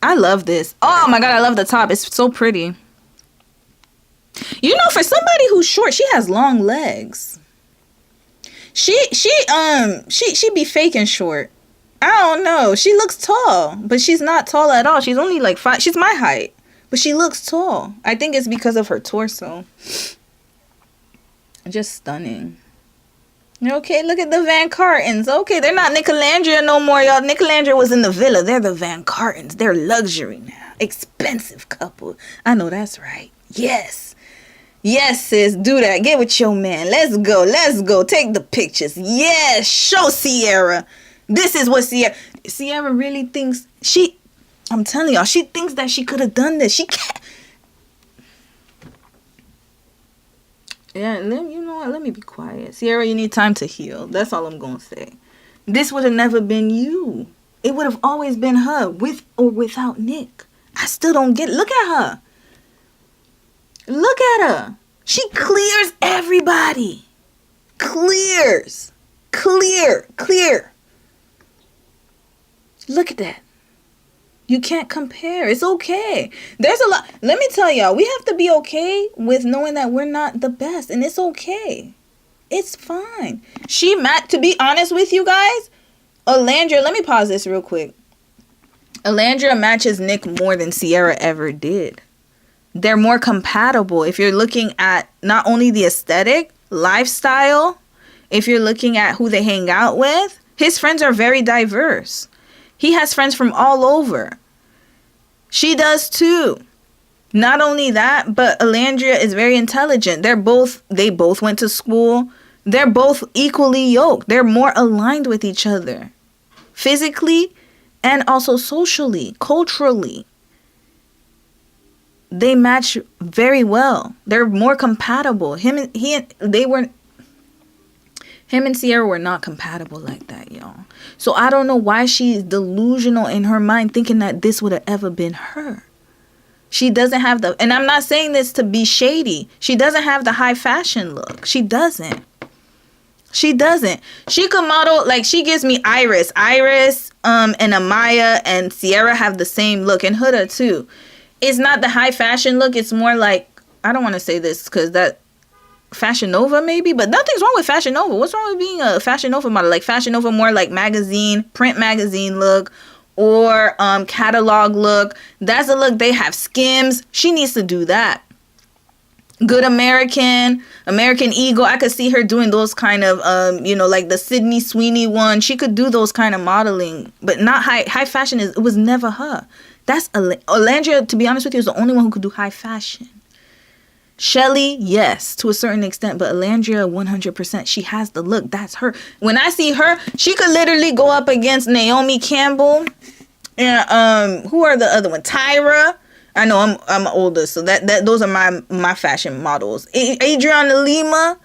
I love this. Oh my God, I love the top. It's so pretty. You know, for somebody who's short, she has long legs. She be faking short. I don't know. She looks tall, but she's not tall at all. She's only like 5. She's my height, but she looks tall. I think it's because of her torso. Just stunning. Okay, look at the Van Cartons. Okay, they're not Nicolandria no more, y'all. Nicolandria was in the villa. They're the Van Cartons. They're luxury now. Expensive couple. I know that's right. Yes. Yes, sis. Do that. Get with your man. Let's go. Let's go. Take the pictures. Yes. Show Cierra. This is what Cierra really thinks. I'm telling y'all, she thinks that she could have done this. She can't. Yeah, you know what? Let me be quiet. Cierra, you need time to heal. That's all I'm going to say. This would have never been you. It would have always been her, with or without Nick. I still don't get it. Look at her. Look at her. She clears everybody. Clears. Clear. Look at that. You can't compare. It's okay. There's a lot. Let me tell y'all, we have to be okay with knowing that we're not the best. And it's okay. It's fine. To be honest with you guys, Alandria, let me pause this real quick. Alandria matches Nick more than Cierra ever did. They're more compatible. If you're looking at not only the aesthetic, lifestyle, if you're looking at who they hang out with, his friends are very diverse. He has friends from all over. She does too. Not only that, but Alandria is very intelligent. They both went to school. They're both equally yoked. They're more aligned with each other. Physically and also socially, culturally. They match very well. They're more compatible. Him and Cierra were not compatible like that, y'all. So I don't know why she's delusional in her mind thinking that this would have ever been her. She doesn't have and I'm not saying this to be shady. She doesn't have the high fashion look. She doesn't. She could model, like, she gives me Iris. And Amaya and Cierra have the same look, and Huda too. It's not the high fashion look. It's more like, I don't want to say this because that Fashion Nova maybe, but nothing's wrong with Fashion Nova. What's wrong with being a Fashion Nova model? Like Fashion Nova more like print magazine look, or catalog look. That's the look they have. Skims. She needs to do that. Good American Eagle. I could see her doing those kind of like the Sydney Sweeney one. She could do those kind of modeling, but not high fashion. It was never her. That's Alandria, to be honest with you, is the only one who could do high fashion. Shelly, yes, to a certain extent, but Alandria, 100%. She has the look. That's her. When I see her, she could literally go up against Naomi Campbell and who are the other one? Tyra. I know I'm older, so that those are my fashion models. Adriana Lima,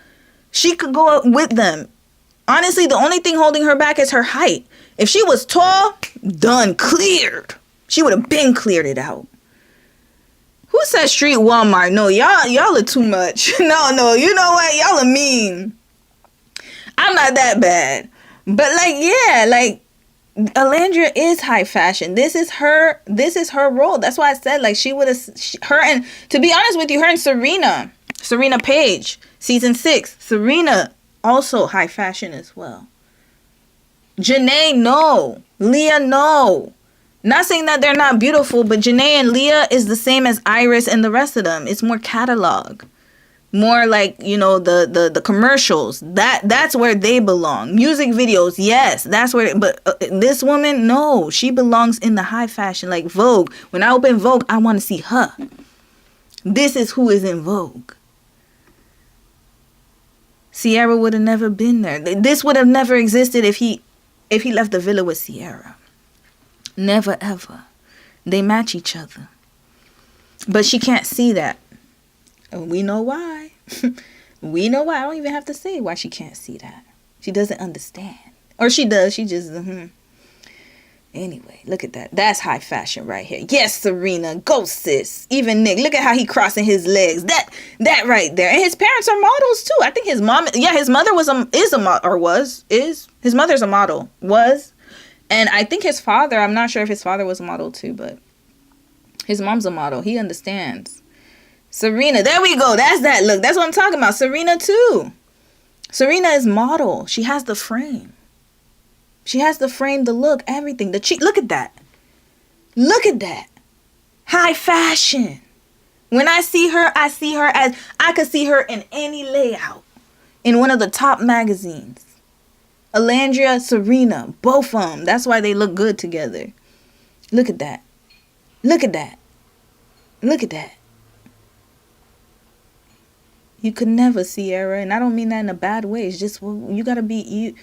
she could go up with them. Honestly, the only thing holding her back is her height. If she was tall, done, cleared. She would have been cleared it out. Who said street Walmart? No, y'all are too much. No, you know what? Y'all are mean. I'm not that bad. But Alandria is high fashion. This is her role. That's why I said she would have her, and to be honest with you, her and Serena Page, season 6. Serena also high fashion as well. Janae, no. Leah, no. Not saying that they're not beautiful, but Janae and Leah is the same as Iris and the rest of them. It's more catalog. More like, the commercials. That's where they belong. Music videos, yes, that's where. But this woman, no, she belongs in the high fashion, like Vogue. When I open Vogue, I want to see her. This is who is in Vogue. Cierra would have never been there. This would have never existed if he left the villa with Cierra. Never ever. They match each other. But she can't see that. And we know why. We know why. I don't even have to say why she can't see that. She doesn't understand. Or she does. She just, Anyway, look at that. That's high fashion right here. Yes, Serena. Go, sis. Even Nick. Look at how he crossing his legs. That right there. And his parents are models, too. I think his mom, his mother is a model. His mother's a model. Was. And I think his father, I'm not sure if his father was a model, too, but his mom's a model. He understands. Serena, there we go. That's that look. That's what I'm talking about. Serena, too. Serena is model. She has the frame. She has the frame, the look, everything. The cheek. Look at that. Look at that. High fashion. When I see her as I could see her in any layout. In one of the top magazines. Alandria, Serena, both of them. That's why they look good together. Look at that. Look at that. Look at that. You could never, Cierra, and I don't mean that in a bad way. It's just, well, you gotta be you.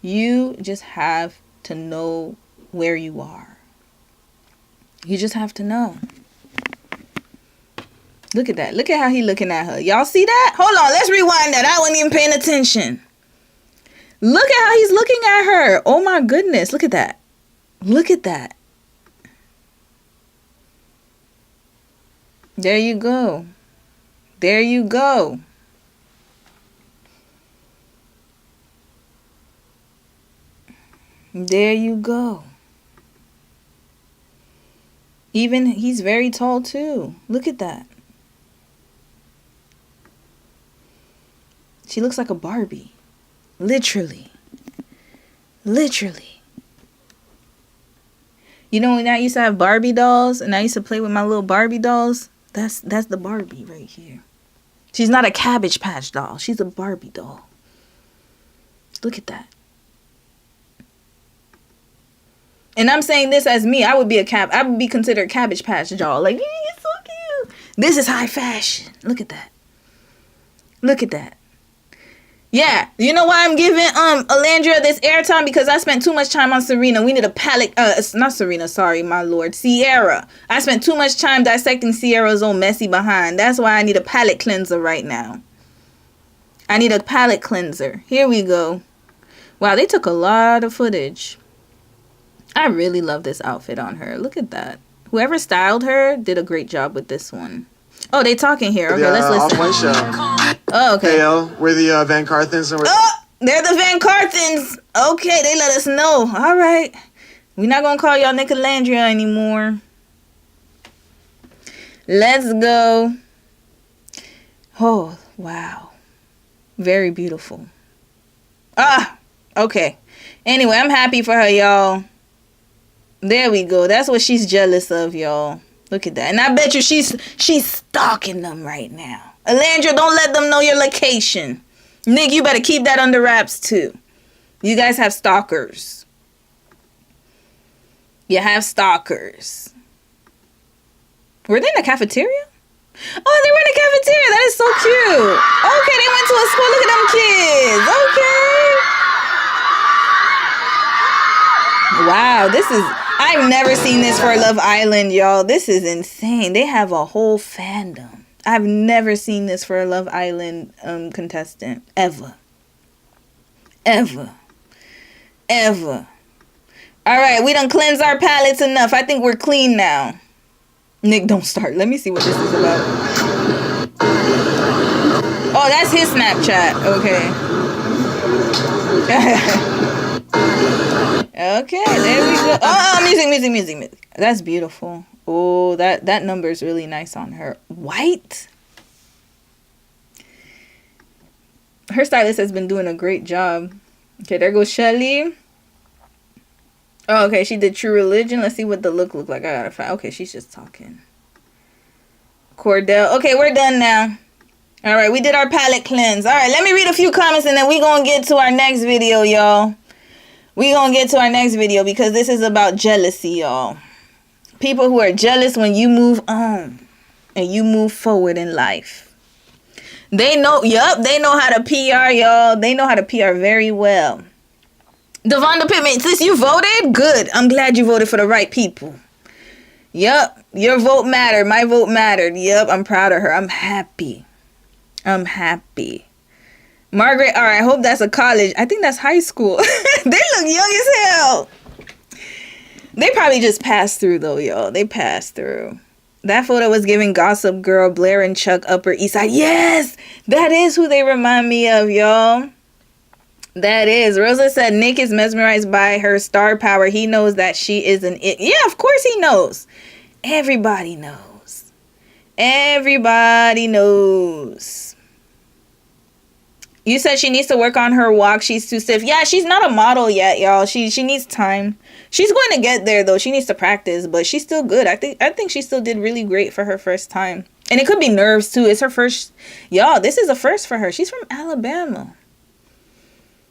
You just have to know where you are. You just have to know. Look at that. Look at how he looking at her. Y'all see that? Hold on. Let's rewind that. I wasn't even paying attention. Look at how he's looking at her. Oh my goodness. Look at that. Look at that. There you go. There you go. There you go. Even he's very tall too. Look at that. She looks like a Barbie. Literally. Literally. You know, when I used to have Barbie dolls and I used to play with my little Barbie dolls, that's the Barbie right here. She's not a Cabbage Patch doll. She's a Barbie doll. Look at that. And I'm saying this as me. I would be considered a Cabbage Patch doll. Like, you're so cute. This is high fashion. Look at that. Look at that. Yeah, you know why I'm giving Alandria this airtime? Because I spent too much time on Serena. We need a palette, not Serena, sorry, my lord, Cierra. I spent too much time dissecting Cierra's own messy behind. That's why I need a palette cleanser right now. I need a palette cleanser. Here we go. Wow, they took a lot of footage. I really love this outfit on her. Look at that. Whoever styled her did a great job with this one. Oh, they talking here. Okay, let's listen. Off-white show. Oh, okay. Hey, yo, we're the Van Carthens. And They're the Van Carthens. Okay, they let us know. All right. We're not going to call y'all Nicolandria anymore. Let's go. Oh, wow. Very beautiful. Okay. Anyway, I'm happy for her, y'all. There we go. That's what she's jealous of, y'all. Look at that. And I bet you she's stalking them right now. Alandria, don't let them know your location. Nick, you better keep that under wraps too. You guys have stalkers. You have stalkers. Were they in the cafeteria? Oh, they were in the cafeteria. That is so cute. Okay, they went to a school. Look at them kids. Okay. Wow, this is... I've never seen this for Love Island, y'all. This is insane. They have a whole fandom. I've never seen this for a Love Island contestant. Ever. Ever. Ever. All right, we done cleansed our palettes enough. I think we're clean now. Nick, don't start. Let me see what this is about. Oh, that's his Snapchat. Okay. Okay, there we go. Oh, music. That's beautiful. Oh, that number is really nice on her. White? Her stylist has been doing a great job. Okay, there goes Shelly. Oh, okay, she did True Religion. Let's see what the look like. I gotta find. Okay, she's just talking. Cordell. Okay, we're done now. All right, we did our palette cleanse. All right, let me read a few comments and then we gonna get to our next video, y'all. We gonna get to our next video because this is about jealousy, y'all. People who are jealous when you move on and you move forward in life. They know, they know how to PR, y'all. They know how to PR very well. Devonda Pittman, since you voted, good. I'm glad you voted for the right people. Yup, your vote mattered. My vote mattered. Yup, I'm proud of her. I'm happy. I'm happy. Margaret, all right, I hope that's a college. I think that's high school. They look young as hell. They probably just passed through, though, y'all. They passed through. That photo was giving Gossip Girl, Blair and Chuck, Upper East Side. Yes, that is who they remind me of, y'all. That is. Rosa said Nick is mesmerized by her star power. He knows that she is an it. Yeah, of course he knows. Everybody knows. Everybody knows. You said she needs to work on her walk. She's too stiff. Yeah, she's not a model yet, y'all. She needs time. She's going to get there though. She needs to practice, but she's still good. I think she still did really great for her first time. And it could be nerves too. It's her first. Y'all, this is a first for her. She's from Alabama.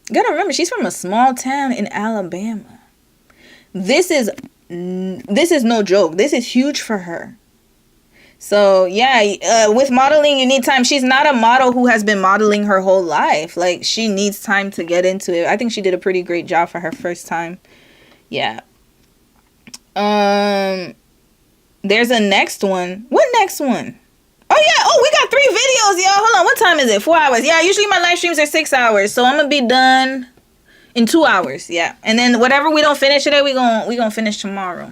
You gotta remember, she's from a small town in Alabama. This is no joke. This is huge for her. So yeah, with modeling, you need time. She's not a model who has been modeling her whole life. Like, she needs time to get into it. I think she did a pretty great job for her first time. Yeah. There's a next one. What next one? Oh yeah. Oh, we got 3 videos, y'all. Hold on. What time is it? 4 hours. Yeah. Usually my live streams are 6 hours, so I'm gonna be done in 2 hours. Yeah. And then whatever we don't finish today, we gonna finish tomorrow.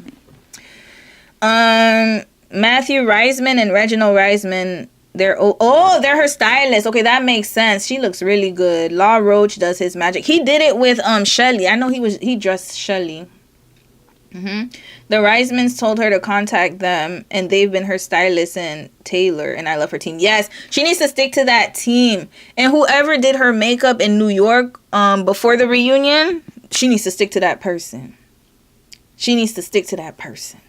Matthew Reisman and Reginald Reisman, they're her stylist. Okay, that makes sense. She looks really good. Law Roach does his magic. He did it with Shelly. I know he dressed Shelly. The Reismans told her to contact them, and they've been her stylist and Taylor, and I love her team. Yes, she needs to stick to that team. And whoever did her makeup in New York before the reunion, she needs to stick to that person. She needs to stick to that person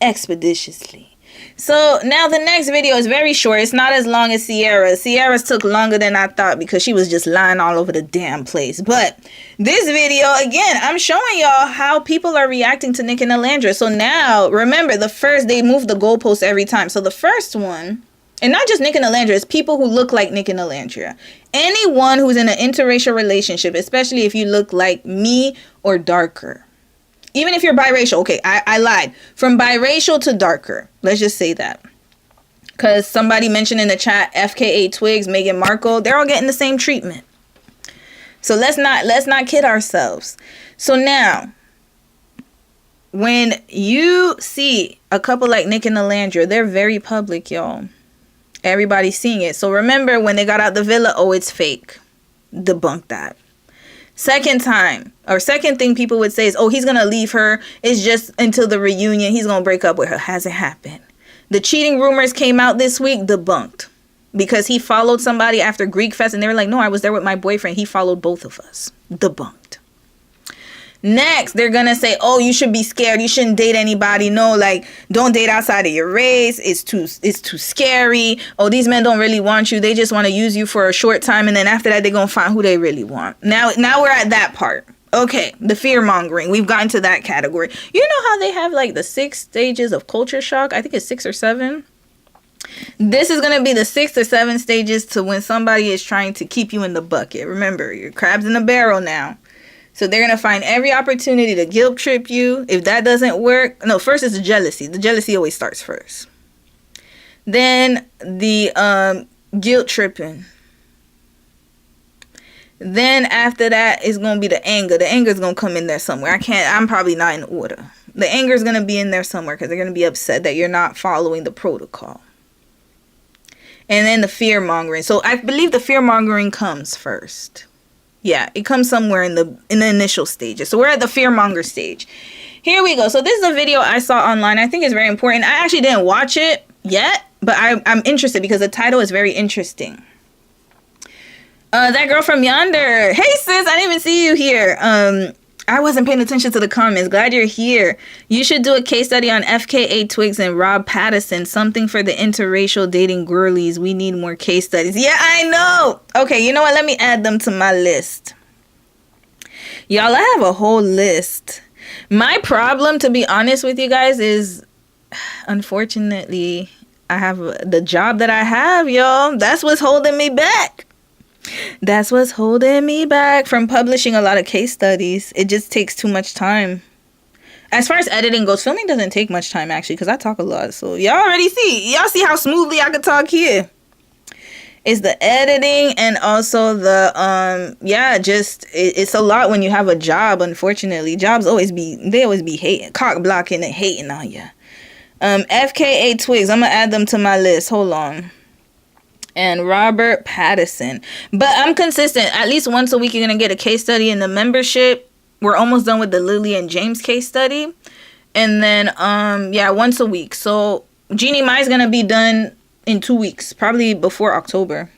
expeditiously. So now the next video is very short. It's not as long as Cierra's. Cierra's took longer than I thought because she was just lying all over the damn place. But this video, again, I'm showing y'all how people are reacting to Nick and Alandra. So now, remember, they move the goalposts every time. So the first one, and not just Nick and Alandra, it's people who look like Nick and Alandra. Anyone who's in an interracial relationship, especially if you look like me or darker. Even if you're biracial. Okay, I lied. From biracial to darker. Let's just say that. Because somebody mentioned in the chat, FKA Twigs, Meghan Markle, they're all getting the same treatment. So let's not kid ourselves. So now, when you see a couple like Nick and Alandra, they're very public, y'all. Everybody's seeing it. So remember, when they got out the villa, oh, it's fake. Debunk that. Second thing people would say is, oh, he's going to leave her. It's just until the reunion. He's going to break up with her. Hasn't happened. The cheating rumors came out this week. Debunked. Because he followed somebody after Greek Fest. And they were like, no, I was there with my boyfriend. He followed both of us. Debunked. Next, they're going to say, oh, you should be scared. You shouldn't date anybody. No, like, don't date outside of your race. It's too scary. Oh, these men don't really want you. They just want to use you for a short time. And then after that, they're going to find who they really want. Now we're at that part. Okay, the fear mongering. We've gotten to that category. You know how they have like the 6 stages of culture shock? I think it's 6 or 7. This is going to be the 6 or 7 stages to when somebody is trying to keep you in the bucket. Remember, you're crabs in a barrel now. So they're going to find every opportunity to guilt trip you. If that doesn't work, no, first is the jealousy. The jealousy always starts first. Then the guilt tripping. Then after that is going to be the anger. The anger is going to come in there somewhere. I'm probably not in order. The anger is going to be in there somewhere because they're going to be upset that you're not following the protocol. And then the fear mongering. So I believe the fear mongering comes first. Yeah, it comes somewhere in the initial stages. So we're at the fearmonger stage. Here we go. So this is a video I saw online. I think it's very important. I actually didn't watch it yet, but I'm interested because the title is very interesting. That girl from yonder. Hey sis, I didn't even see you here. I wasn't paying attention to the comments. Glad you're here. You should do a case study on FKA Twigs and Rob Pattinson. Something for the interracial dating girlies. We need more case studies. Yeah, I know. Okay, you know what? Let me add them to my list. Y'all, I have a whole list. My problem, to be honest with you guys, is unfortunately, I have the job that I have, y'all. That's what's holding me back. That's what's holding me back from publishing a lot of case studies. It just takes too much time. As far as editing goes, filming doesn't take much time, actually, because I talk a lot. So y'all already see. Y'all see how smoothly I could talk here. It's the editing and also the, it's a lot when you have a job, unfortunately. Jobs always be hating, cock blocking and hating on you. FKA Twigs, I'm going to add them to my list. Hold on. And Robert Pattinson. But I'm consistent. At least once a week you're going to get a case study in the membership. We're almost done with the Lily and James case study. And then, once a week. So Jeannie Mai's going to be done in 2 weeks. Probably before October.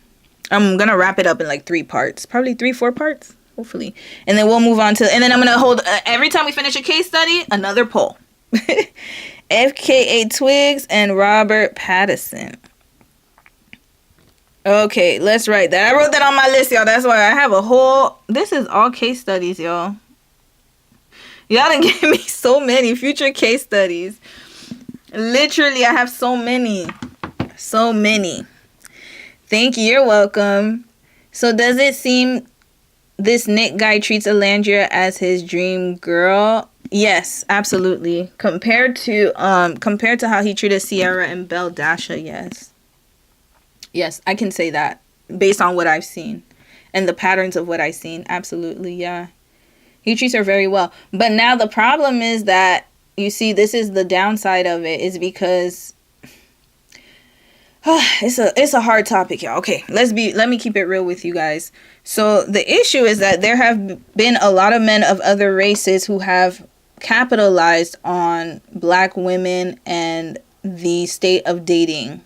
I'm gonna wrap it up in like 3 parts, probably 3-4 parts, hopefully, and then we'll move on to. And then I'm gonna hold every time we finish a case study, another poll. FKA Twigs and Robert Pattinson. Okay, let's write that. I wrote that on my list, y'all. That's why I have a whole. This is all case studies, y'all. Y'all done gave me so many future case studies. Literally, I have so many. So many. Thank you. You're welcome. So does it seem this Nick guy treats Alandria as his dream girl? Yes, absolutely. Compared to how he treated Cierra and Belle Dasha, yes. Yes, I can say that based on what I've seen and the patterns of what I've seen. Absolutely, yeah. He treats her very well. But now the problem is that, you see, this is the downside of it, is because it's a hard topic, y'all. Okay, let me keep it real with you guys. So the issue is that there have been a lot of men of other races who have capitalized on black women and the state of dating,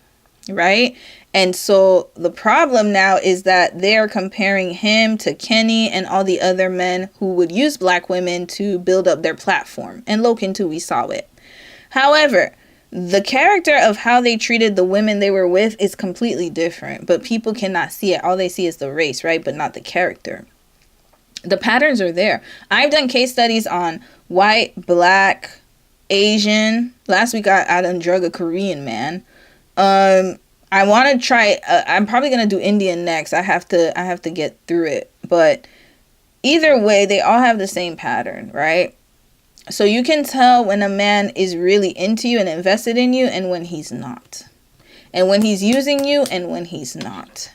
right? And so the problem now is that they're comparing him to Kenny and all the other men who would use black women to build up their platform. And Loken too, we saw it. However, the character of how they treated the women they were with is completely different. But people cannot see it. All they see is the race, right? But not the character. The patterns are there. I've done case studies on white, black, Asian. Last week I done drug a Korean man. I want to try. I'm probably gonna do Indian next. I have to get through it. But either way, they all have the same pattern, right? So you can tell when a man is really into you and invested in you, and when he's not, and when he's using you, and when he's not.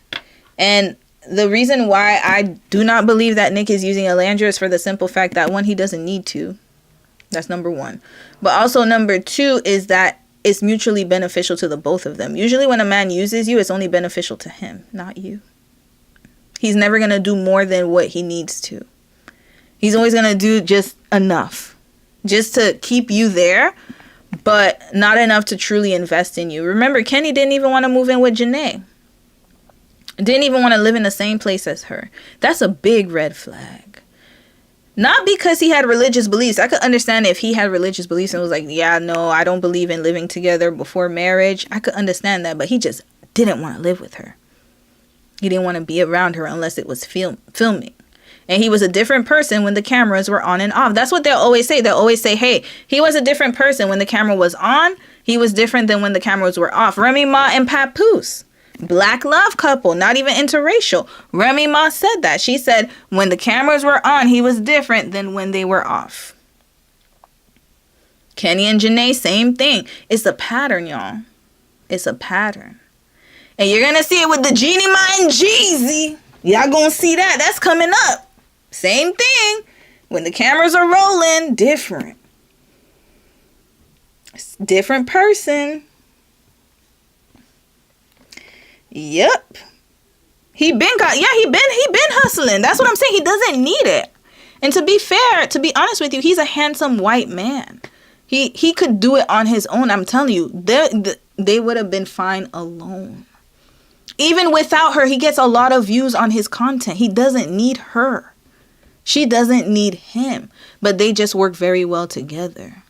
And the reason why I do not believe that Nick is using Alandria is for the simple fact that, one, he doesn't need to. That's number one. But also number two is that it's mutually beneficial to the both of them. Usually when a man uses you, it's only beneficial to him, not you. He's never going to do more than what he needs to. He's always going to do just enough. Just to keep you there, but not enough to truly invest in you. Remember, Kenny didn't even want to move in with Janae. Didn't even want to live in the same place as her. That's a big red flag. Not because he had religious beliefs. I could understand if he had religious beliefs and was like, yeah, no, I don't believe in living together before marriage. I could understand that, but he just didn't want to live with her. He didn't want to be around her unless it was filming. And he was a different person when the cameras were on and off. That's what they'll always say. They'll always say, hey, he was a different person when the camera was on. He was different than when the cameras were off. Remy Ma and Papoose. Black love couple, not even interracial. Remy Ma said that. She said when the cameras were on, he was different than when they were off. Kenny and Janae, same thing. It's a pattern, y'all. It's a pattern. And you're going to see it with the Genie Ma and Jeezy. Y'all going to see that. That's coming up. Same thing. When the cameras are rolling, different. It's a different person. Yep. He been hustling. That's what I'm saying. He doesn't need it. And to be fair, to be honest with you, he's a handsome white man. He could do it on his own. I'm telling you, they would have been fine alone. Even without her, he gets a lot of views on his content. He doesn't need her. She doesn't need him. But they just work very well together.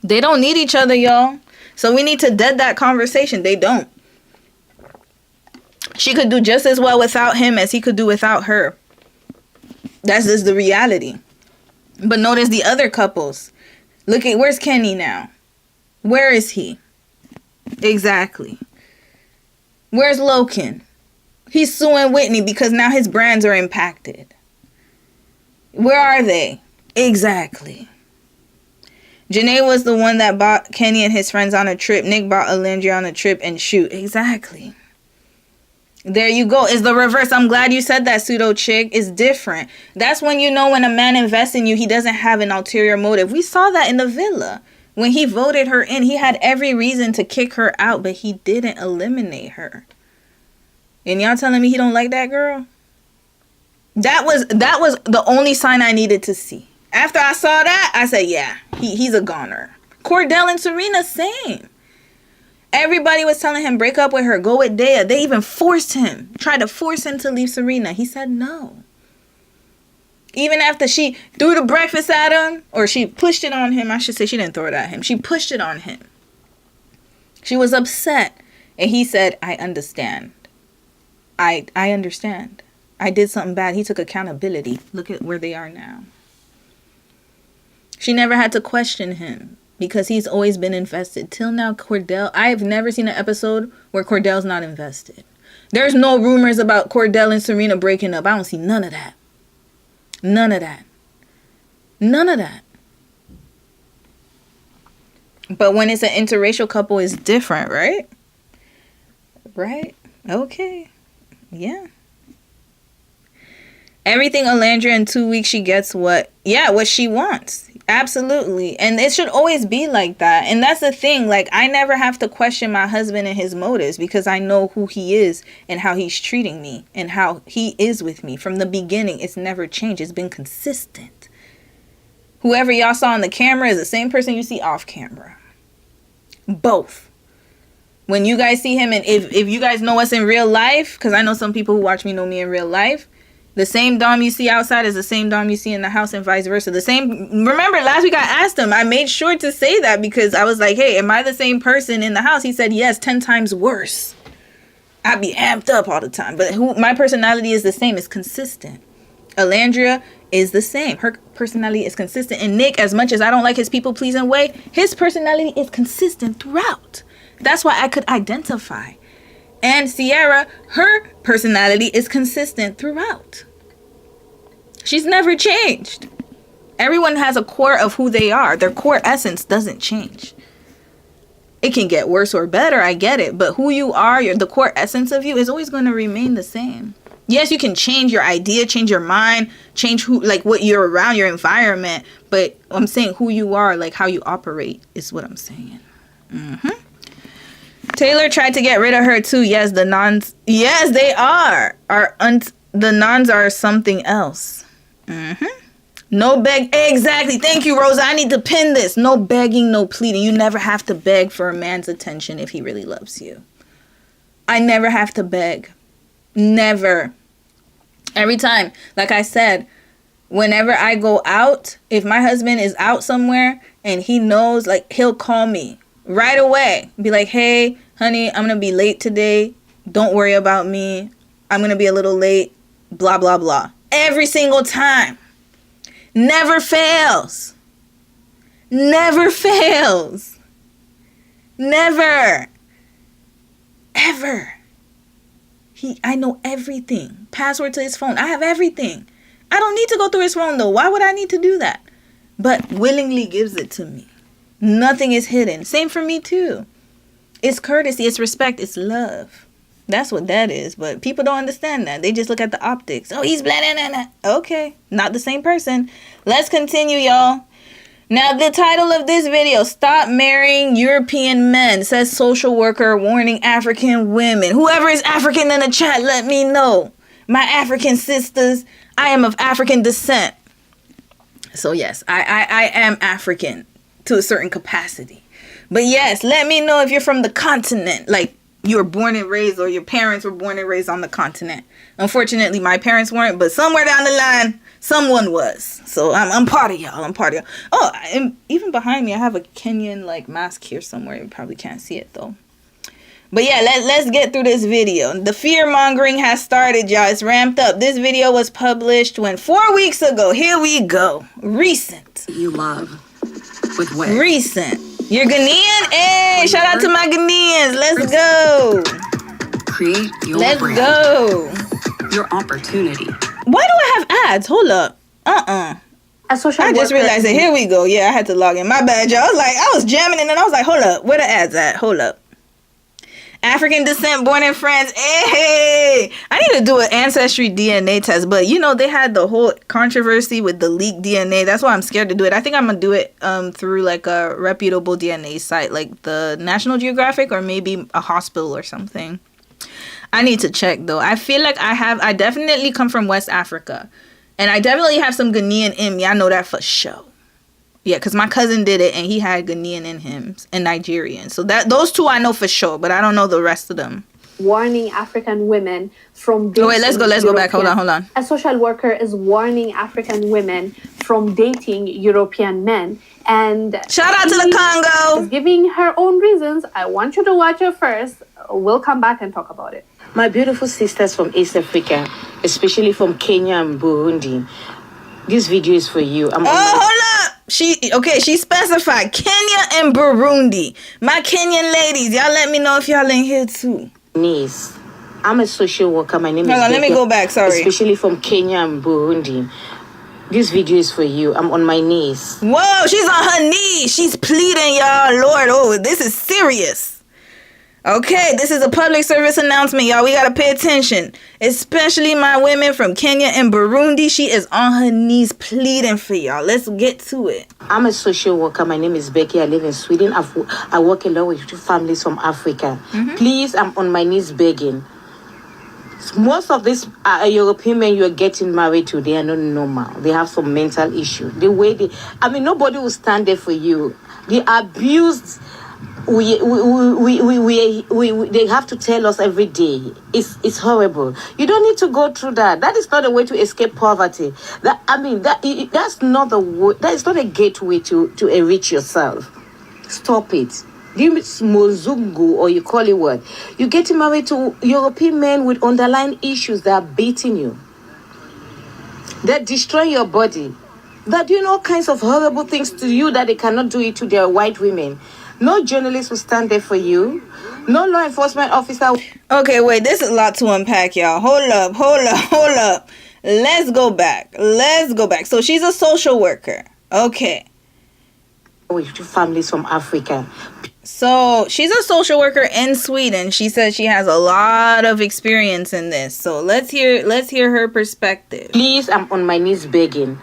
They don't need each other, y'all. So we need to dead that conversation. They don't. She could do just as well without him as he could do without her. That's just the reality. But notice the other couples. Look at, where's Kenny now? Where is he? Exactly. Where's Loken? He's suing Whitney because now his brands are impacted. Where are they? Exactly. Janae was the one that bought Kenny and his friends on a trip. Nick bought Alandria on a trip and shoot. Exactly. There you go. It's the reverse. I'm glad you said that, pseudo chick. It's different. That's when you know when a man invests in you, he doesn't have an ulterior motive. We saw that in the villa. When he voted her in, he had every reason to kick her out, but he didn't eliminate her. And y'all telling me he don't like that girl? That was the only sign I needed to see. After I saw that, I said, yeah, he's a goner. Cordell and Serena, same. Everybody was telling him, break up with her, go with Dea. They even forced him, tried to force him to leave Serena. He said no. Even after she threw the breakfast at him, or she pushed it on him, I should say, she didn't throw it at him. She pushed it on him. She was upset. And he said, I understand. I understand. I did something bad. He took accountability. Look at where they are now. She never had to question him because he's always been invested. Till now, Cordell, I have never seen an episode where Cordell's not invested. There's no rumors about Cordell and Serena breaking up. I don't see none of that. None of that. None of that. But when it's an interracial couple, it's different, right? Right? Okay. Yeah. Everything Alandria in 2 weeks, she gets what she wants. Absolutely. And it should always be like that. And that's the thing. Like, I never have to question my husband and his motives because I know who he is and how he's treating me and how he is with me. From the beginning, it's never changed. It's been consistent. Whoever y'all saw on the camera is the same person you see off camera. Both. When you guys see him, and if you guys know us in real life, because I know some people who watch me know me in real life, the same Dom you see outside is the same Dom you see in the house and vice versa. The same. Remember, last week I asked him. I made sure to say that because I was like, hey, am I the same person in the house? He said, yes, 10 times worse. I'd be amped up all the time. But my personality is the same. It's consistent. Alandria is the same. Her personality is consistent. And Nick, as much as I don't like his people-pleasing way, his personality is consistent throughout. That's why I could identify. And Cierra, her personality is consistent throughout. She's never changed. Everyone has a core of who they are. Their core essence doesn't change. It can get worse or better, I get it. But who you are, the core essence of you is always going to remain the same. Yes, you can change your idea, change your mind, change who, like what you're around, your environment. But I'm saying who you are, like how you operate is what I'm saying. Taylor tried to get rid of her too. Yes, the nuns. Yes, they are. The nuns are something else. No beg. Exactly. Thank you, Rosa. I need to pin this. No begging, no pleading. You never have to beg for a man's attention if he really loves you. I never have to beg. Never. Every time, like I said, whenever I go out, if my husband is out somewhere and he knows, like, he'll call me right away. Be like, hey, honey, I'm going to be late today. Don't worry about me. I'm going to be a little late. Blah, blah, blah. Every single time. Never fails. Never fails. Never. Ever. I know everything. Password to his phone. I have everything. I don't need to go through his phone though. Why would I need to do that? But willingly gives it to me. Nothing is hidden. Same for me too. It's courtesy, it's respect, it's love. That's what that is. But people don't understand that. They just look at the optics. Oh, he's blah, blah, blah. Okay, not the same person. Let's continue, y'all. Now, the title of this video, Stop Marrying European Men, says social worker warning African women. Whoever is African in the chat, let me know. My African sisters, I am of African descent. So yes, I am African to a certain capacity. But yes, let me know if you're from the continent. Like, you were born and raised, or your parents were born and raised on the continent. Unfortunately, my parents weren't, but somewhere down the line, someone was. So I'm part of y'all. I'm part of y'all. Oh, and even behind me, I have a Kenyan like mask here somewhere. You probably can't see it though. But yeah, let's get through this video. The fear mongering has started, y'all. It's ramped up. This video was published 4 weeks ago. Here we go. Recent. You love with what? Recent. You're Ghanaian? Hey, shout out to my Ghanaians. Let's go. Create your Let's brand. go. Your opportunity. Why do I have ads? Hold up. I just realized it. Here we go. Yeah, I had to log in. My bad, y'all. I was jamming and then I was like, hold up. Where the ads at? Hold up. African descent, born in France. Hey, I need to do an ancestry DNA test. But, you know, they had the whole controversy with the leaked DNA. That's why I'm scared to do it. I think I'm going to do it through like a reputable DNA site, like the National Geographic or maybe a hospital or something. I need to check, though. I feel like I definitely come from West Africa. And I definitely have some Ghanaian in me. I know that for sure. Yeah, because my cousin did it, and he had Ghanaian in him and Nigerian. So those two I know for sure, but I don't know the rest of them. Warning African women from dating. Oh, wait, let's go back. Hold on. A social worker is warning African women from dating European men. And shout out to the Congo. She's giving her own reasons. I want you to watch it first. We'll come back and talk about it. My beautiful sisters from East Africa, especially from Kenya and Burundi, this video is for you. Hold up. She specified Kenya and Burundi. My Kenyan ladies, y'all let me know if y'all in here too. Niece, I'm a social worker. My name is let me go back. Sorry. Especially from Kenya and Burundi. This video is for you. I'm on my knees. Whoa, she's on her knees. She's pleading, y'all. Lord, oh, this is serious. Okay, this is a public service announcement, y'all. We gotta pay attention. Especially my women from Kenya and Burundi. She is on her knees pleading for y'all. Let's get to it. I'm a social worker. My name is Becky. I live in Sweden. I work along with two families from Africa. Please, I'm on my knees begging. Most of these European men you are getting married to, they are not normal. They have some mental issue. The way nobody will stand there for you. The abused. They have to tell us every day. It's horrible. You don't need to go through that. That is not a way to escape poverty. That's not the way. That is not a gateway to enrich yourself. Stop it. Give me Mozungu, or you call it what? You're getting married to European men with underlying issues that are beating you. That destroy your body. That doing all kinds of horrible things to you that they cannot do it to their white women. No journalist will stand there for you. No law enforcement officer. Okay, wait, this is a lot to unpack, y'all. Hold up. Let's go back. So she's a social worker. Okay. With two families from Africa. So she's a social worker in Sweden. She says she has a lot of experience in this. So let's hear her perspective. Please, I'm on my knees begging.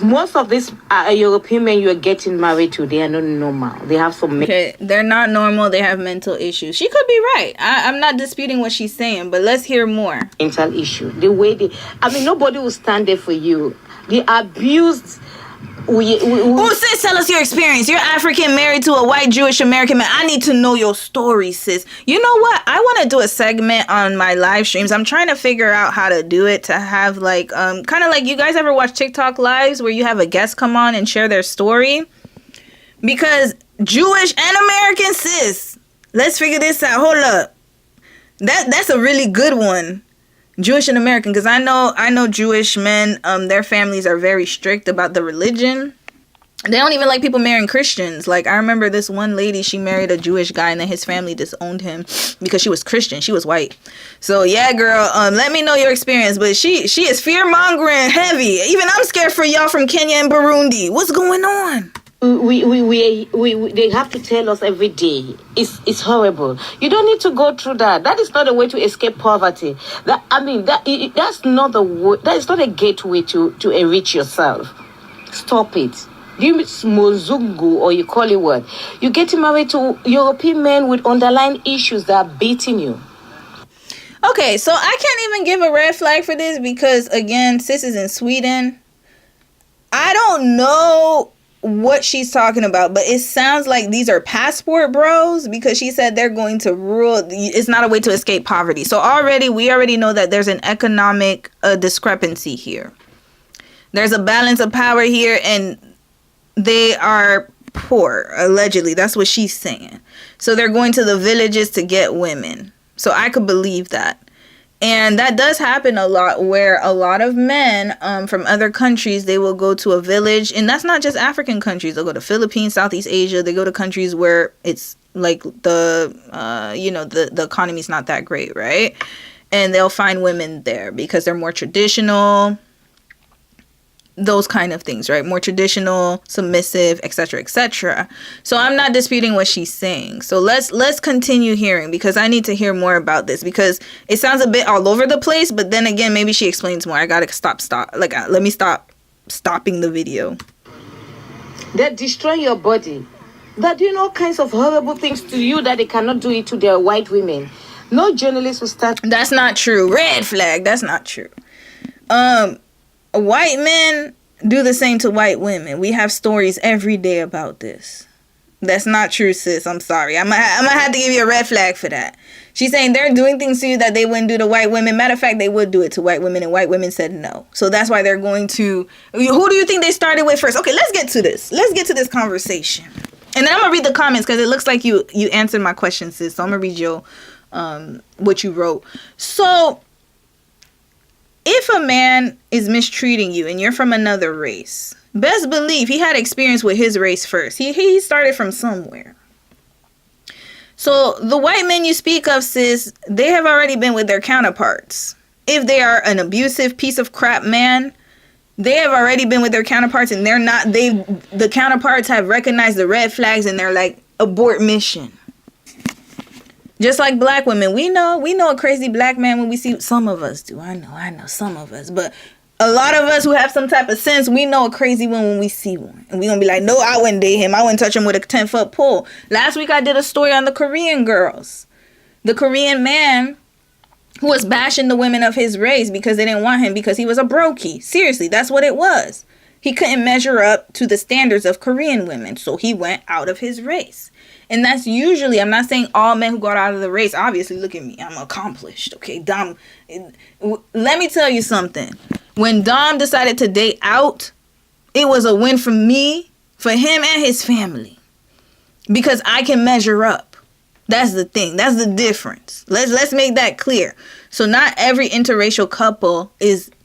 Most of these European men you are getting married to, they are not normal. They have some... Okay, they're not normal. They have mental issues. She could be right. I'm not disputing what she's saying, but let's hear more. Mental issue. The way nobody will stand there for you. The abused... sis, tell us your experience. You're African, married to a white Jewish American man. I need to know your story, sis. You know what? I want to do a segment on my live streams. I'm trying to figure out how to do it, to have like kind of like, you guys ever watch TikTok lives where you have a guest come on and share their story? Because Jewish and American, sis, let's figure this out. Hold up. That's a really good one. Jewish and American, because I know Jewish men, their families are very strict about the religion. They don't even like people marrying Christians. Like, I remember this one lady, she married a Jewish guy, and then his family disowned him because she was Christian. She was white. So yeah, girl, let me know your experience. But she is fear-mongering heavy. Even I'm scared for y'all from Kenya and Burundi. What's going on? They have to tell us every day. It's horrible. You don't need to go through that. That is not a way to escape poverty. That's not the way. That is not a gateway to enrich yourself. Stop it. Give me Mozungu, or you call it what? You're getting married to European men with underlying issues that are beating you. Okay, so I can't even give a red flag for this because, again, sis is in Sweden. I don't know what she's talking about, but it sounds like these are passport bros, because she said they're going to rule. It's not a way to escape poverty. So we already know that there's an economic discrepancy here. There's a balance of power here, and they are poor, allegedly. That's what she's saying. So they're going to the villages to get women. So I could believe that. And that does happen a lot, where a lot of men from other countries, they will go to a village. And that's not just African countries. They'll go to Philippines, Southeast Asia. They go to countries where it's like the economy's not that great, right? And they'll find women there because they're more traditional. Those kind of things, right? More traditional, submissive, etc., etc. So I'm not disputing what she's saying. So let's continue hearing, because I need to hear more about this, because it sounds a bit all over the place. But then again, maybe she explains more. I gotta stop. Like, let me stop stopping the video. That destroy your body. That doing all kinds of horrible things to you that they cannot do it to their white women. No journalist will start. That's not true. Red flag. That's not true. White men do the same to white women. We have stories every day about this. That's not true, sis. I'm sorry. I'm gonna have to give you a red flag for that. She's saying they're doing things to you that they wouldn't do to white women. Matter of fact, they would do it to white women, and white women said no. So that's why they're going to... Who do you think they started with first? Okay, let's get to this. Let's get to this conversation. And then I'm going to read the comments because it looks like you answered my question, sis. So I'm going to read your, what you wrote. So if a man is mistreating you and you're from another race, best believe he had experience with his race first. He started from somewhere. So the white men you speak of, sis, they have already been with their counterparts. If they are an abusive piece of crap man, they have already been with their counterparts, and the counterparts have recognized the red flags, and they're like, abort mission. Just like black women, we know a crazy black man when we see, some of us do. I know some of us, but a lot of us who have some type of sense, we know a crazy one when we see one. And we're going to be like, no, I wouldn't date him. I wouldn't touch him with a 10-foot pole. Last week I did a story on the Korean girls. The Korean man who was bashing the women of his race because they didn't want him because he was a brokey. Seriously, that's what it was. He couldn't measure up to the standards of Korean women, so he went out of his race. And that's usually, I'm not saying all men who got out of the race. Obviously, look at me. I'm accomplished. Okay, Dom. Let me tell you something. When Dom decided to date out, it was a win for me, for him, and his family. Because I can measure up. That's the thing. That's the difference. Let's make that clear. So not every interracial couple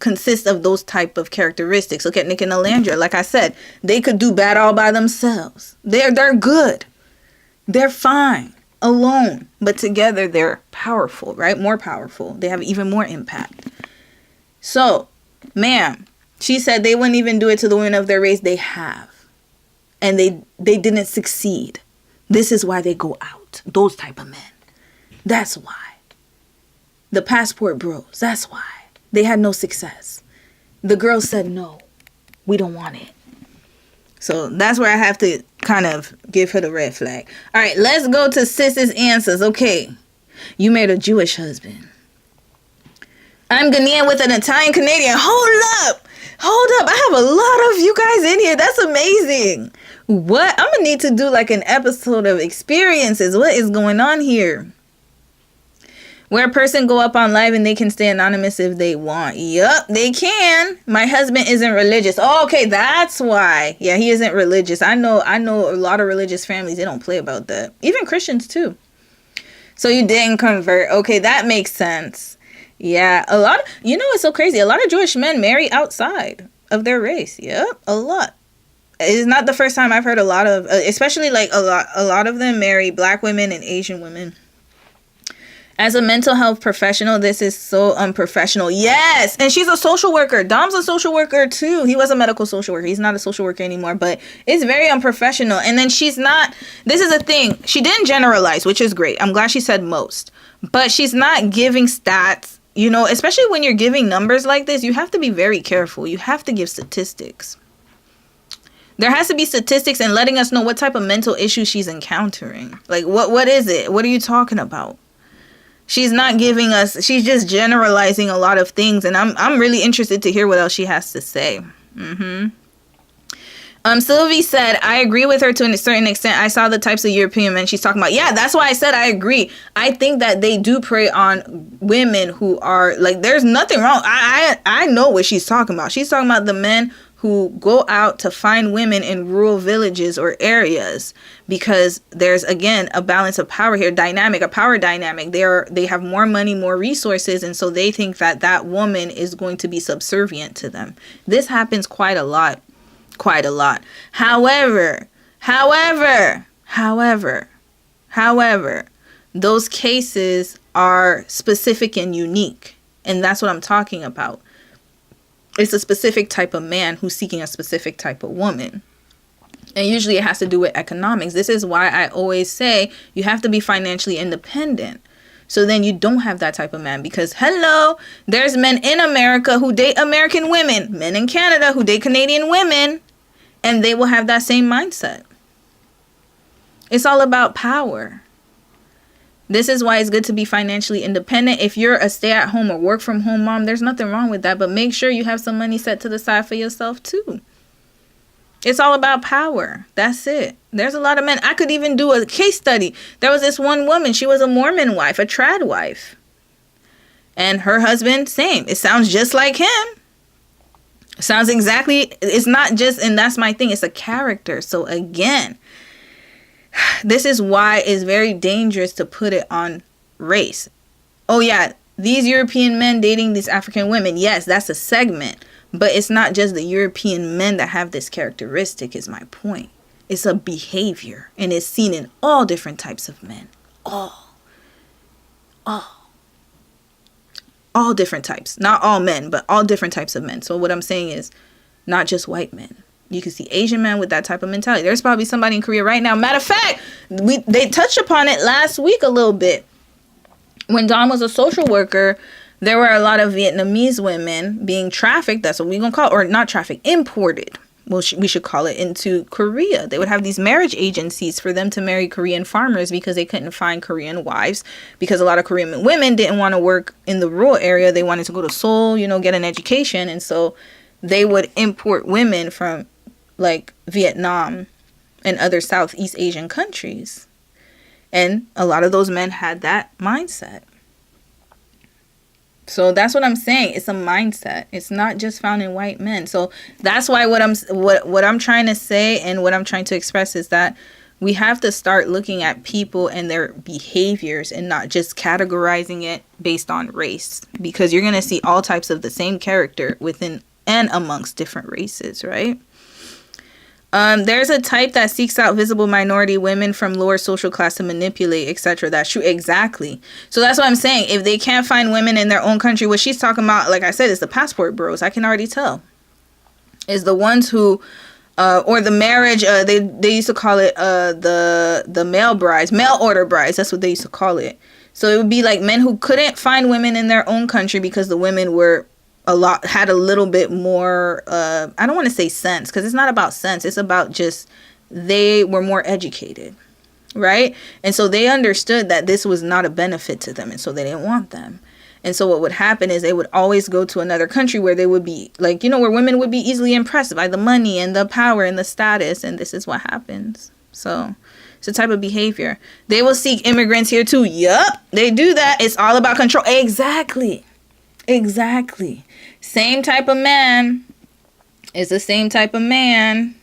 consists of those type of characteristics. Look at Nick and Alandra. Like I said, they could do bad all by themselves. They're good. They're fine alone, but together they're powerful, right? More powerful. They have even more impact. So, ma'am, she said they wouldn't even do it to the women of their race. They have. And they didn't succeed. This is why they go out. Those type of men. That's why. The passport bros. That's why. They had no success. The girls said no. We don't want it. So that's where I have to kind of give her the red flag. All right, let's go to Sis's answers. Okay, you made a Jewish husband. I'm Ghanaian with an Italian Canadian. Hold up. I have a lot of you guys in here. That's amazing. What? I'm going to need to do like an episode of experiences. What is going on here? Where a person go up on live and they can stay anonymous if they want. Yup, they can. My husband isn't religious. Oh, okay, that's why. Yeah, he isn't religious. I know a lot of religious families. They don't play about that. Even Christians too. So you didn't convert. Okay, that makes sense. Yeah, it's so crazy. A lot of Jewish men marry outside of their race. Yep, a lot. It's not the first time I've heard a lot of, especially like a lot of them marry black women and Asian women. As a mental health professional, this is so unprofessional. Yes, and she's a social worker. Dom's a social worker too. He was a medical social worker. He's not a social worker anymore, but it's very unprofessional. And then she's not, this is a thing. She didn't generalize, which is great. I'm glad she said most. But she's not giving stats. You know, especially when you're giving numbers like this, you have to be very careful. You have to give statistics. There has to be statistics and letting us know what type of mental issues she's encountering. Like, what is it? What are you talking about? She's not giving us, she's just generalizing a lot of things. And I'm really interested to hear what else she has to say. Sylvie said, I agree with her to a certain extent. I saw the types of European men she's talking about. Yeah, that's why I said I agree. I think that they do prey on women who are, like, there's nothing wrong. I know what she's talking about. She's talking about the men who go out to find women in rural villages or areas because there's, again, a balance of power here, a power dynamic. They have more money, more resources, and so they think that that woman is going to be subservient to them. This happens quite a lot. However, those cases are specific and unique, and that's what I'm talking about. It's a specific type of man who's seeking a specific type of woman. And usually it has to do with economics. This is why I always say you have to be financially independent. So then you don't have that type of man. Because, hello, there's men in America who date American women. Men in Canada who date Canadian women. And they will have that same mindset. It's all about power. This is why it's good to be financially independent. If you're a stay-at-home or work-from-home mom, there's nothing wrong with that. But make sure you have some money set to the side for yourself too. It's all about power. That's it. There's a lot of men. I could even do a case study. There was this one woman. She was a Mormon wife, a trad wife. And her husband, same. It sounds just like him. Sounds exactly. It's not just, and that's my thing. It's a character. So again, this is why it's very dangerous to put it on race. Oh yeah, these European men dating these African women. Yes, that's a segment. But it's not just the European men that have this characteristic, is my point. It's a behavior. And it's seen in all different types of men. All different types. Not all men, but all different types of men. So what I'm saying is, not just white men. You can see Asian men with that type of mentality. There's probably somebody in Korea right now. Matter of fact, they touched upon it last week a little bit. When Dawn was a social worker, there were a lot of Vietnamese women being trafficked. That's what we're going to call it. Or not trafficked, imported. Well, we should call it, into Korea. They would have these marriage agencies for them to marry Korean farmers because they couldn't find Korean wives. Because a lot of Korean women didn't want to work in the rural area. They wanted to go to Seoul, get an education. And so they would import women from like Vietnam and other Southeast Asian countries. And a lot of those men had that mindset. So that's what I'm saying. It's a mindset. It's not just found in white men. So that's why what I'm trying to say and what I'm trying to express is that we have to start looking at people and their behaviors and not just categorizing it based on race, because you're going to see all types of the same character within and amongst different races, right? There's a type that seeks out visible minority women from lower social class to manipulate, etc. That's true. Exactly. So that's what I'm saying. If they can't find women in their own country, what she's talking about, like I said, is the passport bros. I can already tell. Is the ones who, or the marriage, they used to call it the male brides, mail order brides. That's what they used to call it. So it would be like men who couldn't find women in their own country because the women were had a little bit more, I don't want to say sense, because it's not about sense. It's about just they were more educated, right? And so they understood that this was not a benefit to them, and so they didn't want them. And so what would happen is they would always go to another country where they would be like, where women would be easily impressed by the money and the power and the status, and this is what happens. So it's a type of behavior. They will seek immigrants here too. Yup, they do that. It's all about control. Exactly. Same type of man is the same type of man.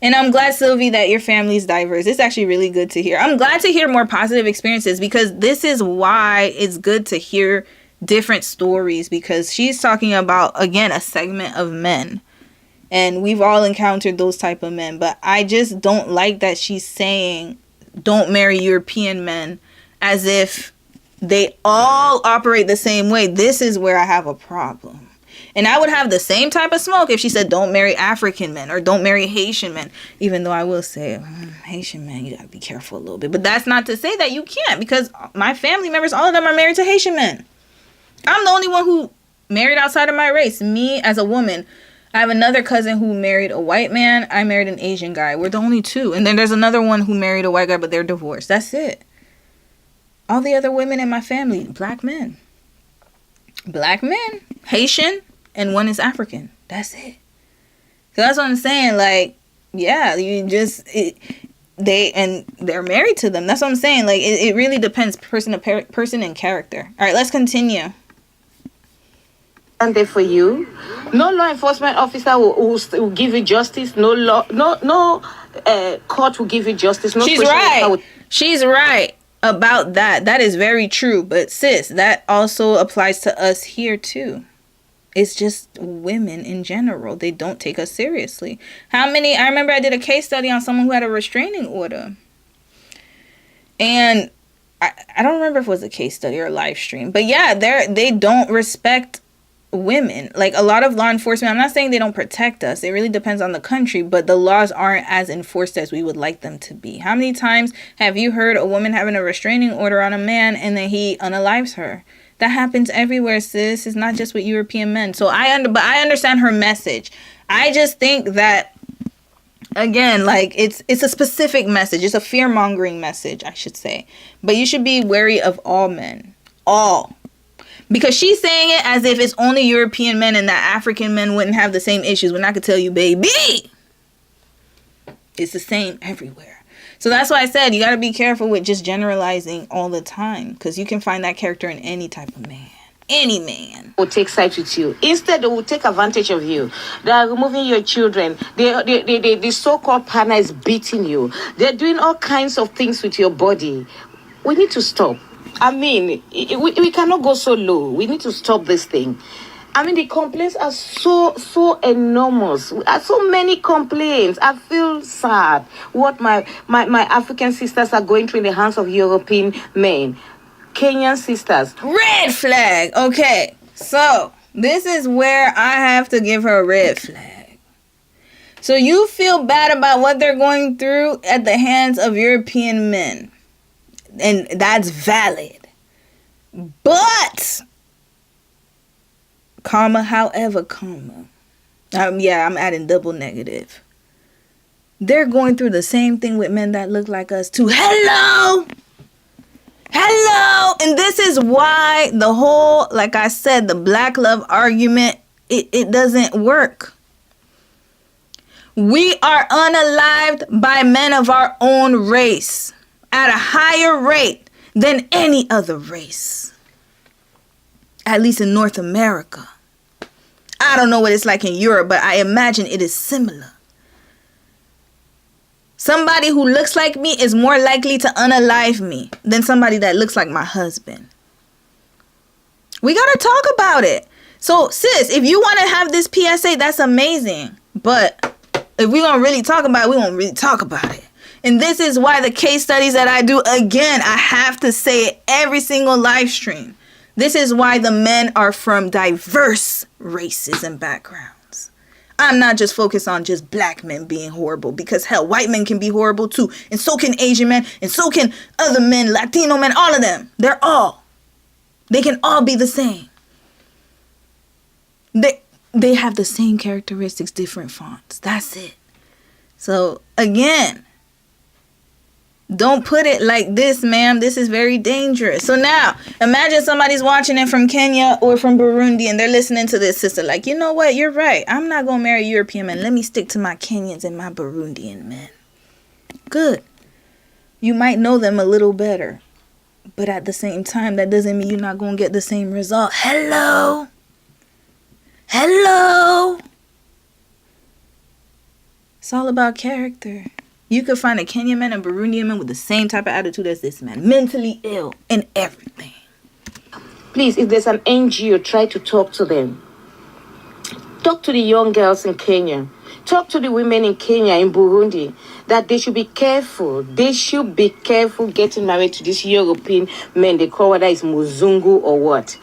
And I'm glad, Sylvie, that your family's diverse. It's actually really good to hear. I'm glad to hear more positive experiences, because this is why it's good to hear different stories, because she's talking about, again, a segment of men. And we've all encountered those type of men. But I just don't like that she's saying don't marry European men as if they all operate the same way. This is where I have a problem. And I would have the same type of smoke if she said don't marry African men or don't marry Haitian men. Even though I will say, Haitian men, you gotta be careful a little bit. But that's not to say that you can't, because my family members, all of them are married to Haitian men. I'm the only one who married outside of my race. Me as a woman. I have another cousin who married a white man. I married an Asian guy. We're the only two. And then there's another one who married a white guy, but they're divorced. That's it. All the other women in my family, black men, Haitian, and one is African. That's it. So that's what I'm saying. Like, yeah, they're married to them. That's what I'm saying. Like, it really depends person to person and character. All right, let's continue. And for you, no law enforcement officer will give you justice. No court will give you justice. No. She's right about that. That is very true. But sis, that also applies to us here too. It's just women in general. They don't take us seriously. I remember I did a case study on someone who had a restraining order. And I don't remember if it was a case study or a live stream. But yeah, they don't respect women. Like, a lot of law enforcement, I'm not saying they don't protect us. It really depends on the country, but the laws aren't as enforced as we would like them to be. How many times have you heard a woman having a restraining order on a man and then he unalives her? That happens everywhere, sis. It's not just with European men. So but I understand her message. I just think that Again, like it's a specific message. It's a fear-mongering message, I should say. But you should be wary of all men. All. Because she's saying it as if it's only European men and that African men wouldn't have the same issues. When I could tell you, baby, it's the same everywhere. So that's why I said you got to be careful with just generalizing all the time. Because you can find that character in any type of man. Any man will take sides with you. Instead, they will take advantage of you. They are removing your children. The so-called partner is beating you. They're doing all kinds of things with your body. We need to stop. I mean, we cannot go so low. We need to stop this thing. I mean, the complaints are so enormous. So many complaints. I feel sad what my African sisters are going through in the hands of European men. Kenyan sisters. Red flag. Okay, so this is where I have to give her a red flag. So you feel bad about what they're going through at the hands of European men. And that's valid. But, however, I'm adding double negative. They're going through the same thing with men that look like us too. Hello! And this is why the whole, like I said, the black love argument, it doesn't work. We are unalived by men of our own race at a higher rate than any other race. At least in North America. I don't know what it's like in Europe, but I imagine it is similar. Somebody who looks like me is more likely to unalive me than somebody that looks like my husband. We gotta talk about it. So, sis, if you want to have this PSA, that's amazing. But if we're gonna really talk about it, we won't really talk about it. And this is why the case studies that I do, again, I have to say it every single live stream. This is why the men are from diverse races and backgrounds. I'm not just focused on just black men being horrible, because hell, white men can be horrible too. And so can Asian men, and so can other men, Latino men, all of them. They can all be the same. They have the same characteristics, different fonts. That's it. So again, don't put it like this, ma'am. This is very dangerous. So now, imagine somebody's watching it from Kenya or from Burundi, and they're listening to this sister like, you know what? You're right. I'm not going to marry European men. Let me stick to my Kenyans and my Burundian men. Good. You might know them a little better. But at the same time, that doesn't mean you're not going to get the same result. Hello? It's all about character. You could find a Kenyan man and Burundian man with the same type of attitude as this man. Mentally ill and everything. Please, if there's an NGO, try to talk to them. Talk to the young girls in Kenya. Talk to the women in Kenya, in Burundi, that they should be careful. They should be careful getting married to these European men. They call whether it's Muzungu or what.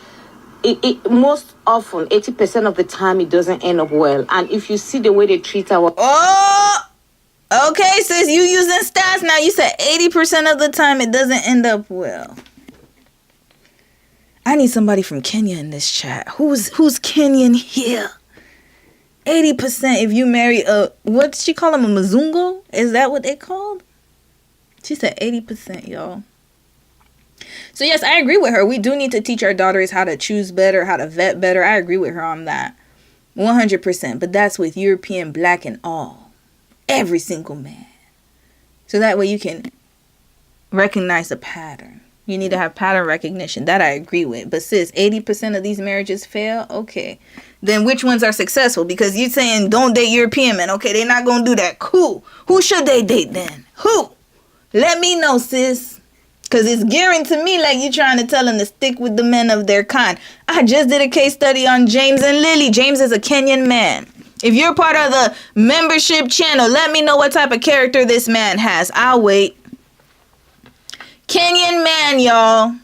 Most often, 80% of the time, it doesn't end up well. And if you see the way they treat our... Okay, sis, you using stats now. You said 80% of the time it doesn't end up well. I need somebody from Kenya in this chat. Who's Kenyan here? 80% if you marry what did she call him, a Mzungu? Is that what they called? She said 80%, y'all. So yes, I agree with her. We do need to teach our daughters how to choose better, how to vet better. I agree with her on that. 100%. But that's with European, black, and all. Every single man. So that way you can recognize the pattern. You need to have pattern recognition. That I agree with. But sis, 80% of these marriages fail? Okay. Then which ones are successful? Because you're saying don't date European men. Okay, they're not going to do that. Cool. Who should they date then? Who? Let me know, sis. Because it's gearing to me like you're trying to tell them to stick with the men of their kind. I just did a case study on James and Lily. James is a Kenyan man. If you're part of the membership channel, let me know what type of character this man has. I'll wait. Kenyan man, y'all.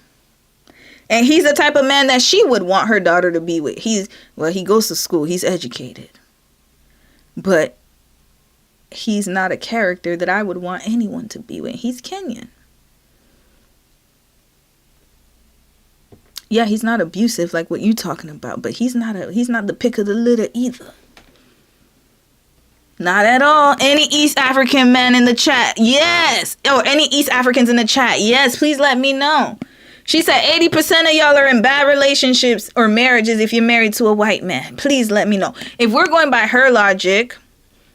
And he's the type of man that she would want her daughter to be with. He goes to school. He's educated. But he's not a character that I would want anyone to be with. He's Kenyan. Yeah, he's not abusive like what you're talking about. But he's not the pick of the litter either. Not at all. Any East African men in the chat? Yes. Or any East Africans in the chat? Yes, please let me know. She said 80% of y'all are in bad relationships or marriages if you're married to a white man. Please let me know. If we're going by her logic,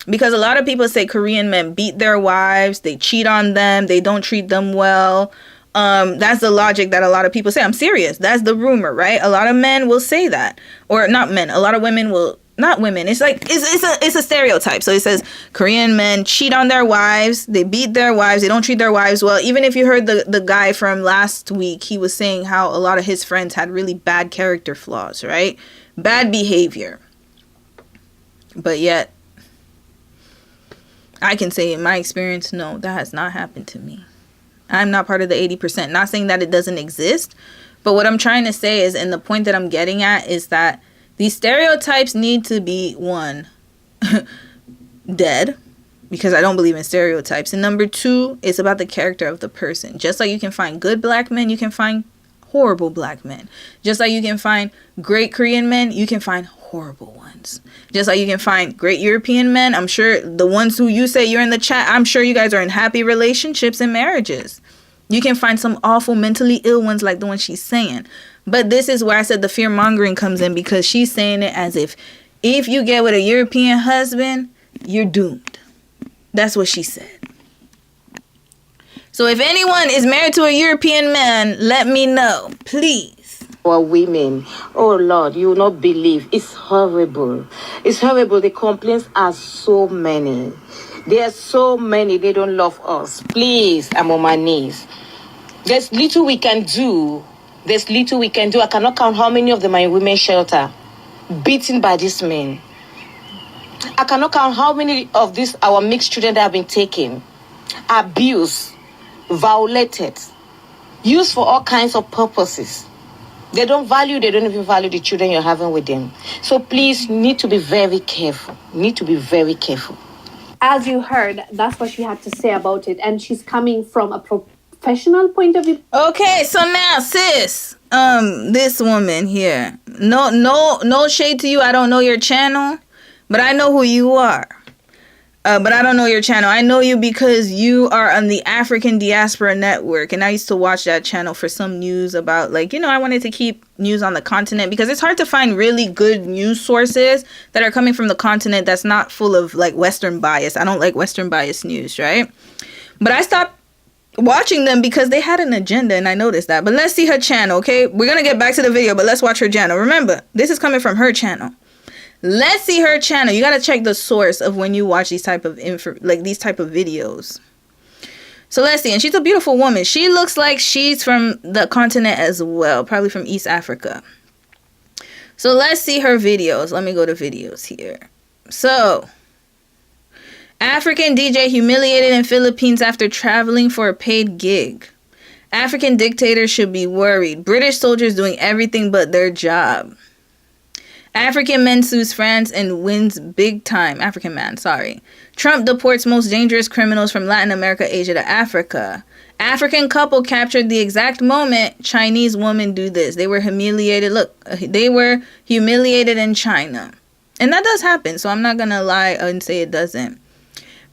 because a lot of people say Korean men beat their wives, they cheat on them, they don't treat them well. That's the logic that a lot of people say. I'm serious. That's the rumor, right? A lot of men will say that. Or not men. A lot of women will... Not women. It's like it's a stereotype. So it says Korean men cheat on their wives. They beat their wives. They don't treat their wives well. Even if you heard the guy from last week, he was saying how a lot of his friends had really bad character flaws, right? Bad behavior. But yet, I can say in my experience, no, that has not happened to me. I'm not part of the 80%. Not saying that it doesn't exist, but what I'm trying to say is, and the point that I'm getting at is that these stereotypes need to be, one, dead, because I don't believe in stereotypes. And number two, it's about the character of the person. Just like you can find good black men, you can find horrible black men. Just like you can find great Korean men, you can find horrible ones. Just like you can find great European men. I'm sure the ones who you say you're in the chat, I'm sure you guys are in happy relationships and marriages. You can find some awful mentally ill ones like the one she's saying. But this is where I said the fear mongering comes in, because she's saying it as if you get with a European husband, you're doomed. That's what she said. So if anyone is married to a European man, let me know, please. Our women, oh Lord, you will not believe. It's horrible. It's horrible. The complaints are so many. There are so many. They don't love us. Please, I'm on my knees. There's little we can do. There's little we can do. I cannot count how many of them are in women's shelter, beaten by these men. I cannot count how many of these our mixed children that have been taken, abused, violated, used for all kinds of purposes. They don't even value the children you're having with them. So please, need to be very careful. Need to be very careful. As you heard, that's what she had to say about it. And she's coming from a professional point of view. Okay, so now, sis, this woman here, no shade to you. I don't know your channel, but I know who you are. But I don't know your channel. I know you because you are on the African Diaspora Network, and I used to watch that channel for some news about, like, I wanted to keep news on the continent, because it's hard to find really good news sources that are coming from the continent that's not full of, like, Western bias. I don't like Western bias news, right? But I stopped watching them because they had an agenda, and I noticed that. But let's see her channel, okay? We're gonna get back to the video, but let's watch her channel. Remember, this is coming from her channel. Let's see her channel. You gotta check the source of when you watch these type of these type of videos. So let's see. And she's a beautiful woman. She looks like she's from the continent as well, probably from East Africa. So let's see her videos. Let me go to videos here. So, African DJ humiliated in Philippines after traveling for a paid gig. African dictators should be worried. British soldiers doing everything but their job. African man sues France and wins big time. African man, sorry. Trump deports most dangerous criminals from Latin America, Asia to Africa. African couple captured the exact moment Chinese woman do this. They were humiliated. Look, they were humiliated in China. And that does happen, so I'm not going to lie and say it doesn't.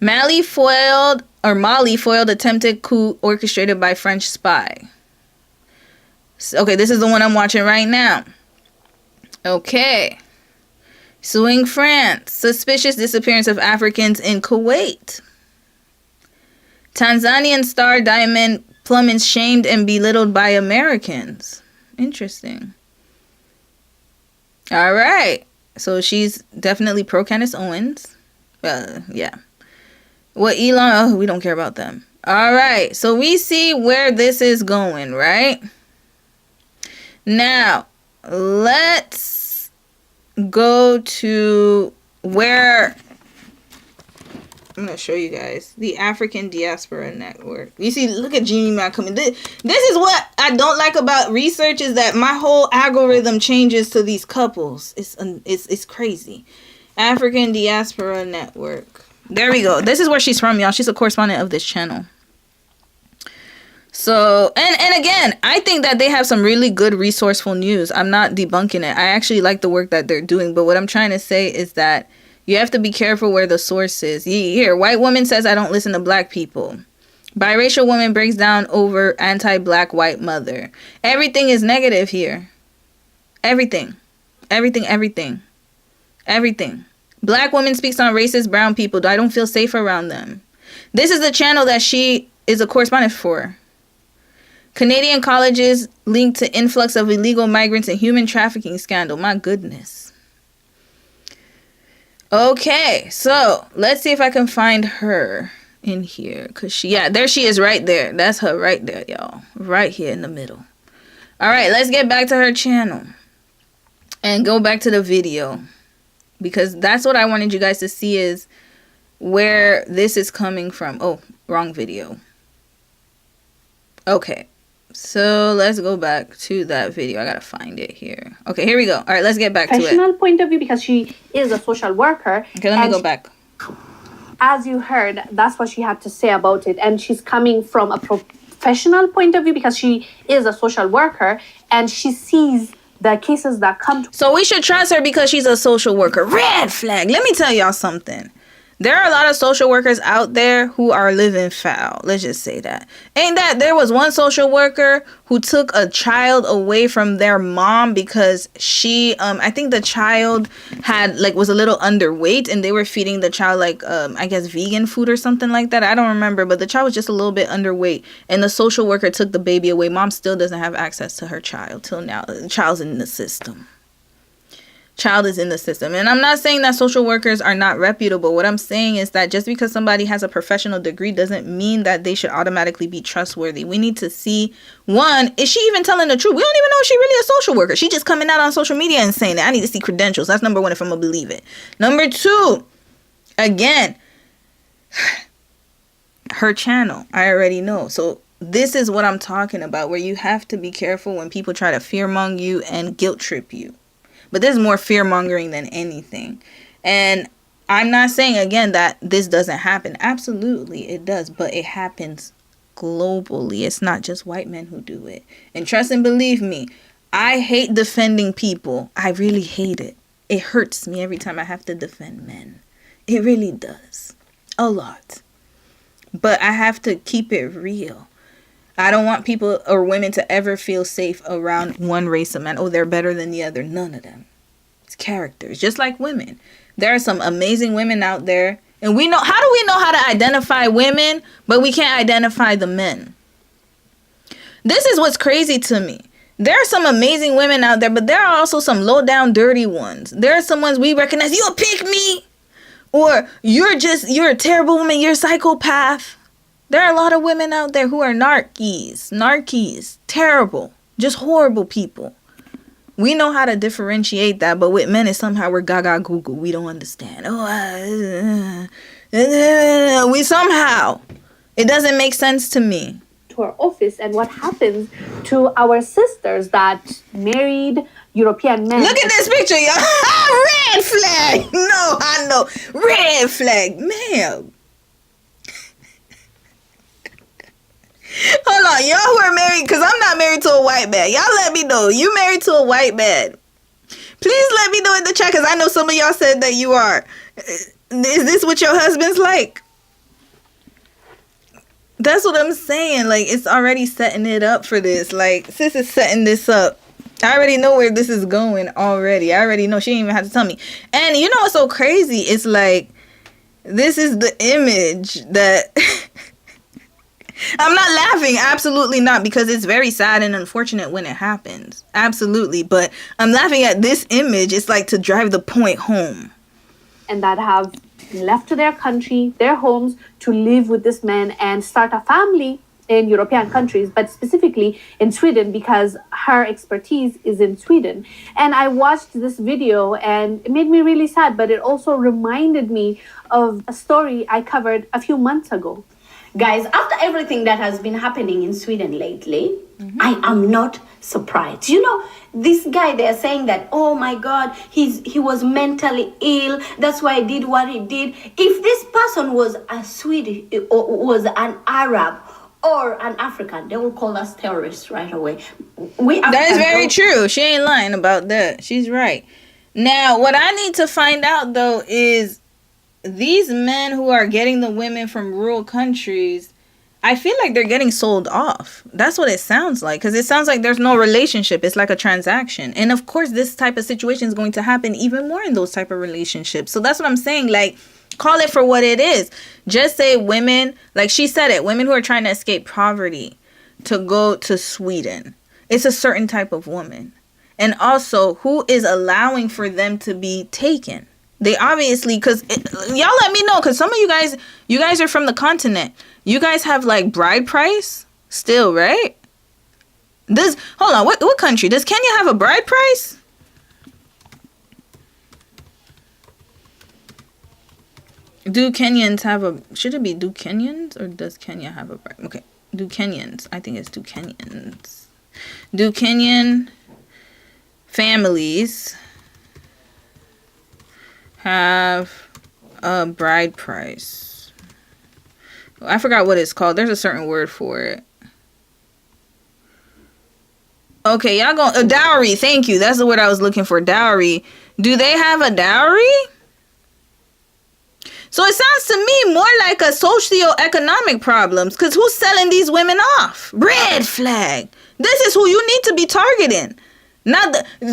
Mali foiled attempted coup orchestrated by French spy. Okay, this is the one I'm watching right now. Okay. Suing France. Suspicious disappearance of Africans in Kuwait. Tanzanian star Diamond Plumins shamed and belittled by Americans. Interesting. All right. So she's definitely pro Candace Owens. Yeah. What Elon? Oh, we don't care about them. All right. So we see where this is going, right? Now, let's go to where I'm going to show you guys the African Diaspora Network. You see, look at Jeannie Mac coming. This is what I don't like about research, is that my whole algorithm changes to these couples. It's crazy. African Diaspora Network. There we go. This is where she's from, y'all. She's a correspondent of this channel. So, and again, I think that they have some really good resourceful news. I'm not debunking it. I actually like the work that they're doing. But what I'm trying to say is that, You have to be careful where the source is. Here, white woman says I don't listen to black people. Biracial woman breaks down over anti-black white mother. Everything is negative here. Everything. Everything. Black woman speaks on racist brown people. I don't feel safe around them. This is the channel that she is a correspondent for. Canadian colleges linked to influx of illegal migrants and human trafficking scandal. My goodness. Okay, so let's see if I can find her in here. There she is right there. That's her right there, y'all. Right here in the middle. All right, let's get back to her channel and go back to the video, because that's what I wanted you guys to see, is where this is coming from. Oh, wrong video. Okay, so let's go back to that video. I gotta find it here. Okay, here we go. All right, let's get back to it. Professional point of view, because she is a social worker. Okay, let me go back. As you heard, that's what she had to say about it. And she's coming from a professional point of view because she is a social worker and she sees the cases that come to. So we should trust her because she's a social worker. Red flag. Let me tell y'all something. There are a lot of social workers out there who are living foul. Let's just say that. Ain't that there was one social worker who took a child away from their mom because she, I think the child was a little underweight and they were feeding the child I guess vegan food or something like that. I don't remember, but the child was just a little bit underweight and the social worker took the baby away. Mom still doesn't have access to her child till now. The child's in the system. Child is in the system. And I'm not saying that social workers are not reputable. What I'm saying is that just because somebody has a professional degree doesn't mean that they should automatically be trustworthy. We need to see, one, is she even telling the truth? We don't even know if she's really a social worker. She just coming out on social media and saying that. I need to see credentials. That's number one if I'm gonna believe it. Number two, again, her channel, I already know. So this is what I'm talking about, where you have to be careful when people try to fearmonger you and guilt trip you. But there's more fear-mongering than anything. And I'm not saying, again, that this doesn't happen. Absolutely, it does. But it happens globally. It's not just white men who do it. And trust and believe me, I hate defending people. I really hate it. It hurts me every time I have to defend men. It really does. A lot. But I have to keep it real. I don't want people or women to ever feel safe around one race of men. Oh, they're better than the other. None of them. It's characters. Just like women. There are some amazing women out there. And we know, how do we know how to identify women, but we can't identify the men? This is what's crazy to me. There are some amazing women out there, but there are also some low down dirty ones. There are some ones we recognize. You a pick me. Or you're a terrible woman. You're a psychopath. There are a lot of women out there who are narkies, terrible, just horrible people. We know how to differentiate that, but with men, it's somehow we're gaga goo goo. We don't understand. We somehow, it doesn't make sense to me. To our office, and what happens to our sisters that married European men. Look at this picture, y'all. Red flag. No, I know. Red flag, ma'am. Hold on, y'all who are married, because I'm not married to a white man. Y'all let me know. You married to a white man. Please let me know in the chat, because I know some of y'all said that you are. Is this what your husband's like? That's what I'm saying. Like, it's already setting it up for this. Like, sis is setting this up. I already know where this is going already. I already know. She didn't even have to tell me. And you know what's so crazy? It's like, this is the image that... I'm not laughing, absolutely not, because it's very sad and unfortunate when it happens. Absolutely, but I'm laughing at this image. It's like to drive the point home. And that have left to their country, their homes, to live with this man and start a family in European countries, but specifically in Sweden, because her expertise is in Sweden. And I watched this video and it made me really sad, but it also reminded me of a story I covered a few months ago. Guys, after everything that has been happening in Sweden lately, I am not surprised. You know, this guy, they're saying that, oh my God, he was mentally ill. That's why he did what he did. If this person was a Swedish or was an Arab or an African, they will call us terrorists right away. That is very true. She ain't lying about that. She's right. Now, what I need to find out though is these men who are getting the women from rural countries, I feel like they're getting sold off. That's what it sounds like, because it sounds like there's no relationship. It's like a transaction. And of course, this type of situation is going to happen even more in those type of relationships. So that's what I'm saying. Like, call it for what it is. Just say women, like she said it, women who are trying to escape poverty to go to Sweden. It's a certain type of woman. And also, who is allowing for them to be taken? They obviously, because y'all let me know, because some of you guys are from the continent. You guys have like bride price still, right? Hold on, what country? Does Kenya have a bride price? Do Kenyans have should it be do Kenyans or does Kenya have a bride? Okay, do Kenyans. I think it's do Kenyans. Do Kenyan families have a bride price? I forgot what it's called. There's a certain word for it. Okay, y'all go. A dowry. Thank you. That's the word I was looking for. Dowry. Do they have a dowry? So it sounds to me more like a socio-economic problems. Because who's selling these women off? Red flag. This is who you need to be targeting.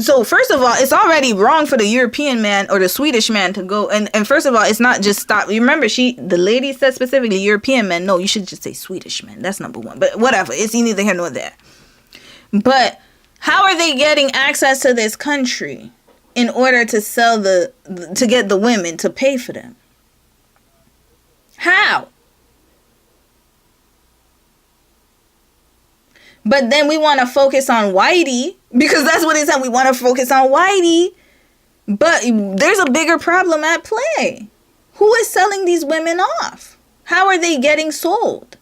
So first of all, it's already wrong for the European man or the Swedish man to go. And first of all, it's not just stop. You remember the lady said specifically European men. No, you should just say Swedish men. That's number one. But whatever. It's neither here nor there. But how are they getting access to this country in order to sell to get the women to pay for them? How? But then we want to focus on Whitey because that's what it said. We want to focus on Whitey. But there's a bigger problem at play. Who is selling these women off? How are they getting sold?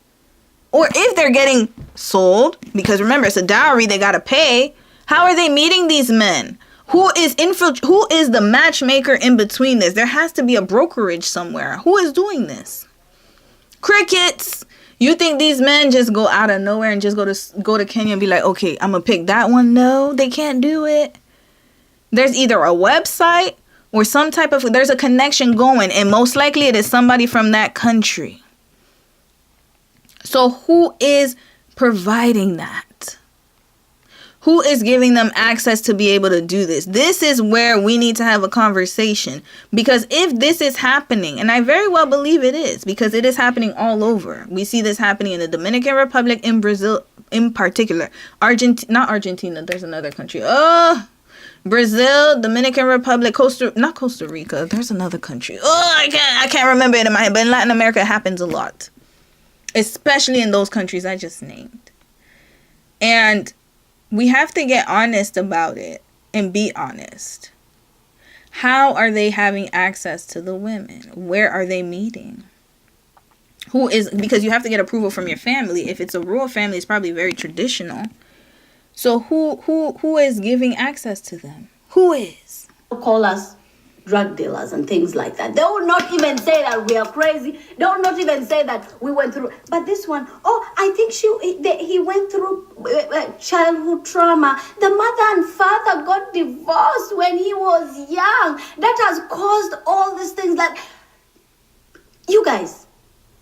Or if they're getting sold, because remember, it's a dowry, they got to pay. How are they meeting these men? Who is the matchmaker in between this? There has to be a brokerage somewhere. Who is doing this? Crickets. You think these men just go out of nowhere and just go to Kenya and be like, okay, I'm going to pick that one? No, they can't do it. There's either a website or some type of, there's a connection going, and most likely it is somebody from that country. So who is providing that? Who is giving them access to be able to do this? This is where we need to have a conversation. Because if this is happening, and I very well believe it is, because it is happening all over. We see this happening in the Dominican Republic, in Brazil in particular. Not Argentina, there's another country. Brazil, Dominican Republic, not Costa Rica. There's another country. I can't remember it in my head. But in Latin America, it happens a lot. Especially in those countries I just named. And we have to get honest about it and be honest. How are they having access to the women? Where are they meeting? Because you have to get approval from your family. If it's a rural family, it's probably very traditional. So who is giving access to them? Who is? Call us drug dealers and things like that. They will not even say that we are crazy. They will not even say that we went through. But this one, I think he went through childhood trauma. The mother and father got divorced when he was young. That has caused all these things. That you guys,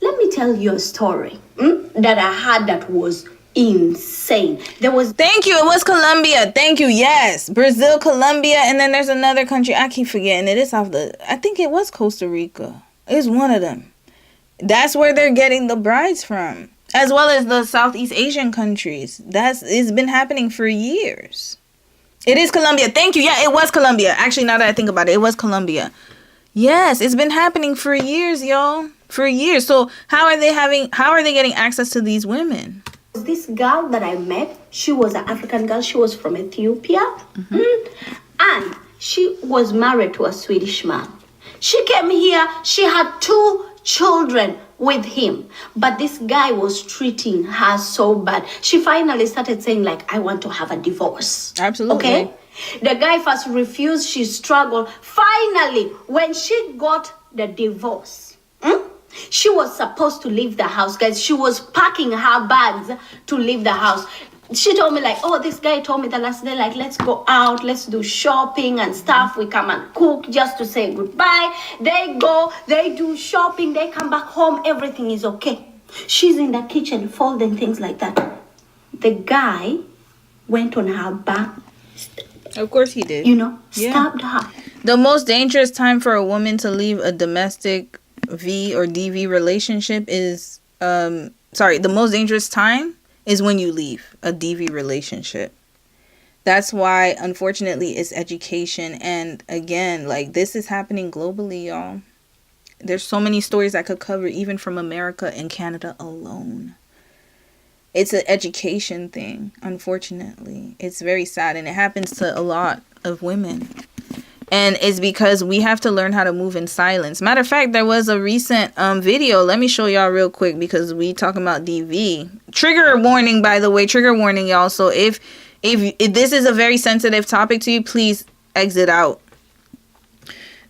let me tell you a story that I had that was insane. Thank you. It was Colombia. Thank you. Yes, Brazil, Colombia, and then there's another country. I keep forgetting it. It's I think it was Costa Rica. It's one of them. That's where they're getting the brides from, as well as the Southeast Asian countries. It's been happening for years. It is Colombia. Thank you. Yeah, it was Colombia. Actually, now that I think about it, it was Colombia. Yes, it's been happening for years, y'all. For years. So how are they getting access to these women? This girl that I met, she was an African girl. She was from Ethiopia. And she was married to a Swedish man. She came here. She had 2 children with him. But this guy was treating her so bad. She finally started saying, like, I want to have a divorce. Absolutely. Okay? The guy first refused. She struggled. Finally, when she got the divorce, she was supposed to leave the house, guys. She was packing her bags to leave the house. she told me like, oh, this guy told me the last day, like, let's go out, let's do shopping and stuff. We come and cook just to say goodbye. They go, they do shopping, they come back home, everything is okay. She's in the kitchen folding things like that. The guy went on her back. Of course he did. Stabbed her. The most dangerous time for a woman to leave a domestic V or DV relationship is, the most dangerous time is when you leave a DV relationship. That's why, unfortunately, it's education. And again, like, this is happening globally, y'all. There's so many stories I could cover, even from America and Canada alone. It's an education thing, unfortunately. It's very sad, and it happens to a lot of women. And it's because we have to learn how to move in silence. Matter of fact, there was a recent video. Let me show y'all real quick because we talking about DV. Trigger warning, by the way. Trigger warning, y'all. So if this is a very sensitive topic to you, please exit out.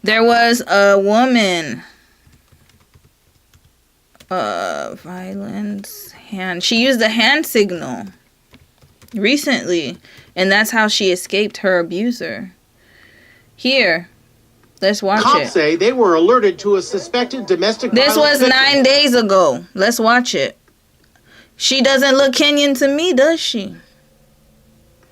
There was a woman. Violence. Hand. She used a hand signal recently. And that's how she escaped her abuser. Here, let's watch it. Cops say they were alerted to a suspected domestic violence. This was 9 days ago. Let's watch it. She doesn't look Kenyan to me, does she?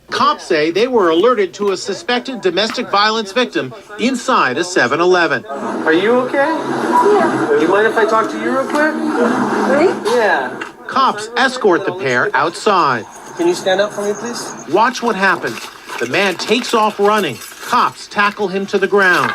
Cops say they were alerted to a suspected domestic violence victim inside a 7-Eleven. Are you okay? Yeah. Do you mind if I talk to you real quick? Really? Yeah. Cops escort the pair outside. Can you stand up for me, please? Watch what happens. The man takes off running. Cops tackle him to the ground.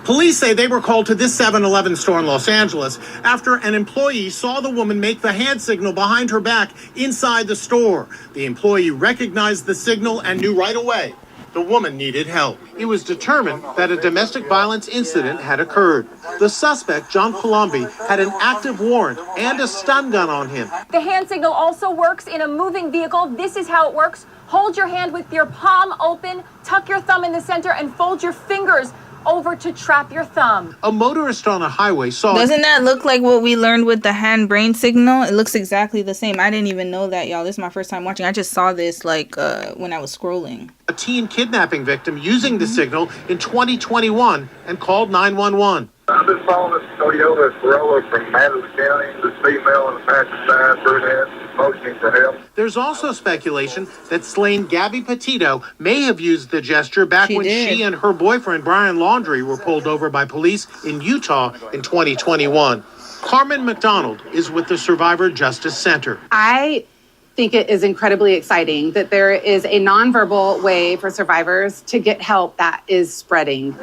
Police say they were called to this 7-Eleven store in Los Angeles after an employee saw the woman make the hand signal behind her back inside the store. The employee recognized the signal and knew right away the woman needed help. It was determined that a domestic violence incident had occurred. The suspect, John Colombi, had an active warrant and a stun gun on him. The hand signal also works in a moving vehicle. This is how it works. Hold your hand with your palm open, tuck your thumb in the center, and fold your fingers over to trap your thumb. A motorist on a highway saw... Doesn't that look like what we learned with the hand brain signal? It looks exactly the same. I didn't even know that, y'all. This is my first time watching. I just saw this like when I was scrolling. A teen kidnapping victim using the signal in 2021 and called 911. I've been following this Toyota Corolla from Madison County. The female on the passenger side, brunette, motioning for help. There's also speculation that slain Gabby Petito may have used the gesture back when she and her boyfriend Brian Laundrie were pulled over by police in Utah in 2021. Carmen McDonald is with the Survivor Justice Center. I think it is incredibly exciting that there is a nonverbal way for survivors to get help that is spreading.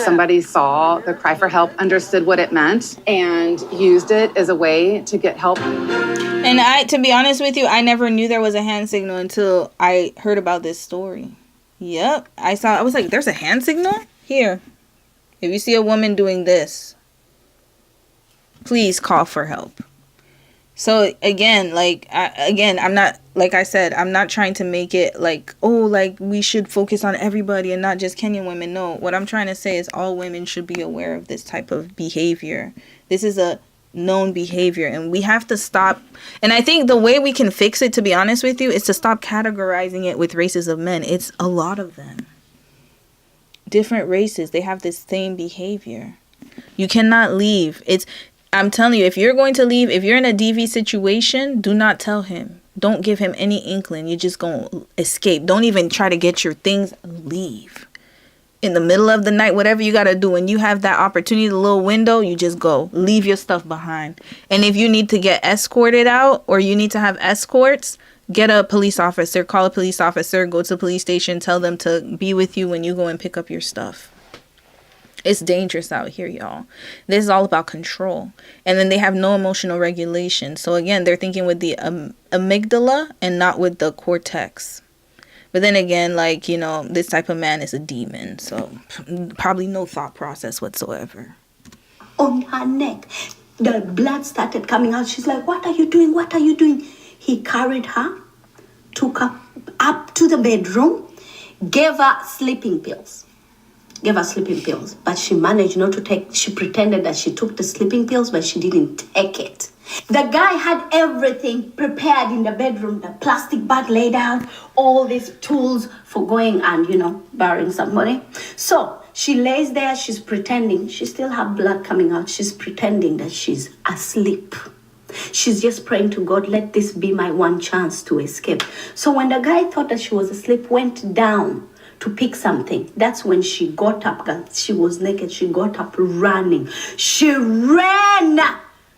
Somebody saw the cry for help, understood what it meant, and used it as a way to get help. And to be honest with you, I never knew there was a hand signal until I heard about this story. Yep. I was like, there's a hand signal? Here. If you see a woman doing this, please call for help. So again, I'm not, like I said, I'm not trying to make it like, oh, like we should focus on everybody and not just Kenyan women. No, what I'm trying to say is all women should be aware of this type of behavior. This is a known behavior and we have to stop. And I think the way we can fix it, to be honest with you, is to stop categorizing it with races of men. It's a lot of them. Different races, they have this same behavior. You cannot leave. I'm telling you, if you're going to leave, if you're in a DV situation, do not tell him. Don't give him any inkling. You're just going to escape. Don't even try to get your things. Leave. In the middle of the night, whatever you got to do. When you have that opportunity, the little window, you just go. Leave your stuff behind. And if you need to get escorted out or you need to have escorts, get a police officer. Call a police officer. Go to the police station. Tell them to be with you when you go and pick up your stuff. It's dangerous out here, y'all. This is all about control. And then they have no emotional regulation. So again, they're thinking with the amygdala and not with the cortex. But then again, like, you know, this type of man is a demon. So probably no thought process whatsoever. On her neck, the blood started coming out. She's like, what are you doing? What are you doing? He carried her, took her up to the bedroom, gave her sleeping pills. gave her sleeping pills, but she managed not to take, she pretended that she took the sleeping pills, but she didn't take it. The guy had everything prepared in the bedroom, the plastic bag laid out, all these tools for going and, burying somebody. So she lays there, she's pretending, she still have blood coming out, she's pretending that she's asleep. She's just praying to God, let this be my one chance to escape. So when the guy thought that she was asleep, went down to pick something, that's when she got up, she was naked, she got up running. She ran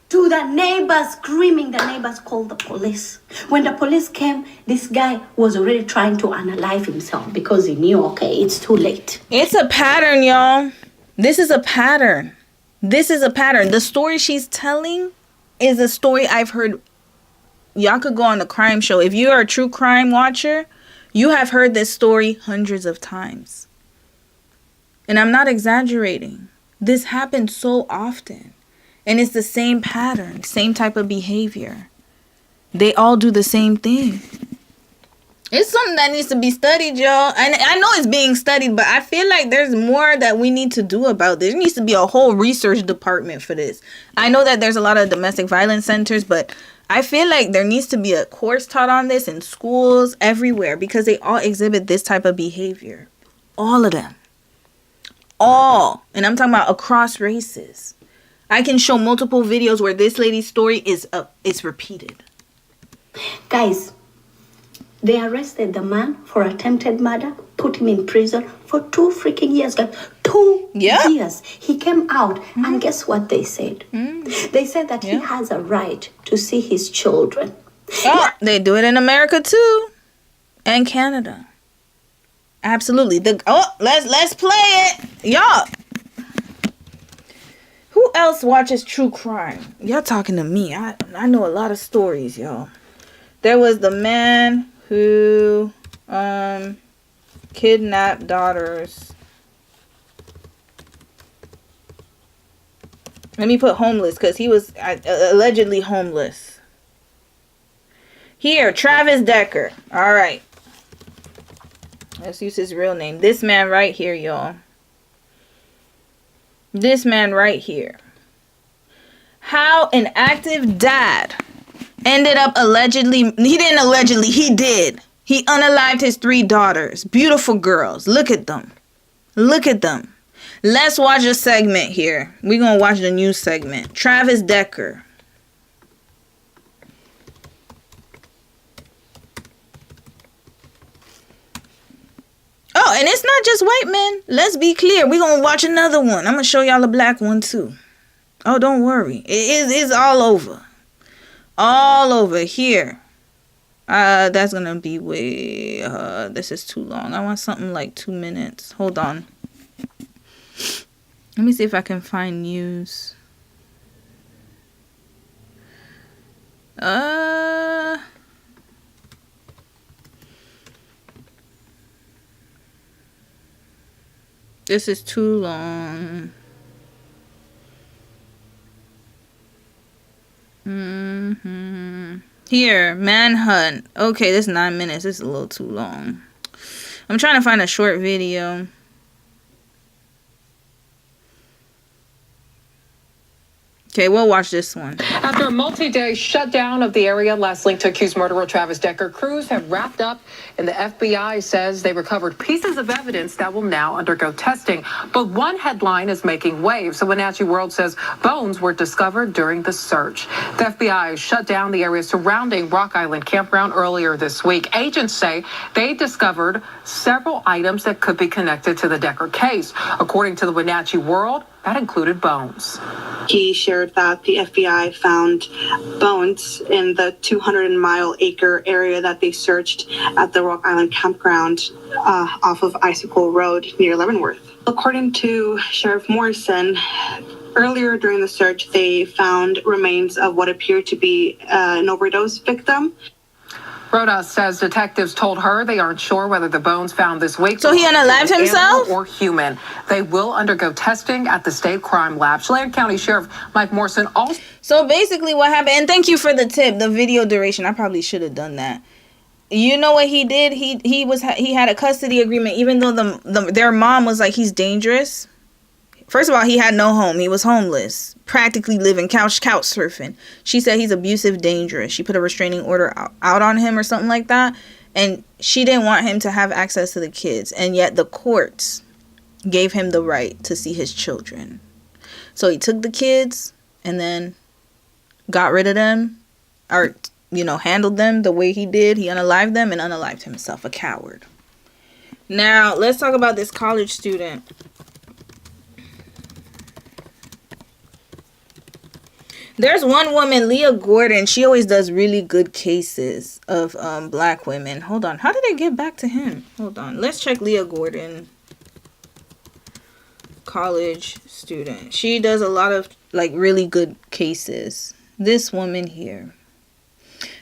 to the neighbors screaming. The neighbors called the police. When the police came, this guy was already trying to unalive himself because he knew, okay, it's too late. It's a pattern, y'all. This is a pattern. This is a pattern. The story she's telling is a story I've heard. Y'all could go on the crime show. If you are a true crime watcher, you have heard this story hundreds of times. And I'm not exaggerating. This happens so often. And it's the same pattern, same type of behavior. They all do the same thing. It's something that needs to be studied, y'all. And I know it's being studied, but I feel like there's more that we need to do about this. There needs to be a whole research department for this. I know that there's a lot of domestic violence centers, but I feel like there needs to be a course taught on this in schools everywhere because they all exhibit this type of behavior. All of them. All. And I'm talking about across races. I can show multiple videos where this lady's story is repeated. Guys, they arrested the man for attempted murder, put him in prison for 2 freaking years, guys. 2 years. He came out, and guess what they said? They said that he has a right to see his children. Oh, they do it in America too, and Canada. Absolutely. Let's play it, y'all. Who else watches true crime? Y'all talking to me. I know a lot of stories, y'all. There was the man who kidnapped daughters. Let me put homeless because he was allegedly homeless. Here, Travis Decker. All right. Let's use his real name. This man right here, y'all. This man right here. How an active dad ended up he did. He unalived his 3 daughters. Beautiful girls. Look at them. Look at them. Let's watch a segment here. We're going to watch the news segment. Travis Decker. Oh, and it's not just white men. Let's be clear. We're going to watch another one. I'm going to show y'all a black one too. Oh, don't worry. It's all over. All over here. That's going to be way... this is too long. I want something like 2 minutes. Hold on. Let me see if I can find news. This is too long. Here, manhunt. Okay, this is 9 minutes. This is a little too long. I'm trying to find a short video. Okay, we'll watch this one. After a multi-day shutdown of the area last linked to accused murderer Travis Decker, crews have wrapped up, and the FBI says they recovered pieces of evidence that will now undergo testing. But one headline is making waves. So Wenatchee World says bones were discovered during the search. The FBI shut down the area surrounding Rock Island Campground earlier this week. Agents say they discovered several items that could be connected to the Decker case. According to the Wenatchee World, that included bones. He shared that the FBI found bones in the 200-mile-acre area that they searched at the Rock Island Campground off of Icicle Road near Leavenworth. According to Sheriff Morrison, earlier during the search, they found remains of what appeared to be an overdose victim. Rhoda says detectives told her they aren't sure whether the bones found this week. So he unalived himself? Or human. They will undergo testing at the state crime lab. Chelan County Sheriff Mike Morrison also. So basically what happened, and thank you for the tip, the video duration. I probably should have done that. you know what he did? He had a custody agreement, even though their mom was like, he's dangerous. First of all, he had no home. He was homeless, practically living couch surfing. She said he's abusive, dangerous. She put a restraining order out on him or something like that. And she didn't want him to have access to the kids. And yet the courts gave him the right to see his children. So he took the kids and then got rid of them, or, handled them the way he did. He unalived them and unalived himself, a coward. Now, let's talk about this college student. There's one woman, Leah Gordon. She always does really good cases of black women. Hold on. How did I get back to him? Hold on. Let's check Leah Gordon. College student. She does a lot of really good cases. This woman here.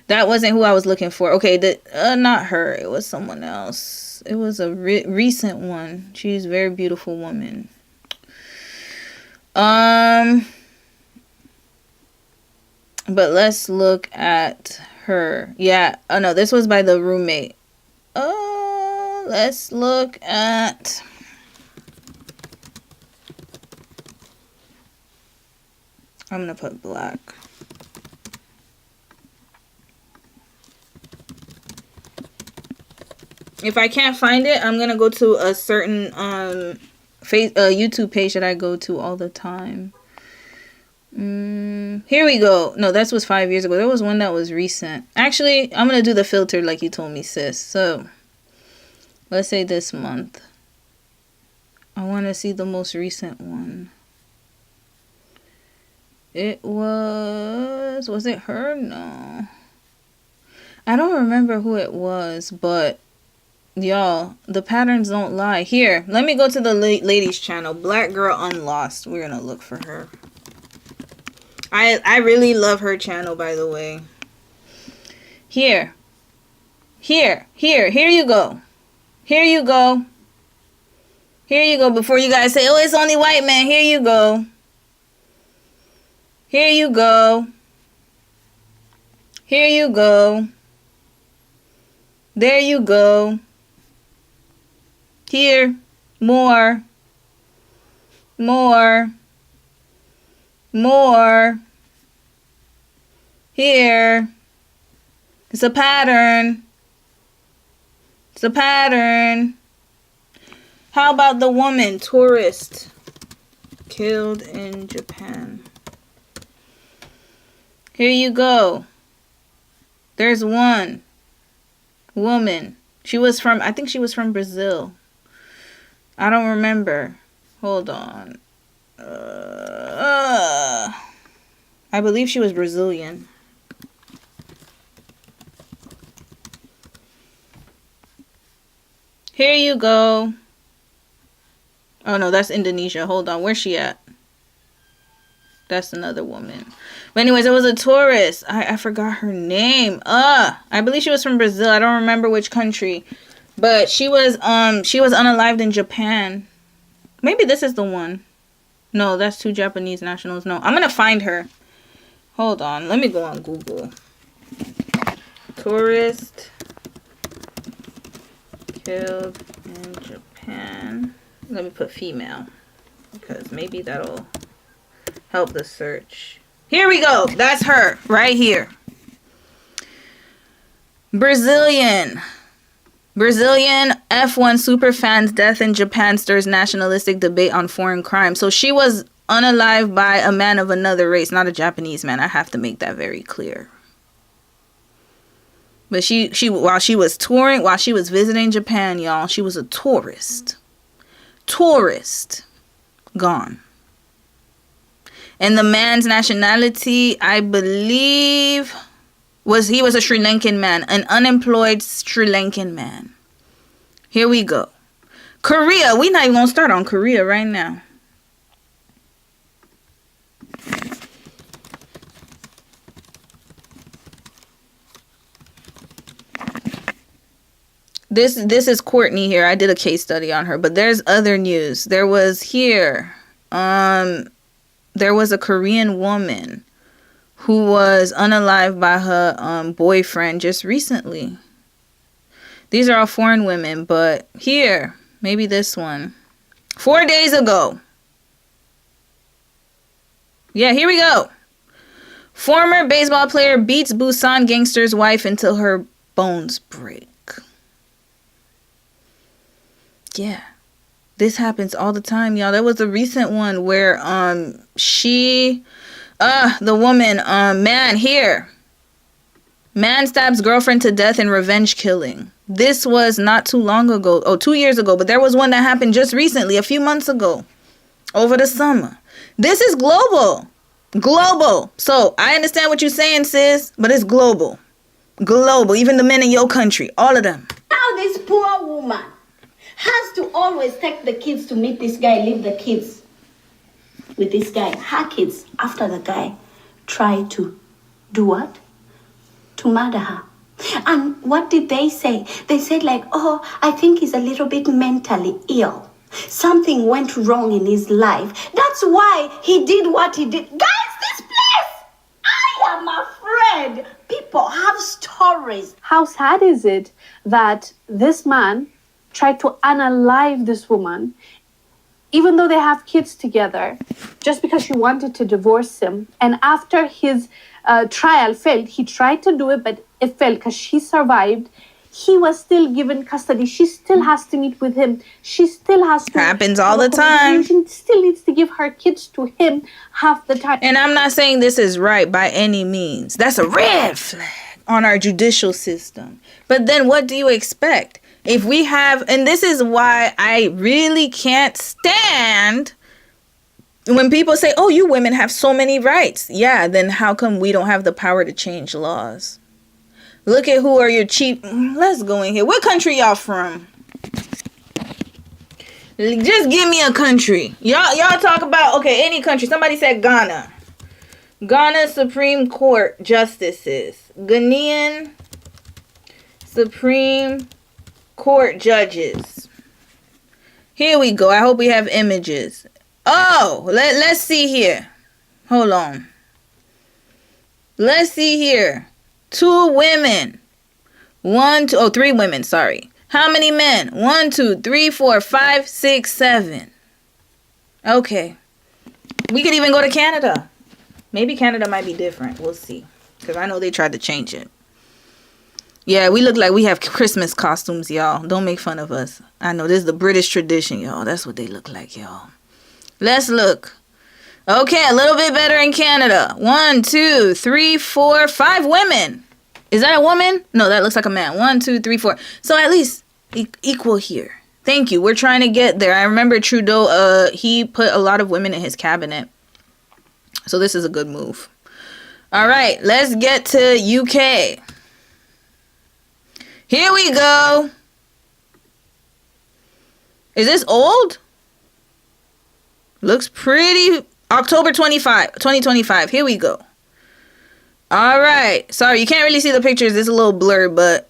That wasn't who I was looking for. Okay, not her. It was someone else. It was a recent one. She's a very beautiful woman. But let's look at her. Yeah. Oh, no. This was by the roommate. Let's look at... I'm going to put black. If I can't find it, I'm going to go to a certain YouTube page that I go to all the time. Here we go. No, that was 5 years ago. There was one that was recent. Actually, I'm going to do the filter like you told me, sis. So, let's say this month. I want to see the most recent one. It was it her? No. I don't remember who it was, but y'all, the patterns don't lie. Here, let me go to the ladies channel. Black Girl Unlost. We're going to look for her. I really love her channel, by the way. Here you go. Here you go. Here you go. Before you guys say, oh, it's only white men. Here you go. Here you go. Here you go. There you go. Here. More. More. More. Here. It's a pattern. It's a pattern. How about the woman, tourist, killed in Japan? Here you go. There's one woman. I think she was from Brazil. I don't remember. Hold on. I believe she was Brazilian. Here you go. Oh no, that's Indonesia. Hold on, where's she at? That's another woman. But anyways, it was a tourist. I forgot her name. I believe she was from Brazil. I don't remember which country. But she was unalived in Japan. Maybe this is the one. No, that's two Japanese nationals. No, I'm gonna find her. Hold on. Let me go on Google. Tourist killed in Japan. Let me put female, because maybe that'll help the search. Here we go. That's her right here. Brazilian F1 superfan's death in Japan stirs nationalistic debate on foreign crime. So she was unalived by a man of another race, not a Japanese man. I have to make that very clear. But she while she was touring, while she was visiting Japan, y'all, she was a tourist. Gone. And the man's nationality, I believe, was a Sri Lankan man, an unemployed Sri Lankan man. Here we go. Korea. We're not even going to start on Korea right now. This is Courtney here. I did a case study on her, but there's other news. There was here. There was a Korean woman who was unalived by her boyfriend just recently. These are all foreign women, but here, maybe this one. 4 days ago. Yeah, here we go. Former baseball player beats Busan gangster's wife until her bones break. Yeah. This happens all the time, y'all. There was a recent one where the woman, man stabs girlfriend to death in revenge killing. This was not too long ago. 2 years ago. But there was one that happened just recently, a few months ago. Over the summer. This is global. Global. So, I understand what you're saying, sis. But it's global. Global. Even the men in your country. All of them. Now this poor woman has to always take the kids to meet this guy, leave the kids with this guy, her kids, after the guy tried to do what? To murder her. And what did they say? They said like, oh, I think he's a little bit mentally ill. Something went wrong in his life. That's why he did what he did. Guys, this place! I am afraid. People have stories. How sad is it that this man tried to unalive this woman, even though they have kids together, just because she wanted to divorce him. And after his trial failed, he tried to do it, but it failed because she survived. He was still given custody. She still has to meet with him. She still has to... Happens all the time. She still needs to give her kids to him half the time. And I'm not saying this is right by any means. That's a red flag on our judicial system. But then what do you expect? If we have, and this is why I really can't stand when people say, oh, you women have so many rights. Yeah, then how come we don't have the power to change laws? Look at who are your chief. Let's go in here. What country y'all from? Just give me a country. Y'all talk about, okay, any country. Somebody said Ghana. Ghana Supreme Court justices. Ghanaian Supreme Court judges. Here we go. I hope we have images. Oh, let's see here. Hold on. Let's see here. 2 women. 3 women, sorry. How many men? 1, 2, 3, 4, 5, 6, 7. Okay. We could even go to Canada. Maybe Canada might be different. We'll see. Because I know they tried to change it. Yeah, we look like we have Christmas costumes, y'all. Don't make fun of us. I know this is the British tradition, y'all. That's what they look like, y'all. Let's look. Okay, a little bit better in Canada. 1, 2, 3, 4, 5 women. Is that a woman? No, that looks like a man. 1, 2, 3, 4. So at least equal here. Thank you. We're trying to get there. I remember Trudeau, he put a lot of women in his cabinet. So this is a good move. All right, let's get to UK. Here we go. Is this old? Looks pretty. October 2025. Here we go. All right. Sorry, you can't really see the pictures. It's a little blurred, but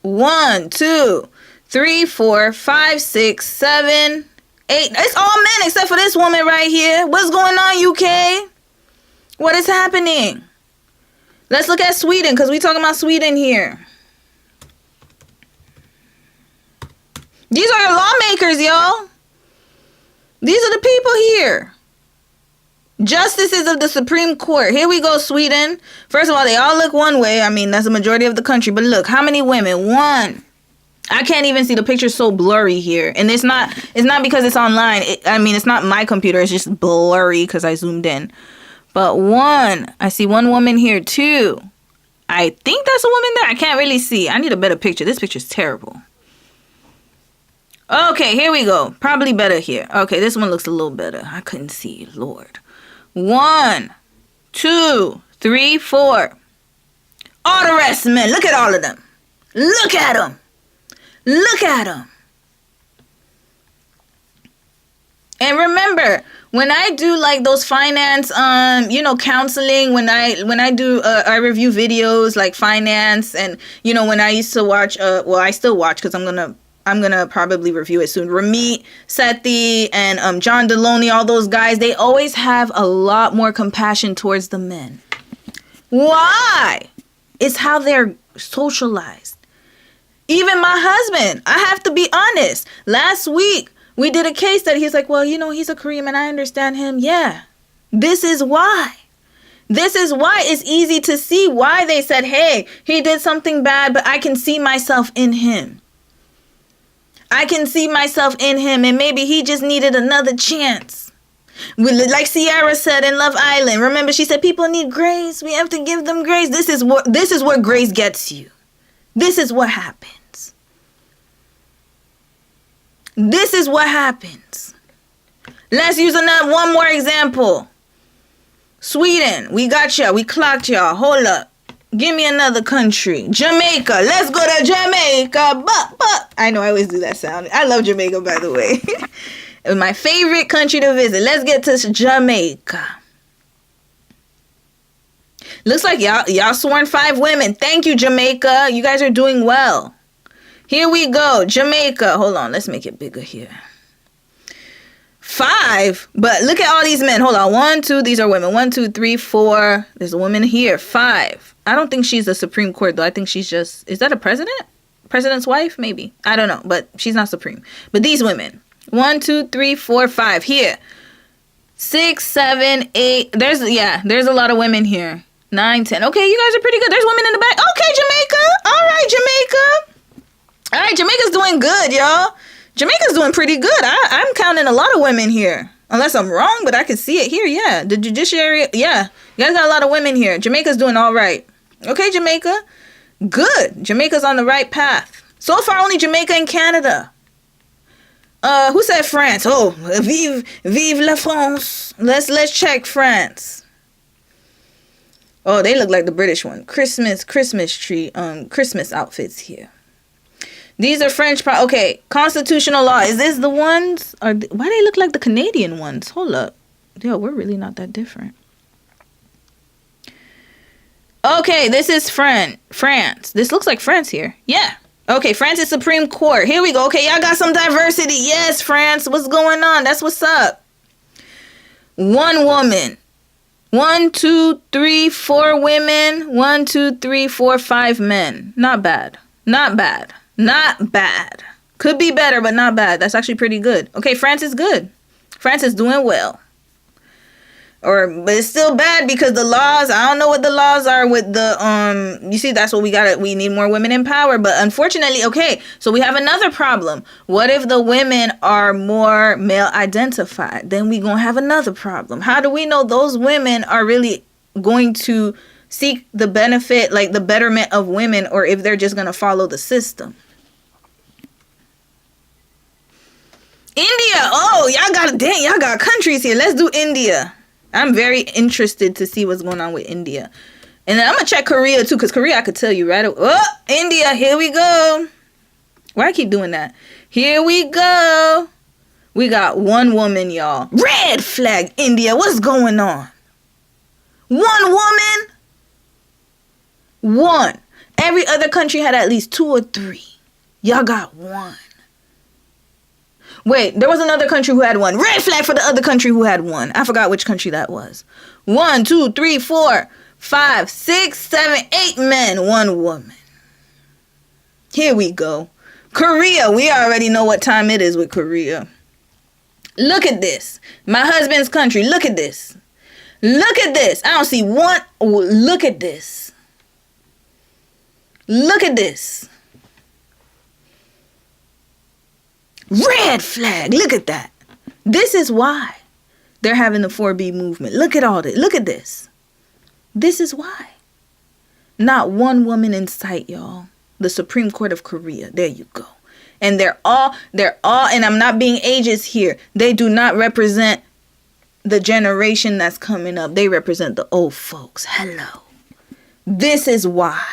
1, 2, 3, 4, 5, 6, 7, 8. It's all men except for this woman right here. What's going on, UK? What is happening? Let's look at Sweden because we're talking about Sweden here. These are your lawmakers, y'all. These are the people here. Justices of the Supreme Court. Here we go, Sweden. First of all, they all look one way. I mean, that's the majority of the country. But look, how many women? 1. I can't even see. The picture's so blurry here. And it's not because it's online. It's not my computer. It's just blurry because I zoomed in. But 1. I see 1 woman here, 2. I think that's a woman there. I can't really see. I need a better picture. This picture's terrible. Okay, here we go. Probably better here. Okay, this one looks a little better. I couldn't see. Lord. 1, 2, 3, 4. All the rest men. Look at all of them. Look at them. Look at them. And remember, when I do like those finance, counseling, when I do, I review videos like finance, and when I used to watch, I still watch because I'm gonna probably review it soon. Ramit Sethi and John Deloney, all those guys, they always have a lot more compassion towards the men. Why? It's how they're socialized. Even my husband, I have to be honest. Last week, we did a case study. He's like, well, you know, he's a Korean man. I understand him. Yeah. This is why. This is why it's easy to see why they said, hey, he did something bad, but I can see myself in him. I can see myself in him, and maybe he just needed another chance. Like Cierra said in Love Island. Remember, she said, people need grace. We have to give them grace. This is what grace gets you. This is what happens. This is what happens. Let's use one more example. Sweden, we got y'all. We clocked y'all. Hold up. Give me another country. Jamaica. Let's go to Jamaica. But. I know I always do that sound. I love Jamaica, by the way. It's my favorite country to visit. Let's get to Jamaica. Looks like y'all sworn 5 women. Thank you, Jamaica. You guys are doing well. Here we go. Jamaica. Hold on. Let's make it bigger here. 5. But look at all these men. Hold on. 1, 2. These are women. 1, 2, 3, 4. There's a woman here. 5. I don't think she's the Supreme Court, though. I think she's just... Is that a president? President's wife? Maybe. I don't know. But she's not Supreme. But these women. 1, 2, 3, 4, 5. Here. 6, 7, 8. There's a lot of women here. 9, 10. Okay, you guys are pretty good. There's women in the back. Okay, Jamaica. All right, Jamaica. All right, Jamaica's doing good, y'all. Jamaica's doing pretty good. I'm counting a lot of women here. Unless I'm wrong, but I can see it here. Yeah, the judiciary. Yeah, you guys got a lot of women here. Jamaica's doing all right. Okay, Jamaica. Good. Jamaica's on the right path. So far, only Jamaica and Canada. Who said France? Oh, vive la France. Let's check France. Oh, they look like the British one. Christmas tree, Christmas outfits here. These are French. Okay, constitutional law. Is this the ones? Why they look like the Canadian ones? Hold up. Yo, we're really not that different. Okay, this is France. This looks like France here. Yeah. Okay, France's Supreme Court. Here we go. Okay, y'all got some diversity. Yes, France. What's going on? That's what's up. 1 woman. 1, 2, 3, 4 women. 1, 2, 3, 4, 5 men. Not bad. Not bad. Not bad. Could be better, but not bad. That's actually pretty good. Okay, France is good. France is doing well. But it's still bad because the laws, I don't know what the laws are with the, you see, that's what we need more women in power. But unfortunately, okay, so we have another problem. What if the women are more male identified? Then we gonna have another problem. How do we know those women are really going to seek the benefit, like the betterment of women, or if they're just gonna follow the system? India. Oh, y'all got countries here. Let's do India. I'm very interested to see what's going on with India. And then I'm going to check Korea too, because Korea I could tell you right away. Oh, India, here we go. Why I keep doing that? Here we go. We got 1 woman, y'all. Red flag, India. What's going on? 1 woman? 1. Every other country had at least 2 or 3. Y'all got 1. Wait, there was another country who had 1. Red flag for the other country who had 1. I forgot which country that was. 1, 2, 3, 4, 5, 6, 7, 8 men, 1 woman. Here we go. Korea. We already know what time it is with Korea. Look at this. My husband's country. Look at this. Look at this. I don't see 1. Look at this. Look at this. Red flag. Look at that. This is why they're having the 4B movement. Look at all this. Look at this. This is why. Not 1 woman in sight, y'all. The Supreme Court of Korea. There you go. And they're all, and I'm not being ageist here. They do not represent the generation that's coming up. They represent the old folks. Hello. This is why.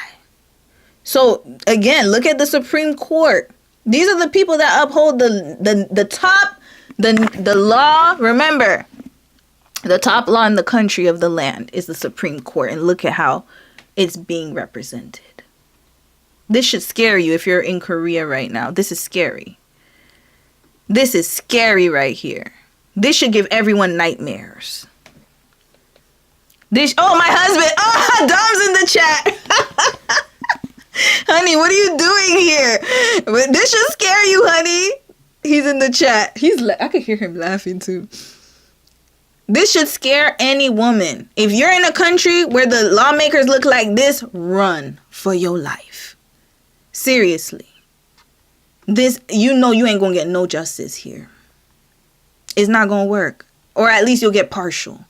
So again, look at the Supreme Court. These are the people that uphold the law. Remember, the top law in the country of the land is the Supreme Court. And look at how it's being represented. This should scare you if you're in Korea right now. This is scary. This is scary right here. This should give everyone nightmares. Oh, my husband. Oh, Dom's in the chat. Honey, what are you doing here? This should scare you, honey. He's in the chat. I could hear him laughing too. This should scare any woman. If you're in a country where the lawmakers look like this, run for your life. Seriously. This, you know you ain't gonna get no justice here. It's not gonna work. Or at least you'll get partial.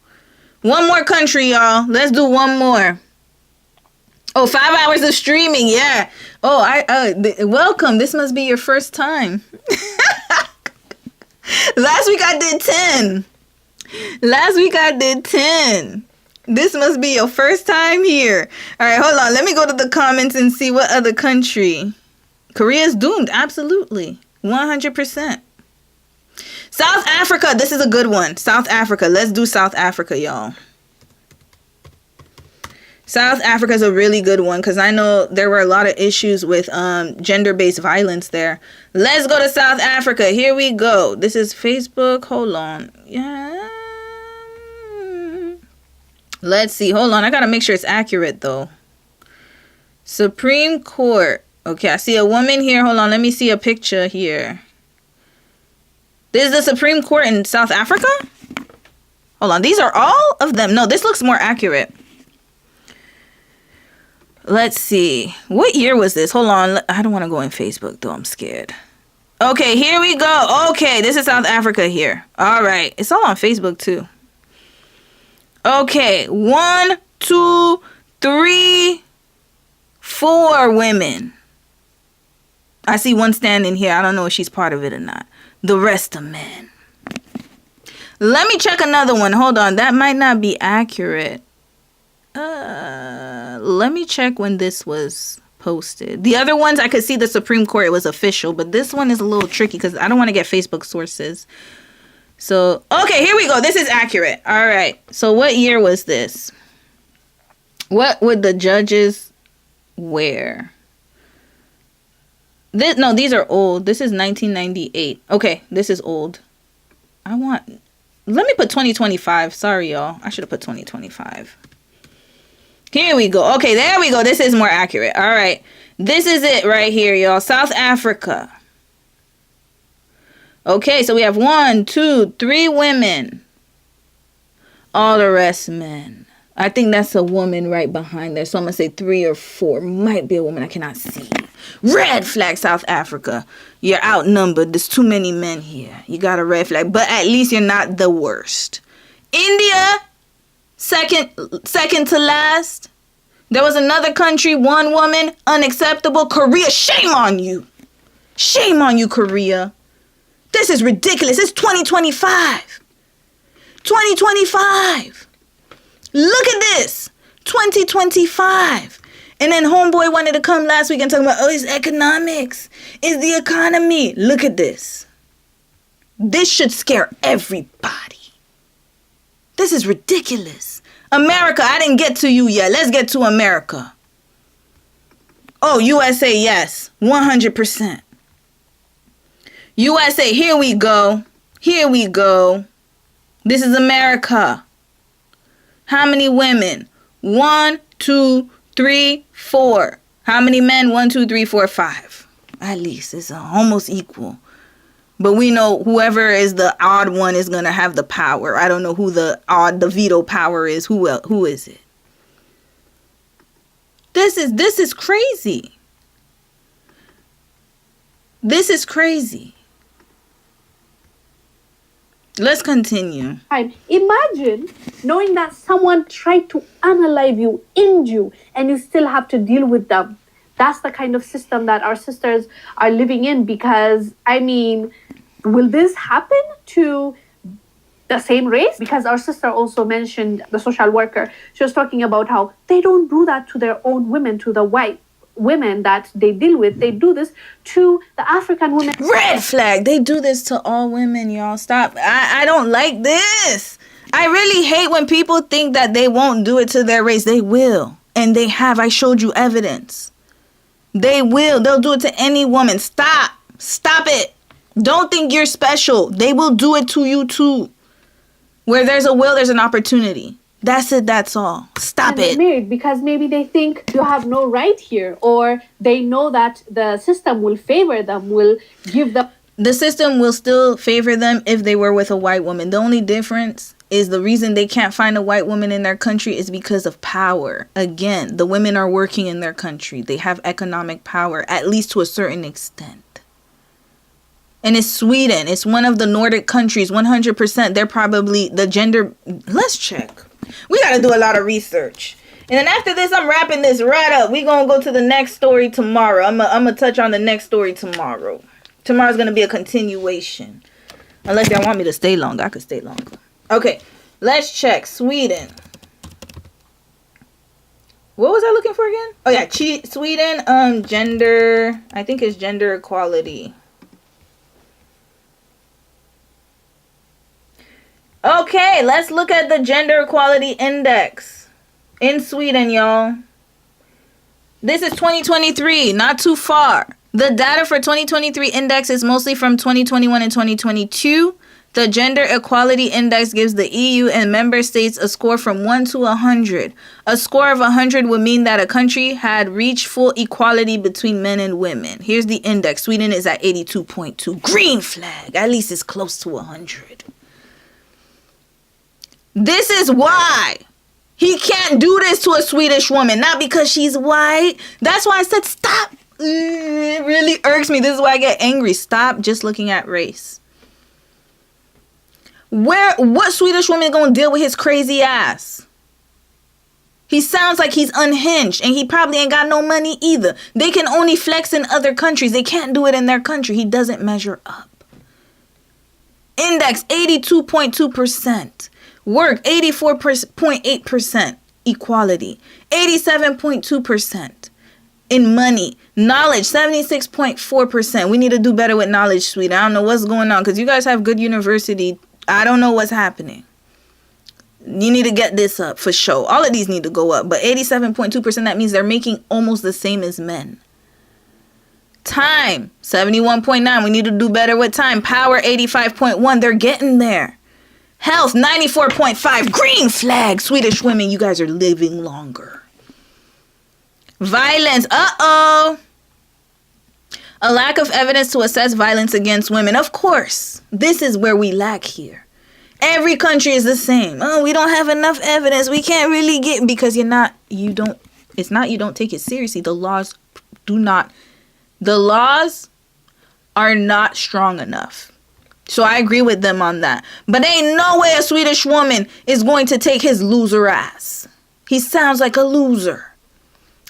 One more country, y'all. Let's do one more. Oh, 5 hours of streaming, yeah. Oh, welcome. This must be your first time. Last week I did 10. This must be your first time here. All right, hold on. Let me go to the comments and see what other country. Korea's doomed. Absolutely. 100%. South Africa. This is a good one. South Africa. Let's do South Africa, y'all. South Africa is a really good one because I know there were a lot of issues with gender-based violence there. Let's go to South Africa. Here we go. This is Facebook. Hold on. Yeah. Let's see. Hold on. I got to make sure it's accurate, though. Supreme Court. Okay, I see a woman here. Hold on. Let me see a picture here. This is the Supreme Court in South Africa? Hold on. These are all of them. No, this looks more accurate. Let's see. What year was this? Hold on. I don't want to go on Facebook, though. I'm scared. Okay, here we go. Okay, this is South Africa here. All right. It's all on Facebook, too. Okay. 1, 2, 3, 4 women. I see one standing here. I don't know if she's part of it or not. The rest are men. Let me check another one. Hold on. That might not be accurate. Let me check when this was posted. The other ones, I could see the Supreme Court, it was official, but this one is a little tricky because I don't want to get Facebook sources. So, okay, here we go. This is accurate. All right. So what year was this? What would the judges wear? No, these are old. This is 1998. Okay, this is old. Let me put 2025. Sorry, y'all. I should have put 2025. Here we go. Okay, there we go. This is more accurate. All right. This is it right here, y'all. South Africa. Okay, so we have 1, 2, 3 women. All the rest men. I think that's a woman right behind there. So I'm going to say 3 or 4. Might be a woman. I cannot see. Red flag, South Africa. You're outnumbered. There's too many men here. You got a red flag. But at least you're not the worst. India. Second to last. There was another country, 1 woman, unacceptable. Korea, shame on you. Shame on you, Korea. This is ridiculous. It's 2025. 2025. Look at this. 2025. And then homeboy wanted to come last week and talk about, oh, it's economics. It's the economy. Look at this. This should scare everybody. This is ridiculous. America, I didn't get to you yet. Let's get to America. Oh, USA, yes. 100%. USA, here we go. Here we go. This is America. How many women? 1, 2, 3, 4. How many men? 1, 2, 3, 4, 5. At least it's almost equal. But we know whoever is the odd one is going to have the power. I don't know who the veto power is. Who is it? This is crazy. This is crazy. Let's continue. Imagine knowing that someone tried to unalive you, end you, and you still have to deal with them. That's the kind of system that our sisters are living in because, I mean, will this happen to the same race? Because our sister also mentioned the social worker. She was talking about how they don't do that to their own women, to the white women that they deal with. They do this to the African women. Red flag. They do this to all women, y'all. Stop. I don't like this. I really hate when people think that they won't do it to their race. They will. And they have. I showed you evidence. They will. They'll do it to any woman. Stop. Stop it. Don't think you're special. They will do it to you too. Where there's a will, there's an opportunity. That's it. That's all. Stop and it. Married because maybe they think you have no right here, or they know that the system will favor them, will give them. The system will still favor them if they were with a white woman. The only difference is the reason they can't find a white woman in their country is because of power. Again, the women are working in their country. They have economic power, at least to a certain extent. And it's Sweden. It's one of the Nordic countries. 100%. They're probably the gender. Let's check. We got to do a lot of research. And then after this, I'm wrapping this right up. We're going to go to the next story tomorrow. I'm going to touch on the next story tomorrow. Tomorrow's going to be a continuation. Unless y'all want me to stay longer. I could stay longer. Okay. Let's check. Sweden. What was I looking for again? Oh, yeah. Sweden, gender. I think it's gender equality. Okay, let's look at the gender equality index in Sweden, y'all. This is 2023, not too far. The data for 2023 index is mostly from 2021 and 2022. The gender equality index gives the EU and member states a score from 1 to 100. A score of 100 would mean that a country had reached full equality between men and women. Here's the index. Sweden is at 82.2. Green flag. At least it's close to 100. This is why he can't do this to a Swedish woman. Not because she's white. That's why I said stop. It really irks me. This is why I get angry. Stop just looking at race. What Swedish woman is going to deal with his crazy ass? He sounds like he's unhinged, and he probably ain't got no money either. They can only flex in other countries. They can't do it in their country. He doesn't measure up. Index 82.2%. Work 84.8%. Equality 87.2%. In money, knowledge 76.4%. We need to do better with knowledge, Sweden. I don't know what's going on because you guys have good university. I don't know what's happening. You need to get this up for sure. All of these need to go up, but 87.2%, that means they're making almost the same as men. Time 71.9. We need to do better with time. Power 85.1. They're getting there. Health 94.5. Green flag. Swedish women, you guys are living longer. Violence. A lack of evidence to assess violence against women. Of course, this is where we lack here. Every country is the same. Oh, we don't have enough evidence. We can't really get, because you don't take it seriously. The laws are not strong enough. So I agree with them on that. But ain't no way a Swedish woman is going to take his loser ass. He sounds like a loser.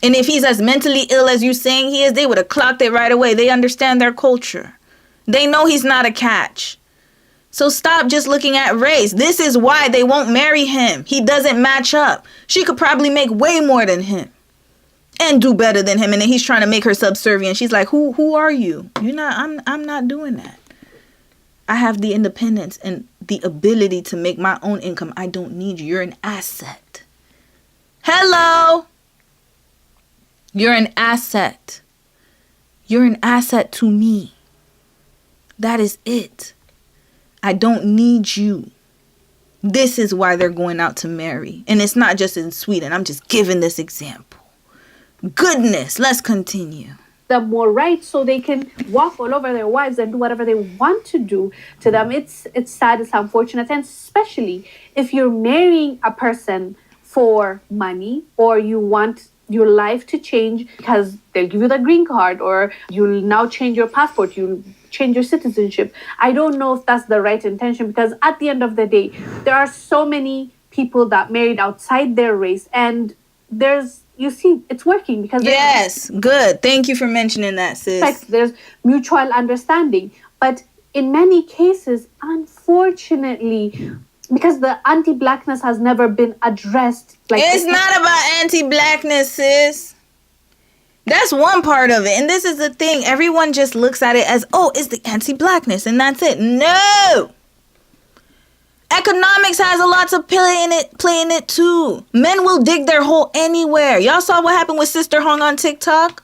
And if he's as mentally ill as you saying he is, they would have clocked it right away. They understand their culture. They know he's not a catch. So stop just looking at race. This is why they won't marry him. He doesn't match up. She could probably make way more than him and do better than him. And then he's trying to make her subservient. She's like, who are you? You're not, I'm not doing that. I have the independence and the ability to make my own income. I don't need you. You're an asset. Hello. You're an asset. You're an asset to me. That is it. I don't need you. This is why they're going out to marry. And it's not just in Sweden. I'm just giving this example. Goodness, let's continue. Them more rights so they can walk all over their wives and do whatever they want to do to them. It's sad, it's unfortunate, and especially if you're marrying a person for money, or you want your life to change because they'll give you the green card, or you'll now change your passport, you'll change your citizenship. I don't know if that's the right intention, because at the end of the day, there are so many people that married outside their race, and you see, it's working because yes, good. Thank you for mentioning that, sis. There's mutual understanding. But in many cases, unfortunately, because the anti-blackness has never been addressed. It's not about anti-blackness, sis. That's one part of it. And this is the thing. Everyone just looks at it as, oh, it's the anti-blackness and that's it. No! Economics has a lot to play in it too. Men will dig their hole anywhere. Y'all saw what happened with Sister Hong on TikTok?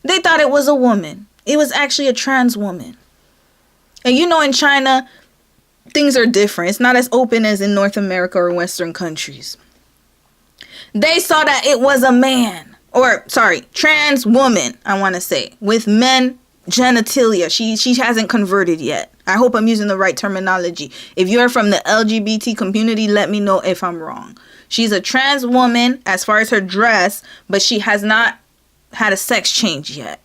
They thought it was a woman. It was actually a trans woman. And you know, in China, things are different. It's not as open as in North America or Western countries. They saw that it was a man, or sorry, trans woman, I want to say, with men genitalia. She hasn't converted yet. I hope I'm using the right terminology. If you're from the LGBT community, let me know if I'm wrong. She's a trans woman as far as her dress, but she has not had a sex change yet.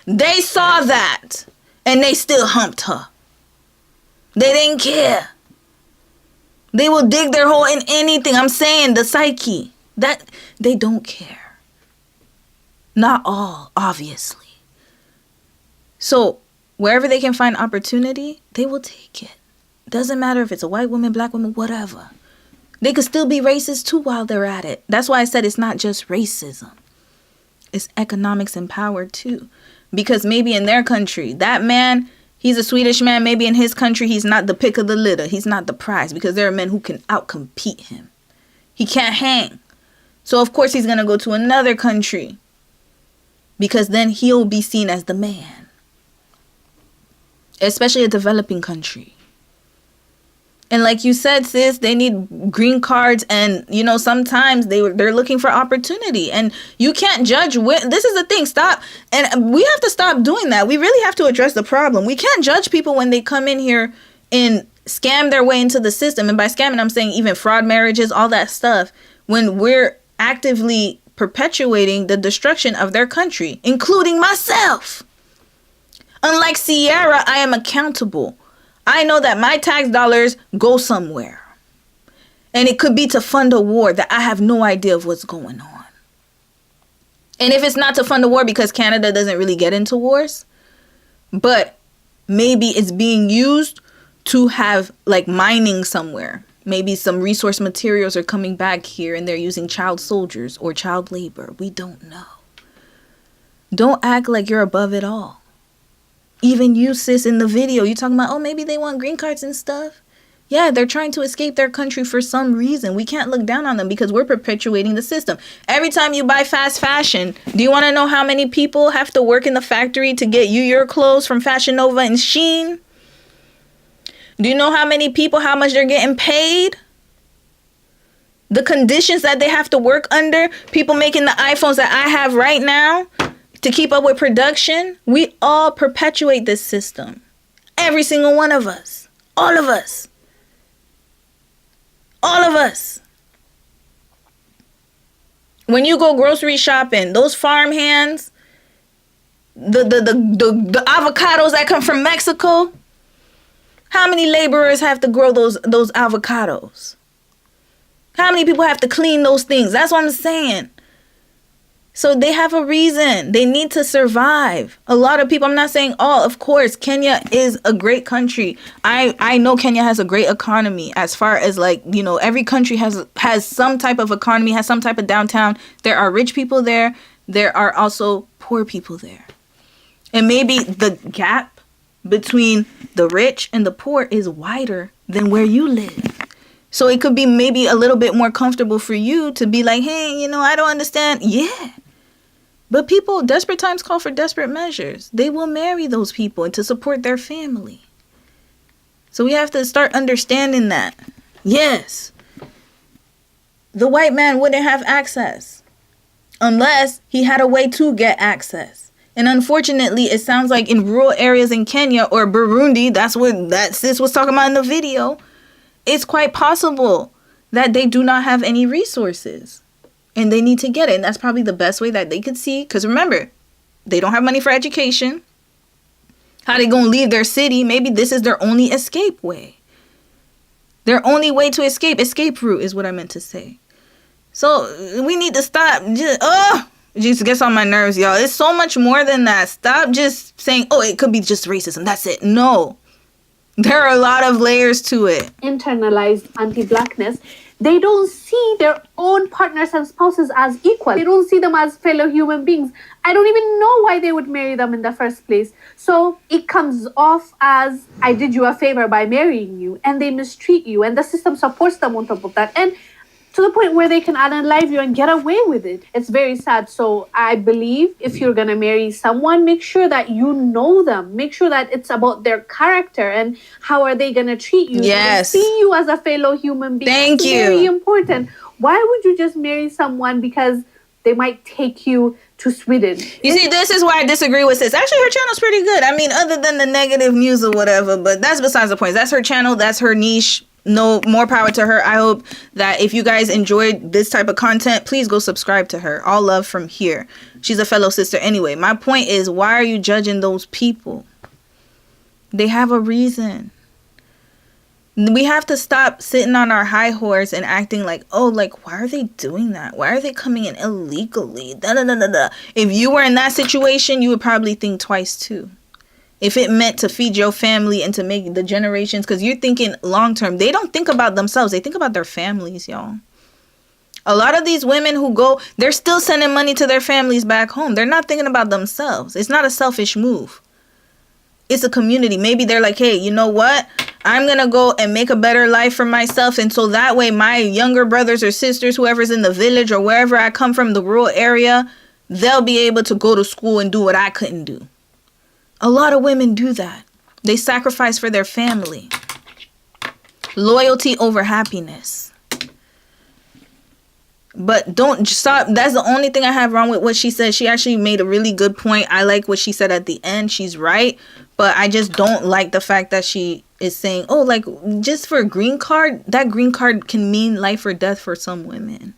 They saw that and they still humped her. They didn't care. They will dig their hole in anything. I'm saying the psyche. That they don't care. Not all, obviously. So wherever they can find opportunity, they will take it. Doesn't matter if it's a white woman, black woman, whatever. They could still be racist too while they're at it. That's why I said it's not just racism. It's economics and power too. Because maybe in their country, that man, he's a Swedish man. Maybe in his country, he's not the pick of the litter. He's not the prize because there are men who can outcompete him. He can't hang. So of course he's going to go to another country because then he'll be seen as the man. Especially a developing country. And like you said, sis, they need green cards, and you know sometimes they're looking for opportunity, and you can't judge. This is the thing. Stop, and we have to stop doing that. We really have to address the problem. We can't judge people when they come in here and scam their way into the system. And by scamming, I'm saying even fraud marriages, all that stuff. When we're actively perpetuating the destruction of their country, including myself. Unlike Cierra, I am accountable. I know that my tax dollars go somewhere. And it could be to fund a war that I have no idea of what's going on. And if it's not to fund a war because Canada doesn't really get into wars, but maybe it's being used to have like mining somewhere. Maybe some resource materials are coming back here and they're using child soldiers or child labor. We don't know. Don't act like you're above it all. Even you, sis, in the video, you talking about, oh, maybe they want green cards and stuff. Yeah, they're trying to escape their country for some reason. We can't look down on them because we're perpetuating the system. Every time you buy fast fashion, do you want to know how many people have to work in the factory to get you your clothes from Fashion Nova and Shein? Do you know how many people, how much they're getting paid? The conditions that they have to work under? People making the iPhones that I have right now to keep up with production. We all perpetuate this system. Every single one of us. All of us. All of us. When you go grocery shopping, those farm hands, the avocados that come from Mexico, how many laborers have to grow those avocados? How many people have to clean those things? That's what I'm saying. So they have a reason. They need to survive. A lot of people, I'm not saying all, of course, Kenya is a great country. I know Kenya has a great economy as far as like, you know, every country has some type of economy, has some type of downtown. There are rich people there. There are also poor people there. And maybe the gap between the rich and the poor is wider than where you live. So it could be maybe a little bit more comfortable for you to be like, hey, you know, I don't understand. Yeah. But people, desperate times call for desperate measures. They will marry those people and to support their family. So we have to start understanding that. Yes. The white man wouldn't have access unless he had a way to get access. And unfortunately, it sounds like in rural areas in Kenya or Burundi, that's what that sis was talking about in the video. It's quite possible that they do not have any resources and they need to get it. And that's probably the best way that they could see. Because remember, they don't have money for education. How they going to leave their city? Maybe this is their only escape way. Their only way to escape route is what I meant to say. So we need to stop. Just gets on my nerves, y'all. It's so much more than that. Stop just saying, oh, it could be just racism. That's it. No. There are a lot of layers to it. Internalized anti-blackness. They don't see their own partners and spouses as equal. They don't see them as fellow human beings. I don't even know why they would marry them in the first place. So it comes off as, I did you a favor by marrying you, and they mistreat you, and the system supports them on top of that. And to the point where they can unalive you and get away with it. It's very sad. So I believe if you're going to marry someone, make sure that you know them. Make sure that it's about their character and how are they going to treat you. Yes. See you as a fellow human being. Thank you. Very important. Why would you just marry someone because they might take you to Sweden? You see, this is why I disagree with sis. Actually, her channel's pretty good. I mean, other than the negative news or whatever, but that's besides the point. That's her channel. That's her niche. No, more power to her. I hope that if you guys enjoyed this type of content, please go subscribe to her. All love from here. She's a fellow sister anyway. My point is, why are you judging those people? They have a reason. We have to stop sitting on our high horse and acting like, oh, like, why are they doing that? Why are they coming in illegally? Da, da, da, da, da. If you were in that situation, you would probably think twice too. If it meant to feed your family and to make the generations, because you're thinking long term. They don't think about themselves. They think about their families, y'all. A lot of these women who go, they're still sending money to their families back home. They're not thinking about themselves. It's not a selfish move. It's a community. Maybe they're like, hey, you know what? I'm going to go and make a better life for myself. And so that way my younger brothers or sisters, whoever's in the village or wherever I come from, the rural area, they'll be able to go to school and do what I couldn't do. A lot of women do that. They sacrifice for their family. Loyalty over happiness. But don't stop. That's the only thing I have wrong with what she said. She actually made a really good point. I like what she said at the end. She's right. But I just don't like the fact that she is saying, oh, like, just for a green card, that green card can mean life or death for some women.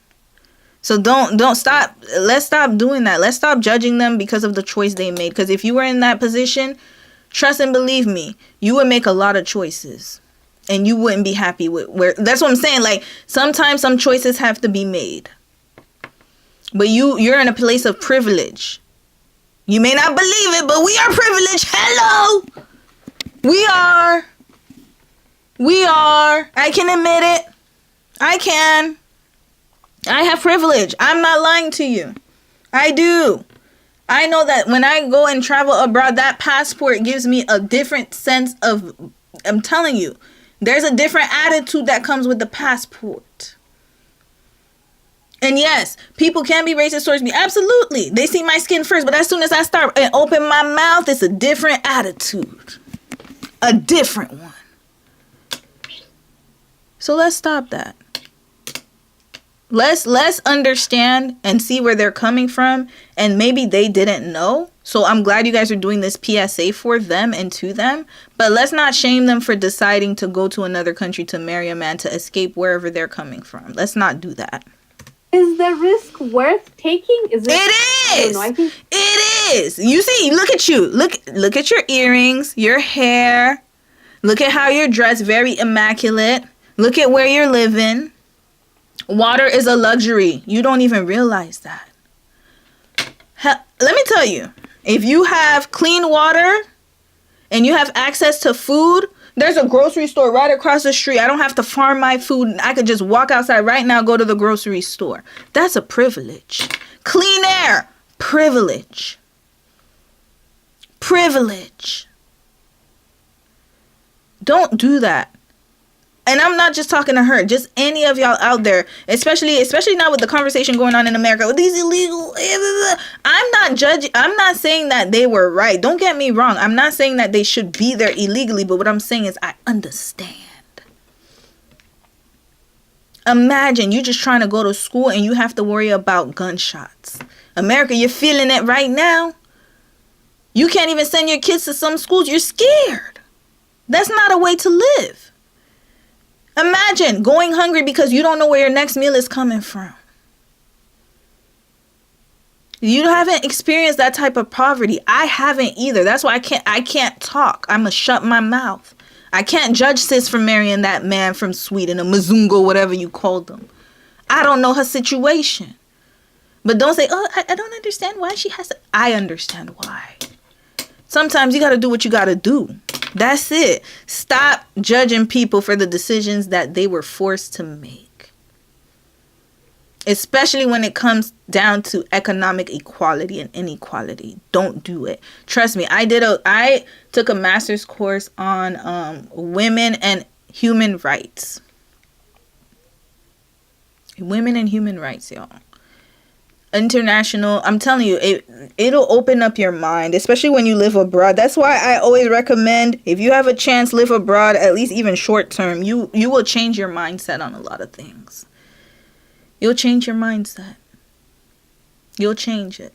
So don't stop. Let's stop doing that. Let's stop judging them because of the choice they made. Because if you were in that position, trust and believe me, you would make a lot of choices. And you wouldn't be happy with where. That's what I'm saying. Like, sometimes some choices have to be made. But you're in a place of privilege. You may not believe it, but we are privileged. Hello. We are. I can admit it. I can. I have privilege. I'm not lying to you. I do. I know that when I go and travel abroad, that passport gives me a different sense of, I'm telling you, there's a different attitude that comes with the passport. And yes, people can be racist towards me. Absolutely. They see my skin first, but as soon as I start and open my mouth, it's a different attitude. A different one. So let's stop that. Let's understand and see where they're coming from, and maybe they didn't know. So I'm glad you guys are doing this PSA for them and to them, but let's not shame them for deciding to go to another country to marry a man to escape wherever they're coming from. Let's not do that. Is the risk worth taking? Is it? It is. I don't know, it is. You see, look at you. Look at your earrings, your hair. Look at how you're dressed, very immaculate. Look at where you're living. Water is a luxury. You don't even realize that. Let me tell you, if you have clean water and you have access to food, there's a grocery store right across the street. I don't have to farm my food. I could just walk outside right now, go to the grocery store. That's a privilege. Clean air, privilege. Privilege. Don't do that. And I'm not just talking to her, just any of y'all out there, especially now with the conversation going on in America with these illegal. I'm not judging. I'm not saying that they were right. Don't get me wrong. I'm not saying that they should be there illegally, but what I'm saying is I understand. Imagine you just trying to go to school and you have to worry about gunshots. America, you're feeling it right now. You can't even send your kids to some schools. You're scared. That's not a way to live. Imagine going hungry because you don't know where your next meal is coming from. You haven't experienced that type of poverty. I haven't either. That's why I can't talk. I'm going to shut my mouth. I can't judge sis for marrying that man from Sweden, a Mzungo, whatever you called them. I don't know her situation. But don't say, oh, I don't understand why she has to. I understand why. Sometimes you got to do what you got to do. That's it. Stop judging people for the decisions that they were forced to make. Especially when it comes down to economic equality and inequality. Don't do it. Trust me, I took a master's course on women and human rights. Women and human rights, y'all. International, I'm telling you, it'll open up your mind, especially when you live abroad. That's why I always recommend, if you have a chance, live abroad, at least even short term. You will change your mindset on a lot of things. you'll change your mindset. You'll change it.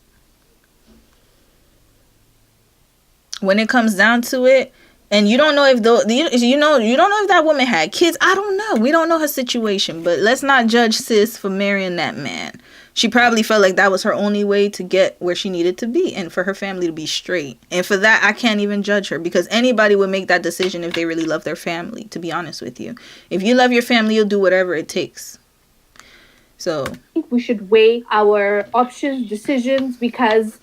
When it comes down to it, and you don't know if you don't know if that woman had kids. I don't know. We don't know her situation, but let's not judge sis for marrying that man. She probably felt like that was her only way to get where she needed to be and for her family to be straight. And for that, I can't even judge her, because anybody would make that decision if they really love their family, to be honest with you. If you love your family, you'll do whatever it takes. So I think we should weigh our options, decisions, because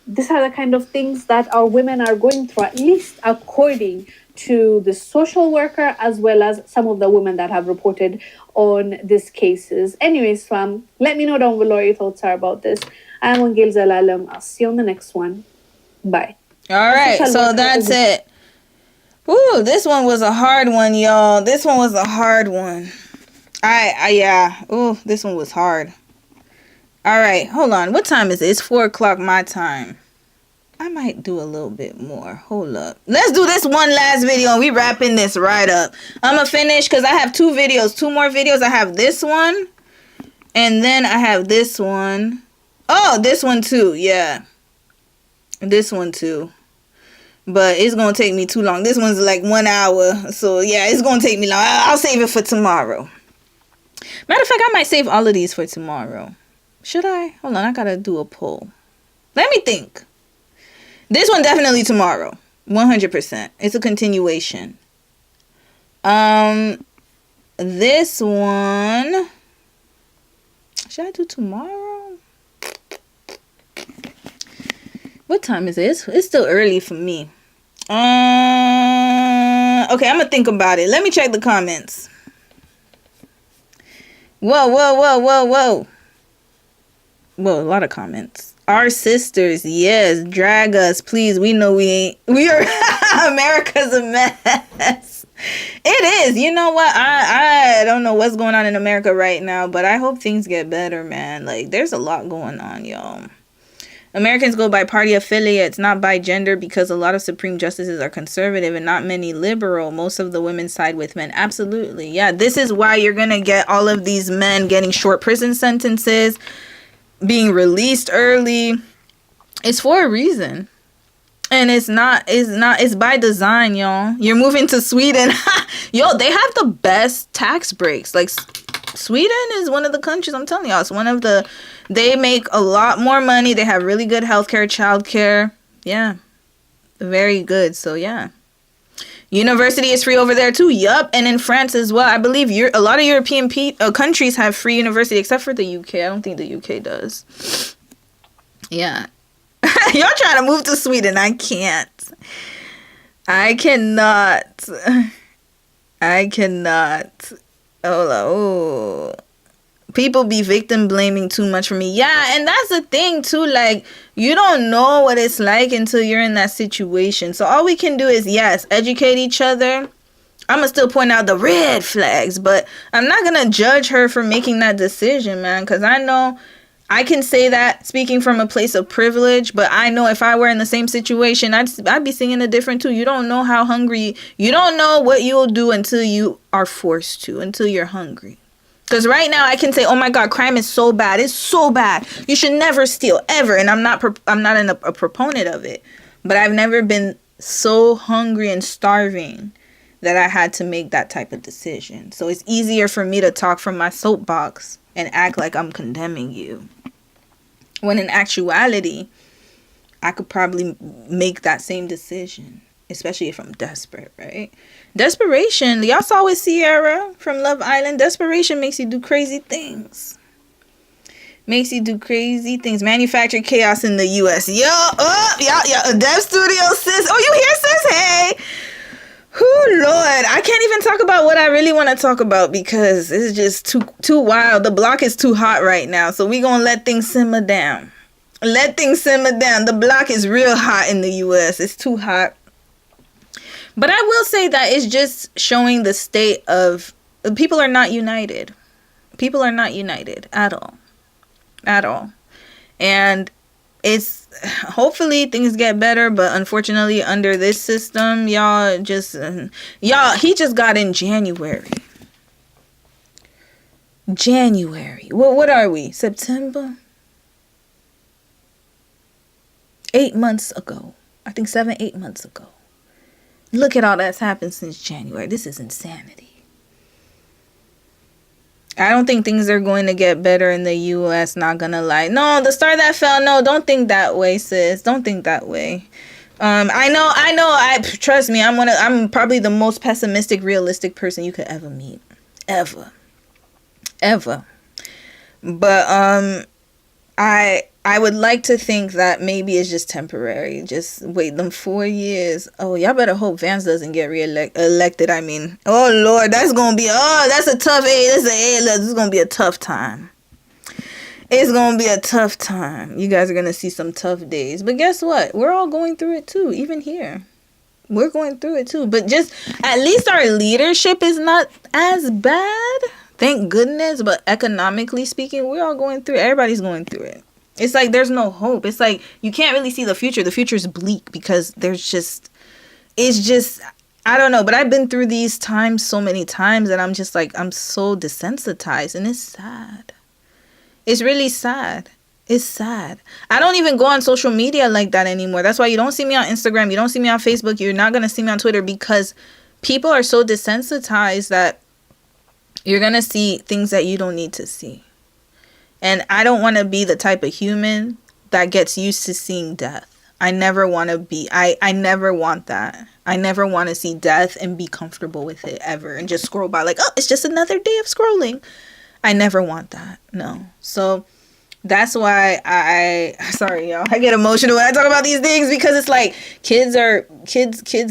these are the kind of things that our women are going through, at least according to the social worker, as well as some of the women that have reported on these cases. Anyways, fam, let me know down below what your thoughts are about this. I'm Wangel Zalalam. I'll see you on the next one. Bye. All right, so that's it. Ooh, this one was a hard one, y'all. This one was a hard one. Yeah. Ooh, this one was hard. All right, hold on. What time is it? It's 4 o'clock my time. I might do a little bit more. Hold up. Let's do this one last video and we wrapping this right up. I'm going to finish because I have 2 videos. 2 more videos. I have this one. And then I have this one. Oh, this one too. Yeah. This one too. But it's going to take me too long. This one's like 1 hour. So yeah, it's going to take me long. I'll save it for tomorrow. Matter of fact, I might save all of these for tomorrow. Should I? Hold on, I gotta do a poll. Let me think. This one definitely tomorrow. 100%. It's a continuation. This one. Should I do tomorrow? What time is it? It's still early for me. Okay, I'm gonna think about it. Let me check the comments. Whoa. Well, a lot of comments. Our sisters, yes, drag us, please. We know we ain't. We are America's a mess. It is. You know what? I don't know what's going on in America right now, but I hope things get better, man. Like, there's a lot going on, y'all. Americans go by party affiliates, not by gender, because a lot of Supreme Justices are conservative and not many liberal. Most of the women side with men. Absolutely. Yeah, this is why you're going to get all of these men getting short prison sentences, being released early. It's for a reason. And it's by design, y'all. You're moving to Sweden. Yo, they have the best tax breaks. Like, Sweden is one of the countries, I'm telling y'all, it's one of the, they make a lot more money. They have really good healthcare, childcare. Yeah. Very good. So, yeah. University is free over there too. Yup. And in France as well. I believe a lot of European countries have free university, except for the UK. I don't think the UK does. Yeah. Y'all trying to move to Sweden. I can't. I cannot. Oh. People be victim blaming too much for me. Yeah, and that's the thing too. Like, you don't know what it's like until you're in that situation. So all we can do is, yes, educate each other. I'm going to still point out the red flags, but I'm not going to judge her for making that decision, man. Because I know I can say that speaking from a place of privilege, but I know if I were in the same situation, I'd be singing a different tune. You don't know how hungry, you don't know what you'll do until you are forced to, until you're hungry. Because right now I can say, oh my God, crime is so bad. It's so bad. You should never steal, ever. And I'm not a proponent of it. But I've never been so hungry and starving that I had to make that type of decision. So it's easier for me to talk from my soapbox and act like I'm condemning you. When in actuality, I could probably make that same decision. Especially if I'm desperate, right? Desperation. Y'all saw with Cierra from Love Island. Desperation makes you do crazy things. Manufacture chaos in the U.S. Yo, Dev Studio, sis. Oh, you here, sis? Hey. Whew, Lord. I can't even talk about what I really want to talk about because it's just too wild. The block is too hot right now. So we going to let things simmer down. The block is real hot in the U.S. It's too hot. But I will say that it's just showing the state of people are not united. People are not united at all. And it's hopefully things get better. But unfortunately, under this system, he just got in January. January. What are we? September? 8 months ago. I think 7, 8 months ago. Look at all that's happened since January. This is insanity. I don't think things are going to get better in the U.S. Not gonna lie. No, the star that fell. No, don't think that way, sis. Don't think that way. I know. Trust me. I'm probably the most pessimistic, realistic person you could ever meet, ever. But I would like to think that maybe it's just temporary. Just wait them 4 years. Oh, y'all better hope Vance doesn't get elected. I mean, oh Lord, that's gonna be that's a tough this is gonna be a tough time. It's gonna be a tough time. You guys are gonna see some tough days. But guess what? We're all going through it too, even here. We're going through it too. But just at least our leadership is not as bad. Thank goodness. But economically speaking, we're all going through it. Everybody's going through it. It's like there's no hope. It's like you can't really see the future. The future's bleak because it's just, I don't know. But I've been through these times so many times and I'm just like, I'm so desensitized and it's sad. It's really sad. It's sad. I don't even go on social media like that anymore. That's why you don't see me on Instagram. You don't see me on Facebook. You're not going to see me on Twitter because people are so desensitized that you're going to see things that you don't need to see. And I don't want to be the type of human that gets used to seeing death. I never want to be. I never want that. I never want to see death and be comfortable with it ever and just scroll by like, oh, it's just another day of scrolling. I never want that. No. So that's why sorry, y'all. I get emotional when I talk about these things because it's like kids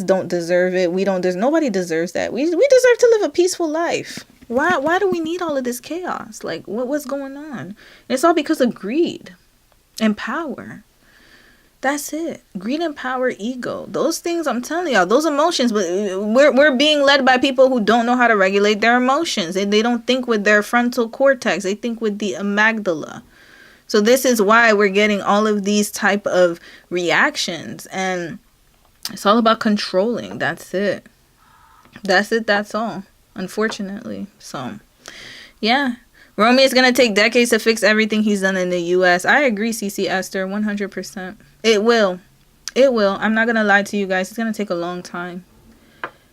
don't deserve it. Nobody deserves that. We deserve to live a peaceful life. Why do we need all of this chaos? Like, what's going on? And it's all because of greed and power. That's it. Greed and power, ego. Those things, I'm telling y'all, those emotions, but we're being led by people who don't know how to regulate their emotions. They don't think with their frontal cortex. They think with the amygdala. So this is why we're getting all of these type of reactions. And it's all about controlling. That's it. That's all. Unfortunately. So, yeah. Romy is going to take decades to fix everything he's done in the U.S. I agree, CC Esther, 100%. It will. I'm not going to lie to you guys. It's going to take a long time.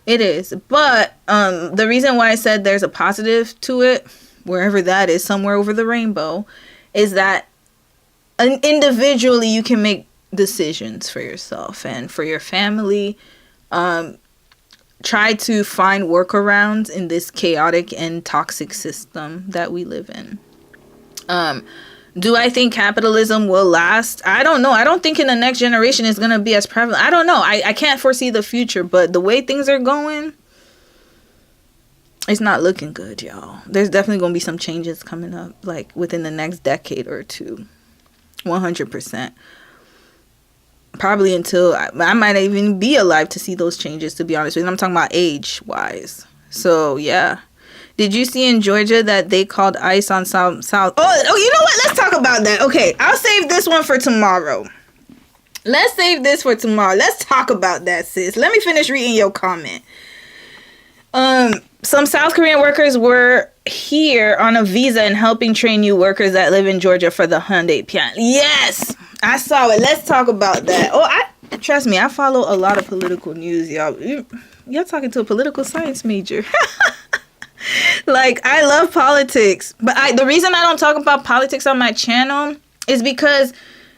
It is. But the reason why I said there's a positive to it, wherever that is, somewhere over the rainbow, is that individually you can make decisions for yourself and for your family. Try to find workarounds in this chaotic and toxic system that we live in. Do I think capitalism will last? I don't know. I don't think in the next generation it's going to be as prevalent. I don't know. I can't foresee the future, but the way things are going, it's not looking good, y'all. There's definitely going to be some changes coming up, like within the next decade or two. 100%. Probably until I might not even be alive to see those changes, to be honest with you. I'm talking about age-wise. So, yeah. Did you see in Georgia that they called ICE on South? Oh, you know what? Let's talk about that. Okay, I'll save this one for tomorrow. Let's talk about that, sis. Let me finish reading your comment. Some South Korean workers were here on a visa and helping train new workers that live in Georgia for the Hyundai plant. Yes, I saw it. Let's talk about that. Oh, trust me, I follow a lot of political news, y'all. You're talking to a political science major. Like, I love politics, but the reason I don't talk about politics on my channel is because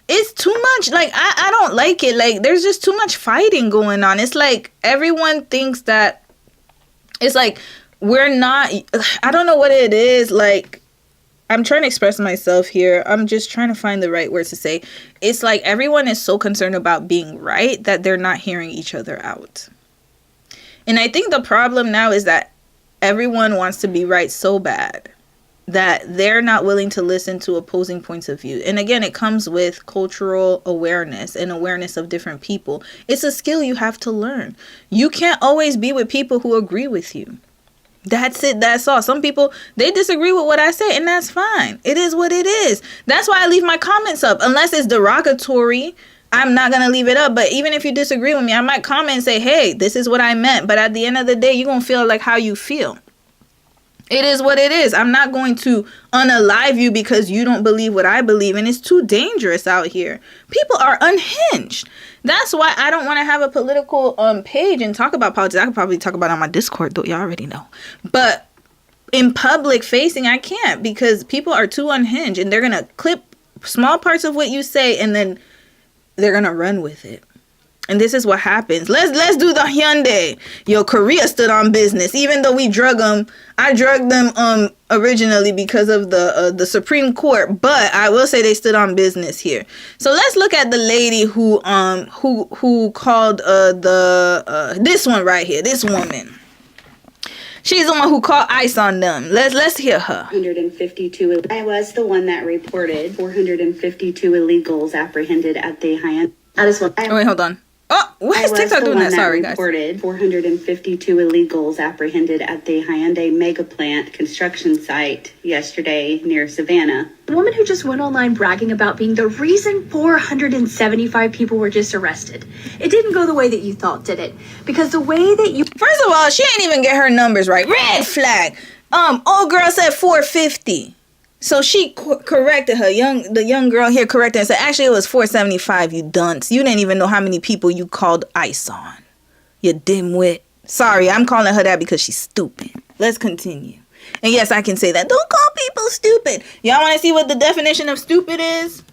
it's too much. Like, I don't like it. Like, there's just too much fighting going on. It's like everyone thinks that it's like we're not. I don't know what it is. Like, I'm trying to express myself here. I'm just trying to find the right words to say. It's like everyone is so concerned about being right that they're not hearing each other out. And I think the problem now is that everyone wants to be right so bad that they're not willing to listen to opposing points of view. And again, it comes with cultural awareness and awareness of different people. It's a skill you have to learn. You can't always be with people who agree with you. That's it. That's all. Some people, they disagree with what I say, and that's fine. It is what it is. That's why I leave my comments up. Unless it's derogatory, I'm not going to leave it up. But even if you disagree with me, I might comment and say, hey, this is what I meant. But at the end of the day, you're going to feel like how you feel. It is what it is. I'm not going to unalive you because you don't believe what I believe, and it's too dangerous out here. People are unhinged. That's why I don't want to have a political page and talk about politics. I could probably talk about it on my Discord, though. Y'all already know. But in public facing, I can't, because people are too unhinged, and they're going to clip small parts of what you say, and then they're going to run with it. And this is what happens. Let's do the Hyundai. Yo, Korea stood on business. Even though we drug them, I drugged them originally because of the Supreme Court. But I will say they stood on business here. So let's look at the lady who called this one right here. This woman. She's the one who called ICE on them. Let's hear her. 152. I was the one that reported 452 illegals apprehended at the Hyundai. Wait, hold on. Oh, why is TikTok doing that? Sorry, guys. 452 illegals apprehended at the Hyundai mega plant construction site yesterday near Savannah. The woman who just went online bragging about being the reason 475 people were just arrested. It didn't go the way that you thought, did it? Because the way that you... First of all, she ain't even get her numbers right. Red flag. Old girl said 450. So she corrected her. The young girl here corrected and said, actually, it was 475, you dunce. You didn't even know how many people you called ICE on. You dimwit. Sorry, I'm calling her that because she's stupid. Let's continue. And yes, I can say that. Don't call people stupid. Y'all want to see what the definition of stupid is?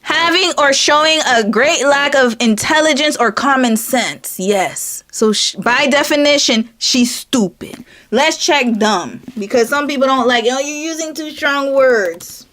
Having or showing a great lack of intelligence or common sense. Yes. So by definition, she's stupid. Let's check dumb. Because some people don't like, oh, you're using too strong words.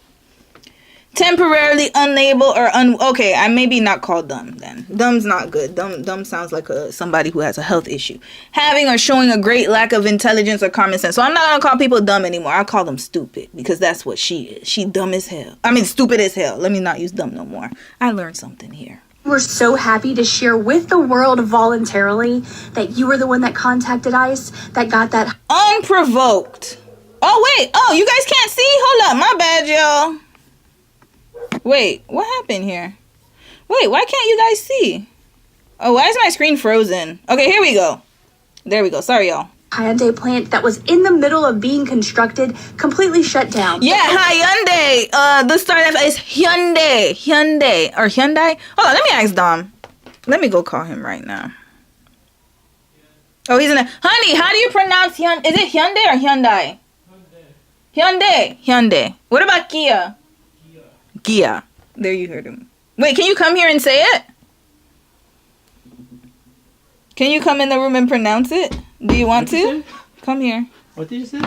Temporarily unable or okay, I maybe not call dumb then. Dumb's not good. Dumb sounds like somebody who has a health issue. Having or showing a great lack of intelligence or common sense. So I'm not gonna call people dumb anymore. I'll call them stupid because that's what she is. She dumb as hell. I mean stupid as hell. Let me not use dumb no more. I learned something here. We're so happy to share with the world voluntarily that you were the one that contacted ICE, that got that unprovoked. Oh wait, oh you guys can't see? Hold up, my bad, y'all. Wait, what happened here? Wait, why can't you guys see? Oh, why is my screen frozen? Okay, here we go. There we go. Sorry, y'all. Hyundai plant that was in the middle of being constructed completely shut down. Yeah, Hyundai. The startup is Hyundai. Or Hyundai? Hold on, let me ask Dom. Let me go call him right now. Oh, he's in a... Honey, how do you pronounce Hyundai? Is it Hyundai or Hyundai? Hyundai. What about Kia? Gia. There you heard him. Wait, can you come here and say it? Can you come in the room and pronounce it? Do you want to? Come here. What did you say?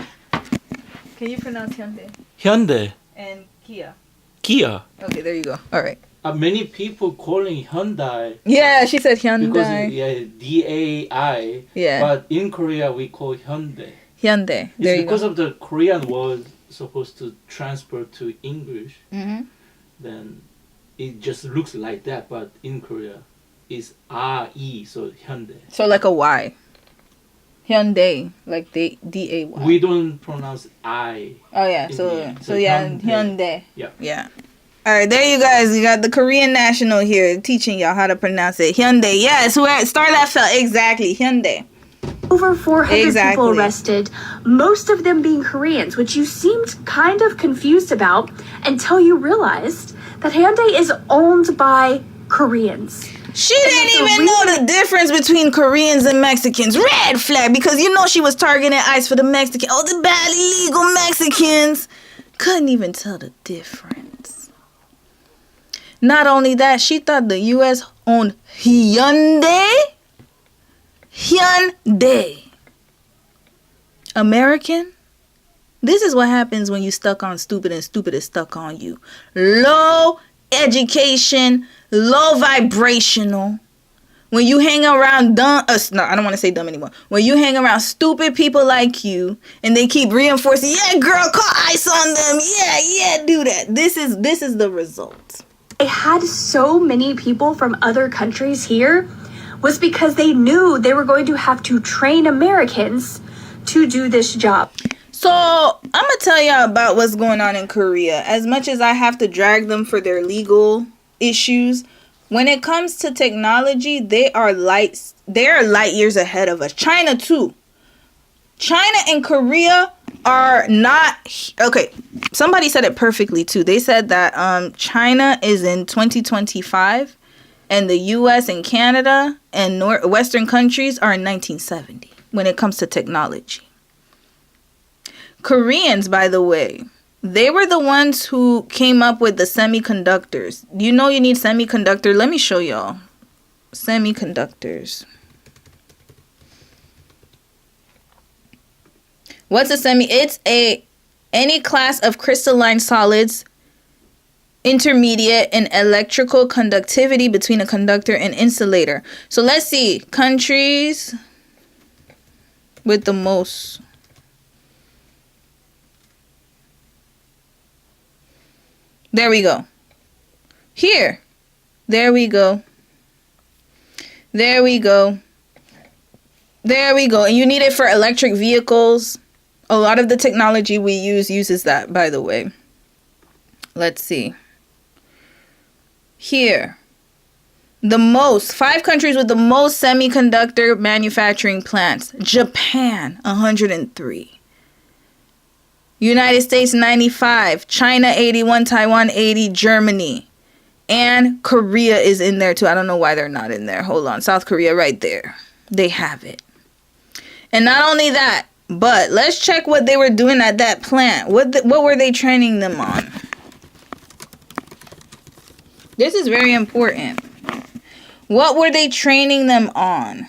Can you pronounce Hyundai? Hyundai. And Kia. Kia. Okay, there you go. All right. Many people calling Hyundai. Yeah, she said Hyundai. Because D-A-I. Yeah. But in Korea we call Hyundai. Hyundai. It's because of the Korean word supposed to transfer to English. Mm-hmm. Then it just looks like that, but in Korea it's R-E, so Hyundai. So like a Y. Hyundai, like D-A-Y. We don't pronounce I. Oh yeah, so yeah, Hyundai. Yeah. All right, there you guys. You got the Korean national here teaching y'all how to pronounce it. Hyundai. Yes, where Star that fell. Exactly, Hyundai. Over 400 people arrested, most of them being Koreans, which you seemed kind of confused about until you realized that Hyundai is owned by Koreans. She didn't even know the difference between Koreans and Mexicans. Red flag, because you know she was targeting ICE for the Mexican. Oh, the bad illegal Mexicans. Couldn't even tell the difference. Not only that, she thought the U.S. owned Hyundai. Hyundai. American? This is what happens when you stuck on stupid and stupid is stuck on you. Low education, low vibrational. When you hang around dumb, no, I don't want to say dumb anymore. When you hang around stupid people like you and they keep reinforcing, yeah, girl, call ICE on them. Yeah, do that. This is the result. They had so many people from other countries here was because they knew they were going to have to train Americans to do this job. So I'm going to tell y'all about what's going on in Korea. As much as I have to drag them for their legal issues, when it comes to technology, they are light years ahead of us. China too. China and Korea are not okay. Somebody said it perfectly too. They said that China is in 2025 and the US and Canada and Western countries are in 1970 when it comes to technology. Koreans, by the way, they were the ones who came up with the semiconductors. You know you need semiconductor. Let me show y'all. Semiconductors. What's a semi? It's any class of crystalline solids intermediate in electrical conductivity between a conductor and insulator. So let's see. Countries with the most. There we go. Here. There we go. There we go. There we go. And you need it for electric vehicles. A lot of the technology we use uses that, by the way. Let's see. Here. The most. 5 countries with the most semiconductor manufacturing plants. Japan, 103. United States, 95. China, 81. Taiwan, 80. Germany. And Korea is in there too. I don't know why they're not in there. Hold on. South Korea right there. They have it. And not only that, but let's check what they were doing at that plant. What were they training them on? This is very important. What were they training them on?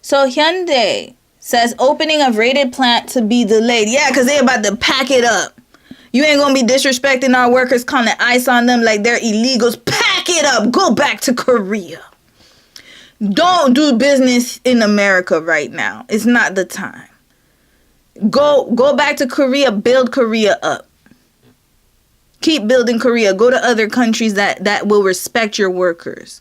So Hyundai says opening of rated plant to be delayed. Yeah, because they're about to pack it up. You ain't going to be disrespecting our workers, calling ICE on them like they're illegals. Pack it up. Go back to Korea. Don't do business in America right now. It's not the time. Go back to Korea. Build Korea up. Keep building Korea. Go to other countries that will respect your workers.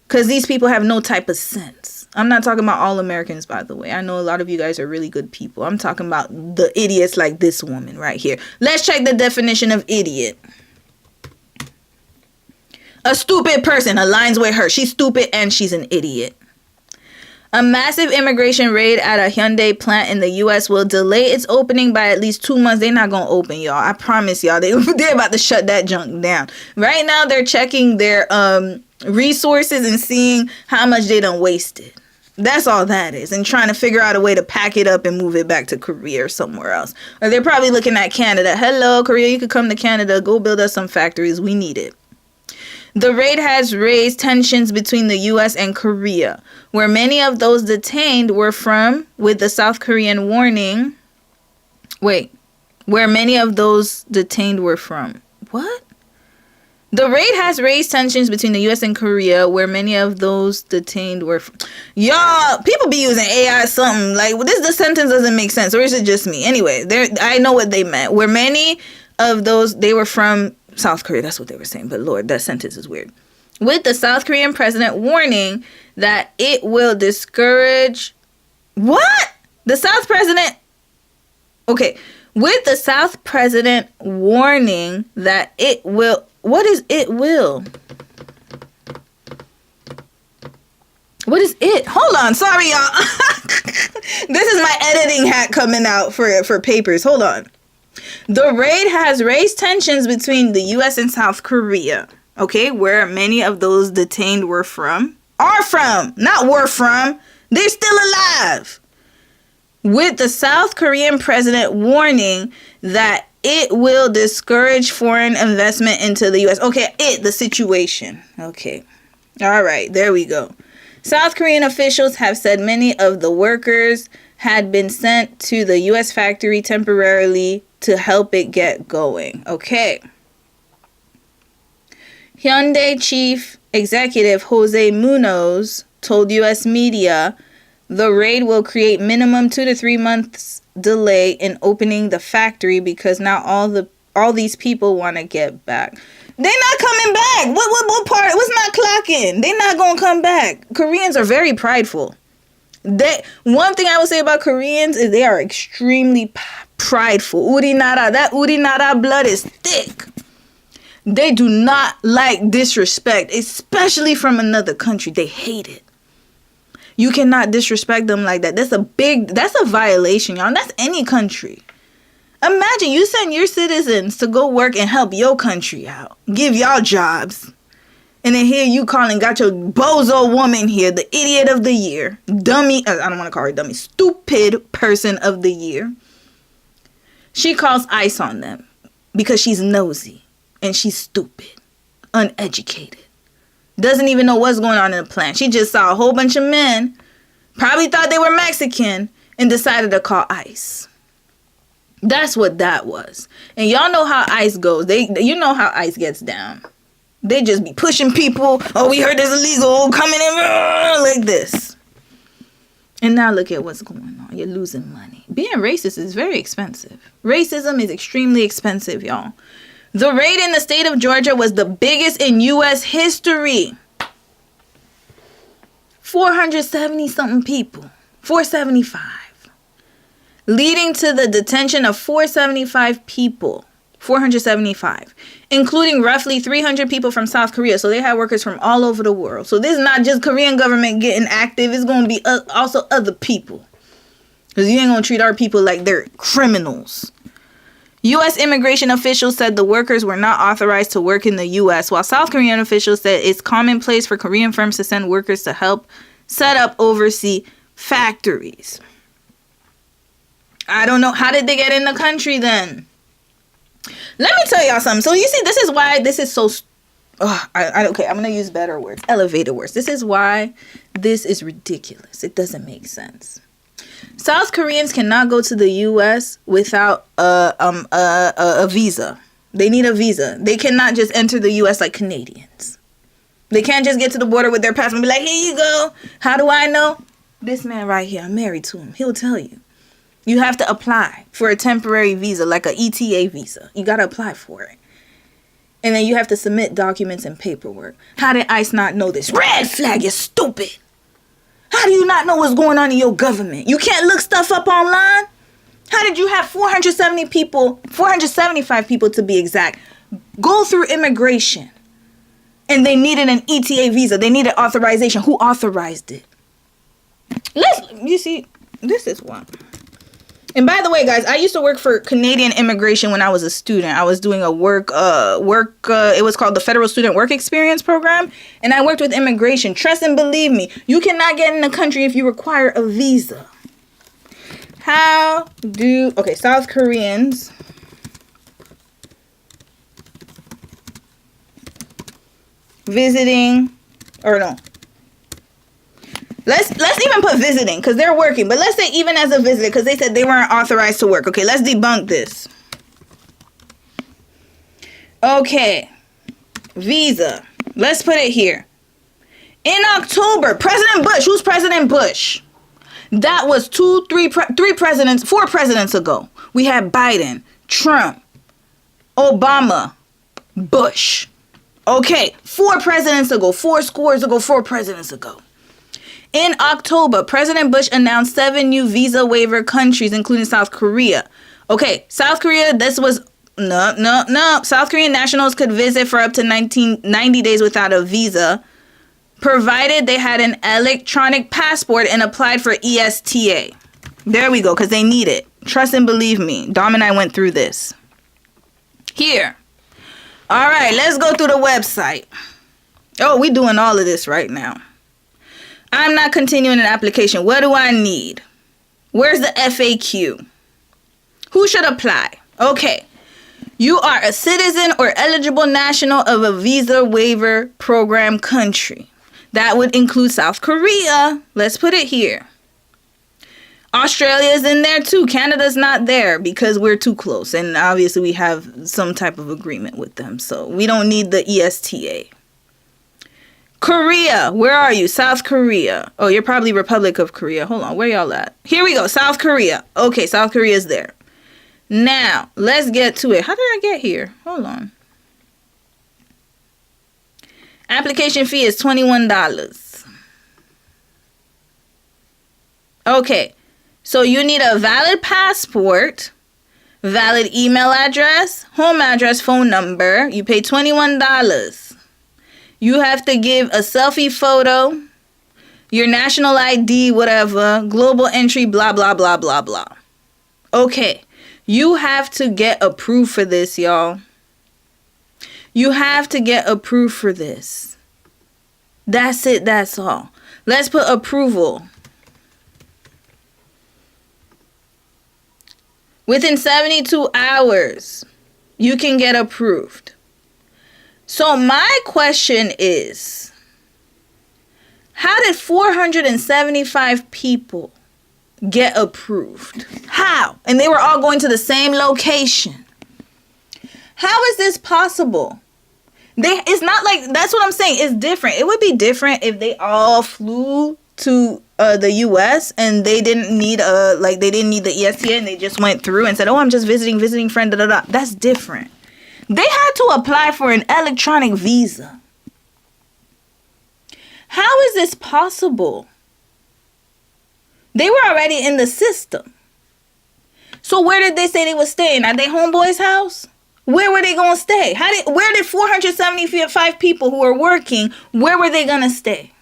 Because these people have no type of sense. I'm not talking about all Americans, by the way. I know a lot of you guys are really good people. I'm talking about the idiots like this woman right here. Let's check the definition of idiot. A stupid person aligns with her. She's stupid and she's an idiot. A massive immigration raid at a Hyundai plant in the U.S. will delay its opening by at least 2 months. They're not going to open, y'all. I promise y'all. They're about to shut that junk down. Right now, they're checking their resources and seeing how much they done wasted. That's all that is. And trying to figure out a way to pack it up and move it back to Korea or somewhere else. Or they're probably looking at Canada. Hello, Korea, you could come to Canada. Go build us some factories. We need it. The raid has raised tensions between the U.S. and Korea, where many of those detained were from, with the South Korean warning. Wait, where many of those detained were from. What? The raid has raised tensions between the U.S. and Korea, where many of those detained were from. Y'all, people be using AI something. Like, the sentence doesn't make sense. Or is it just me? Anyway, I know what they meant. Where many of those, they were from South Korea. That's what they were saying. But Lord, that sentence is weird. With the South Korean president warning that it will discourage... What? The South president... Okay. With the South president warning that it will... What is it will? What is it? Hold on. Sorry, y'all. This is my editing hat coming out for papers. Hold on. The raid has raised tensions between the U.S. and South Korea. Okay, where many of those detained were from. Are from. Not were from. They're still alive. With the South Korean president warning that it will discourage foreign investment into the U.S. Okay, the situation. Okay. All right, there we go. South Korean officials have said many of the workers had been sent to the U.S. factory temporarily to help it get going. Okay. Hyundai chief executive Jose Munoz told U.S. media the raid will create minimum 2 to 3 months delay in opening the factory because now all these people want to get back. They're not coming back. What part? What's not clocking? They're not gonna come back. Koreans are very prideful. One thing I will say about Koreans is they are extremely prideful. Urinara. That urinara blood is thick. They do not like disrespect, especially from another country. They hate it. You cannot disrespect them like that. That's a violation, y'all. And that's any country. Imagine you send your citizens to go work and help your country out. Give y'all jobs. And then here you calling, got your bozo woman here, the idiot of the year. Dummy, I don't want to call her dummy. Stupid person of the year. She calls ICE on them because she's nosy and she's stupid, uneducated. Doesn't even know what's going on in the plant. She just saw a whole bunch of men, probably thought they were Mexican, and decided to call ICE. That's what that was. And y'all know how ICE goes. You know how ICE gets down. They just be pushing people. Oh, we heard there's illegal coming in like this. And now look at what's going on. You're losing money. Being racist is very expensive. Racism is extremely expensive, y'all. The raid in the state of Georgia was the biggest in U.S. history. 470-something people. 475. Leading to the detention of 475 people. 475. Including roughly 300 people from South Korea. So they had workers from all over the world. So this is not just Korean government getting active. It's going to be also other people. Because you ain't going to treat our people like they're criminals. U.S. immigration officials said the workers were not authorized to work in the U.S., while South Korean officials said it's commonplace for Korean firms to send workers to help set up overseas factories. I don't know. How did they get in the country then? Let me tell y'all something. So you see, this is why this is so... okay, I'm going to use better words. Elevator words. This is why this is ridiculous. It doesn't make sense. South Koreans cannot go to the U.S. without a visa. They need a visa. They cannot just enter the U.S. like Canadians. They can't just get to the border with their passport and be like, here you go. How do I know? This man right here, I'm married to him. He'll tell you. You have to apply for a temporary visa, like a ETA visa. You got to apply for it. And then you have to submit documents and paperwork. How did ICE not know this? Red flag, you're stupid. How do you not know what's going on in your government? You can't look stuff up online? How did you have 475 people to be exact, go through immigration? And they needed an ETA visa. They needed authorization. Who authorized it? You see, this is one. And by the way, guys, I used to work for Canadian immigration when I was a student. I was doing a it was called the Federal Student Work Experience Program. And I worked with immigration. Trust and believe me, you cannot get in the country if you require a visa. South Koreans visiting, or no. Let's even put visiting, because they're working. But let's say even as a visitor, because they said they weren't authorized to work. Okay, let's debunk this. Okay. Visa. Let's put it here. In October, President Bush. Who's President Bush? That was 4 presidents ago. We had Biden, Trump, Obama, Bush. Okay, 4 presidents ago. 4 presidents ago. In October, President Bush announced 7 new visa waiver countries, including South Korea. Okay, South Korea, no. South Korean nationals could visit for up to 90 days without a visa, provided they had an electronic passport and applied for ESTA. There we go, because they need it. Trust and believe me. Dom and I went through this. Here. All right, let's go through the website. Oh, we're doing all of this right now. I'm not continuing an application. What do I need? Where's the FAQ? Who should apply? Okay. You are a citizen or eligible national of a visa waiver program country. That would include South Korea. Let's put it here. Australia's in there too. Canada's not there because we're too close. And obviously we have some type of agreement with them. So we don't need the ESTA. Korea, where are you? South Korea. Oh, you're probably Republic of Korea. Hold on, where y'all at? Here we go, South Korea. Okay, South Korea's there. Now, let's get to it. How did I get here? Hold on. Application fee is $21. Okay, so you need a valid passport, valid email address, home address, phone number. You pay $21. You have to give a selfie photo. your national ID, whatever, global entry, blah, blah, blah, blah, blah. Okay, you have to get approved for this, y'all. You have to get approved for this. That's it, that's all. Let's put approval. Within 72 hours, you can get approved. So my question is, how did 475 people get approved? How? And they were all going to the same location. How is this possible? It's not like, that's what I'm saying. It's different. It would be different if they all flew to the US and they didn't need they didn't need the ESTA and they just went through and said, oh, I'm just visiting friend, da da da. That's different. They had to apply for an electronic visa. How is this possible? They were already in the system. So where did they say they were staying? At their homeboy's house? Where were they going to stay? Where did 475 people who are working, where were they going to stay?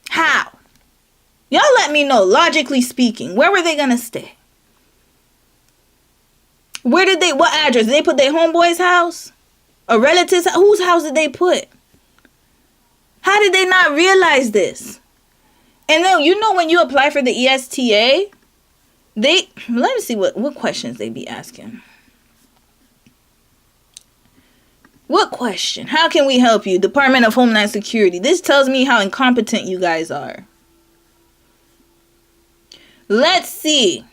How? Y'all let me know, logically speaking, where were they going to stay? What address? Did they put their homeboy's house? A relative's house? Whose house did they put? How did they not realize this? And then, when you apply for the ESTA, let me see what questions they be asking. What question? How can we help you? Department of Homeland Security. This tells me how incompetent you guys are. Let's see.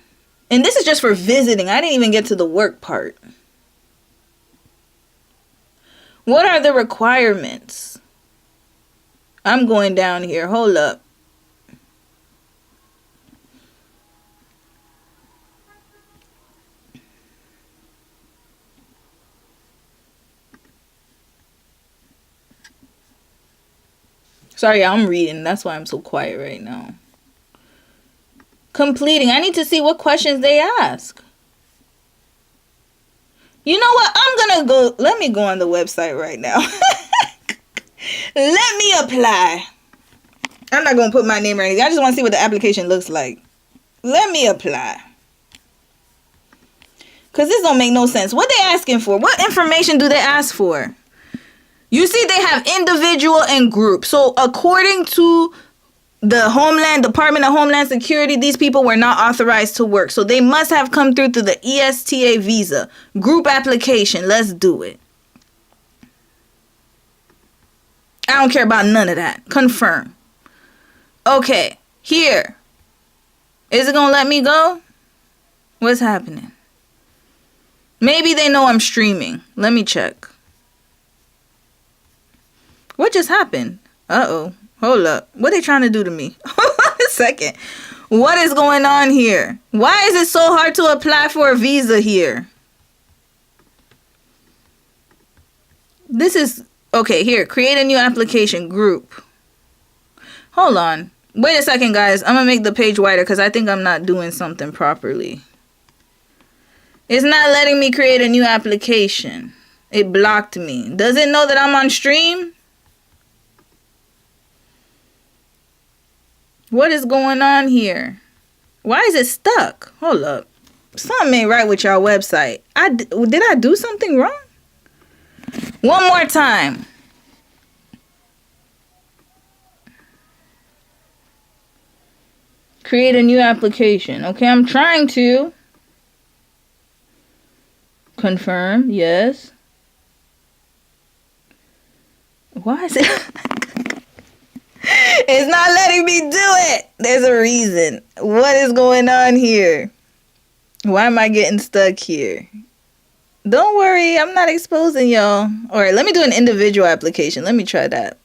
And this is just for visiting. I didn't even get to the work part. What are the requirements? I'm going down here. Hold up. Sorry, I'm reading. That's why I'm so quiet right now. Completing. I need to see what questions they ask. You know what? Let me go on the website right now. Let me apply. I'm not going to put my name or anything. I just want to see what the application looks like. Let me apply. Because this don't make no sense. What they asking for? What information do they ask for? You see, they have individual and group. So according to the Department of Homeland Security, these people were not authorized to work. So they must have come through the ESTA visa. Group application. Let's do it. I don't care about none of that. Confirm. Okay. Here. Is it going to let me go? What's happening? Maybe they know I'm streaming. Let me check. What just happened? Uh-oh. Hold up. What are they trying to do to me? Hold on a second. What is going on here? Why is it so hard to apply for a visa here? This is... Okay, here. Create a new application. Group. Hold on. Wait a second, guys. I'm going to make the page wider because I think I'm not doing something properly. It's not letting me create a new application. It blocked me. Does it know that I'm on stream? What is going on here? Why is it stuck? Hold up. Something ain't right with y'all website. Did I do something wrong? One more time. Create a new application. Okay, I'm trying to. Confirm. Yes. Why is it... It's not letting me do it. There's a reason. What is going on here? Why am I getting stuck here? Don't worry, I'm not exposing y'all. Alright, let me do an individual application. Let me try that.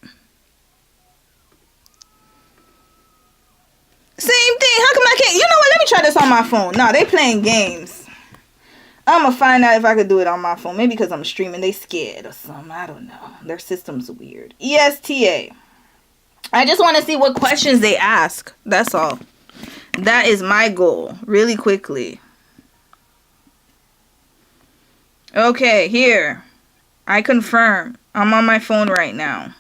Same thing. How come I can't? You know what? Let me try this on my phone. No, they playing games. I'm going to find out if I could do it on my phone. Maybe because I'm streaming. They scared or something. I don't know. Their system's weird. ESTA. I just want to see what questions they ask. That's all. That is my goal. Really quickly. Okay, here. I confirm. I'm on my phone right now.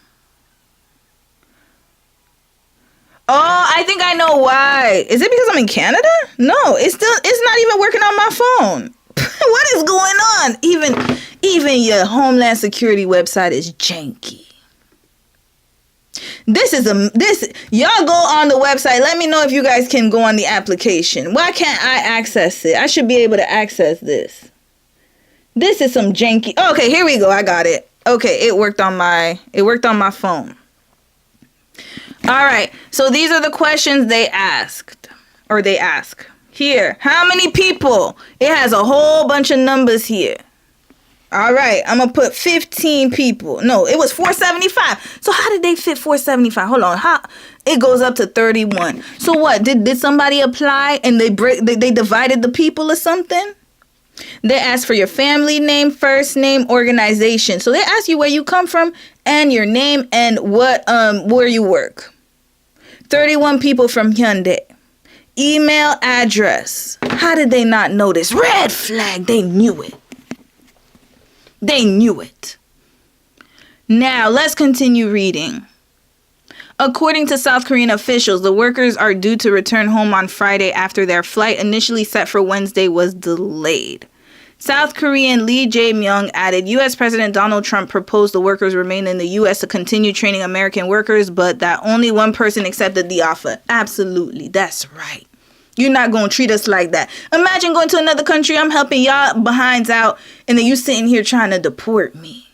Oh, I think I know why. Is it because I'm in Canada? No, it's not even working on my phone. What is going on? Even your Homeland Security website is janky. Y'all go on the website. Let me know if you guys can go on the application. Why can't I access it? I should be able to access this. This is some janky. Okay, here we go. I got it. Okay, it worked on my phone. All right. So these are the questions they asked, or they ask. Here, how many people? It has a whole bunch of numbers here. All right, I'm going to put 15 people. No, it was 475. So how did they fit 475? Hold on. It goes up to 31. So what? Did somebody apply and they divided the people or something? They ask for your family name, first name, organization. So they ask you where you come from and your name and where you work. 31 people from Hyundai. Email address. How did they not know this? Red flag. They knew it. They knew it. Now, let's continue reading. According to South Korean officials, the workers are due to return home on Friday after their flight initially set for Wednesday was delayed. South Korean Lee Jae-myung added, U.S. President Donald Trump proposed the workers remain in the U.S. to continue training American workers, but that only one person accepted the offer. Absolutely, that's right. You're not going to treat us like that. Imagine going to another country, I'm helping y'all behinds out, and then you sitting here trying to deport me.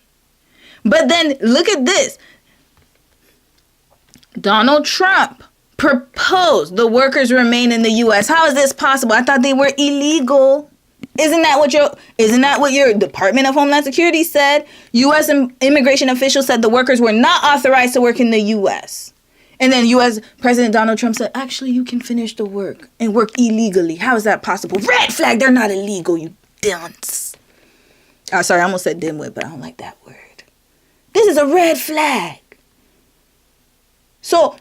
But then, look at this. Donald Trump proposed the workers remain in the U.S. How is this possible? I thought they were illegal. Isn't that what your Department of Homeland Security said? U.S. immigration officials said the workers were not authorized to work in the U.S. And then U.S. President Donald Trump said, actually, you can finish the work and work illegally. How is that possible? Red flag, they're not illegal, you dunce. Oh, sorry, I almost said dimwit, but I don't like that word. This is a red flag. So,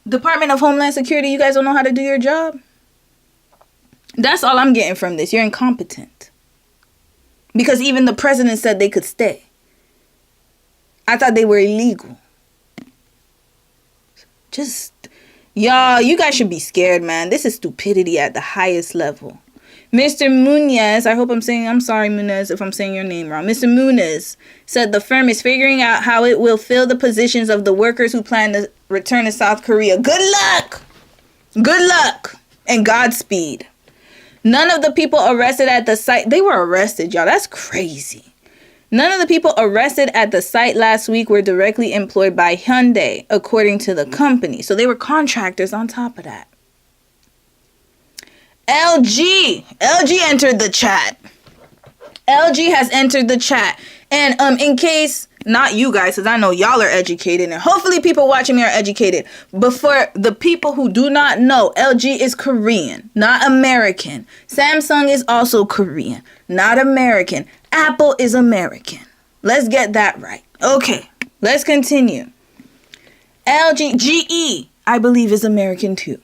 Department of Homeland Security, you guys don't know how to do your job? That's all I'm getting from this. You're incompetent. Because even the president said they could stay. I thought they were illegal. Y'all, you guys should be scared, man. This is stupidity at the highest level. Mr. Munez, I'm sorry, Munez, if I'm saying your name wrong. Mr. Munez said the firm is figuring out how it will fill the positions of the workers who plan to return to South Korea. Good luck! Good luck! And Godspeed. None of the people arrested at the site, they were arrested, y'all. That's crazy. None of the people arrested at the site last week were directly employed by Hyundai, according to the company. So they were contractors on top of that. LG entered the chat. LG has entered the chat. And in case, not you guys, because I know y'all are educated, and hopefully people watching me are educated. But for the people who do not know, LG is Korean, not American. Samsung is also Korean, not American. Apple is American. Let's get that right. Okay, let's continue. GE, I believe, is American too.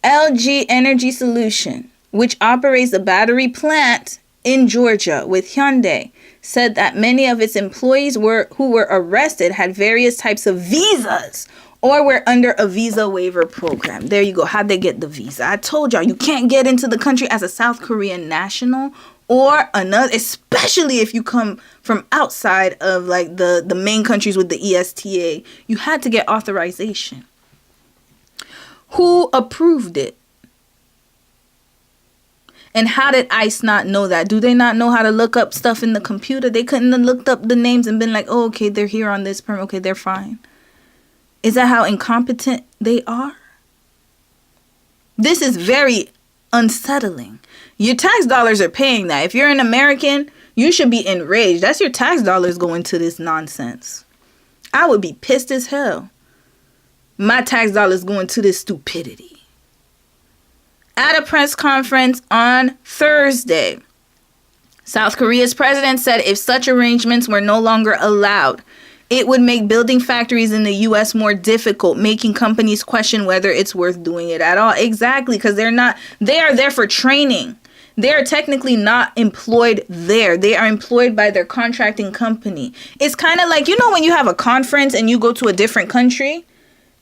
LG Energy Solution, which operates a battery plant in Georgia with Hyundai, said that many of its employees who were arrested had various types of visas or were under a visa waiver program. There you go. How'd they get the visa? I told y'all, you can't get into the country as a South Korean national or another, especially if you come from outside of like the main countries with the ESTA. You had to get authorization. Who approved it? And how did ICE not know that? Do they not know how to look up stuff in the computer? They couldn't have looked up the names and been like, oh, okay, they're here on this permit. Okay, they're fine. Is that how incompetent they are? This is very unsettling. Your tax dollars are paying that. If you're an American, you should be enraged. That's your tax dollars going to this nonsense. I would be pissed as hell. My tax dollars going to this stupidity. At a press conference on Thursday, South Korea's president said if such arrangements were no longer allowed, it would make building factories in the U.S. more difficult, making companies question whether it's worth doing it at all. Exactly, because they are there for training. They are technically not employed there. They are employed by their contracting company. It's kind of like, you know, when you have a conference and you go to a different country,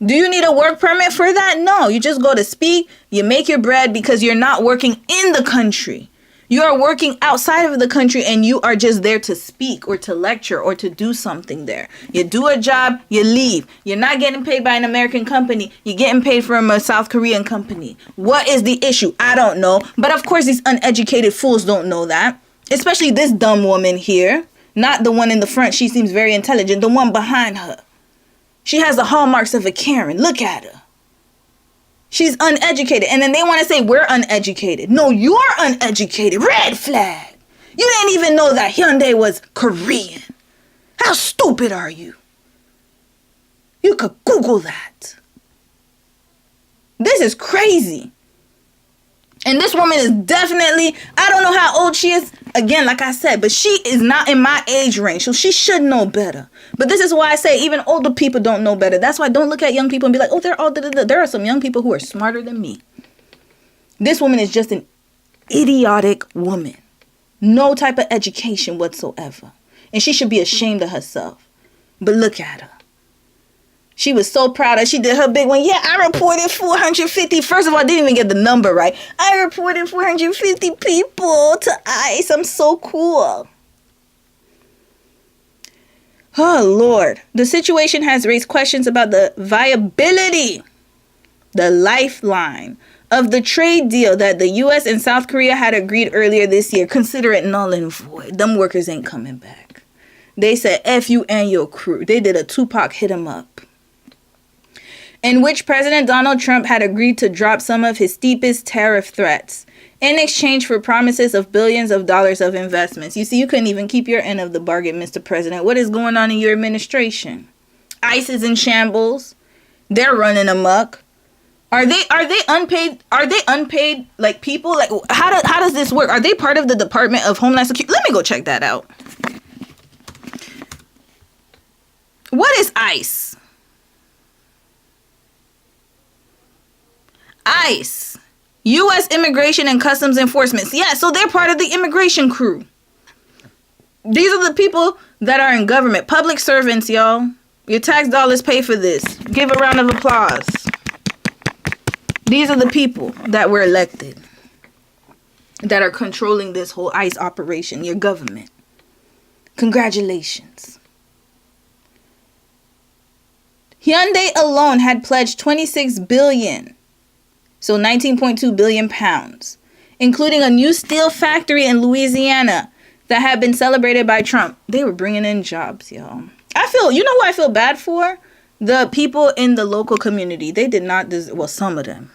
Do you need a work permit for that? No, you just go to speak, you make your bread because you're not working in the country. You are working outside of the country and you are just there to speak or to lecture or to do something there. You do a job, you leave. You're not getting paid by an American company. You're getting paid from a South Korean company. What is the issue? I don't know. But of course, these uneducated fools don't know that. Especially this dumb woman here. Not the one in the front. She seems very intelligent. The one behind her. She has the hallmarks of a Karen. Look at her. She's uneducated. And then they want to say we're uneducated. No, you're uneducated. Red flag. You didn't even know that Hyundai was Korean. How stupid are you? You could Google that. This is crazy. And this woman is definitely, I don't know how old she is. Again, like I said, but she is not in my age range. So she should know better. But this is why I say even older people don't know better. That's why don't look at young people and be like, oh, they're all da-da-da. There are some young people who are smarter than me. This woman is just an idiotic woman. No type of education whatsoever. And she should be ashamed of herself. But look at her. She was so proud of she did her big one. Yeah, I reported 450. First of all, I didn't even get the number right. I reported 450 people to ICE. I'm so cool. Oh, Lord. The situation has raised questions about the viability, the lifeline of the trade deal that the U.S. and South Korea had agreed earlier this year. Consider it null and void. Them workers ain't coming back. They said, F you and your crew. They did a Tupac hit 'em up, in which President Donald Trump had agreed to drop some of his steepest tariff threats in exchange for promises of billions of dollars of investments. You see, you couldn't even keep your end of the bargain, Mr. President. What is going on in your administration? ICE is in shambles. They're running amok. Are they unpaid? Are they unpaid like people? Like how does this work? Are they part of the Department of Homeland Security? Let me go check that out. What is ICE? ICE, U.S. Immigration and Customs Enforcement. Yeah, so they're part of the immigration crew. These are the people that are in government. Public servants, y'all. Your tax dollars pay for this. Give a round of applause. These are the people that were elected, that are controlling this whole ICE operation, your government. Congratulations. Hyundai alone had pledged $26 billion. So 19.2 billion pounds, including a new steel factory in Louisiana that had been celebrated by Trump. They were bringing in jobs, y'all. You know who I feel bad for? The people in the local community. They did not deserve, well, some of them,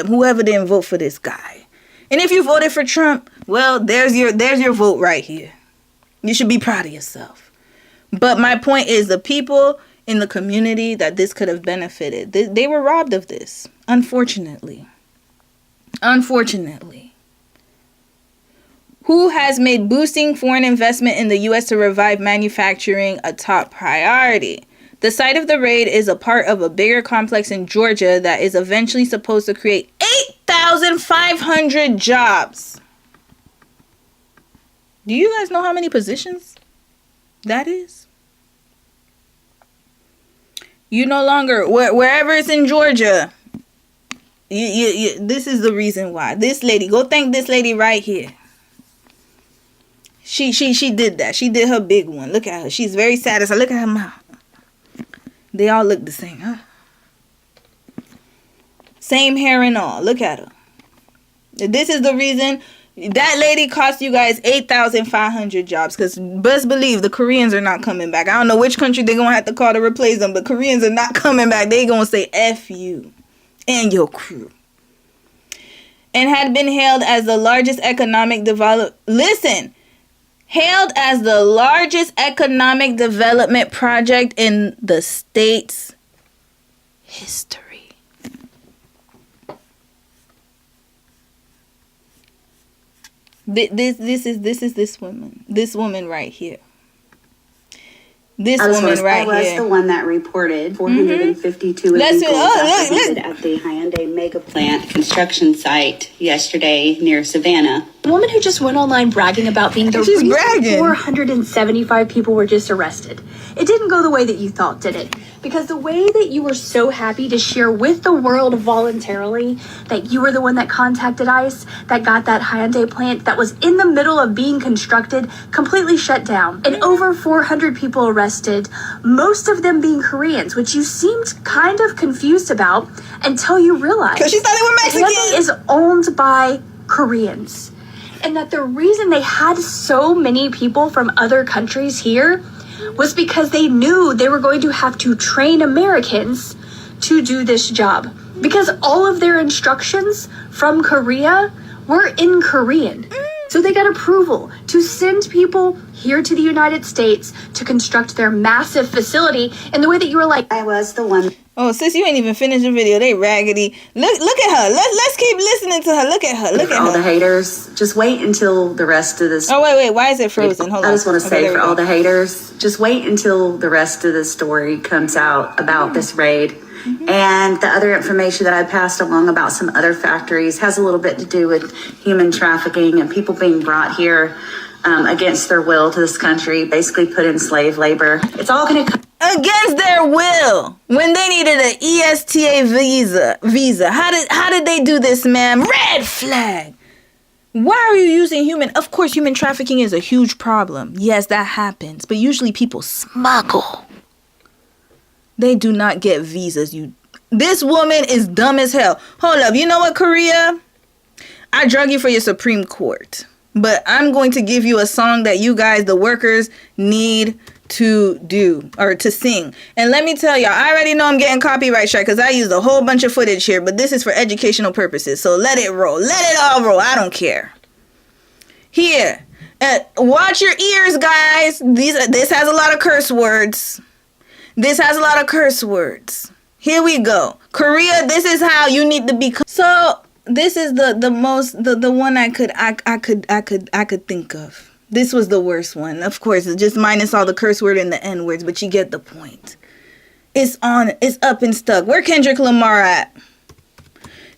whoever didn't vote for this guy. And if you voted for Trump, well, there's your vote right here. You should be proud of yourself. But my point is the people in the community that this could have benefited, they were robbed of this. Unfortunately. Who has made boosting foreign investment in the U.S. to revive manufacturing a top priority? The site of the raid is a part of a bigger complex in Georgia that is eventually supposed to create 8,500 jobs. Do you guys know how many positions that is? You no longer, wherever it's in Georgia, this is the reason why. This lady, go thank this lady right here. She did that. She did her big one. Look at her. She's very satisfied. Look at her mouth. They all look the same, huh? Same hair and all. Look at her. This is the reason that lady cost you guys 8,500 jobs. Because best believe the Koreans are not coming back. I don't know which country they're going to have to call to replace them. But Koreans are not coming back. They're going to say F you and your crew. And had been hailed as the largest economic development. Listen. Hailed as the largest economic development project in the state's history. This is this woman. This woman right here. This woman right here. That was the one that reported 452 illegals apprehended at the Hyundai mega plant construction site yesterday near Savannah. The woman who just went online bragging about being the She's reason bragging. 475 people were just arrested. It didn't go the way that you thought, did it? Because the way that you were so happy to share with the world voluntarily that you were the one that contacted ICE, that got that Hyundai plant that was in the middle of being constructed, completely shut down. And over 400 people arrested, most of them being Koreans, which you seemed kind of confused about until you realized. Because she thought they were Mexican. Hyundai is owned by Koreans. And that the reason they had so many people from other countries here was because they knew they were going to have to train Americans to do this job. Because all of their instructions from Korea were in Korean. So they got approval to send people here to the United States to construct their massive facility in the way that you were like, I was the one. Oh, sis, you ain't even finished the video. They raggedy. Look at her. Let's keep listening to her. Look at her. Look at all her. the haters, just wait until the rest of this. Oh, wait. Why is it frozen? Hold on. I just want to say there for we go. all the haters, just wait until the rest of the story comes out about this raid. And the other information that I passed along about some other factories has a little bit to do with human trafficking and people being brought here against their will to this country, basically put in slave labor. It's all going to come against their will when they needed an ESTA visa. How did they do this, ma'am? Red flag. Why are you using human? Of course, human trafficking is a huge problem. Yes, that happens. But usually people smuggle. They do not get visas. This woman is dumb as hell. Hold up. You know what, Korea? I drug you for your Supreme Court. But I'm going to give you a song that you guys, the workers, need to do or to sing. And let me tell y'all, I already know I'm getting copyright strike because I used a whole bunch of footage here. But this is for educational purposes. So let it roll. Let it all roll. I don't care. Here. Watch your ears, guys. This has a lot of curse words. This has a lot of curse words. Here we go. Korea, this is how you need to be. So this is the one I could think of. This was the worst one. Of course, it's just minus all the curse word and the N words, but you get the point. It's up and stuck. Where Kendrick Lamar at?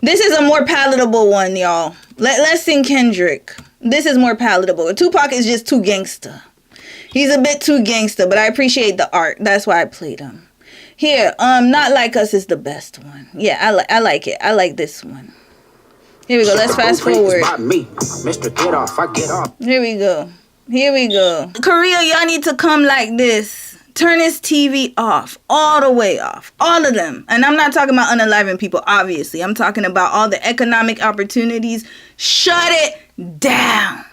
This is a more palatable one, y'all. Let's sing Kendrick. This is more palatable. Tupac is just too gangsta. He's a bit too gangster, but I appreciate the art. That's why I played him. Here, Not Like Us is the best one. Yeah, I like it. I like this one. Here we go. Let's fast forward. Mr. Get Off, I get off. Here we go. Korea, y'all need to come like this. Turn this TV off. All the way off. All of them. And I'm not talking about unaliving people, obviously. I'm talking about all the economic opportunities. Shut it down.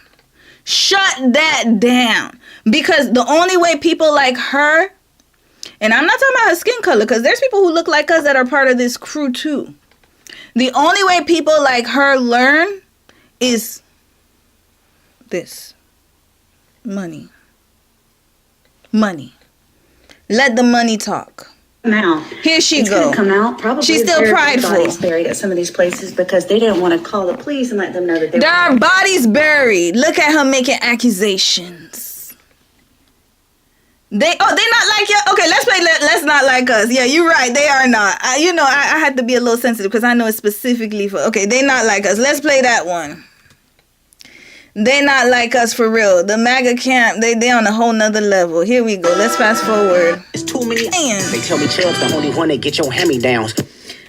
Shut that down. Because the only way people like her, and I'm not talking about her skin color, because there's people who look like us that are part of this crew too. The only way people like her learn is this. Money. Let the money talk. Now, here she it's go. Gonna come out. Probably she's still prideful. Bodies buried at some of these places because they didn't want to call the police and let them know that there are bodies buried. Look at her making accusations. They're not like you. Okay, let's play. Let's Not Like Us. Yeah, you're right. They are not. I had to be a little sensitive because I know it's specifically for. Okay, they not like us. Let's play that one. They not like us for real. The MAGA camp, they on a whole nother level. Here we go. Let's fast forward. It's too many. They tell me Chubb's the only one that get your hand-me-downs.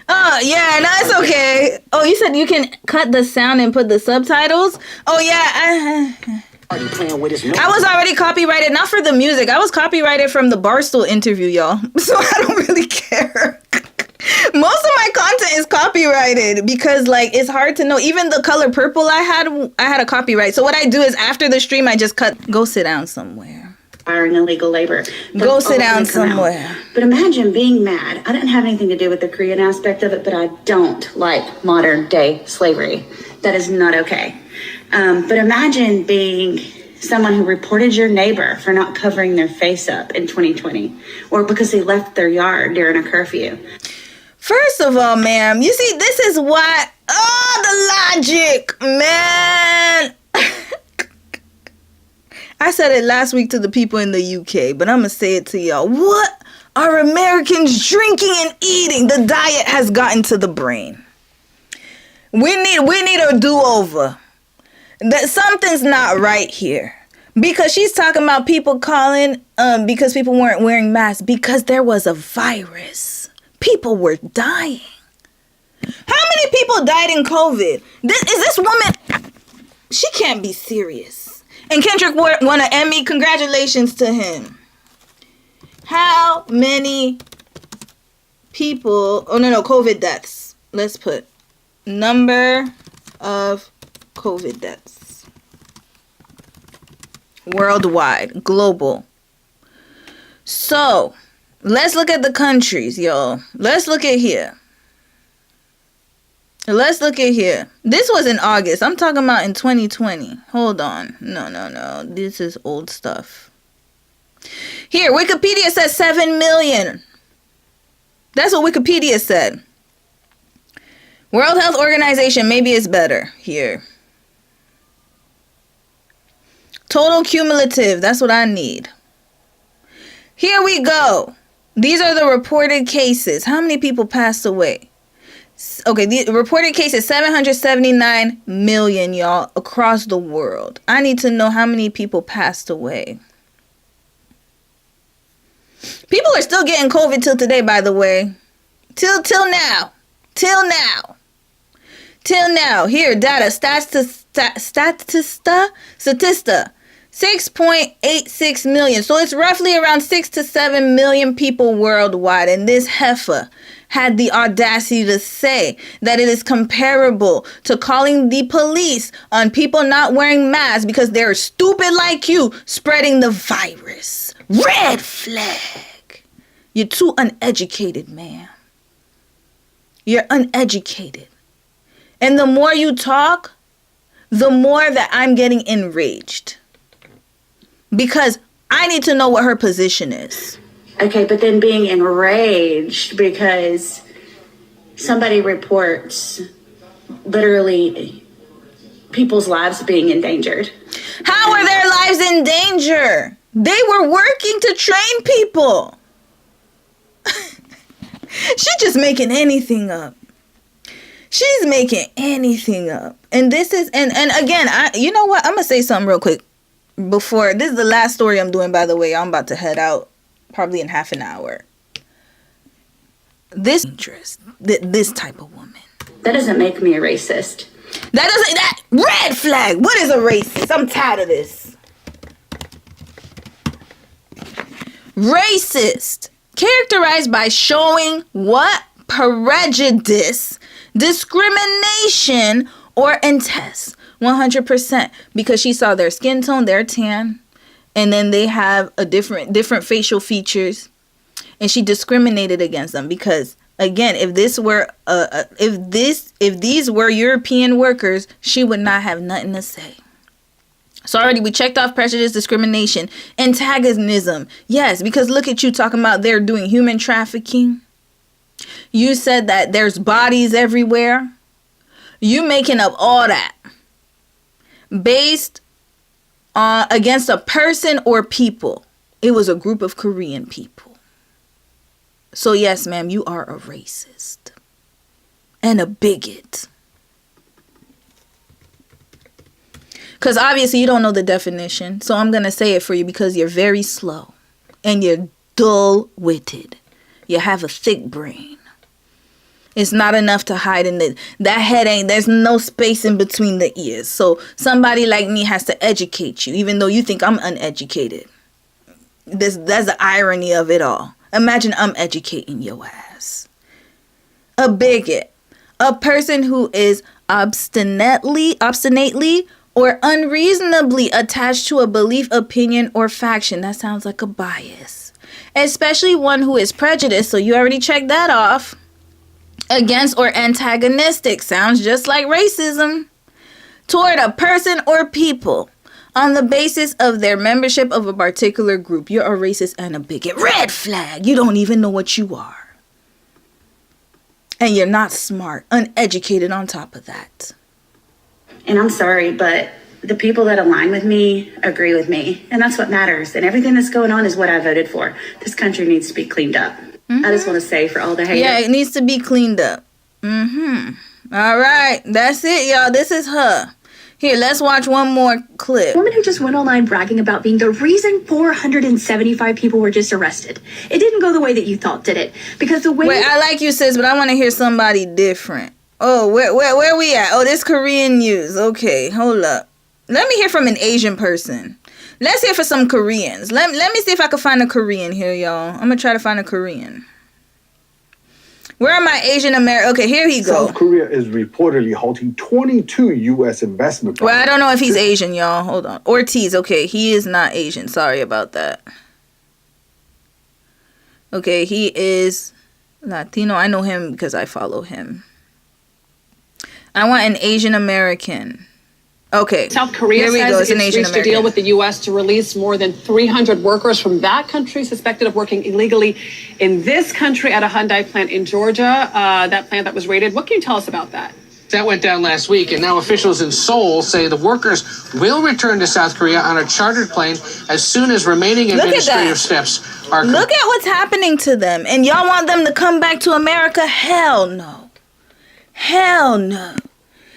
Oh, yeah, no, it's okay. Oh, you said you can cut the sound and put the subtitles? Oh, yeah. I was already copyrighted, not for the music. I was copyrighted from the Barstool interview, y'all. So I don't really care. Most of my content is copyrighted because, like, it's hard to know. Even the color purple I had a copyright. So what I do is after the stream, I just cut. Go sit down somewhere. Hiring illegal labor. Go sit down somewhere. But imagine being mad. I didn't have anything to do with the Korean aspect of it, but I don't like modern day slavery. That is not okay. But imagine being someone who reported your neighbor for not covering their face up in 2020 or because they left their yard during a curfew. First of all, ma'am, you see, this is why, the logic, man. I said it last week to the people in the UK, but I'm going to say it to y'all. What are Americans drinking and eating? The diet has gotten to the brain. We need a do-over. that something's not right here. Because she's talking about people calling because people weren't wearing masks because there was a virus. People were dying. How many people died in COVID? Is this woman? She can't be serious. And Kendrick won an Emmy. Congratulations to him. How many people? Oh no, COVID deaths. Let's put number of COVID deaths. Worldwide, global. So, let's look at the countries, y'all. Let's look at here. Let's look at here. This was in August. I'm talking about in 2020. Hold on. No. This is old stuff. Here, Wikipedia says 7 million. That's what Wikipedia said. World Health Organization, maybe it's better here. Total cumulative, that's what I need. Here we go. These are the reported cases. How many people passed away? Okay, the reported cases, 779 million, y'all, across the world. I need to know how many people passed away. People are still getting COVID till today, by the way. Till now. Here, data, Statista. 6.86 million. So it's roughly around 6 to 7 million people worldwide. And this heifer had the audacity to say that it is comparable to calling the police on people not wearing masks because they're stupid like you spreading the virus. Red flag. You're too uneducated, man. You're uneducated. And the more you talk, the more that I'm getting enraged. Because I need to know what her position is. Okay, but then being enraged because somebody reports literally people's lives being endangered. How are their lives in danger? They were working to train people. She's just making anything up. She's making anything up. And this is, and again, you know what? I'm going to say something real quick. Before, this is the last story I'm doing, by the way. I'm about to head out probably in half an hour. This type of woman. That doesn't make me a racist. That red flag. What is a racist? I'm tired of this. Racist. Characterized by showing what? Prejudice, discrimination, or intent. 100%, because she saw their skin tone, their tan, and then they have a different facial features, and she discriminated against them because, again, if these were European workers, she would not have nothing to say. So already we checked off prejudice, discrimination, antagonism. Yes, because look at you talking about they're doing human trafficking. You said that there's bodies everywhere. You making up all that. Based on against a person or people. It was a group of Korean people. So yes, ma'am, you are a racist and a bigot. Because obviously you don't know the definition. So I'm going to say it for you because you're very slow and you're dull-witted. You have a thick brain. It's not enough to hide in that head there's no space in between the ears. So somebody like me has to educate you, even though you think I'm uneducated. That's the irony of it all. Imagine I'm educating your ass. A bigot. A person who is obstinately or unreasonably attached to a belief, opinion, or faction. That sounds like a bias. Especially one who is prejudiced, so you already checked that off. Against or antagonistic, sounds just like racism. Toward a person or people on the basis of their membership of a particular group. You're a racist and a bigot. Red flag. You don't even know what you are. And you're not smart, uneducated on top of that. And I'm sorry, but the people that align with me agree with me. And that's what matters. And everything that's going on is what I voted for. This country needs to be cleaned up. I just want to say for all the haters. Yeah, it needs to be cleaned up. All right. That's it, y'all. This is her. Here, let's watch one more clip. Woman who just went online bragging about being the reason 475 people were just arrested. It didn't go the way that you thought, did it? Because the way... Wait, I like you, sis, but I want to hear somebody different. Oh, where we at? Oh, this Korean news. Okay, hold up. Let me hear from an Asian person. Let's hear for some Koreans. Let me see if I can find a Korean here, y'all. I'm going to try to find a Korean. Where are my Asian American? Okay, here he go. South Korea is reportedly halting 22 U.S. investment. Well, I don't know if he's Asian, y'all. Hold on. Ortiz. Okay, he is not Asian. Sorry about that. Okay, he is Latino. I know him because I follow him. I want an Asian American. Okay. South Korea says it's reached a deal with the U.S. to release more than 300 workers from that country suspected of working illegally in this country at a Hyundai plant in Georgia, that plant that was raided. What can you tell us about that? That went down last week, and now officials in Seoul say the workers will return to South Korea on a chartered plane as soon as remaining administrative steps are complete. Look at what's happening to them. And y'all want them to come back to America? Hell no. Hell no.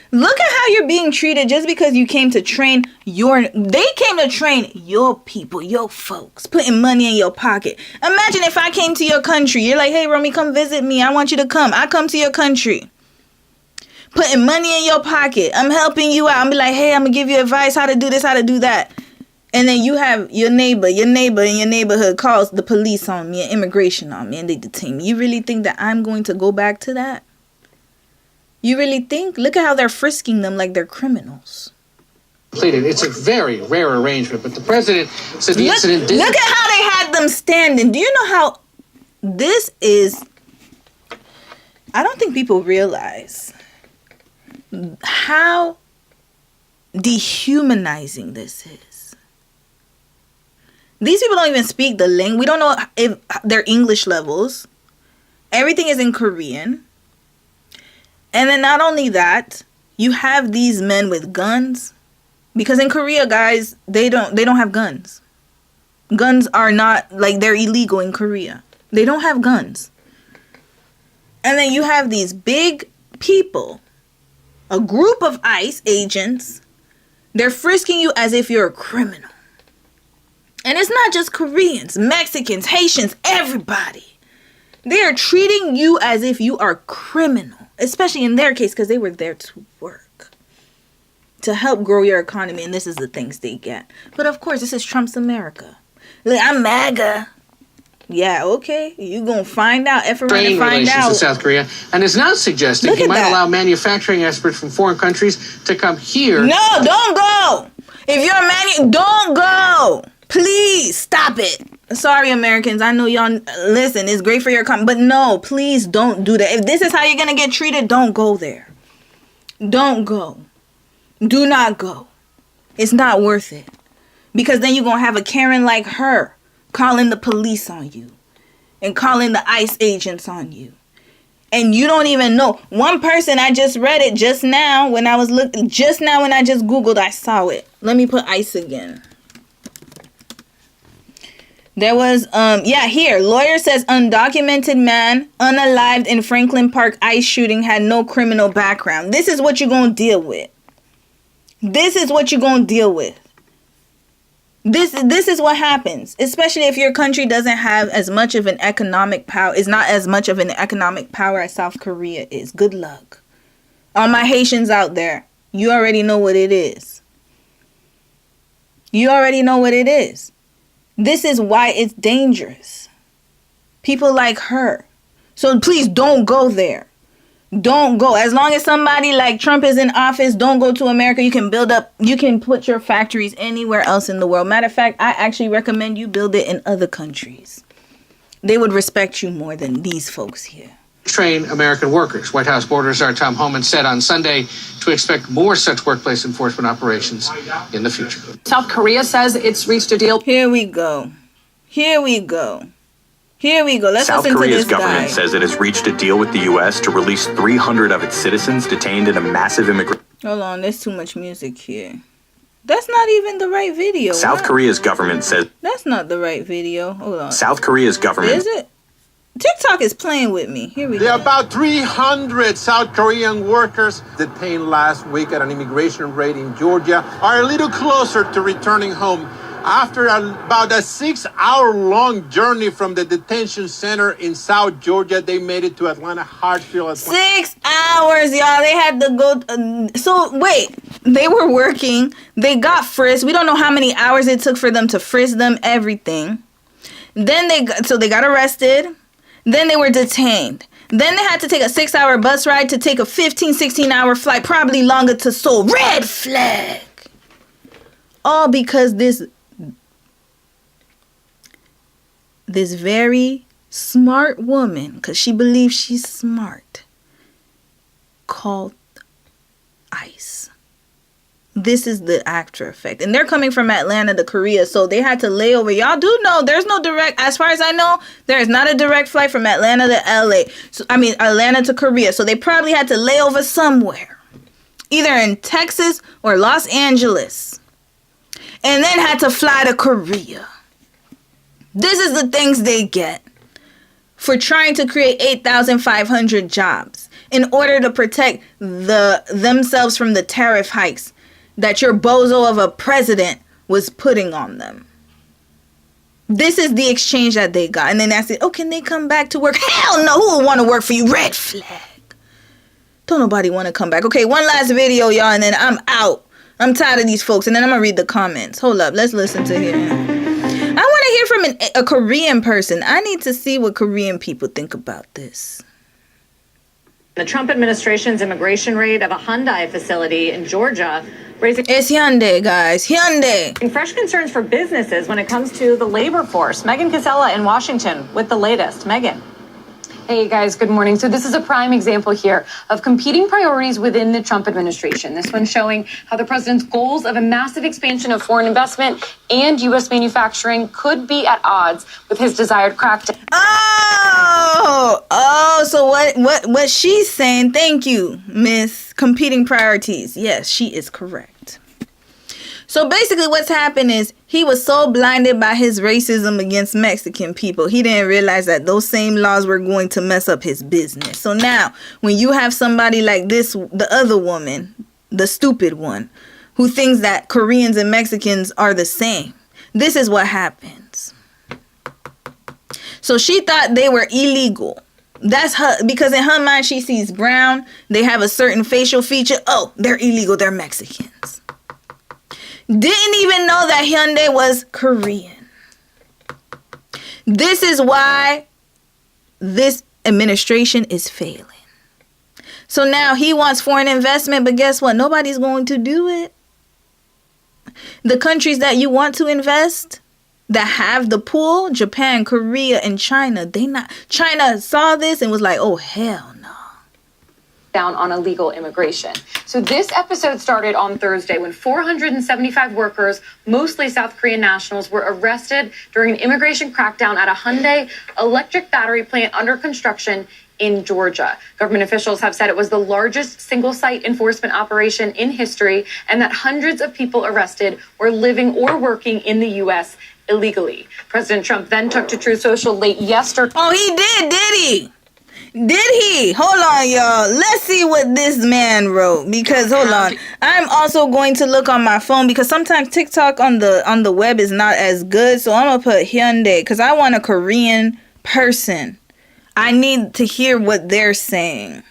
Look at how you're being treated just because you came to train they came to train your people, your folks, putting money in your pocket. Imagine if I came to your country. You're like, hey, Romy, come visit me. I want you to come. I come to your country. Putting money in your pocket. I'm helping you out. I'm be like, hey, I'm going to give you advice how to do this, how to do that. And then you have your neighbor in your neighborhood calls the police on me and immigration on me and they detain me. You really think that I'm going to go back to that? You really think? Look at how they're frisking them like they're criminals. It's a very rare arrangement, but the president said the incident didn't... Look at how they had them standing. Do you know how this is... I don't think people realize how dehumanizing this is. These people don't even speak the language. We don't know if their English levels. Everything is in Korean. And then not only that, you have these men with guns. Because in Korea, guys, they don't have guns. Guns are not, like, they're illegal in Korea. They don't have guns. And then you have these big people, a group of ICE agents. They're frisking you as if you're a criminal. And it's not just Koreans, Mexicans, Haitians, everybody. They are treating you as if you are criminal. Especially in their case, because they were there to work. To help grow your economy. And this is the things they get. But of course, this is Trump's America. Like, I'm MAGA. Yeah, okay. You're going to find out. Strained relations with South Korea. And is now suggesting he might allow manufacturing experts from foreign countries to come here. No, don't go. If you're don't go. Please, stop it. Sorry, Americans. I know y'all listen. It's great for your economy. But no, please don't do that. If this is how you're going to get treated, don't go there. Don't go. Do not go. It's not worth it. Because then you're going to have a Karen like her calling the police on you. And calling the ICE agents on you. And you don't even know. One person, I just read it just now when I was looking. Just now when I just Googled, I saw it. Let me put ICE again. There was, here. Lawyer says undocumented man, unalived in Franklin Park ICE shooting had no criminal background. This is what you're going to deal with. This is what you're going to deal with. This is what happens. Especially if your country doesn't have as much of an economic power. Is not as much of an economic power as South Korea is. Good luck. All my Haitians out there, you already know what it is. You already know what it is. This is why it's dangerous. People like her. So please don't go there. Don't go. As long as somebody like Trump is in office, don't go to America. You can put your factories anywhere else in the world. Matter of fact, I actually recommend you build it in other countries. They would respect you more than these folks here. Train American workers. White House Border Czar Tom Homan said on Sunday to expect more such workplace enforcement operations in the future. South Korea says it's reached a deal. Here we go. Let's South listen to Korea's this guy. government says it has reached a deal with the U.S. to release 300 of its citizens detained in a massive immigration. Hold on, there's too much music here. That's not even the right video. South Korea's government says... That's not the right video. Hold on. South Korea's government... Is it? TikTok is playing with me. Here we go. There are about 300 South Korean workers detained last week at an immigration raid in Georgia are a little closer to returning home after about a 6-hour-long journey from the detention center in South Georgia. They made it to Atlanta Hartsfield. 6 hours, y'all. They had to go. So wait, they were working. They got frisked. We don't know how many hours it took for them to frisk them. Everything. Then they got arrested. Then they were detained. Then they had to take a 6-hour bus ride to take a 15, 16-hour flight, probably longer, to Seoul. Red flag. All because this very smart woman, because she believes she's smart, called ICE. This is the after effect. And they're coming from Atlanta to Korea, so they had to lay over. Y'all do know there's no direct, as far as I know, there is not a direct flight from Atlanta to LA. Atlanta to Korea. So they probably had to lay over somewhere, either in Texas or Los Angeles, and then had to fly to Korea. This is the things they get for trying to create 8,500 jobs in order to protect themselves from the tariff hikes that your bozo of a president was putting on them. This is the exchange that they got. And then that's it. Oh, can they come back to work? Hell no. Who would want to work for you? Red flag. Don't nobody want to come back. Okay, one last video, y'all, and then I'm out. I'm tired of these folks. And then I'm going to read the comments. Hold up. Let's listen to him. I want to hear from a Korean person. I need to see what Korean people think about this. The Trump administration's immigration raid of a Hyundai facility in Georgia raising... It's Hyundai, guys. Hyundai. Fresh concerns for businesses when it comes to the labor force. Megan Casella in Washington with the latest. Megan. Hey guys, good morning. So this is a prime example here of competing priorities within the Trump administration. This one showing how the president's goals of a massive expansion of foreign investment and U.S. manufacturing could be at odds with his desired crackdown. So what she's saying, thank you, Miss Competing Priorities. Yes, she is correct. So basically what's happened is he was so blinded by his racism against Mexican people, he didn't realize that those same laws were going to mess up his business. So now when you have somebody like this, the other woman, the stupid one, who thinks that Koreans and Mexicans are the same, this is what happens. So she thought they were illegal. That's her, because in her mind she sees brown, they have a certain facial feature. Oh, they're illegal, they're Mexicans. Didn't even know that Hyundai was Korean. This is why this administration is failing. So now he wants foreign investment, but guess what? Nobody's going to do it. The countries that you want to invest, that have the pool, Japan, Korea, and China, China saw this and was like, oh, hell no. Down on illegal immigration. So this episode started on Thursday when 475 workers, mostly South Korean nationals, were arrested during an immigration crackdown at a Hyundai electric battery plant under construction in Georgia. Government officials have said it was the largest single-site enforcement operation in history and that hundreds of people arrested were living or working in the U.S. illegally. President Trump then took to Truth Social late yesterday. Oh, he did he? Did he? Hold on, y'all. Let's see what this man wrote. Because hold on, I'm also going to look on my phone because sometimes TikTok on the web is not as good. So I'm gonna put Hyundai because I want a Korean person. I need to hear what they're saying.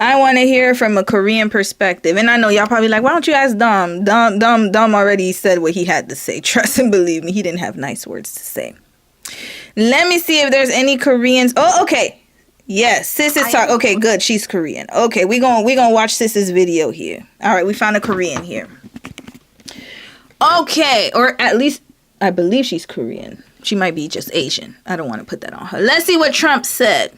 I want to hear from a Korean perspective. And I know y'all probably like, why don't you ask Dom? Dom already said what he had to say. Trust and believe me, he didn't have nice words to say. Let me see if there's any Koreans. Oh, okay. Yes, sis is talking. Okay, good. She's Korean. Okay, we gonna watch sis's video here. All right, we found a Korean here. Okay, or at least I believe she's Korean. She might be just Asian. I don't want to put that on her. Let's see what Trump said.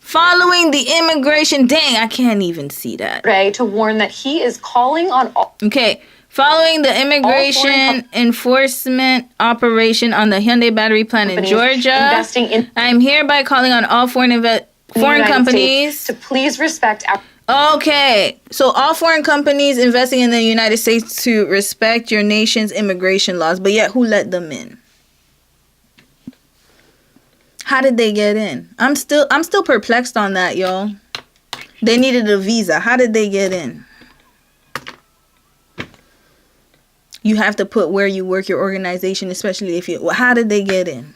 Following the immigration, dang, I can't even see that. To warn that he is calling on all. Okay. Following the immigration enforcement operation on the Hyundai battery plant in Georgia, I'm hereby calling on all foreign companies to please respect our... Okay, so all foreign companies investing in the United States to respect your nation's immigration laws, but yet who let them in? How did they get in? I'm still perplexed on that, y'all. They needed a visa. How did they get in? You have to put where you work, your organization, especially if you... How did they get in?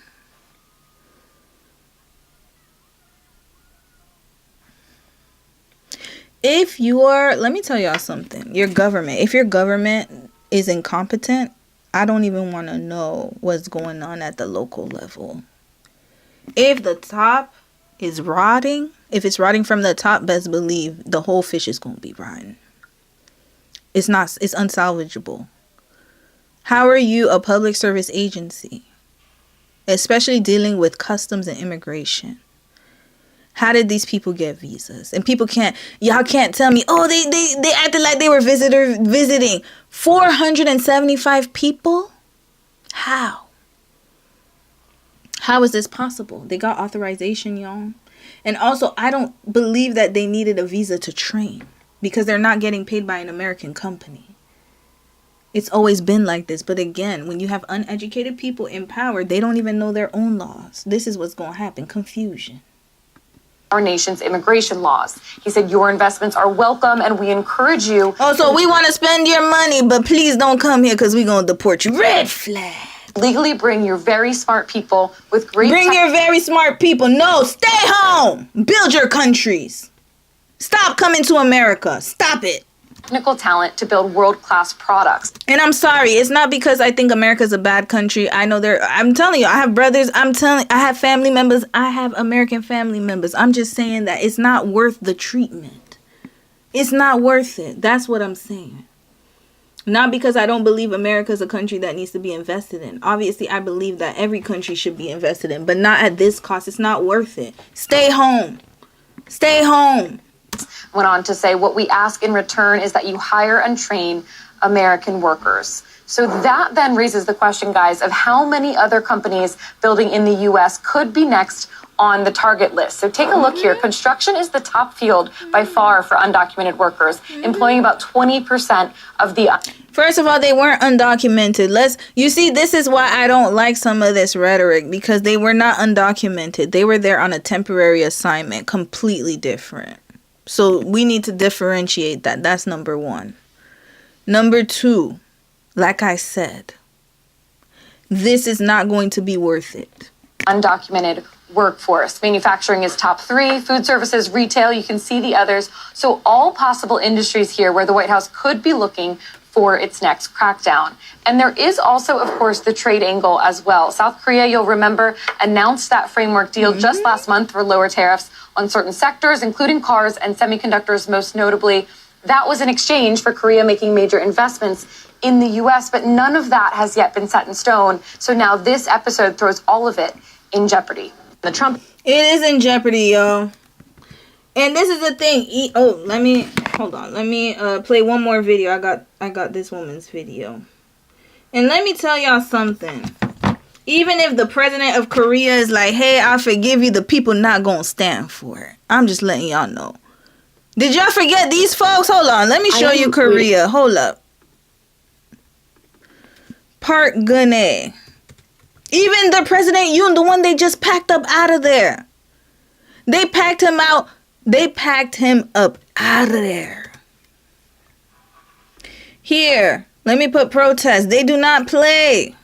If you're... Let me tell y'all something. Your government. If your government is incompetent, I don't even want to know what's going on at the local level. If the top is rotting, if it's rotting from the top, best believe the whole fish is going to be rotten. It's unsalvageable. How are you a public service agency, especially dealing with customs and immigration? How did these people get visas? And y'all can't tell me, oh, they acted like they were visiting 475 people? How? How is this possible? They got authorization, y'all. And also, I don't believe that they needed a visa to train because they're not getting paid by an American company. It's always been like this. But again, when you have uneducated people in power, they don't even know their own laws. This is what's going to happen. Confusion. Our nation's immigration laws. He said your investments are welcome and we encourage you. Oh, so we want to spend your money, but please don't come here because we're going to deport you. Red flag. Legally bring your very smart people with great... Bring your very smart people. No, stay home. Build your countries. Stop coming to America. Stop it. Technical talent to build world-class products. And I'm sorry, it's not because I think America's a bad country. I know I'm telling you, I have brothers, I have family members, I have American family members. I'm just saying that it's not worth the treatment. It's not worth it. That's what I'm saying. Not because I don't believe America's a country that needs to be invested in. Obviously, I believe that every country should be invested in, but not at this cost. It's not worth it. Stay home. Stay home. Went on to say, what we ask in return is that you hire and train American workers. So that then raises the question, guys, of how many other companies building in the U.S. could be next on the target list. So take a look here. Construction is the top field by far for undocumented workers, employing about 20% of the... First of all, they weren't undocumented. You see, this is why I don't like some of this rhetoric, because they were not undocumented. They were there on a temporary assignment, completely different. So we need to differentiate that. That's number one. Number two, like I said, this is not going to be worth it. Undocumented workforce. Manufacturing is top 3, food services, retail, you can see the others. So all possible industries here where the White House could be looking for its next crackdown. And there is also, of course, the trade angle as well. South Korea, you'll remember, announced that framework deal just last month for lower tariffs on certain sectors, including cars and semiconductors, most notably. That was in exchange for Korea making major investments in the U.S., but none of that has yet been set in stone. So now this episode throws all of it in jeopardy. It is in jeopardy, y'all. And this is the thing. Let me play one more video. I got this woman's video. And let me tell y'all something. Even if the president of Korea is like, hey, I forgive you, the people not gonna stand for it. I'm just letting y'all know. Did y'all forget these folks? Hold on. Let me show you Korea. Hold up. Park Geun-hye. Even the President Yoon, the one they just packed up out of there. They packed him out. They packed him up out of there. Here, let me put protest. They do not play.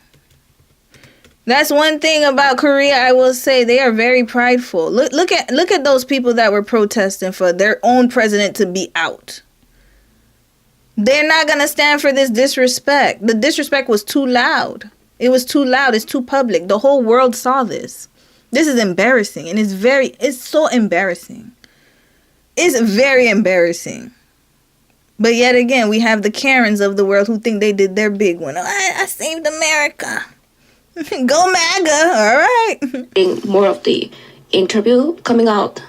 That's one thing about Korea, I will say. They are very prideful. Look at those people that were protesting for their own president to be out. They're not going to stand for this disrespect. The disrespect was too loud. It was too loud. It's too public. The whole world saw this. This is embarrassing. And it's so embarrassing. It's very embarrassing. But yet again, we have the Karens of the world who think they did their big one. I saved America. Go MAGA. All right. More of the interview coming out.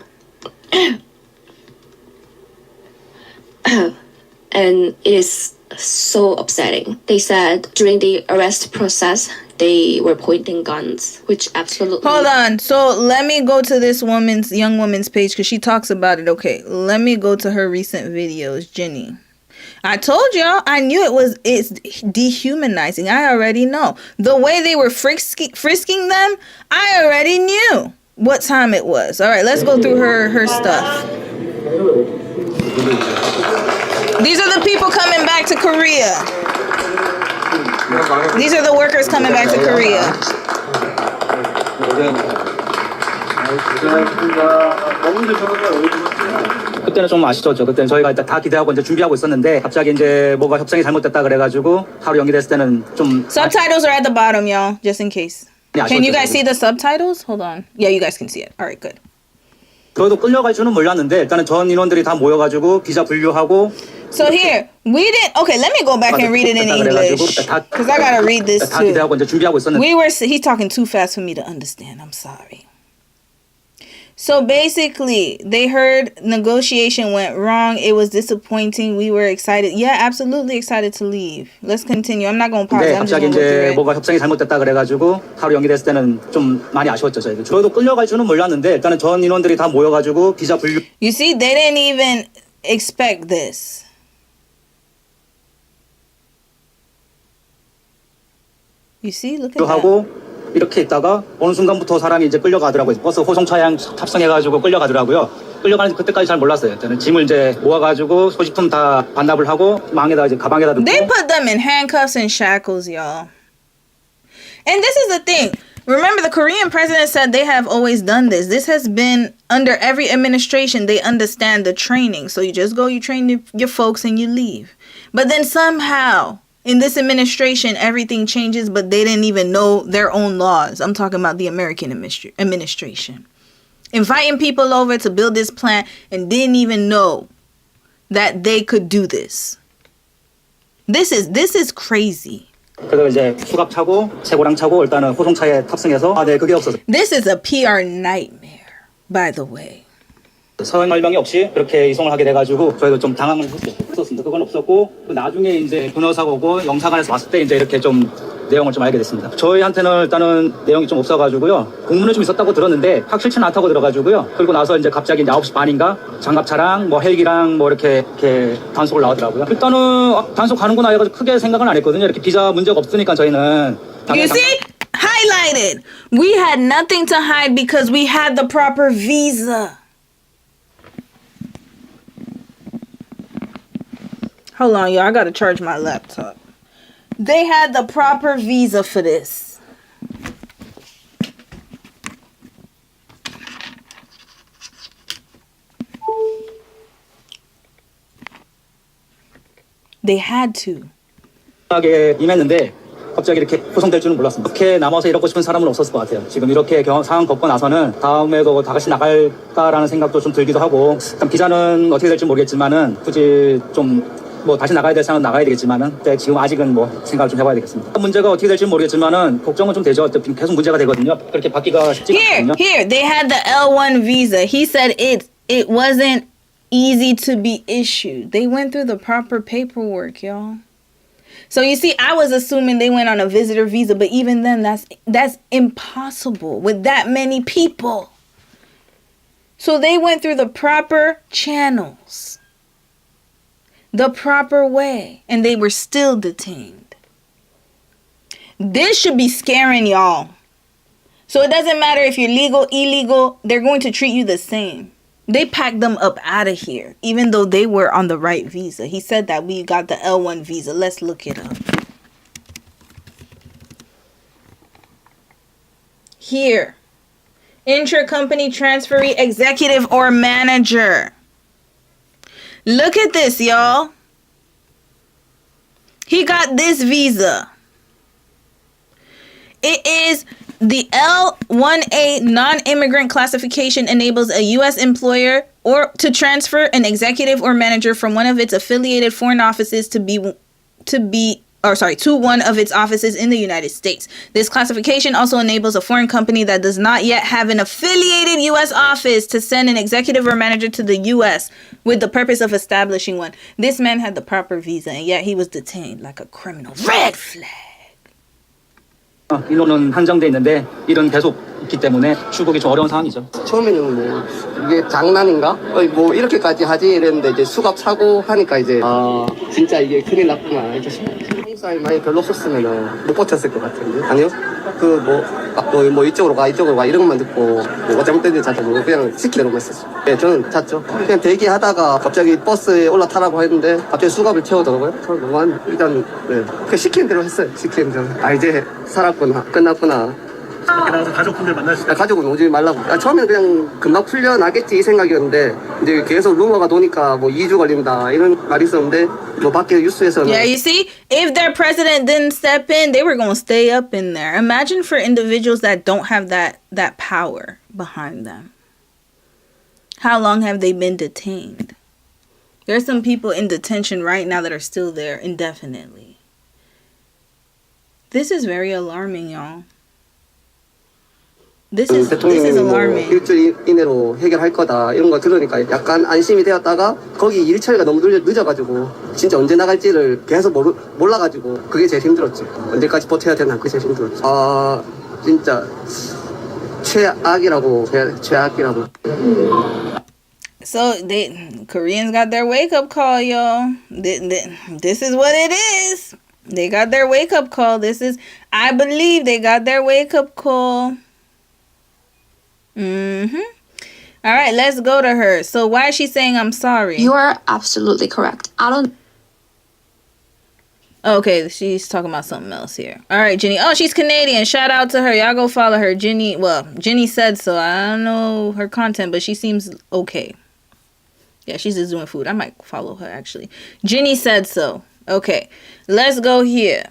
And it is so upsetting. They said during the arrest process, they were pointing guns, which absolutely... Hold on. So let me go to this young woman's page because she talks about it. Okay, let me go to her recent videos, Jenny. I told y'all, I knew it's dehumanizing. I already know. The way they were frisking them, I already knew. what time it was. All right, let's go through her stuff. These are the people coming back to Korea. These are the workers coming back to Korea. 그때는 좀 아쉬웠죠. 그때는 저희가 일단 다 기대하고 이제 준비하고 있었는데 갑자기 이제 뭐가 협상이 잘못됐다 그래가지고 하루 연기됐을 때는 좀 Subtitles are at the bottom, y'all, just in case. Can you guys see the subtitles? Hold on. Yeah, you guys can see it. All right, good. 저희도 끌려갈 줄은 몰랐는데 일단은 전 인원들이 다 모여가지고 비자 분류하고. So here, we didn't. Okay, let me go back and read it in English because I gotta read this 다 too. 기대하고 이제 준비하고 있었는데. He's talking too fast for me to understand. I'm sorry. So basically, they heard negotiation went wrong. It was disappointing. We were excited. Yeah, absolutely excited to leave. Let's continue. I'm not going to pause. 네, I'm just 갑자기 going to go through 이제 it. 뭐가 협상이 잘못됐다 그래가지고 하루 연기됐을 때는 좀 많이 아쉬웠죠. 저희도 끌려갈 줄은 몰랐는데 일단은 전 인원들이 다 모여가지고 비자 분류. You see, they didn't even expect this. You see, look at that. 하고 이렇게 있다가 어느 순간부터 사람이 이제 끌려가더라고요. 버스 호송 차량 탑승해가지고 끌려가더라고요. 끌려가는 그때까지 잘 몰랐어요. 저는 짐을 이제 모아가지고 소지품 다 반납을 하고 망에다 이제 가방에다 넣고. They put them in handcuffs and shackles, y'all. And this is the thing. Remember, the Korean president said they have always done this. This has been under every administration. They understand the training. So you just go, you train your folks, and you leave. But then somehow, in this administration, everything changes, but they didn't even know their own laws. I'm talking about the American administration. Inviting people over to build this plant and didn't even know that they could do this. This is crazy. 그래서 이제 수갑 차고 채고랑 차고 일단은 호송차에 탑승해서 네 그게 없어서. This is a PR nightmare, by the way. 설명이 없이 그렇게 이송을 하게 돼가지고 저희도 좀 당황을 했었습니다. 그건 없었고 나중에 이제 변호사가 오고 영사관에서 왔을 때 이제 이렇게 좀 내용을 좀 알게 됐습니다. 저희한테는 일단은 내용이 좀 없어가지고요. 공문은 좀 있었다고 들었는데 확실치는 않다고 들어가지고요. 그리고 나서 이제 갑자기 이제 9시 반인가 장갑차랑 뭐 헬기랑 뭐 이렇게 단속을 나오더라고요. 일단은 단속 가는구나 해가지고 크게 생각은 안 했거든요. 이렇게 비자 문제가 없으니까 저희는. You see? Highlighted. We had nothing to hide because we had the proper visa. Hold on, y'all. I gotta charge my laptop. They had the proper visa for this. They had to. 하게 임했는데 갑자기 이렇게 구성될 줄은 몰랐습니다. 이렇게 남아서 이러고 싶은 사람은 없었을 것 같아요. 지금 이렇게 상황 겪고 나서는 다음에도 다시 나갈까라는 생각도 좀 들기도 하고 일단 비자는 어떻게 될지 모르겠지만은 굳이 좀 뭐 다시 나가야 될 사람은 나가야 되겠지만은 지금 아직은 뭐 생각을 좀 해봐야 되겠습니다. 문제가 어떻게 될지 모르겠지만은 걱정은 좀 되죠. 계속 문제가 되거든요. 그렇게 받기가 쉽지 않거든요. Here, they had the L1 visa. He said it wasn't easy to be issued. They went through the proper paperwork, y'all. So you see, I was assuming they went on a visitor visa, but even then, that's impossible with that many people. So they went through the proper channels. The proper way, and they were still detained. This should be scaring y'all. So it doesn't matter if you're legal, illegal, they're going to treat you the same. They packed them up out of here, even though they were on the right visa. He said that we got the L1 visa. Let's look it up. Here, intra-company transferee, executive, or manager. Look at this, y'all. He got this visa. It is the L1A non-immigrant classification enables a U.S. employer or to transfer an executive or manager from one of its affiliated foreign offices to one of its offices in the United States. This classification also enables a foreign company that does not yet have an affiliated U.S. office to send an executive or manager to the U.S. with the purpose of establishing one. This man had the proper visa, and yet he was detained like a criminal. Red flag. 인원은 한정돼 있는데 일은 계속 있기 때문에 출국이 좀 어려운 상황이죠. 처음에는 뭐 이게 장난인가? 뭐 이렇게까지 하지 이랬는데 이제 수갑 차고 하니까 이제 진짜 이게 큰일 났구나. 신입사원이 많이 별로 없었으면 못 버텼을 것 같은데 아니요? 뭐 이쪽으로 가 이쪽으로 가 이런 것만 듣고 뭐가 잘못된지 잘 모르고 그냥 시키대로만 했었어요. 네, 저는 잤죠. 그냥 대기하다가 갑자기 버스에 올라타라고 했는데 갑자기 수갑을 채우더라고요. 저는 너무 일단 네, 그냥 시키는 대로 했어요. 시키는 대로. 아 이제 살았구나 끝났구나. 나와서 가족분들 만날 수 있어요. 가족은 오지 말라고. 처음에는 그냥 금방 풀려나겠지 이 생각이었는데 이제 계속 루머가 도니까 뭐 2주 걸린다 이런 말이 있었는데 뭐 밖에 뉴스에서는 Yeah, you see, if their president didn't step in, they were going to stay up in there. Imagine for individuals that don't have that power behind them. How long have they been detained? There's some people in detention right now that are still there indefinitely. This is very alarming, y'all. This is alarming. 뭐 일주일 이내로 해결할 거다 이런 거 들으니까 약간 안심이 되었다가 거기 일 처리가 너무 늦어가지고 진짜 언제 나갈지를 계속 몰라가지고 그게 제일 힘들었지. 언제까지 버텨야 되나 그게 제일 힘들었지. 아 진짜 최악이라고. So Koreans got their wake up call, y'all. This is what it is. They got their wake up call. I believe they got their wake up call. All right, let's go to her. So why is she saying I'm sorry? You are absolutely correct. Okay, she's talking about something else here. All right, Jenny. Oh, she's Canadian. Shout out to her. Y'all go follow her. Jenny said so. I don't know her content, but she seems okay. Yeah, she's just doing food. I might follow her, actually. Jenny said so. Okay, let's go here.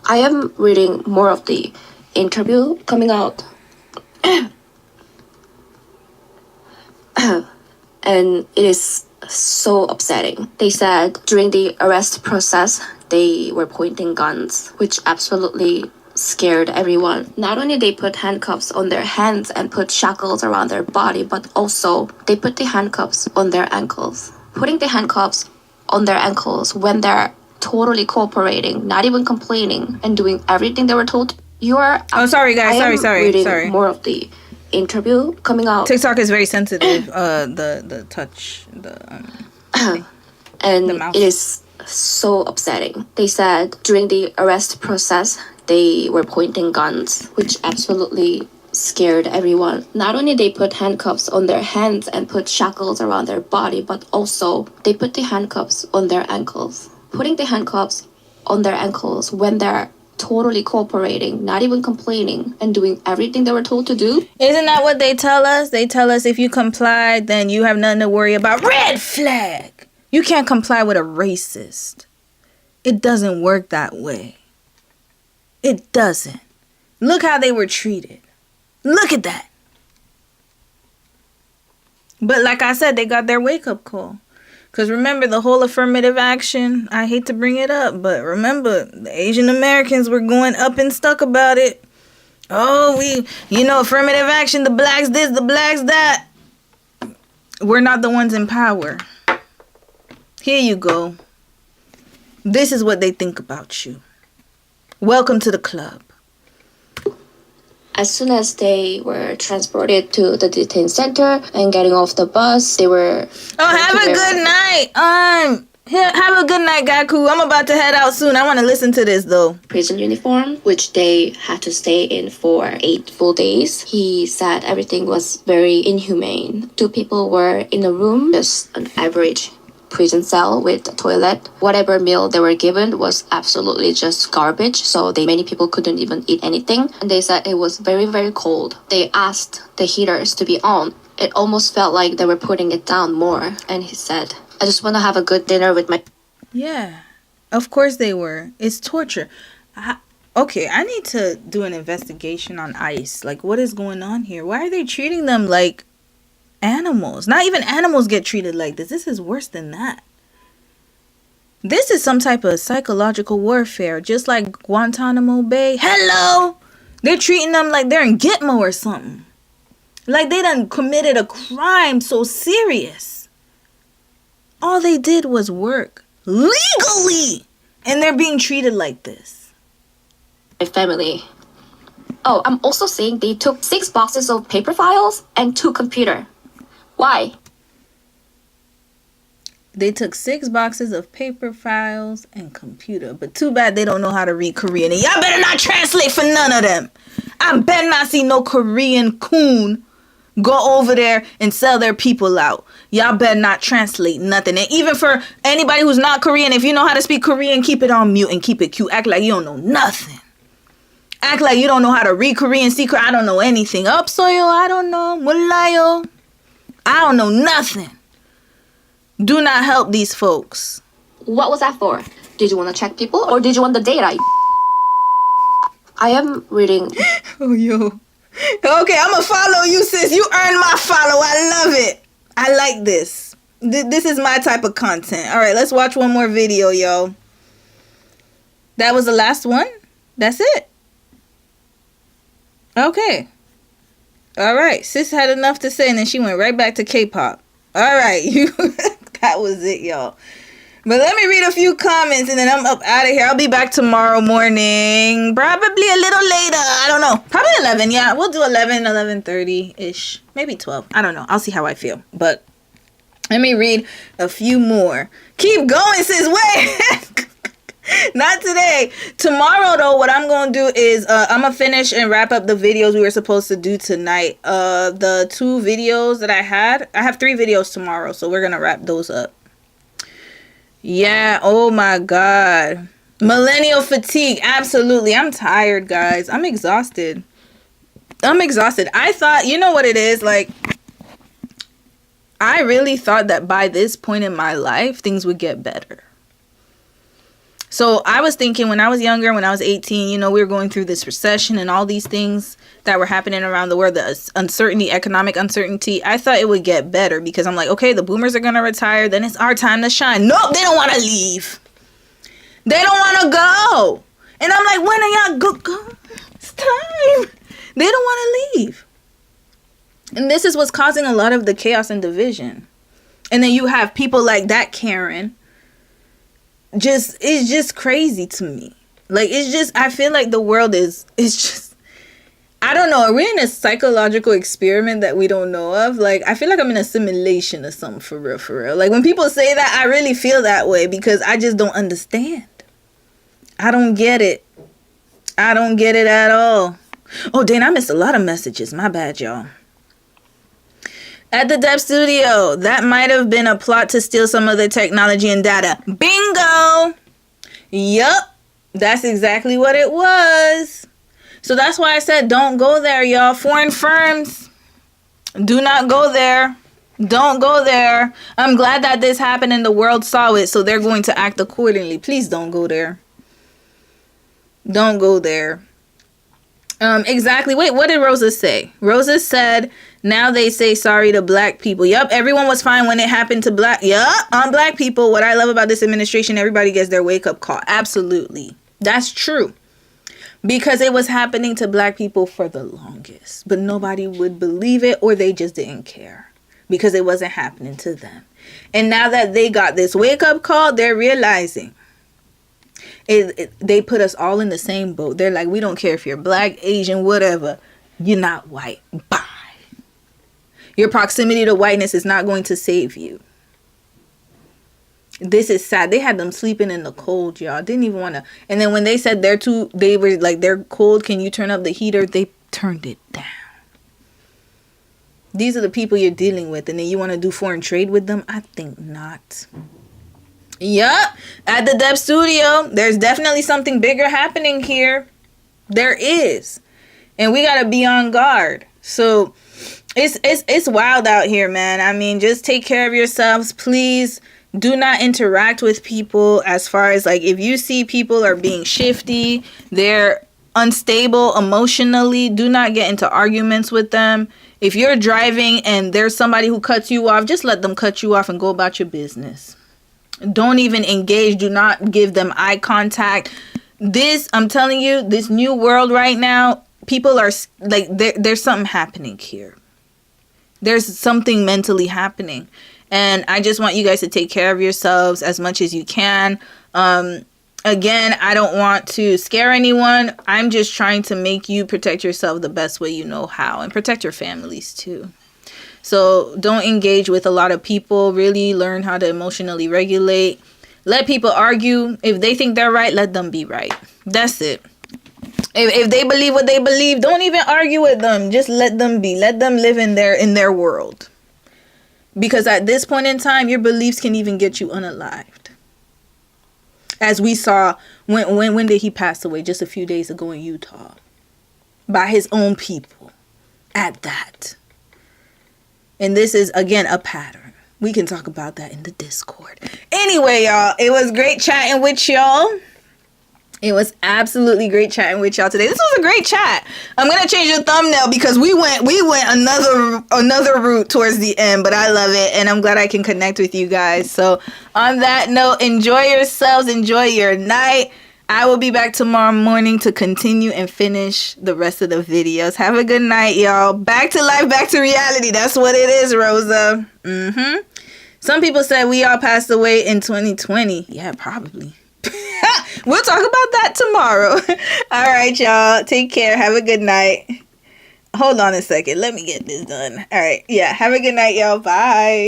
I am reading more of the interview coming out. And it is so upsetting. They said during the arrest process, they were pointing guns, which absolutely scared everyone. Not only they put handcuffs on their hands and put shackles around their body, but also they put the handcuffs on their ankles. Putting the handcuffs on their ankles when they're totally cooperating, not even complaining, and doing everything they were told. Oh, sorry, guys. Sorry. More of the interview coming out. TikTok is very sensitive. The touch, and the mouse. It is so upsetting. They said during the arrest process, they were pointing guns, which absolutely scared everyone. Not only they put handcuffs on their hands and put shackles around their body, but also they put the handcuffs on their ankles. Putting the handcuffs on their ankles when they're totally cooperating, not even complaining, and doing everything they were told to do. Isn't that what they tell us? They tell us if you comply, then you have nothing to worry about. Red flag! You can't comply with a racist. It doesn't work that way. It doesn't. Look how they were treated. Look at that. But like I said, they got their wake-up call. Because remember, the whole affirmative action, I hate to bring it up, but remember, the Asian Americans were going up and stuck about it. Oh, affirmative action, the blacks this, the blacks that. We're not the ones in power. Here you go. This is what they think about you. Welcome to the club. As soon as they were transported to the detention center and getting off the bus, they were... Oh, have a good night. Have a good night, Gaku. I'm about to head out soon. I want to listen to this, though. Prison uniform, which they had to stay in for 8 full days. He said everything was very inhumane. 2 people were in a room, just an average prison cell with a toilet. Whatever meal they were given was absolutely just garbage, so many people couldn't even eat anything. And they said it was very, very cold. They asked the heaters to be on. It almost felt like they were putting it down more. And he said, I just want to have a good dinner with my... Yeah, of course they were. It's torture. Okay, I need to do an investigation on ICE. Like, what is going on here? Why are they treating them like animals? Not even animals get treated like this. This is worse than that. This is some type of psychological warfare, just like Guantanamo Bay. Hello! They're treating them like they're in Gitmo or something. Like they done committed a crime so serious. All they did was work legally, and they're being treated like this. My family. Oh, I'm also saying they took 6 boxes of paper files and 2 computers. Why? They took 6 boxes of paper files and computer. But too bad they don't know how to read Korean. And y'all better not translate for none of them. I better not see no Korean coon go over there and sell their people out. Y'all better not translate nothing. And even for anybody who's not Korean, if you know how to speak Korean, keep it on mute and keep it cute. Act like you don't know nothing. Act like you don't know how to read Korean, see Korean. I don't know anything. Upsoyo, I don't know. 몰라요. I don't know nothing. Do not help these folks. What was that for? Did you want to check people or did you want the data? I am reading. Oh, yo. Okay, I'm going to follow you, sis. You earned my follow. I love it. I like this. This is my type of content. All right, let's watch one more video, yo. That was the last one? That's it. Okay. All right. Sis had enough to say, and then she went right back to K-pop. All right. That was it, y'all. But let me read a few comments, and then I'm up out of here. I'll be back tomorrow morning. Probably a little later. I don't know. Probably 11. Yeah, we'll do 11, 11:30-ish. Maybe 12. I don't know. I'll see how I feel. But let me read a few more. Keep going, sis. Wait. Not today. Tomorrow, though, what I'm going to do is I'm going to finish and wrap up the videos we were supposed to do tonight. The 2 videos that I have 3 videos tomorrow, so we're going to wrap those up. Yeah, oh my God. Millennial fatigue, absolutely. I'm tired, guys. I'm exhausted. I thought, you know what it is? Like, I really thought that by this point in my life, things would get better. So I was thinking when I was younger, when I was 18, you know, we were going through this recession and all these things that were happening around the world, the uncertainty, economic uncertainty. I thought it would get better because I'm like, okay, the boomers are going to retire. Then it's our time to shine. Nope, they don't want to leave. They don't want to go. And I'm like, when are y'all go? It's time. They don't want to leave. And this is what's causing a lot of the chaos and division. And then you have people like that Karen. It's just crazy to me. Like, it's just, I feel like the world it's just, I don't know. Are we in a psychological experiment that we don't know of? Like, I feel like I'm in a simulation or something, for real. Like, when people say that, I really feel that way because I just don't understand. I don't get it. I don't get it at all. Oh, dang, I missed a lot of messages. My bad, y'all. At the Dev Studio, that might have been a plot to steal some of the technology and data. Bingo! Yup, that's exactly what it was. So that's why I said don't go there, y'all. Foreign firms, do not go there. Don't go there. I'm glad that this happened and the world saw it, so they're going to act accordingly. Please don't go there. Don't go there. Exactly. Wait, what did Rosa say? Rosa said, now they say sorry to black people. Yup, everyone was fine when it happened to black. Yup, on black people. What I love about this administration, everybody gets their wake-up call. Absolutely. That's true. Because it was happening to black people for the longest. But nobody would believe it or they just didn't care. Because it wasn't happening to them. And now that they got this wake-up call, they're realizing they put us all in the same boat. They're like, we don't care if you're black, Asian, whatever. You're not white. Bye. Your proximity to whiteness is not going to save you. This is sad. They had them sleeping in the cold, y'all. Didn't even want to. And then when they said they were like, they're cold, can you turn up the heater? They turned it down. These are the people you're dealing with. And then you want to do foreign trade with them? I think not. Yup. At the Dev Studio, there's definitely something bigger happening here. There is. And we got to be on guard. So it's wild out here, man. I mean, just take care of yourselves. Please do not interact with people as far as like if you see people are being shifty, they're unstable emotionally, do not get into arguments with them. If you're driving and there's somebody who cuts you off, just let them cut you off and go about your business. Don't even engage. Do not give them eye contact. This, I'm telling you, this new world right now, people are like, there's something happening here. There's something mentally happening. And I just want you guys to take care of yourselves as much as you can. Again, I don't want to scare anyone. I'm just trying to make you protect yourself the best way you know how. And protect your families too. So don't engage with a lot of people. Really learn how to emotionally regulate. Let people argue. If they think they're right, let them be right. That's it. If they believe what they believe, don't even argue with them. Just let them be. Let them live in their world. Because at this point in time, your beliefs can even get you unalived. As we saw, when did he pass away? Just a few days ago in Utah. By his own people. At that. And this is, again, a pattern. We can talk about that in the Discord. Anyway, y'all, it was great chatting with y'all. It was absolutely great chatting with y'all today. This was a great chat. I'm gonna change the thumbnail because we went another route towards the end, but I love it and I'm glad I can connect with you guys. So on that note, enjoy yourselves, enjoy your night. I will be back tomorrow morning to continue and finish the rest of the videos. Have a good night, y'all. Back to life, back to reality. That's what it is, Rosa. Some people said we all passed away in 2020. Yeah, probably. We'll talk about that tomorrow. All right, y'all. Take care. Have a good night. Hold on a second. Let me get this done. All right. Yeah. Have a good night, y'all. Bye.